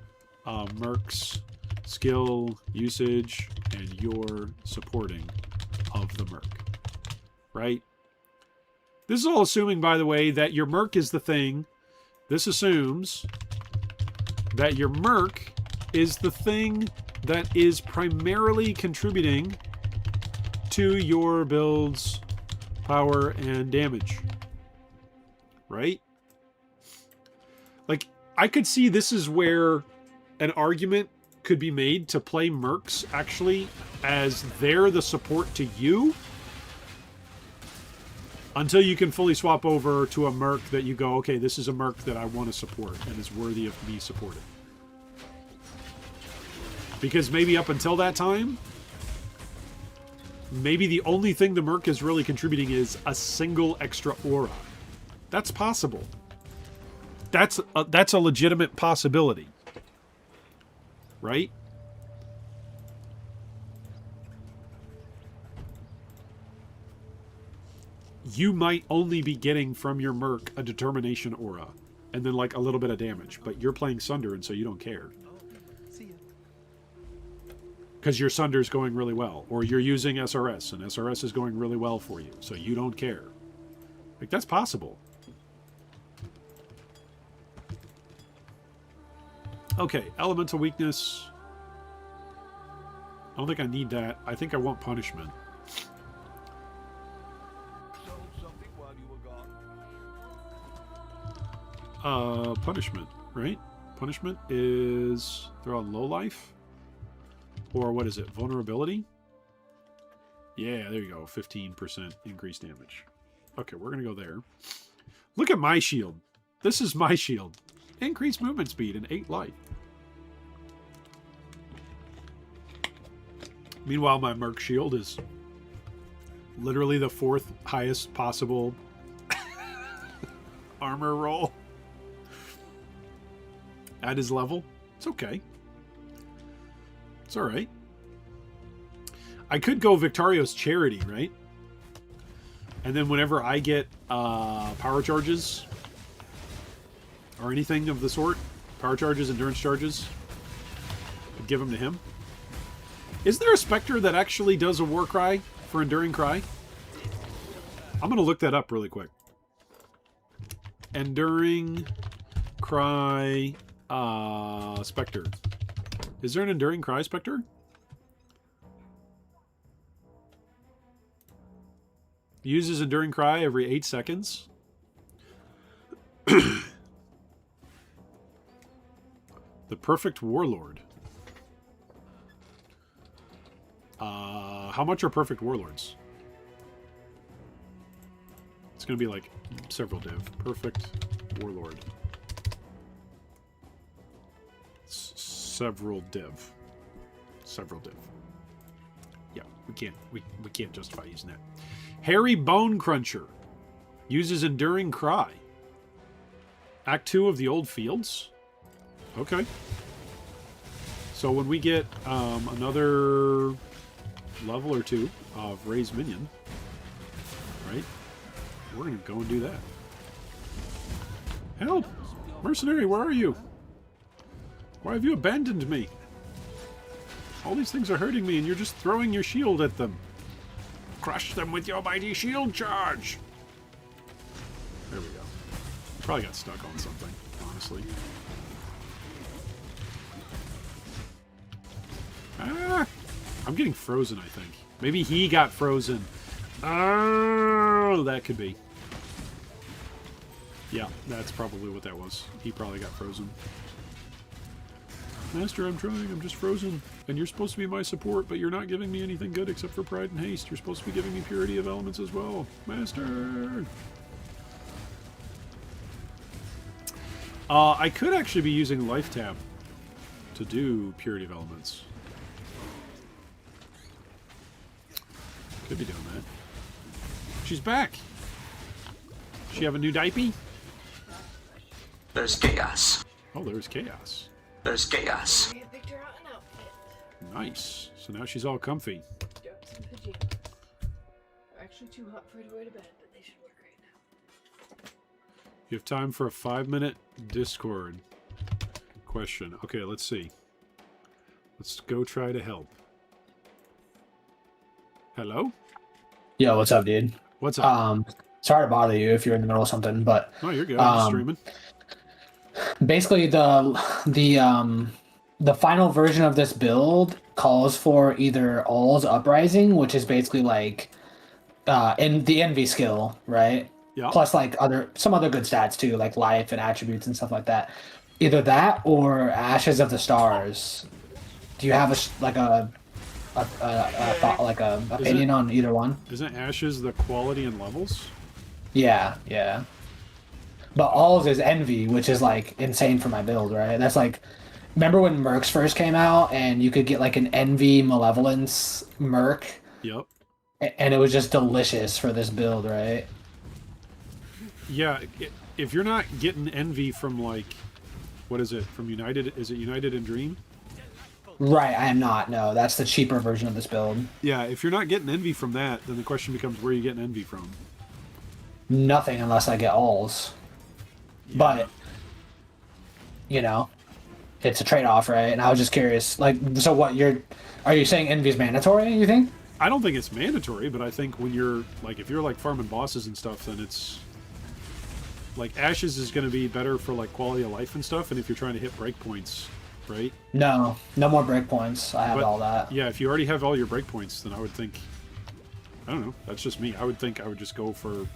Merc's skill usage and your supporting of the Merc, right? This is all assuming, by the way, that your Merc is the thing. This assumes that your Merc is the thing that is primarily contributing to your build's power and damage. Right? Like, I could see this is where an argument could be made to play Mercs actually as they're the support to you, until you can fully swap over to a Merc that you go, okay, this is a Merc that I want to support and is worthy of me supporting. Because maybe up until that time, maybe the only thing the Merc is really contributing is a single extra aura. That's possible. That's a legitimate possibility. Right? You might only be getting from your Merc a determination aura and then like a little bit of damage, but you're playing Sunder and so you don't care. Because your Sunder's going really well. Or you're using SRS, and SRS is going really well for you, so you don't care. Like, that's possible. Okay, elemental weakness. I don't think I need that. I think I want punishment. Sold something while you were gone. Punishment, right? Punishment is they're on low life. Or what is it? Vulnerability? Yeah, there you go. 15% increased damage. Okay, we're going to go there. Look at my shield. This is my shield. Increased movement speed and 8 life. Meanwhile, my Merc shield is literally the 4th highest possible armor roll at his level. It's okay. It's alright. I could go Victario's Charity, right? And then whenever I get power charges or anything of the sort, power charges, endurance charges, I'd give them to him. Is there a Spectre that actually does a war cry for Enduring Cry? I'm going to look that up really quick. Enduring Cry Spectre. Is there an Enduring Cry Spectre? Uses Enduring Cry every 8 seconds. The Perfect Warlord. How much are Perfect Warlords? It's going to be like several div. Perfect Warlord. Several div. Several div. Yeah, we can't justify using that. Hairy Bone Cruncher. Uses Enduring Cry. Act 2 of the Old Fields. Okay. So when we get another level or 2 of Ray's Minion, right, we're going to go and do that. Help! Mercenary, where are you? Why have you abandoned me? All these things are hurting me and you're just throwing your shield at them. Crush them with your mighty shield charge! There we go. Probably got stuck on something, honestly. Ah! I'm getting frozen, I think. Maybe he got frozen. Oh, that could be. Yeah, that's probably what that was. He probably got frozen. Master, I'm trying. I'm just frozen. And you're supposed to be my support, but you're not giving me anything good except for pride and haste. You're supposed to be giving me purity of elements as well. Master! I could actually be using Life Tap to do purity of elements. Could be doing that. She's back! She have a new diaper? There's chaos. Oh, there's chaos. There's chaos. I picked her out an outfit. Nice. So now she's all comfy. Got some pajamas. They're actually too hot for her to wear to bed, but they should work right now. You have time for a 5-minute Discord question. Okay, let's see. Let's go try to help. Hello? Yo, what's up, dude? What's up? Sorry to bother you if you're in the middle of something, but Oh, you're good. I'm just streaming. basically the final version of this build calls for either All's Uprising, which is basically like in the envy skill, right? Yeah. Plus like some other good stats too, like life and attributes and stuff like that. Either that or Ashes of the Stars. Do you have a opinion on either one? Isn't Ashes the quality and levels? Yeah, yeah. But All's is Envy, which is like insane for my build, right? That's like, remember when Mercs first came out and you could get like an Envy Malevolence Merc? Yep. And it was just delicious for this build, right? Yeah, if you're not getting Envy from like, what is it, from United? Is it United and Dream? Right, I am not. No, that's the cheaper version of this build. Yeah, if you're not getting Envy from that, then the question becomes, where are you getting Envy from? Nothing unless I get Alls. Yeah. But, you know, it's a trade-off, right? And I was just curious, like, so what, are you saying Envy's mandatory, you think? I don't think it's mandatory, but I think when you're, like, if you're, like, farming bosses and stuff, then it's, like, Ashes is going to be better for, like, quality of life and stuff, and if you're trying to hit breakpoints, right? No more breakpoints. I have But, all that. Yeah, if you already have all your breakpoints, then I would think, I don't know, that's just me. I would think I would just go for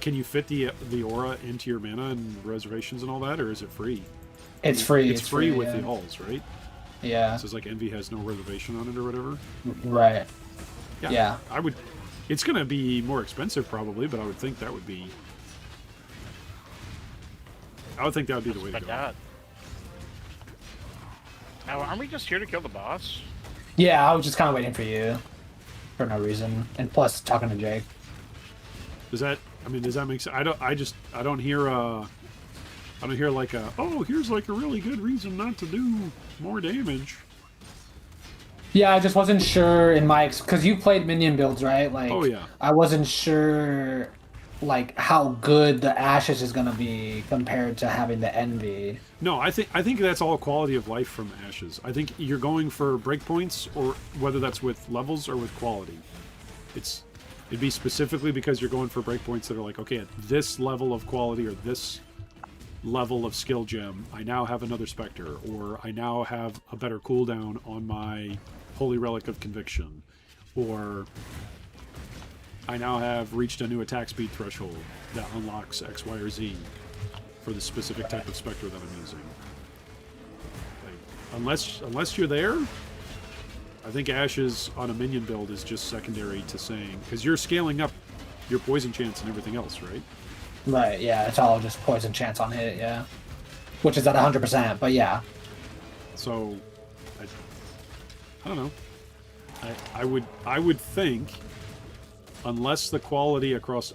can you fit the aura into your mana and reservations and all that, or is it free? It's free. It's free with yeah. the alls, right? Yeah. So it's like Envy has no reservation on it or whatever. Right. Yeah. I would. It's gonna be more expensive probably, but I would think that would be. I would think that would be the way to go. God. Now, aren't we just here to kill the boss? Yeah, I was just kind of waiting for you, for no reason, and plus talking to Jake. Does that? I mean, does that make sense? I don't hear like a, oh, here's like a really good reason not to do more damage. Yeah, I just wasn't sure in my because you played minion builds, right? Like, Oh, yeah. I wasn't sure like how good the Ashes is gonna be compared to having the Envy. No, I think that's all quality of life from Ashes. I think you're going for breakpoints, or whether that's with levels or with quality. It'd be specifically because you're going for breakpoints that are like, okay, at this level of quality or this level of skill gem, I now have another Spectre, or I now have a better cooldown on my Holy Relic of Conviction, or I now have reached a new attack speed threshold that unlocks X, Y, or Z for the specific type of Spectre that I'm using. Like, unless you're there, I think Ashes on a minion build is just secondary to saying, because you're scaling up your poison chance and everything else, right? Right, yeah, it's all just poison chance on hit, yeah. Which is at 100%, but yeah. So, I don't know. I would think, unless the quality across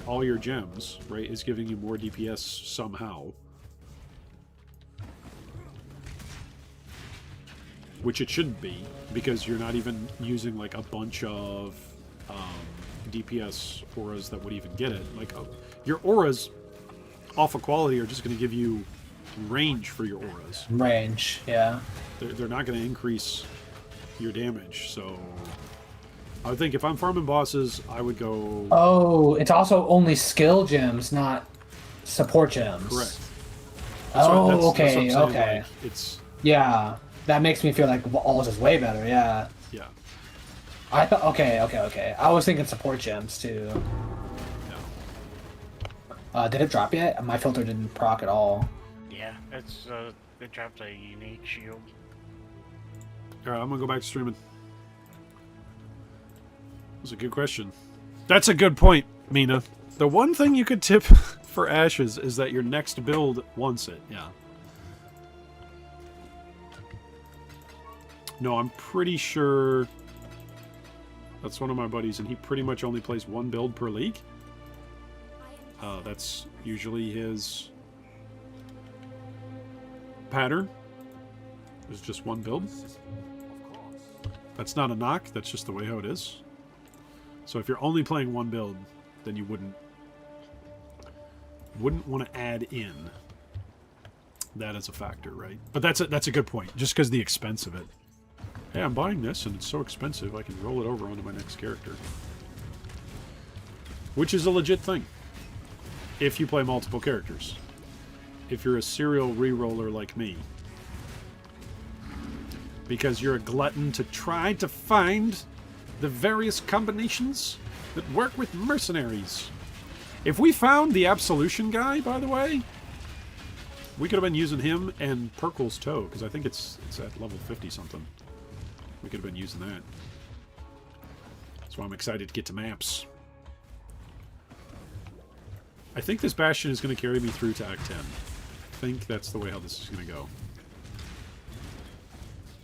all your gems, right, is giving you more DPS somehow, which it shouldn't be, because you're not even using like a bunch of DPS auras that would even get it. Like your auras off of quality are just going to give you range for your auras. Range, yeah. They're not going to increase your damage. So I would think if I'm farming bosses, I would go... Oh, it's also only skill gems, not support gems. Correct. Okay. Like, it's... Yeah, that makes me feel like Alls is way better, yeah. Yeah. I thought, okay. I was thinking support gems, too. No. Did it drop yet? My filter didn't proc at all. Yeah, it's it dropped a unique shield. Alright, I'm gonna go back to streaming. That's a good question. That's a good point, Mina. The one thing you could tip for Ashes is that your next build wants it, yeah. No, I'm pretty sure... That's one of my buddies, and he pretty much only plays one build per league. That's usually his pattern. There's just one build. That's not a knock, that's just the way how it is. So if you're only playing one build, then you wouldn't want to add in that as a factor, right? But that's a good point, just because the expense of it. Hey, I'm buying this, and it's so expensive, I can roll it over onto my next character. Which is a legit thing. If you play multiple characters. If you're a serial re-roller like me. Because you're a glutton to try to find the various combinations that work with mercenaries. If we found the Absolution guy, by the way, we could have been using him and Perkle's Toe, because I think it's at level 50-something. We could have been using that. That's why I'm excited to get to maps. I think this Bastion is going to carry me through to Act 10. I think that's the way how this is going to go.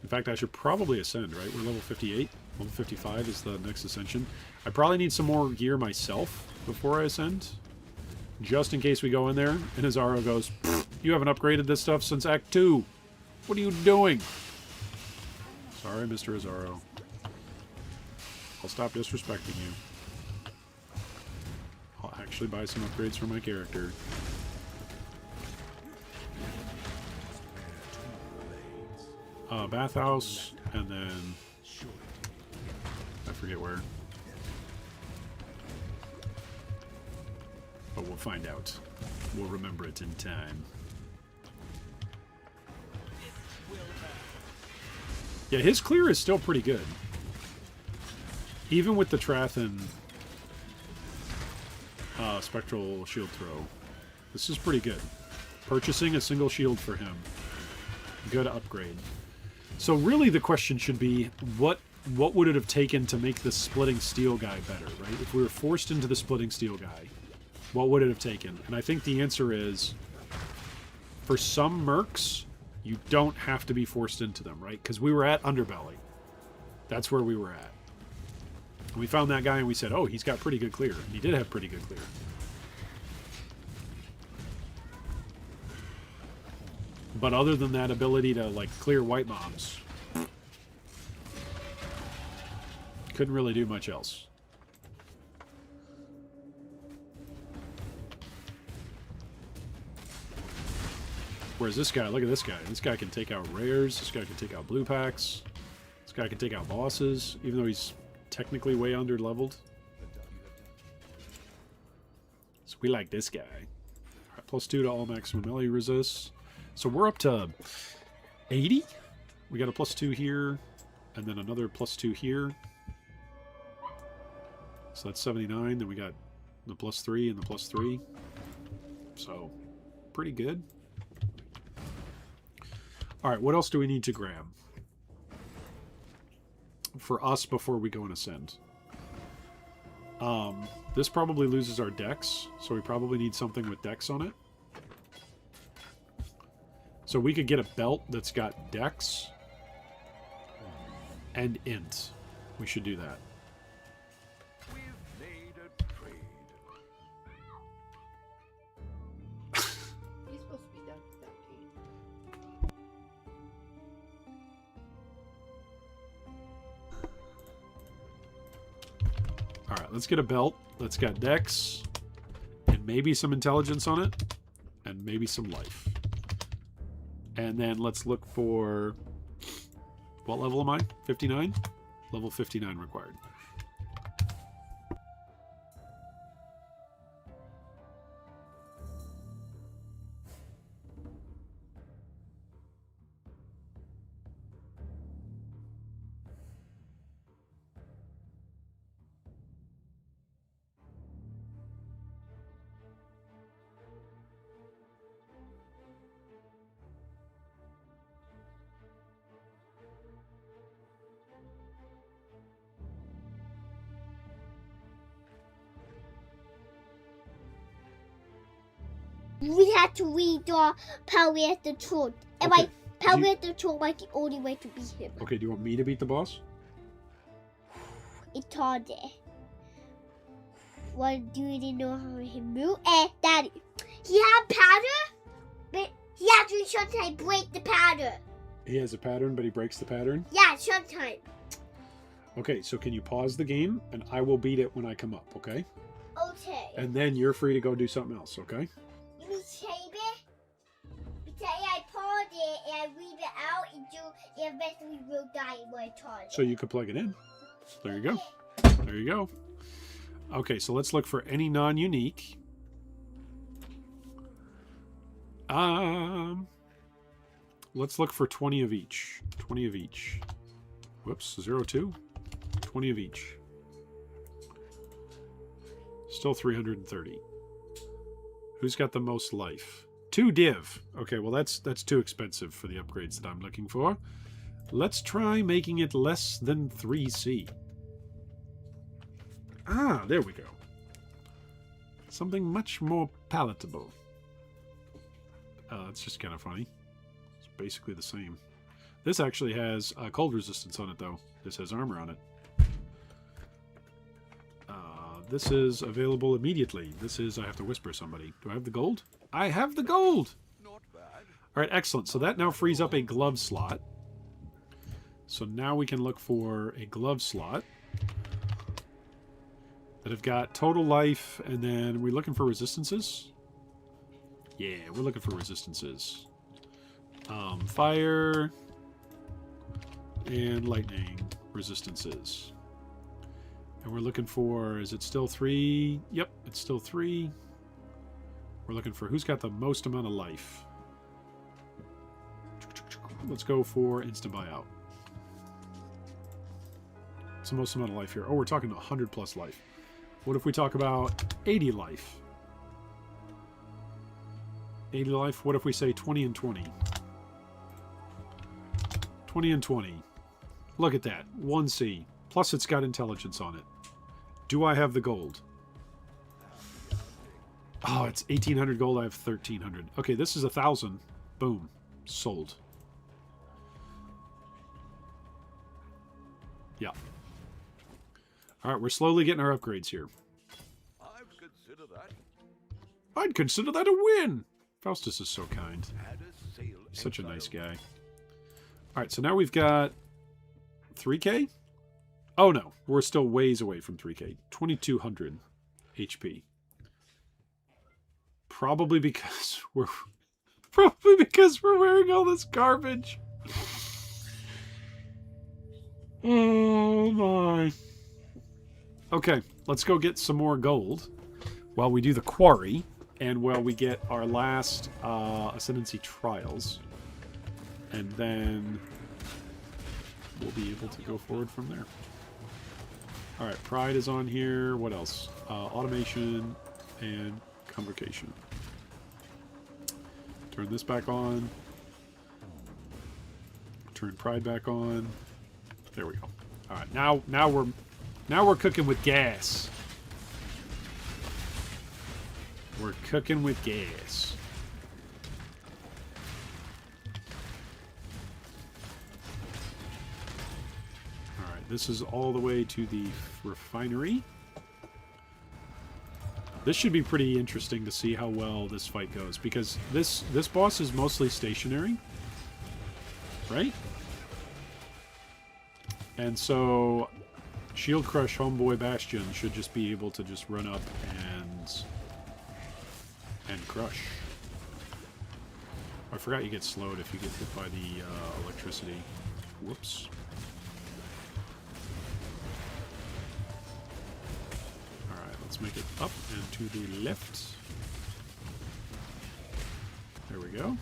In fact, I should probably ascend, right? We're level 58. Level 55 is the next ascension. I probably need some more gear myself before I ascend. Just in case we go in there and Azaro goes, you haven't upgraded this stuff since Act 2. What are you doing? Sorry, Mr. Azaro. I'll stop disrespecting you. I'll actually buy some upgrades for my character. Bathhouse, and then... I forget where. But we'll find out. We'll remember it in time. Yeah, his clear is still pretty good. Even with the Trathan Spectral Shield Throw. This is pretty good. Purchasing a single shield for him. Good upgrade. So really the question should be, what would it have taken to make the Splitting Steel guy better, right? If we were forced into the Splitting Steel guy, what would it have taken? And I think the answer is, for some Mercs, you don't have to be forced into them, right? Because we were at Underbelly. That's where we were at. And we found that guy and we said, oh, he's got pretty good clear. And he did have pretty good clear. But other than that ability to, like, clear white mobs, Couldn't really do much else. Whereas this guy, look at this guy. This guy can take out rares. This guy can take out blue packs. This guy can take out bosses, even though he's technically way under leveled. So we like this guy. All right, +2 to all maximum melee resists. So we're up to 80. We got a +2 here, and then another +2 here. So that's 79. Then we got the +3 and the +3. So pretty good. All right, what else do we need to grab for us before we go and ascend? This probably loses our dex, so we probably need something with dex on it. So we could get a belt that's got dex and int. We should do that. We've made a trade. He's supposed to be done with that gate. Alright, let's get a belt that's got dex and maybe some intelligence on it and maybe some life. And then let's look for... What level am I? 59? Level 59 required. We had to read the Power of the Truth. And Okay. like, Power of the Truth was the only way to beat him. Okay, do you want me to beat the boss? It's hard there. What do you know how he move? Daddy, he had powder, but he actually sometimes break the powder. He has a pattern, but he breaks the pattern. Yeah, sometimes. Okay, so can you pause the game, and I will beat it when I come up, okay? Okay. And then you're free to go do something else, okay? You mean save it? Because I pause it and I read it out and do, and eventually will die when I charge it. So you could plug it in. There you go. There you go. Okay, so let's look for any non-unique. Let's look for 20 of each. 20 of each. Whoops, 02. 20 of each. Still 330. Who's got the most life? 2 div. Okay, well that's too expensive for the upgrades that I'm looking for. Let's try making it less than 3C. Ah, there we go. Something much more palatable. That's just kind of funny. It's basically the same. This actually has cold resistance on it, though. This has armor on it. This is available immediately. This is, I have to whisper somebody. Do I have the gold? I have the gold! Not bad. All right, excellent. So that now frees up a glove slot. So now we can look for a glove slot that have got total life, and then we're looking for resistances. Yeah, we're looking for resistances. Fire and lightning resistances. And we're looking for, is it still 3? Yep, it's still 3. We're looking for who's got the most amount of life. Let's go for instant buyout. What's the most amount of life here? Oh, we're talking 100 plus life. What if we talk about 80 life? 80 life? What if we say 20 and 20? 20 and 20. Look at that. 1C. Plus it's got intelligence on it. Do I have the gold? Oh, it's 1,800 gold. I have 1,300. Okay, this is 1,000. Boom. Sold. Yeah. All right, we're slowly getting our upgrades here. I'd consider that. I'd consider that a win. Faustus is so kind. Had a sail. He's such a Exile. nice guy. All right, so now we've got 3K. Oh no, we're still ways away from 3K. 2200 HP. Probably because we're wearing all this garbage. Oh my. Okay, let's go get some more gold while we do the quarry and while we get our last Ascendancy trials. And then we'll be able to go forward from there. Alright, Pride is on here. What else? Automation and Convocation. Turn this back on. Turn Pride back on. There we go. Alright, now we're cooking with gas. We're cooking with gas. Alright, this is all the way to the refinery. This should be pretty interesting to see how well this fight goes, because this boss is mostly stationary, right? And so Shield Crush Homeboy Bastion should just be able to just run up and crush. I forgot you get slowed if you get hit by the electricity. Whoops. Alright, let's make it up and to the left. There we go.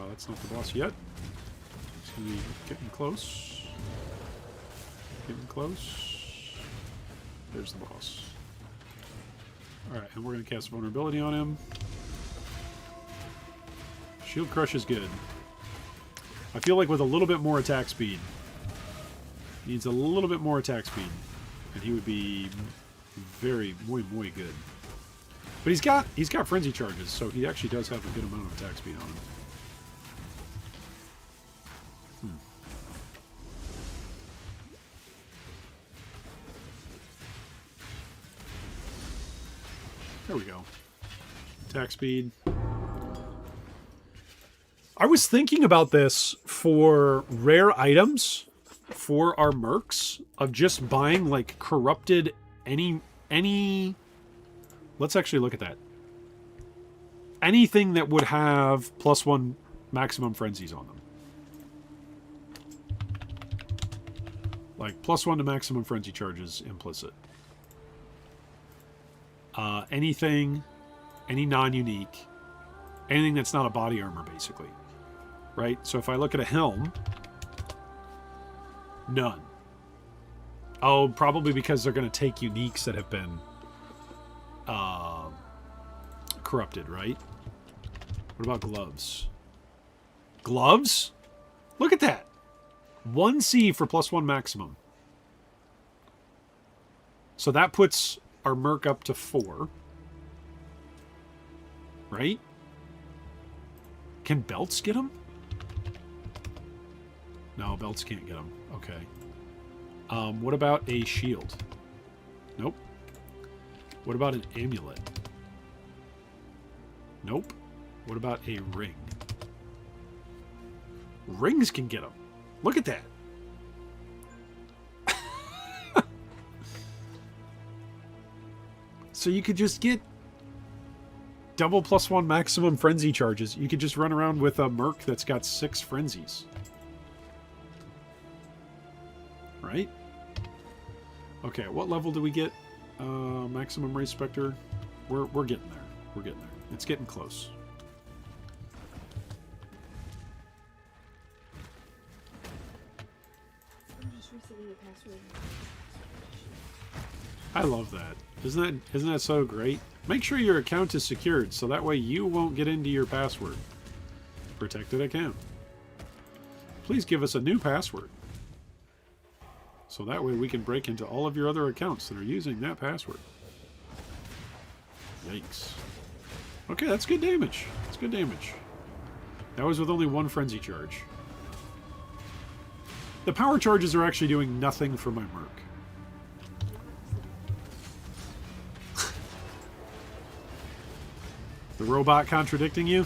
That's not the boss yet. It's going to be getting close. Getting close. There's the boss. Alright, and we're going to cast Vulnerability on him. Shield Crush is good. I feel like with a little bit more attack speed. Needs a little bit more attack speed. And he would be very, muy good. But he's got Frenzy Charges, so he actually does have a good amount of attack speed on him. There we go. Attack speed. I was thinking about this for rare items for our mercs, of just buying like corrupted any let's actually look at that. Anything that would have +1 maximum frenzies on them. Like +1 to maximum frenzy charges implicit. Anything, any non-unique, anything that's not a body armor, basically. Right? So if I look at a helm, none. Oh, probably because they're going to take uniques that have been corrupted, right? What about gloves? Gloves? Look at that! 1C for +1 maximum. So that puts our merc up to 4. Right? Can belts get them? No, belts can't get them. Okay. What about a shield? Nope. What about an amulet? Nope. What about a ring? Rings can get them. Look at that. So you could just get double +1 maximum frenzy charges. You could just run around with a merc that's got 6 frenzies. Right? Okay, what level do we get? Maximum Race Spectre? We're getting there. We're getting there. It's getting close. I'm just resetting the password. I love that. Isn't that so great? Make sure your account is secured so that way you won't get into your password. Protected account. Please give us a new password. So that way we can break into all of your other accounts that are using that password. Yikes. Okay, that's good damage. That's good damage. That was with only 1 frenzy charge. The power charges are actually doing nothing for my merc. The robot contradicting you?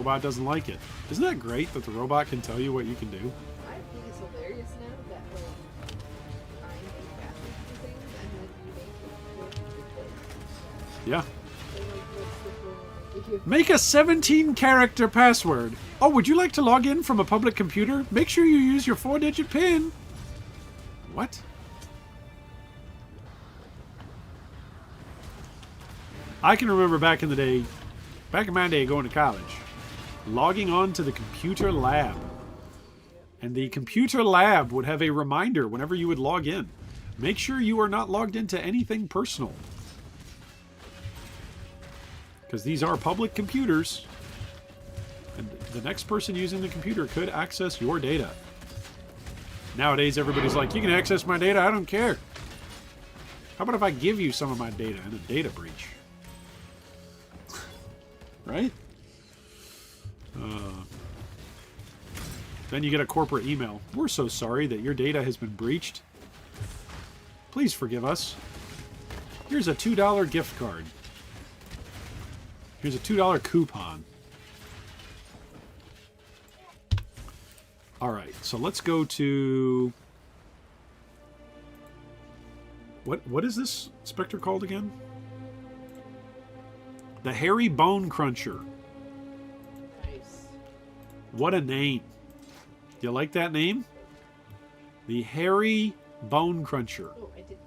robot doesn't like it. Isn't that great that the robot can tell you what you can do? I think it's hilarious now that I make passwords for things and then you make it work with it. Yeah. So, like, what's the point? Make a 17-character password. Oh, would you like to log in from a public computer? Make sure you use your 4-digit PIN. What? I can remember back in the day, back in my day going to college, logging on to the computer lab. And the computer lab would have a reminder whenever you would log in. Make sure you are not logged into anything personal. Because these are public computers. And the next person using the computer could access your data. Nowadays, everybody's like, you can access my data, I don't care. How about if I give you some of my data in a data breach? Right? Then you get a corporate email. We're so sorry that your data has been breached. Please forgive us. Here's a $2 gift card. Here's a $2 coupon. Alright, so let's go to... What is this specter called again? The Hairy Bone Cruncher. Nice. What a name. Do you like that name? The Hairy Bone Cruncher. Oh, I did.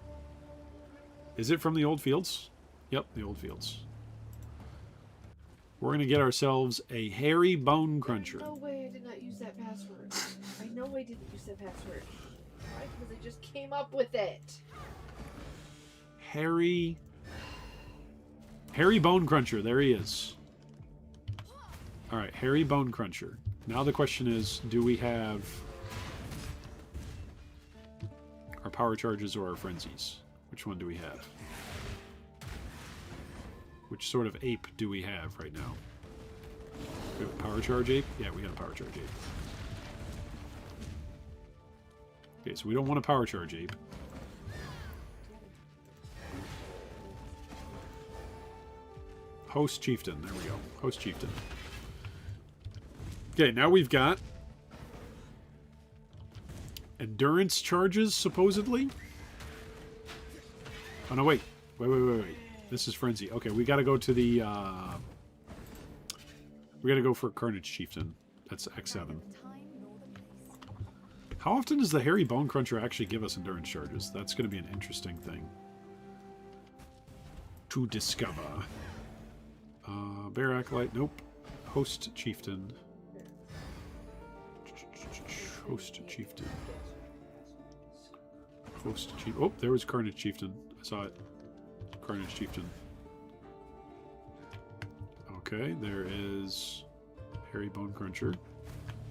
Is it from the Old Fields? Yep, the Old Fields. We're going to get ourselves a Hairy Bone Cruncher. No way I did not use that password. I know I didn't use that password. Why? Because I just came up with it. Hairy Bone Cruncher. There he is. Alright, Hairy Bone Cruncher. Now the question is, do we have our power charges or our frenzies? Which one do we have? Which sort of ape do we have right now? We have a power charge ape? Yeah, we got a power charge ape. Okay, so we don't want a power charge ape. Host Chieftain. There we go. Host Chieftain. Okay, now we've got endurance charges, supposedly. Oh, no, wait. Wait. This is Frenzy. Okay, we got to go to the... we got to go for Carnage Chieftain. That's X7. How often does the Hairy Bone Cruncher actually give us endurance charges? That's going to be an interesting thing to discover. Bear Acolyte, nope. Host Chieftain. Host Chieftain. Host Chieftain. Oh, there was Carnage Chieftain. I saw it. Carnage Chieftain. Okay, there is Hairy Bone Cruncher.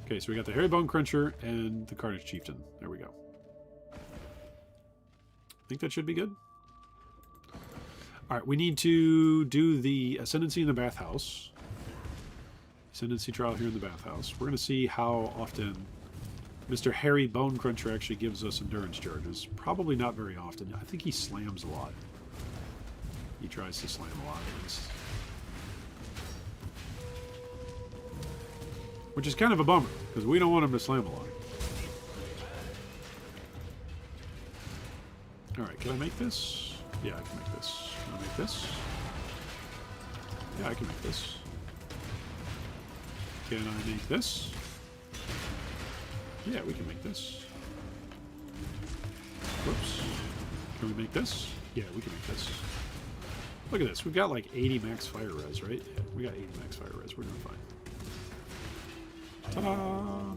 Okay, so we got the Hairy Bone Cruncher and the Carnage Chieftain. There we go. I think that should be good. Alright, we need to do the Ascendancy in the Bathhouse. Ascendancy trial here in the Bathhouse. We're going to see how often Mr. Hairy Bone Cruncher actually gives us endurance charges. Probably not very often. I think he slams a lot. He tries to slam a lot at least. Which is kind of a bummer, because we don't want him to slam a lot. Alright, can I make this? Yeah, I can make this. Can I make this? Yeah, I can make this. Can I make this? Yeah, we can make this. Whoops. Can we make this? Yeah, we can make this. Look at this. We've got like 80 max fire res, right? Yeah, we got 80 max fire res. We're doing fine. Ta-da!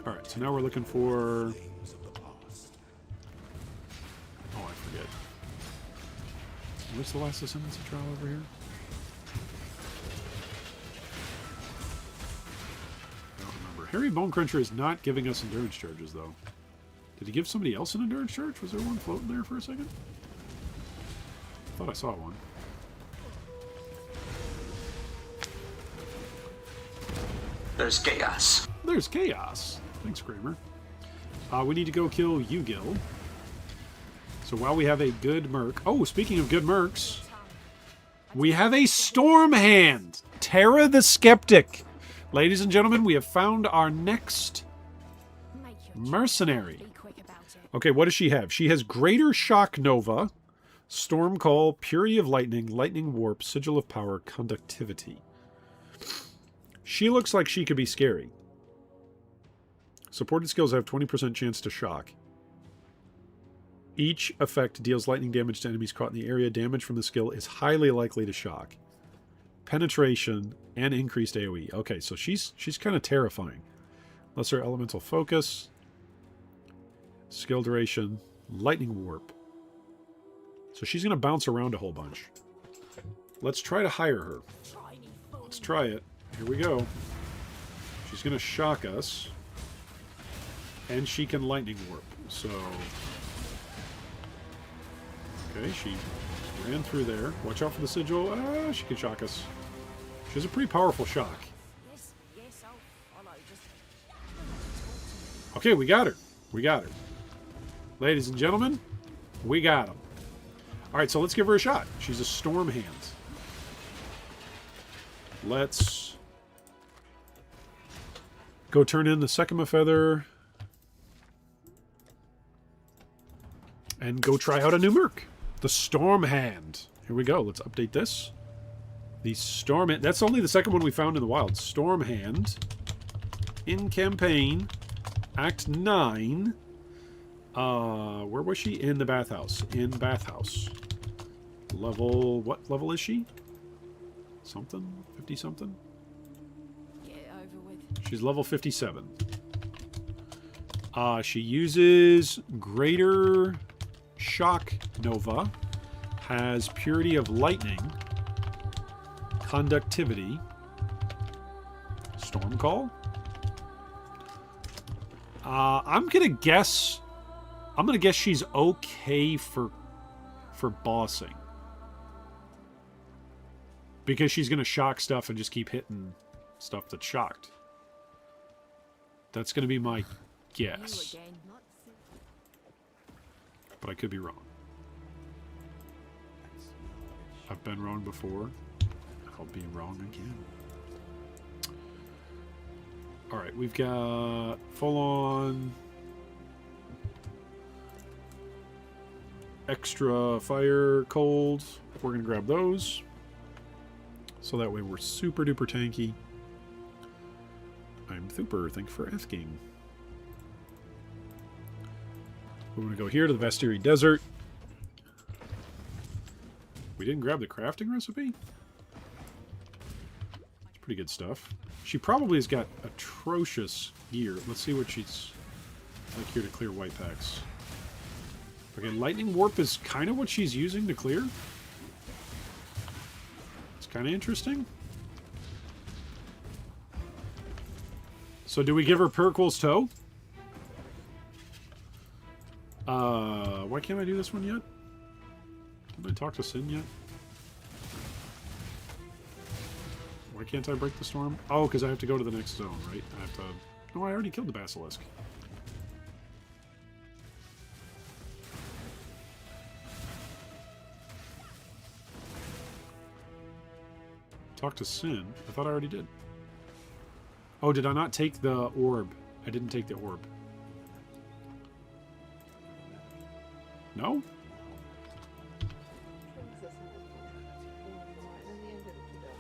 Alright, so now we're looking for... Oh, I forget. What's the last Ascendancy trial over here? I don't remember. Hairy Bone Cruncher is not giving us endurance charges, though. Did he give somebody else an endurance charge? Was there one floating there for a second? I thought I saw one. There's chaos. There's chaos. Thanks, Kramer. We need to go kill Ugil. So while we have a good merc... Oh, speaking of good mercs, we have a Storm Hand! Terra the Skeptic! Ladies and gentlemen, we have found our next Make your choice. mercenary. Be quick about it. Okay, what does she have? She has Greater Shock Nova, Storm Call, Purity of Lightning, Lightning Warp, Sigil of Power, Conductivity. She looks like she could be scary. Supported skills have 20% chance to shock. Each effect deals lightning damage to enemies caught in the area. Damage from the skill is highly likely to shock. Penetration and increased AoE. Okay, so she's kind of terrifying. Lesser Elemental Focus. Skill duration. Lightning Warp. So she's going to bounce around a whole bunch. Let's try to hire her. Let's try it. Here we go. She's going to shock us. And she can Lightning Warp. So... Okay, she ran through there. Watch out for the sigil. Ah, she can shock us. She has a pretty powerful shock. Yes, yes, I'll follow. Just Okay, we got her. We got her. Ladies and gentlemen, we got him. Alright, so let's give her a shot. She's a Storm Hand. Let's go turn in the Sekima Feather. And go try out a new Merc. The Storm Hand. Here we go. Let's update this. The Storm Hand. That's only the second one we found in the wild. Storm Hand. In campaign. Act 9. Where was she? In the bathhouse. In bathhouse. Level... What level is she? Something? 50-something? get it over with. She's level 57. She uses Greater Shock Nova, has Purity of Lightning, Conductivity, Storm Call. I'm gonna guess she's okay for bossing, because she's gonna shock stuff and just keep hitting stuff that's shocked. That's gonna be my guess. You again. But I could be wrong. I've been wrong before. I'll be wrong again. Alright, we've got full-on extra fire, cold. We're going to grab those. So that way we're super duper tanky. I'm super. Thank you for asking. We're going to go here to the Vastiri Desert. We didn't grab the crafting recipe? It's pretty good stuff. She probably has got atrocious gear. Let's see what she's like here to clear white packs. Okay, Lightning Warp is kind of what she's using to clear. It's kind of interesting. So do we give her Pericle's Toe? Why can't I do this one yet? Didn't I talk to Sin yet? Why can't I break the storm? Oh, because I have to go to the next zone, right? I have to... No, I already killed the Basilisk. Talk to Sin? I thought I already did. Oh, did I not take the orb? I didn't take the orb. No?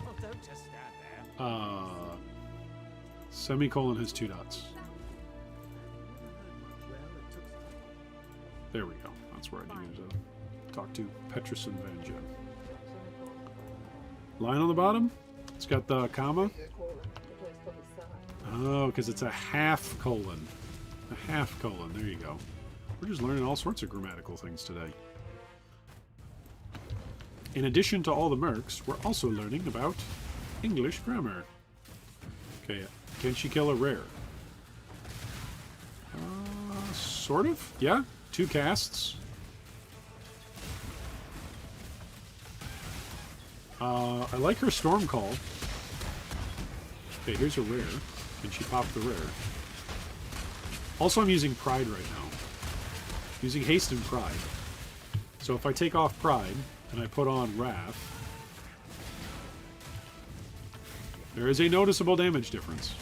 Oh, don't just stand there. Semicolon has 2 dots. There we go. That's where I needed to talk to Petrus and Van Jen. Line on the bottom? It's got the comma. Oh, because it's a half colon. A half colon. There you go. We're just learning all sorts of grammatical things today. In addition to all the mercs, we're also learning about English grammar. Okay, can she kill a rare? Sort of, yeah. 2 casts. I like her Storm Call. Okay, here's a rare. Can she pop the rare? Also, I'm using Pride right now. Using Haste and Pride. So if I take off Pride and I put on Wrath, There is a noticeable damage difference.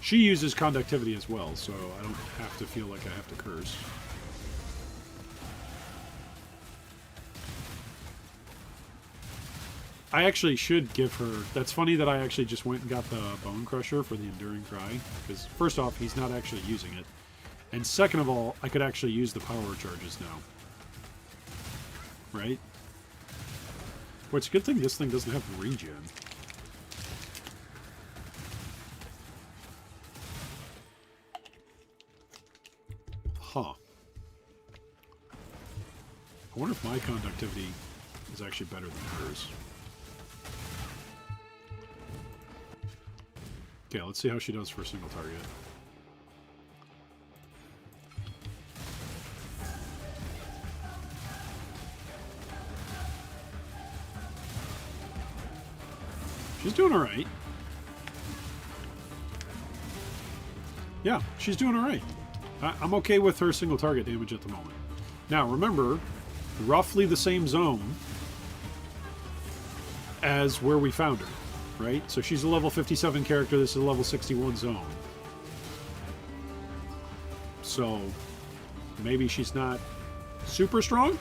She uses conductivity as well, so I don't have to feel like I have to curse. I actually should give her... That's funny that I actually just went and got the Bone Crusher for the Enduring Cry, because first off, he's not actually using it. And second of all, I could actually use the power charges now. Right? Well, it's a good thing this thing doesn't have regen. Huh. I wonder if my conductivity is actually better than hers. Okay, let's see how she does for a single target. She's doing alright. Yeah, she's doing alright. I'm okay with her single target damage at the moment. Now, remember, roughly the same zone as where we found her, right? So she's a level 57 character, this is a level 61 zone. So, maybe she's not super strong?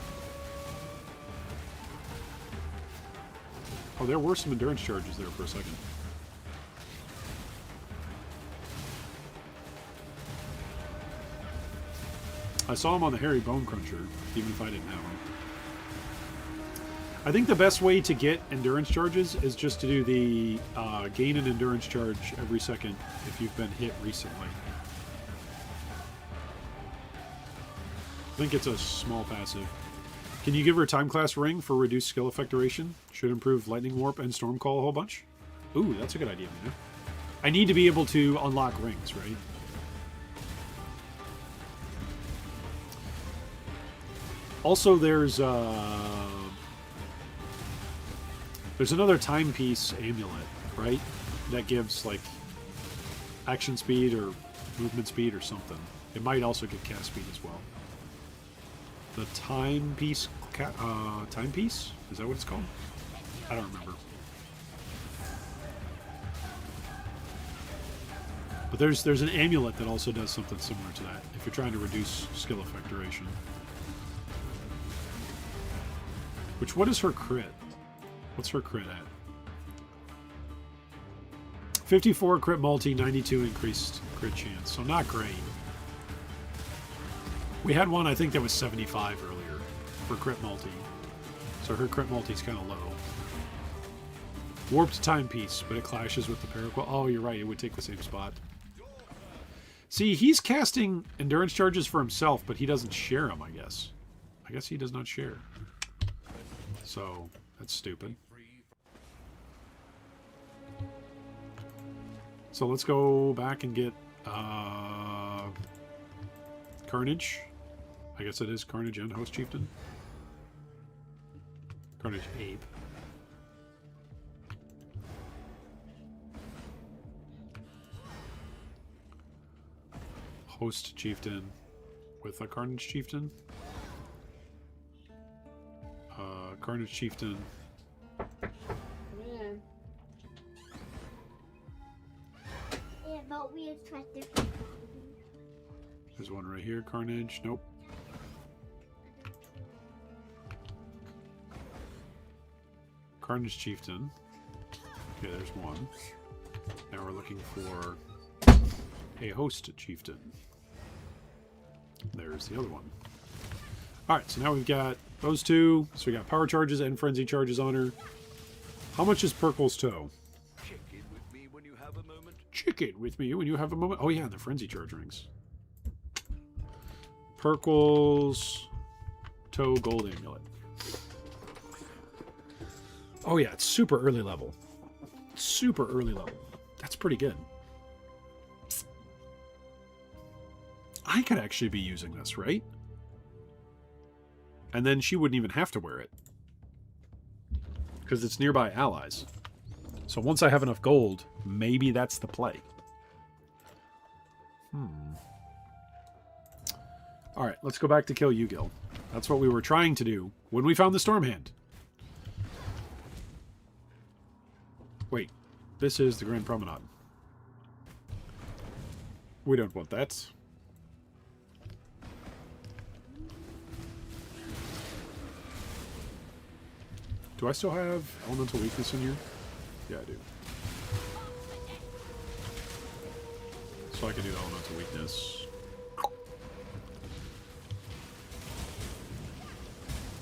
Oh, there were some endurance charges there for a second. I saw him on the Hairy Bone Cruncher, even if I didn't have him. I think the best way to get endurance charges is just to do the gain an endurance charge every second if you've been hit recently. I think it's a small passive. Can you give her a Time Class Ring for reduced skill effect duration? Should improve Lightning Warp and Storm Call a whole bunch? Ooh, that's a good idea, man. I need to be able to unlock rings, right? Also, there's another timepiece amulet, right? That gives, like, action speed or movement speed or something. It might also give cast speed as well. The timepiece, timepiece? Is that what it's called? I don't remember. But there's an amulet that also does something similar to that, if you're trying to reduce skill effect duration. Which, what is her crit? What's her crit at? 54 crit multi, 92 increased crit chance. So not great. We had one, I think, that was 75 earlier for crit multi. So her crit multi is kind of low. Warped timepiece, but it clashes with the Paraquel. Oh, you're right. It would take the same spot. See, he's casting endurance charges for himself, but he doesn't share them, I guess. I guess he does not share. So, that's stupid. So let's go back and get Carnage. I guess it is Carnage and Host Chieftain. Carnage Ape. Host Chieftain with a Carnage Chieftain. Carnage Chieftain. Man. Yeah, but we have tried different. There's one right here, Carnage. Nope. Carnage Chieftain. Okay, there's one. Now we're looking for a Host Chieftain. There's the other one. Alright, so now we've got those two. So we got power charges and frenzy charges on her. How much is Perkle's toe? Check in with me when you have a moment. Check it with me when you have a moment. Oh yeah, the frenzy charge rings. Perkle's toe gold amulet. Oh yeah, it's super early level. Super early level. That's pretty good. I could actually be using this, right? And then she wouldn't even have to wear it. Because it's nearby allies. So once I have enough gold, maybe that's the play. Alright, let's go back to kill Yu-Gil. That's what we were trying to do when we found the Storm Hand. This is the Grand Promenade. We don't want that. Do I still have elemental weakness in here? Yeah, I do. So I can do the elemental weakness.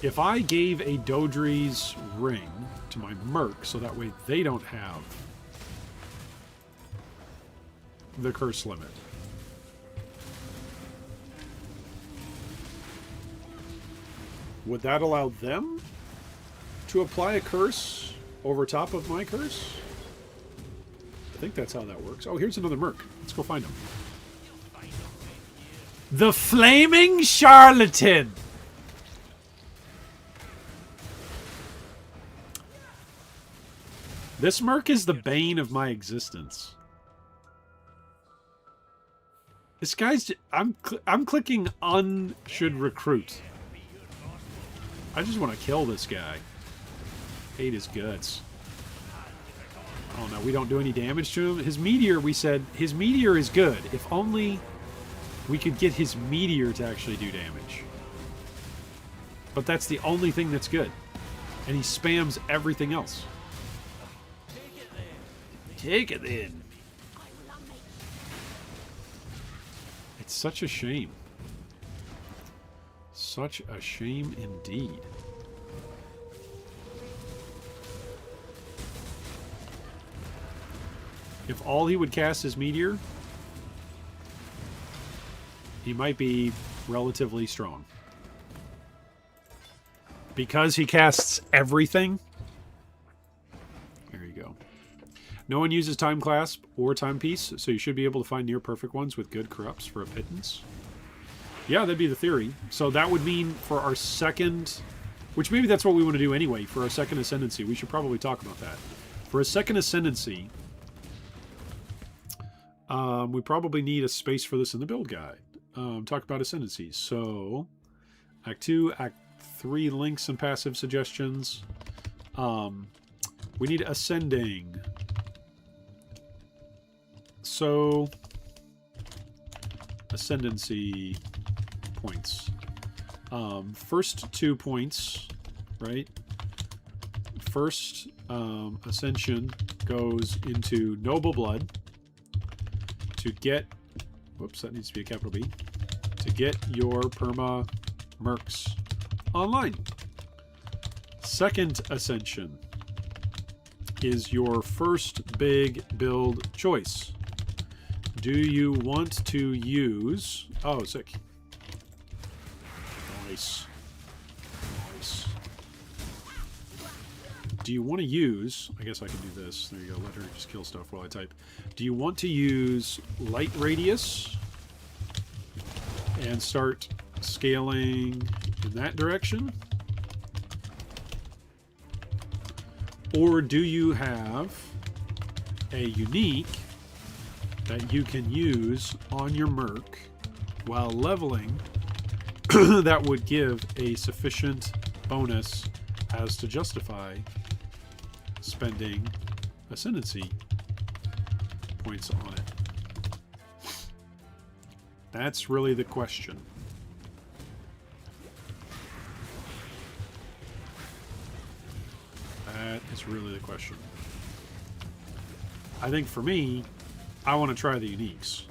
If I gave a Dodri's ring to my Merc, so that way they don't have the curse limit. Would that allow them to apply a curse over top of my curse? I think that's how that works. Oh, here's another Merc. Let's go find him. The Flaming Charlatan! This Merc is the bane of my existence. This guy's... I'm clicking should recruit. I just want to kill this guy. Hate his guts. Oh no, we don't do any damage to him. His meteor, we said, his meteor is good. If only we could get his meteor to actually do damage. But that's the only thing that's good. And he spams everything else. Take it then. It's such a shame. Such a shame indeed. If all he would cast is Meteor, he might be relatively strong. Because he casts everything. There you go. No one uses Time Clasp or Timepiece, so you should be able to find near perfect ones with good corrupts for a pittance. Yeah, that'd be the theory. So that would mean for our second... Which maybe that's what we want to do anyway. For our second Ascendancy, we should probably talk about that. For a second Ascendancy, we probably need a space for this in the build guide. Talk about Ascendancies. So, Act 2, Act 3 links and passive suggestions. We need Ascending. So, Ascendancy points. First 2 points, right? First Ascension goes into Noble Blood to get, whoops, that needs to be a capital B, to get your perma Mercs online. Second Ascension is your first big build choice. Do you want to use... Oh, sick. Nice. Nice. Do you want to use... I guess I can do this. There you go. Let her just kill stuff while I type. Do you want to use Light Radius and start scaling in that direction? Or do you have a unique that you can use on your Merc while leveling that would give a sufficient bonus as to justify spending Ascendancy points on it? That's really the question. That is really the question. I think for me, I want to try the uniques.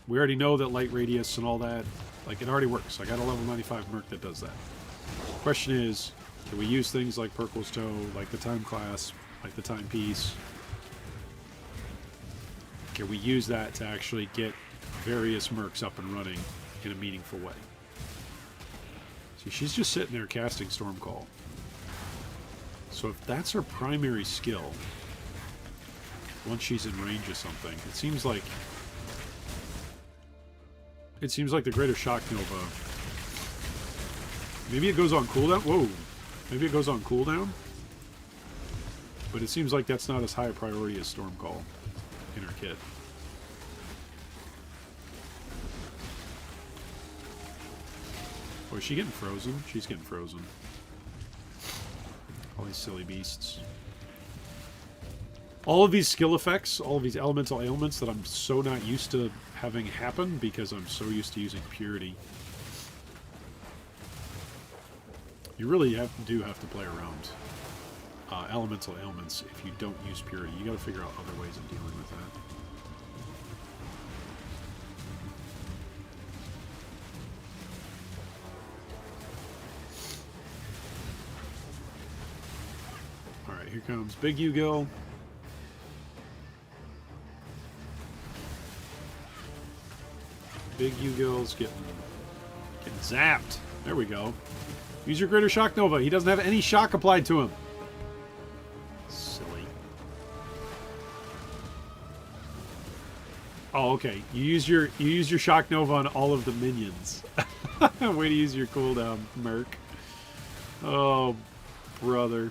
We already know that Light Radius and all that, like, it already works. I got a level 95 Merc that does that. Question is, can we use things like Perkle's Toe, like the Time Clasp, like the Timepiece? Can we use that to actually get various Mercs up and running in a meaningful way? See, she's just sitting there casting Stormcall. So if that's her primary skill, once she's in range of something, it seems like the Greater Shock Nova. Maybe it goes on cooldown. Whoa. Maybe it goes on cooldown. But it seems like that's not as high a priority as Stormcall in her kit. Oh, is she getting frozen? She's getting frozen. All these silly beasts. All of these skill effects, all of these elemental ailments that I'm so not used to having happen because I'm so used to using purity. You really do have to play around elemental ailments if you don't use purity. You got to figure out other ways of dealing with that. Alright, here comes Big Ugil. Big Ugil's getting zapped. There we go. Use your Greater Shock Nova. He doesn't have any shock applied to him. Silly. Oh, okay. You use your Shock Nova on all of the minions. Way to use your cooldown, Merc. Oh, brother.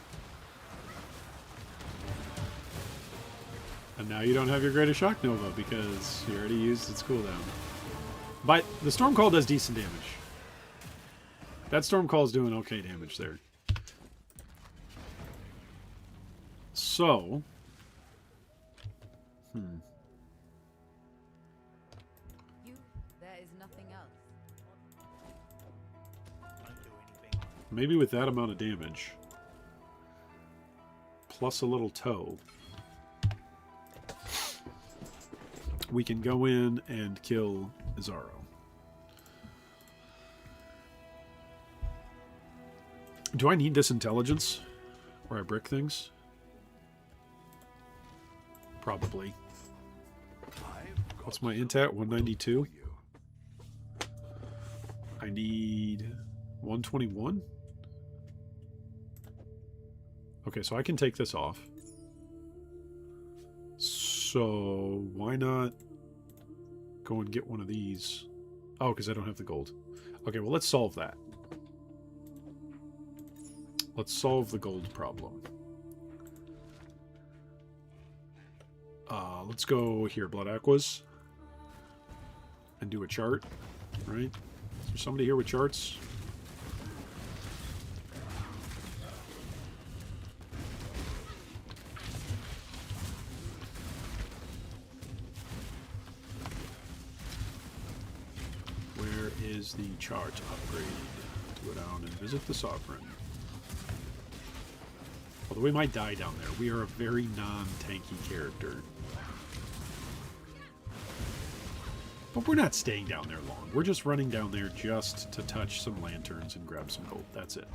And now you don't have your Greater Shock Nova because you already used its cooldown. But the Stormcall does decent damage. That Stormcall's doing okay damage there. So... You, there is nothing else. Maybe with that amount of damage, plus a little toe, we can go in and kill Zaro. Do I need this intelligence where I brick things? Probably. What's my int at? 192? I need 121? Okay, so I can take this off. So why not go and get one of these? Oh, because I don't have the gold. Okay, well, let's solve that. Let's solve the gold problem. Let's go here, Blood Aquas, and do a chart, right? Is there somebody here with charts? Where is the chart upgrade? Go down and visit the Sovereign. Although we might die down there. We are a very non-tanky character. But we're not staying down there long. We're just running down there just to touch some lanterns and grab some gold. That's it.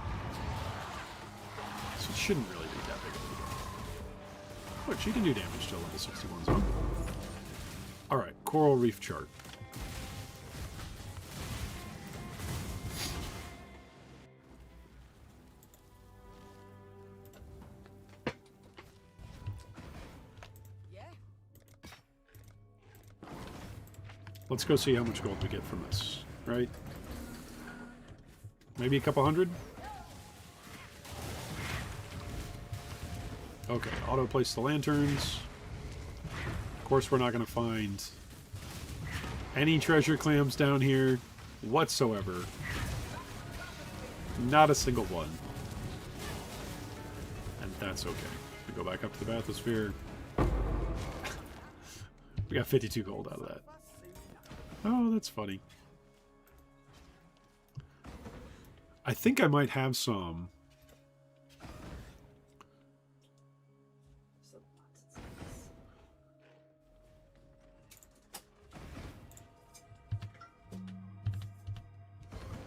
So it shouldn't really be that big of a deal. Look, she can do damage to level 61 zone. Alright, Coral Reef chart. Let's go see how much gold we get from this, right? Maybe a couple hundred? Okay, auto-place the lanterns. Of course, we're not going to find any treasure clams down here whatsoever. Not a single one. And that's okay. We go back up to the bathysphere. We got 52 gold out of that. Oh, that's funny. I think I might have some.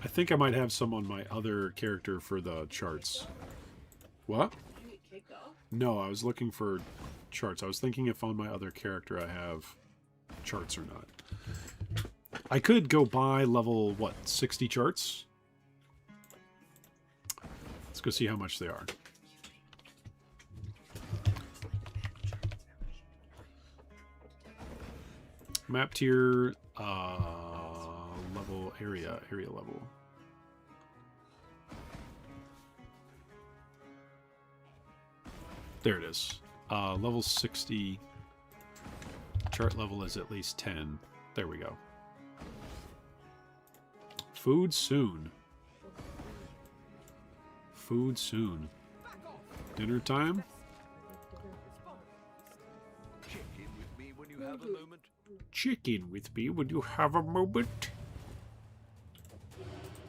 I think I might have some on my other character for the charts. What? No, I was looking for charts. I was thinking if on my other character I have charts or not. I could go buy level, what, 60 charts? Let's go see how much they are. Map tier, level, area level. There it is. Level 60. Chart level is at least 10. There we go. Food soon. Food soon. Dinner time? have a moment? Check in with me when you have a moment.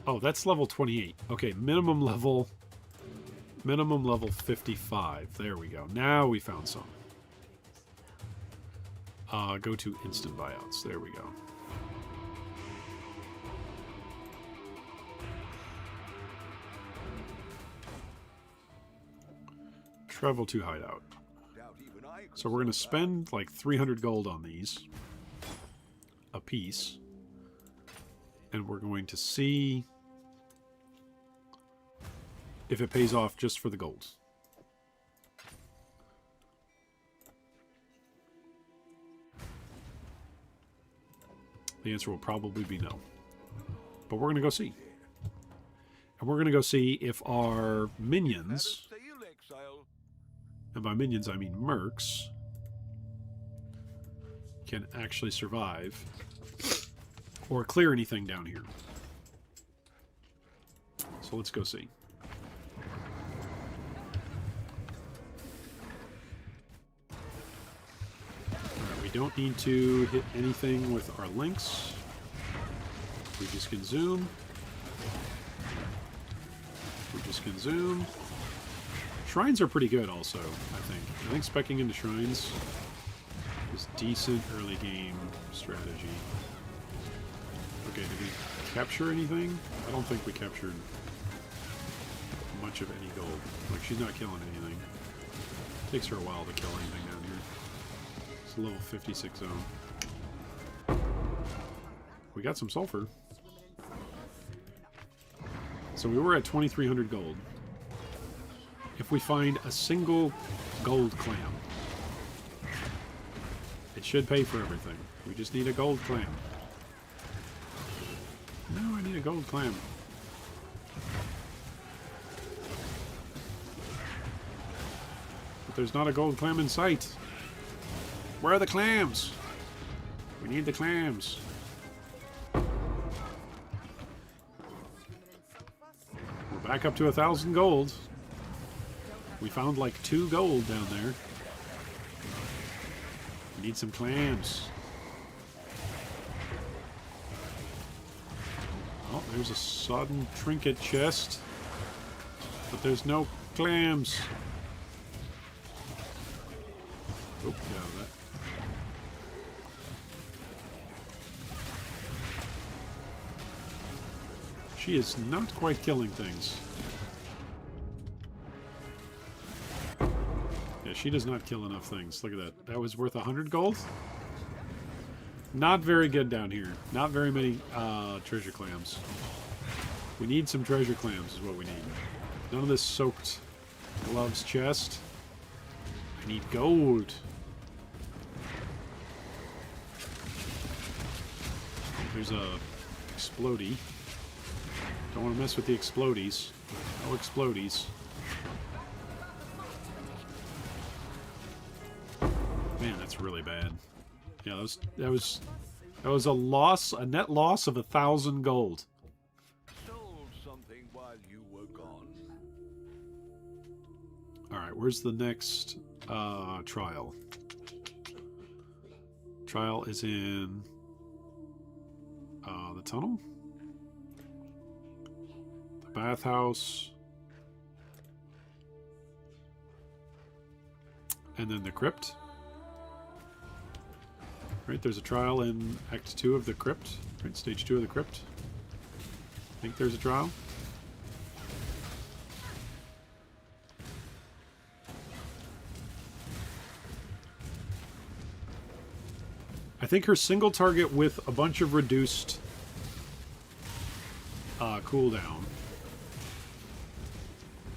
Oh, that's level 28. Okay, minimum level 55. There we go. Now we found some. Go to instant buyouts. There we go. Travel to hideout. Doubt even I could So we're going to sell spend like 300 gold on these a piece. And we're going to see if it pays off just for the gold. The answer will probably be no. But we're going to go see. And we're going to go see if our minions, Sail, Exile. and by minions I mean mercs, can actually survive or clear anything down here. So let's go see. Alright, we don't need to hit anything with our links. We just can zoom. We just can zoom. Shrines are pretty good also, I think. I think speccing into shrines is decent early game strategy. Okay, did we capture anything? I don't think we captured much of any gold. Like, she's not killing anything. Takes her a while to kill anything down here. It's a level 56 zone. We got some sulfur. So we were at 2,300 gold. If we find a single gold clam, it should pay for everything. We just need a gold clam. No, I need a gold clam. But there's not a gold clam in sight. Where are the clams? We need the clams. We're back up to 1,000 gold. We found like 2 gold down there. We need some clams. Oh, there's a sodden trinket chest. But there's no clams. Oh, get out of that. She is not quite killing things. Yeah, she does not kill enough things. Look at that. That was worth 100 gold? Not very good down here. Not very many treasure clams. We need some treasure clams is what we need. None of this soaked gloves chest. I need gold. There's a explodey. Don't want to mess with the explodies. No explodies. Man, that's really bad. Yeah, that was a loss, a net loss of 1,000 gold. Sold something while you were gone. All right, where's the next trial? Trial is in the tunnel, the bathhouse, and then the crypt. Right, there's a trial in Act 2 of the crypt. Right, Stage 2 of the crypt. I think there's a trial. I think her single target with a bunch of reduced cooldown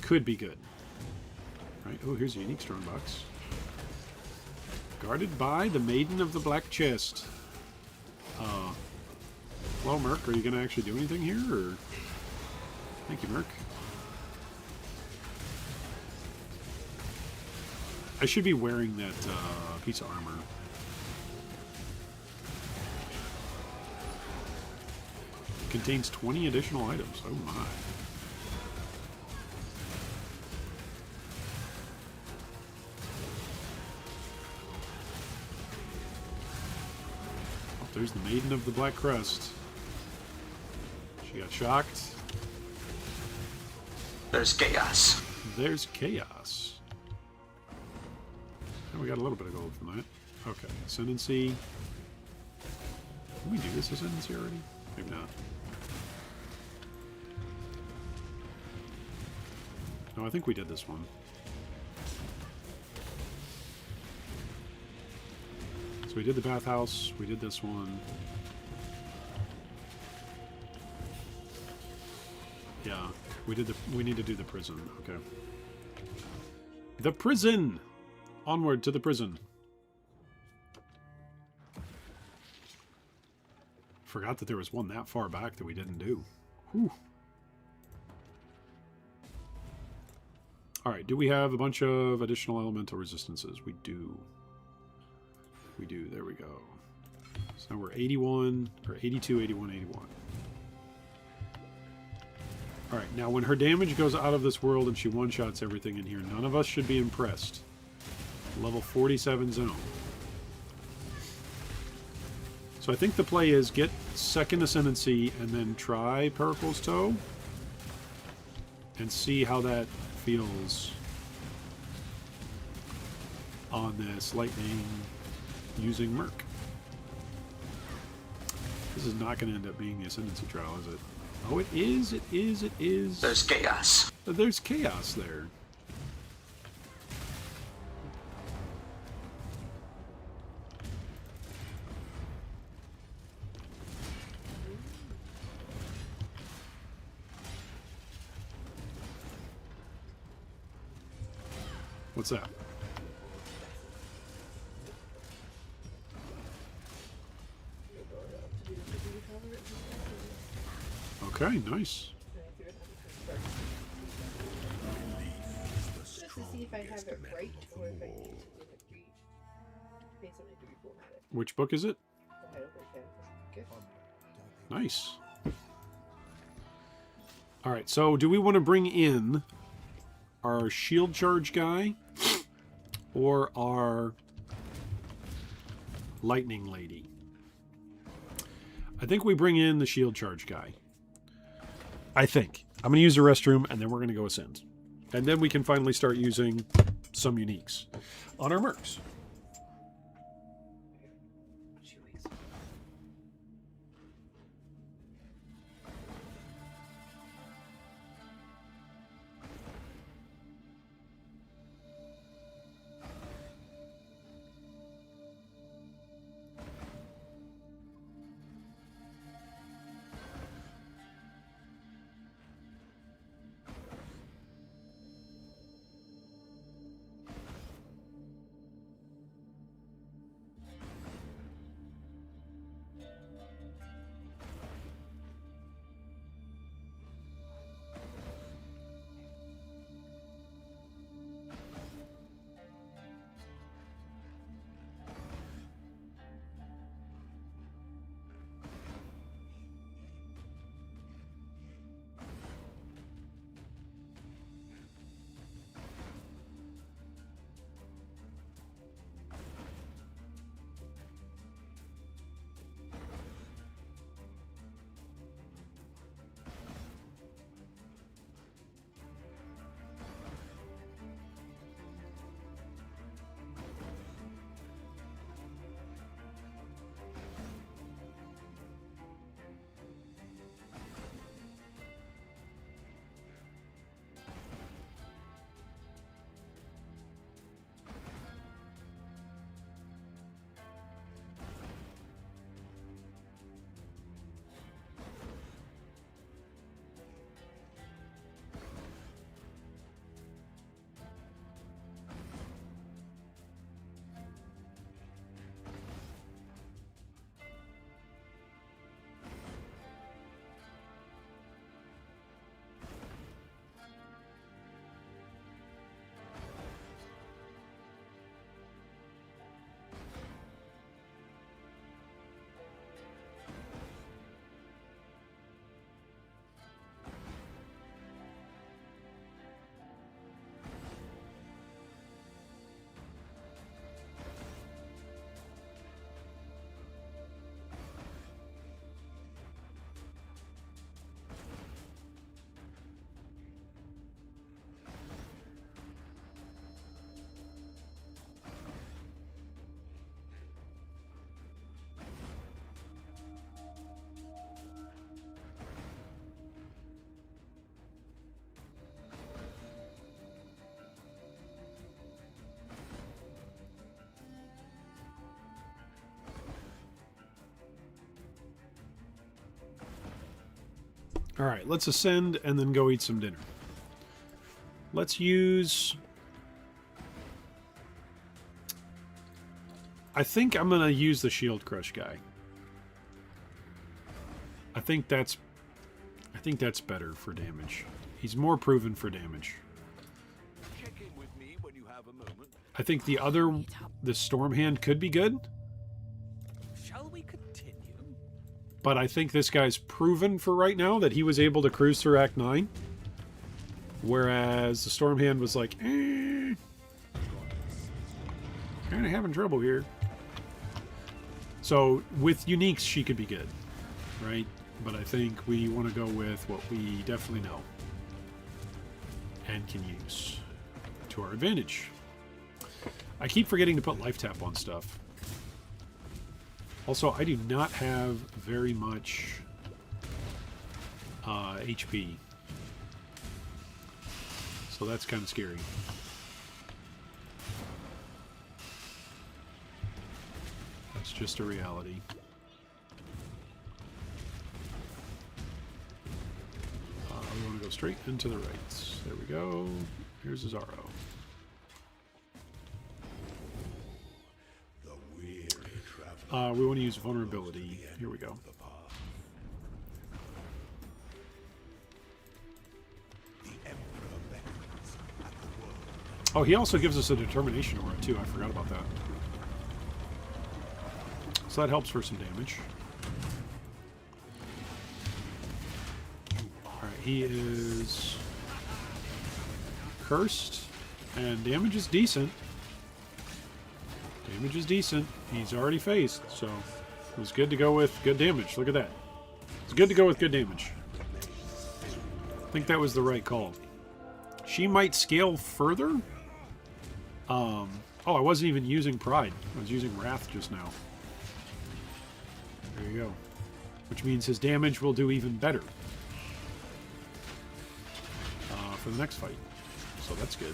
could be good. Right, oh, here's a unique strongbox. Guarded by the Maiden of the Black Chest. Hello, Merc. Are you going to actually do anything here? Or... Thank you, Merc. I should be wearing that piece of armor. It contains 20 additional items. Oh my. There's the Maiden of the Black Crest. She got shocked. There's chaos. There's chaos. And we got a little bit of gold from that. Okay, Ascendancy. Did we do this Ascendancy already? Maybe not. No, I think we did this one. So we did the bathhouse, we did this one. Yeah, we need to do the prison, okay. The prison! Onward to the prison. Forgot that there was one that far back that we didn't do. Whew. Alright, do we have a bunch of additional elemental resistances? We do. We do, there we go. So now we're 81, or 82, 81, 81. Alright, now when her damage goes out of this world and she one-shots everything in here, none of us should be impressed. Level 47 zone. So I think the play is get second Ascendancy and then try Pericle's Toe and see how that feels on this lightning using Merc. This is not going to end up being the Ascendancy trial, is it? Oh, it is, it is, it is. There's chaos. There's chaos there. What's that? Okay, nice. Just to see if I have it right or if I need to look at three based on my 3 formatting. Which book is it? The Heidelberg Canvas. Okay. Nice. Alright, so do we want to bring in our shield charge guy or our lightning lady? I think we bring in the shield charge guy. I think. I'm going to use the restroom and then we're going to go ascend. And then we can finally start using some uniques on our mercs. Alright, let's ascend and then go eat some dinner. Let's use... I think I'm going to use the Shield Crush guy. I think that's better for damage. He's more proven for damage. Check in with me when you have a moment. I think the Storm Hand could be good. Shall we continue? But I think this guy's proven for right now that he was able to cruise through Act 9. Whereas the Storm Hand was like, kind of having trouble here. So with uniques, she could be good, right? But I think we want to go with what we definitely know and can use to our advantage. I keep forgetting to put life tap on stuff. Also, I do not have very much HP. So that's kind of scary. That's just a reality. We want to go straight into the right. There we go. Here's his RO. We want to use vulnerability. Here we go. Oh, he also gives us a determination aura too. I forgot about that. So that helps for some damage. Alright, he is cursed, and damage is decent. Damage is decent. He's already phased, so it was good to go with good damage. Look at that. It's good to go with good damage. I think that was the right call. She might scale further. Oh, I wasn't even using Pride. I was using Wrath just now. There you go. Which means his damage will do even better for the next fight. So that's good.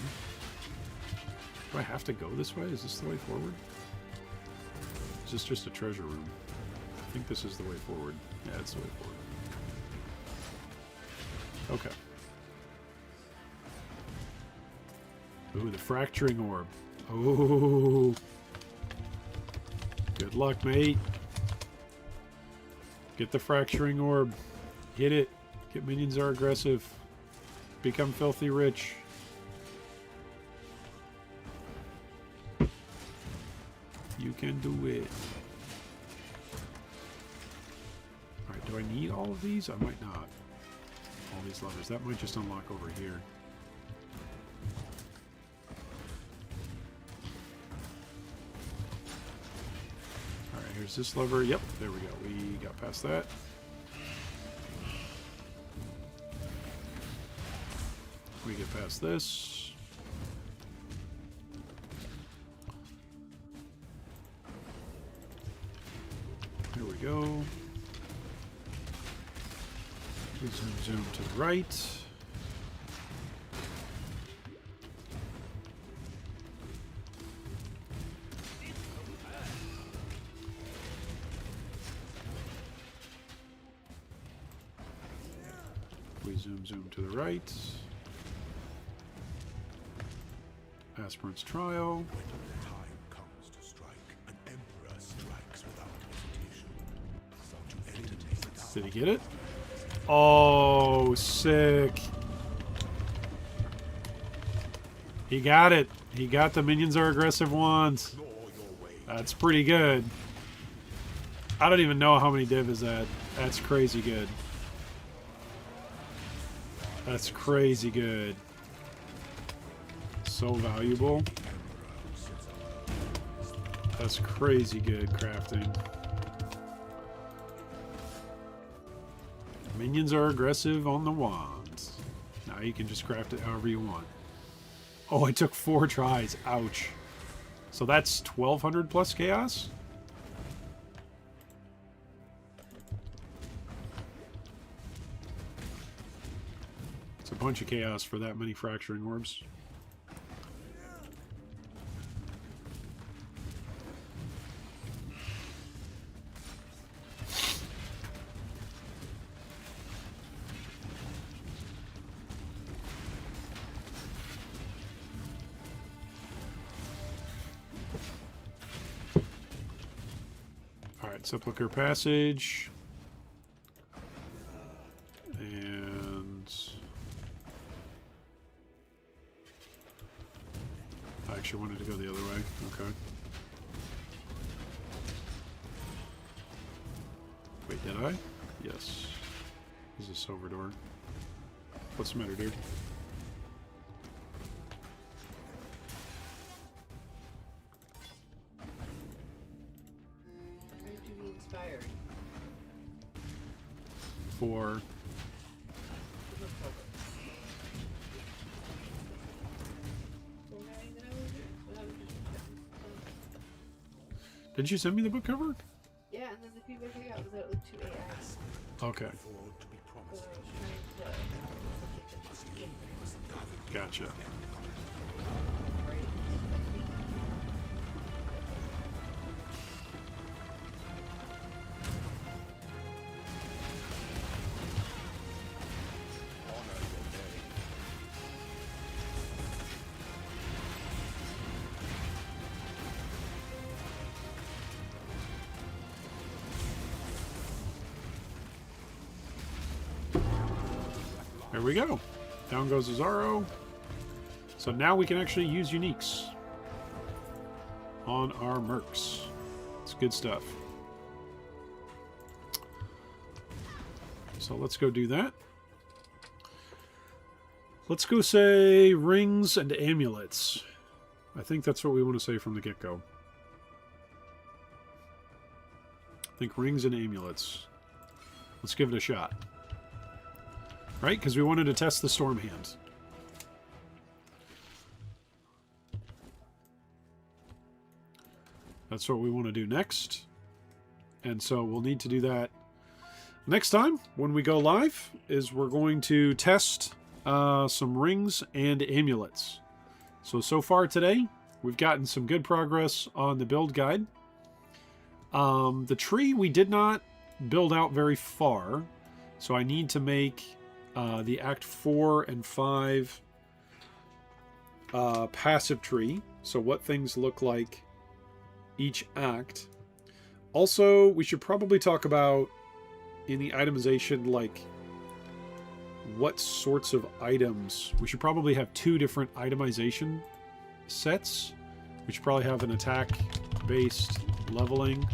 Do I have to go this way? Is this the way forward? Is this just a treasure room? I think this is the way forward. Yeah, it's the way forward. Okay. Ooh, the fracturing orb. Oh. Good luck, mate. Get the fracturing orb. Hit it. Get minions are aggressive. Become filthy rich. You can do it. Alright, do I need all of these? I might not. All these levers. That might just unlock over here. Alright, here's this lever. Yep, there we go. We got past that. We get past this. Here we go. We zoom to the right. We zoom to the right. Aspirant's trial. When the time comes to strike, an emperor strikes without hesitation. Did he get it? Oh, sick. He got it. He got the minions are aggressive ones. That's pretty good. I don't even know how many div is that. That's crazy good. That's crazy good. So valuable. That's crazy good crafting. Minions are aggressive on the wands. Now you can just craft it however you want. Oh, I took 4 tries. Ouch. So that's 1200 plus chaos? It's a bunch of chaos for that many fracturing orbs. Alright, Sepulchre Passage. And... I actually wanted to go the other way. Okay. Wait, did I? Yes. This is a silver door. What's the matter, dude? Trying to be inspired. For... Didn't you send me the book cover? Yeah, and then the feedback I got was that it looked too AI. Okay. So I was trying to... Gotcha. There we go. Down goes Azaro. So now we can actually use uniques on our Mercs. It's good stuff. So let's go do that. Let's go say rings and amulets. I think that's what we want to say from the get-go. I think rings and amulets. Let's give it a shot. Right? Because we wanted to test the Storm Hand. That's what we want to do next. And so we'll need to do that next time when we go live, is we're going to test some rings and amulets. So far today, we've gotten some good progress on the build guide. The tree we did not build out very far, so I need to make the Act 4 and 5 passive tree, so what things look like each act. Also, we should probably talk about in the itemization, like what sorts of items. We should probably have 2 different itemization sets. We should probably have an attack-based leveling,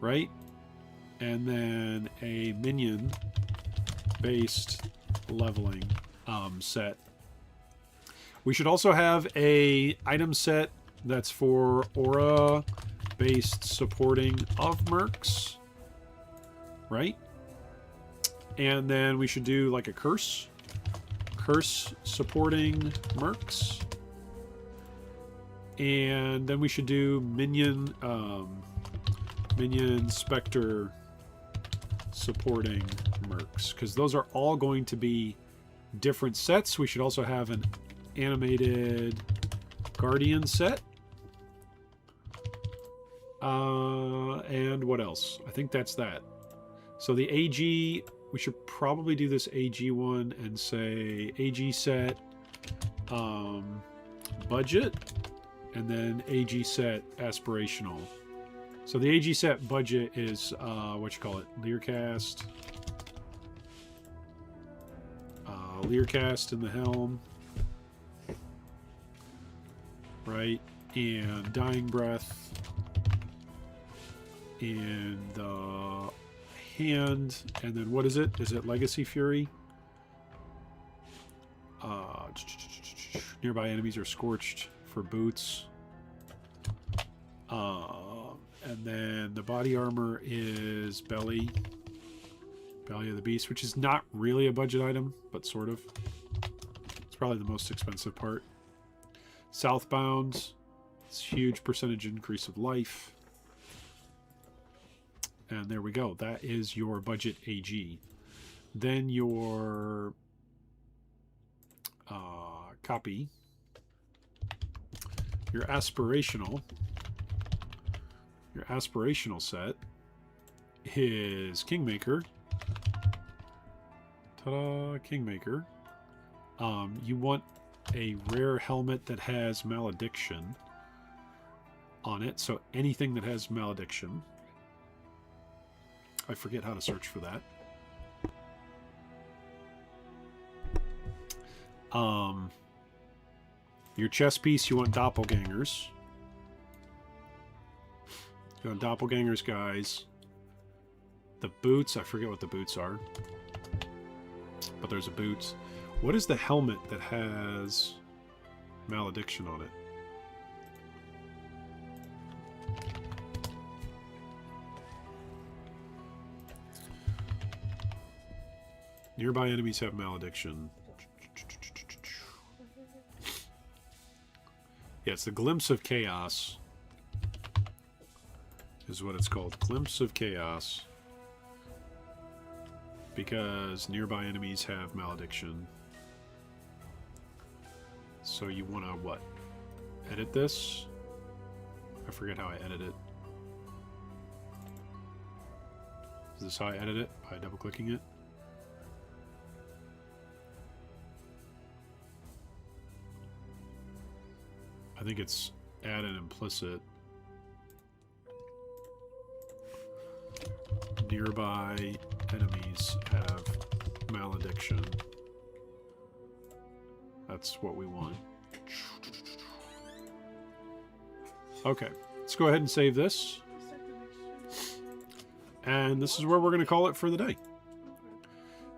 right? And then a minion-based leveling set. We should also have a item set that's for aura-based supporting of Mercs, right? And then we should do like a curse supporting Mercs. And then we should do minion Spectre supporting Mercs, because those are all going to be different sets. We should also have an animated Guardian set. And what else? I think that's that. So the AG, we should probably do this AG one and say AG set budget, and then AG set aspirational. So the AG set budget is what you call it, Learcast. Learcast in the helm, right? And Dying Breath in the hand, and then what is it? Is it Legacy Fury? Nearby enemies are scorched for boots. And then the body armor is Belly of the Beast, which is not really a budget item, but sort of. It's probably the most expensive part. Southbound, it's huge percentage increase of life. And there we go. That is your budget AG. Then your copy. Your aspirational set is Kingmaker. Ta-da, Kingmaker. You want a rare helmet that has Malediction on it, so anything that has Malediction. I forget how to search for that. Your chess piece, you want doppelgangers. You want doppelgangers, guys. The boots, I forget what the boots are. But there's a boots. What is the helmet that has malediction on it? Nearby enemies have malediction. Yeah, it's the Glimpse of Chaos. Is what it's called. Glimpse of Chaos. Because nearby enemies have malediction. So you want to, what? Edit this? I forget how I edit it. Is this how I edit it? By double-clicking it? I think it's add an implicit. Nearby enemies have malediction. That's what we want. Okay, let's go ahead and save this. And this is where we're going to call it for the day.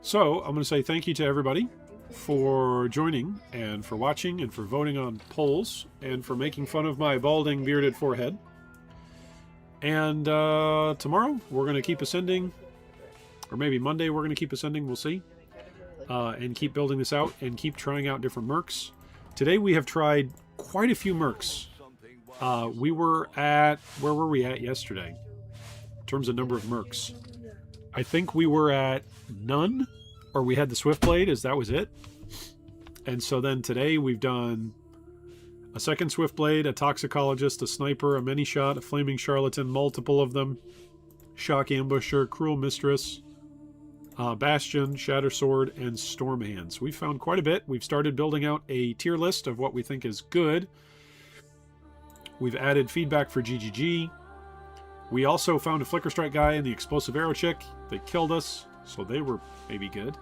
So, I'm going to say thank you to everybody for joining and for watching and for voting on polls and for making fun of my balding bearded forehead. And tomorrow we're going to keep ascending, or maybe Monday we're going to keep ascending, we'll see, and keep building this out and keep trying out different mercs. Today we have tried quite a few mercs. We were at, where were we at yesterday in terms of number of mercs? I think we were at none, or we had the Swiftblade, as that was it. And so then today we've done a second Swiftblade, a Toxicologist, a Sniper, a Many-Shot, a Flaming Charlatan, multiple of them, Shock Ambusher, Cruel Mistress, Bastion, Shatter Sword, and Storm Hands. We've found quite a bit. We've started building out a tier list of what we think is good. We've added feedback for GGG. We also found a Flicker Strike guy and the Explosive Arrow chick. They killed us, so they were maybe good.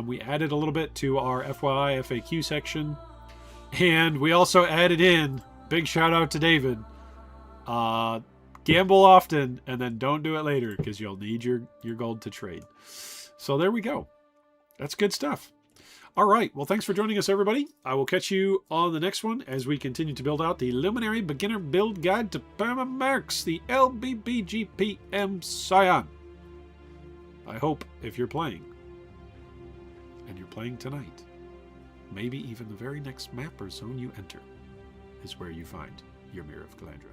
We added a little bit to our FYI FAQ section. And we also added in, big shout out to David, gamble often and then don't do it later because you'll need your gold to trade. So there we go. That's good stuff. All right. Well, thanks for joining us, everybody. I will catch you on the next one as we continue to build out the Luminary Beginner Build Guide to Perma Mercs, the LBBGPM Scion. I hope if you're playing, and you're playing tonight, maybe even the very next map or zone you enter is where you find your Mirror of Calandra.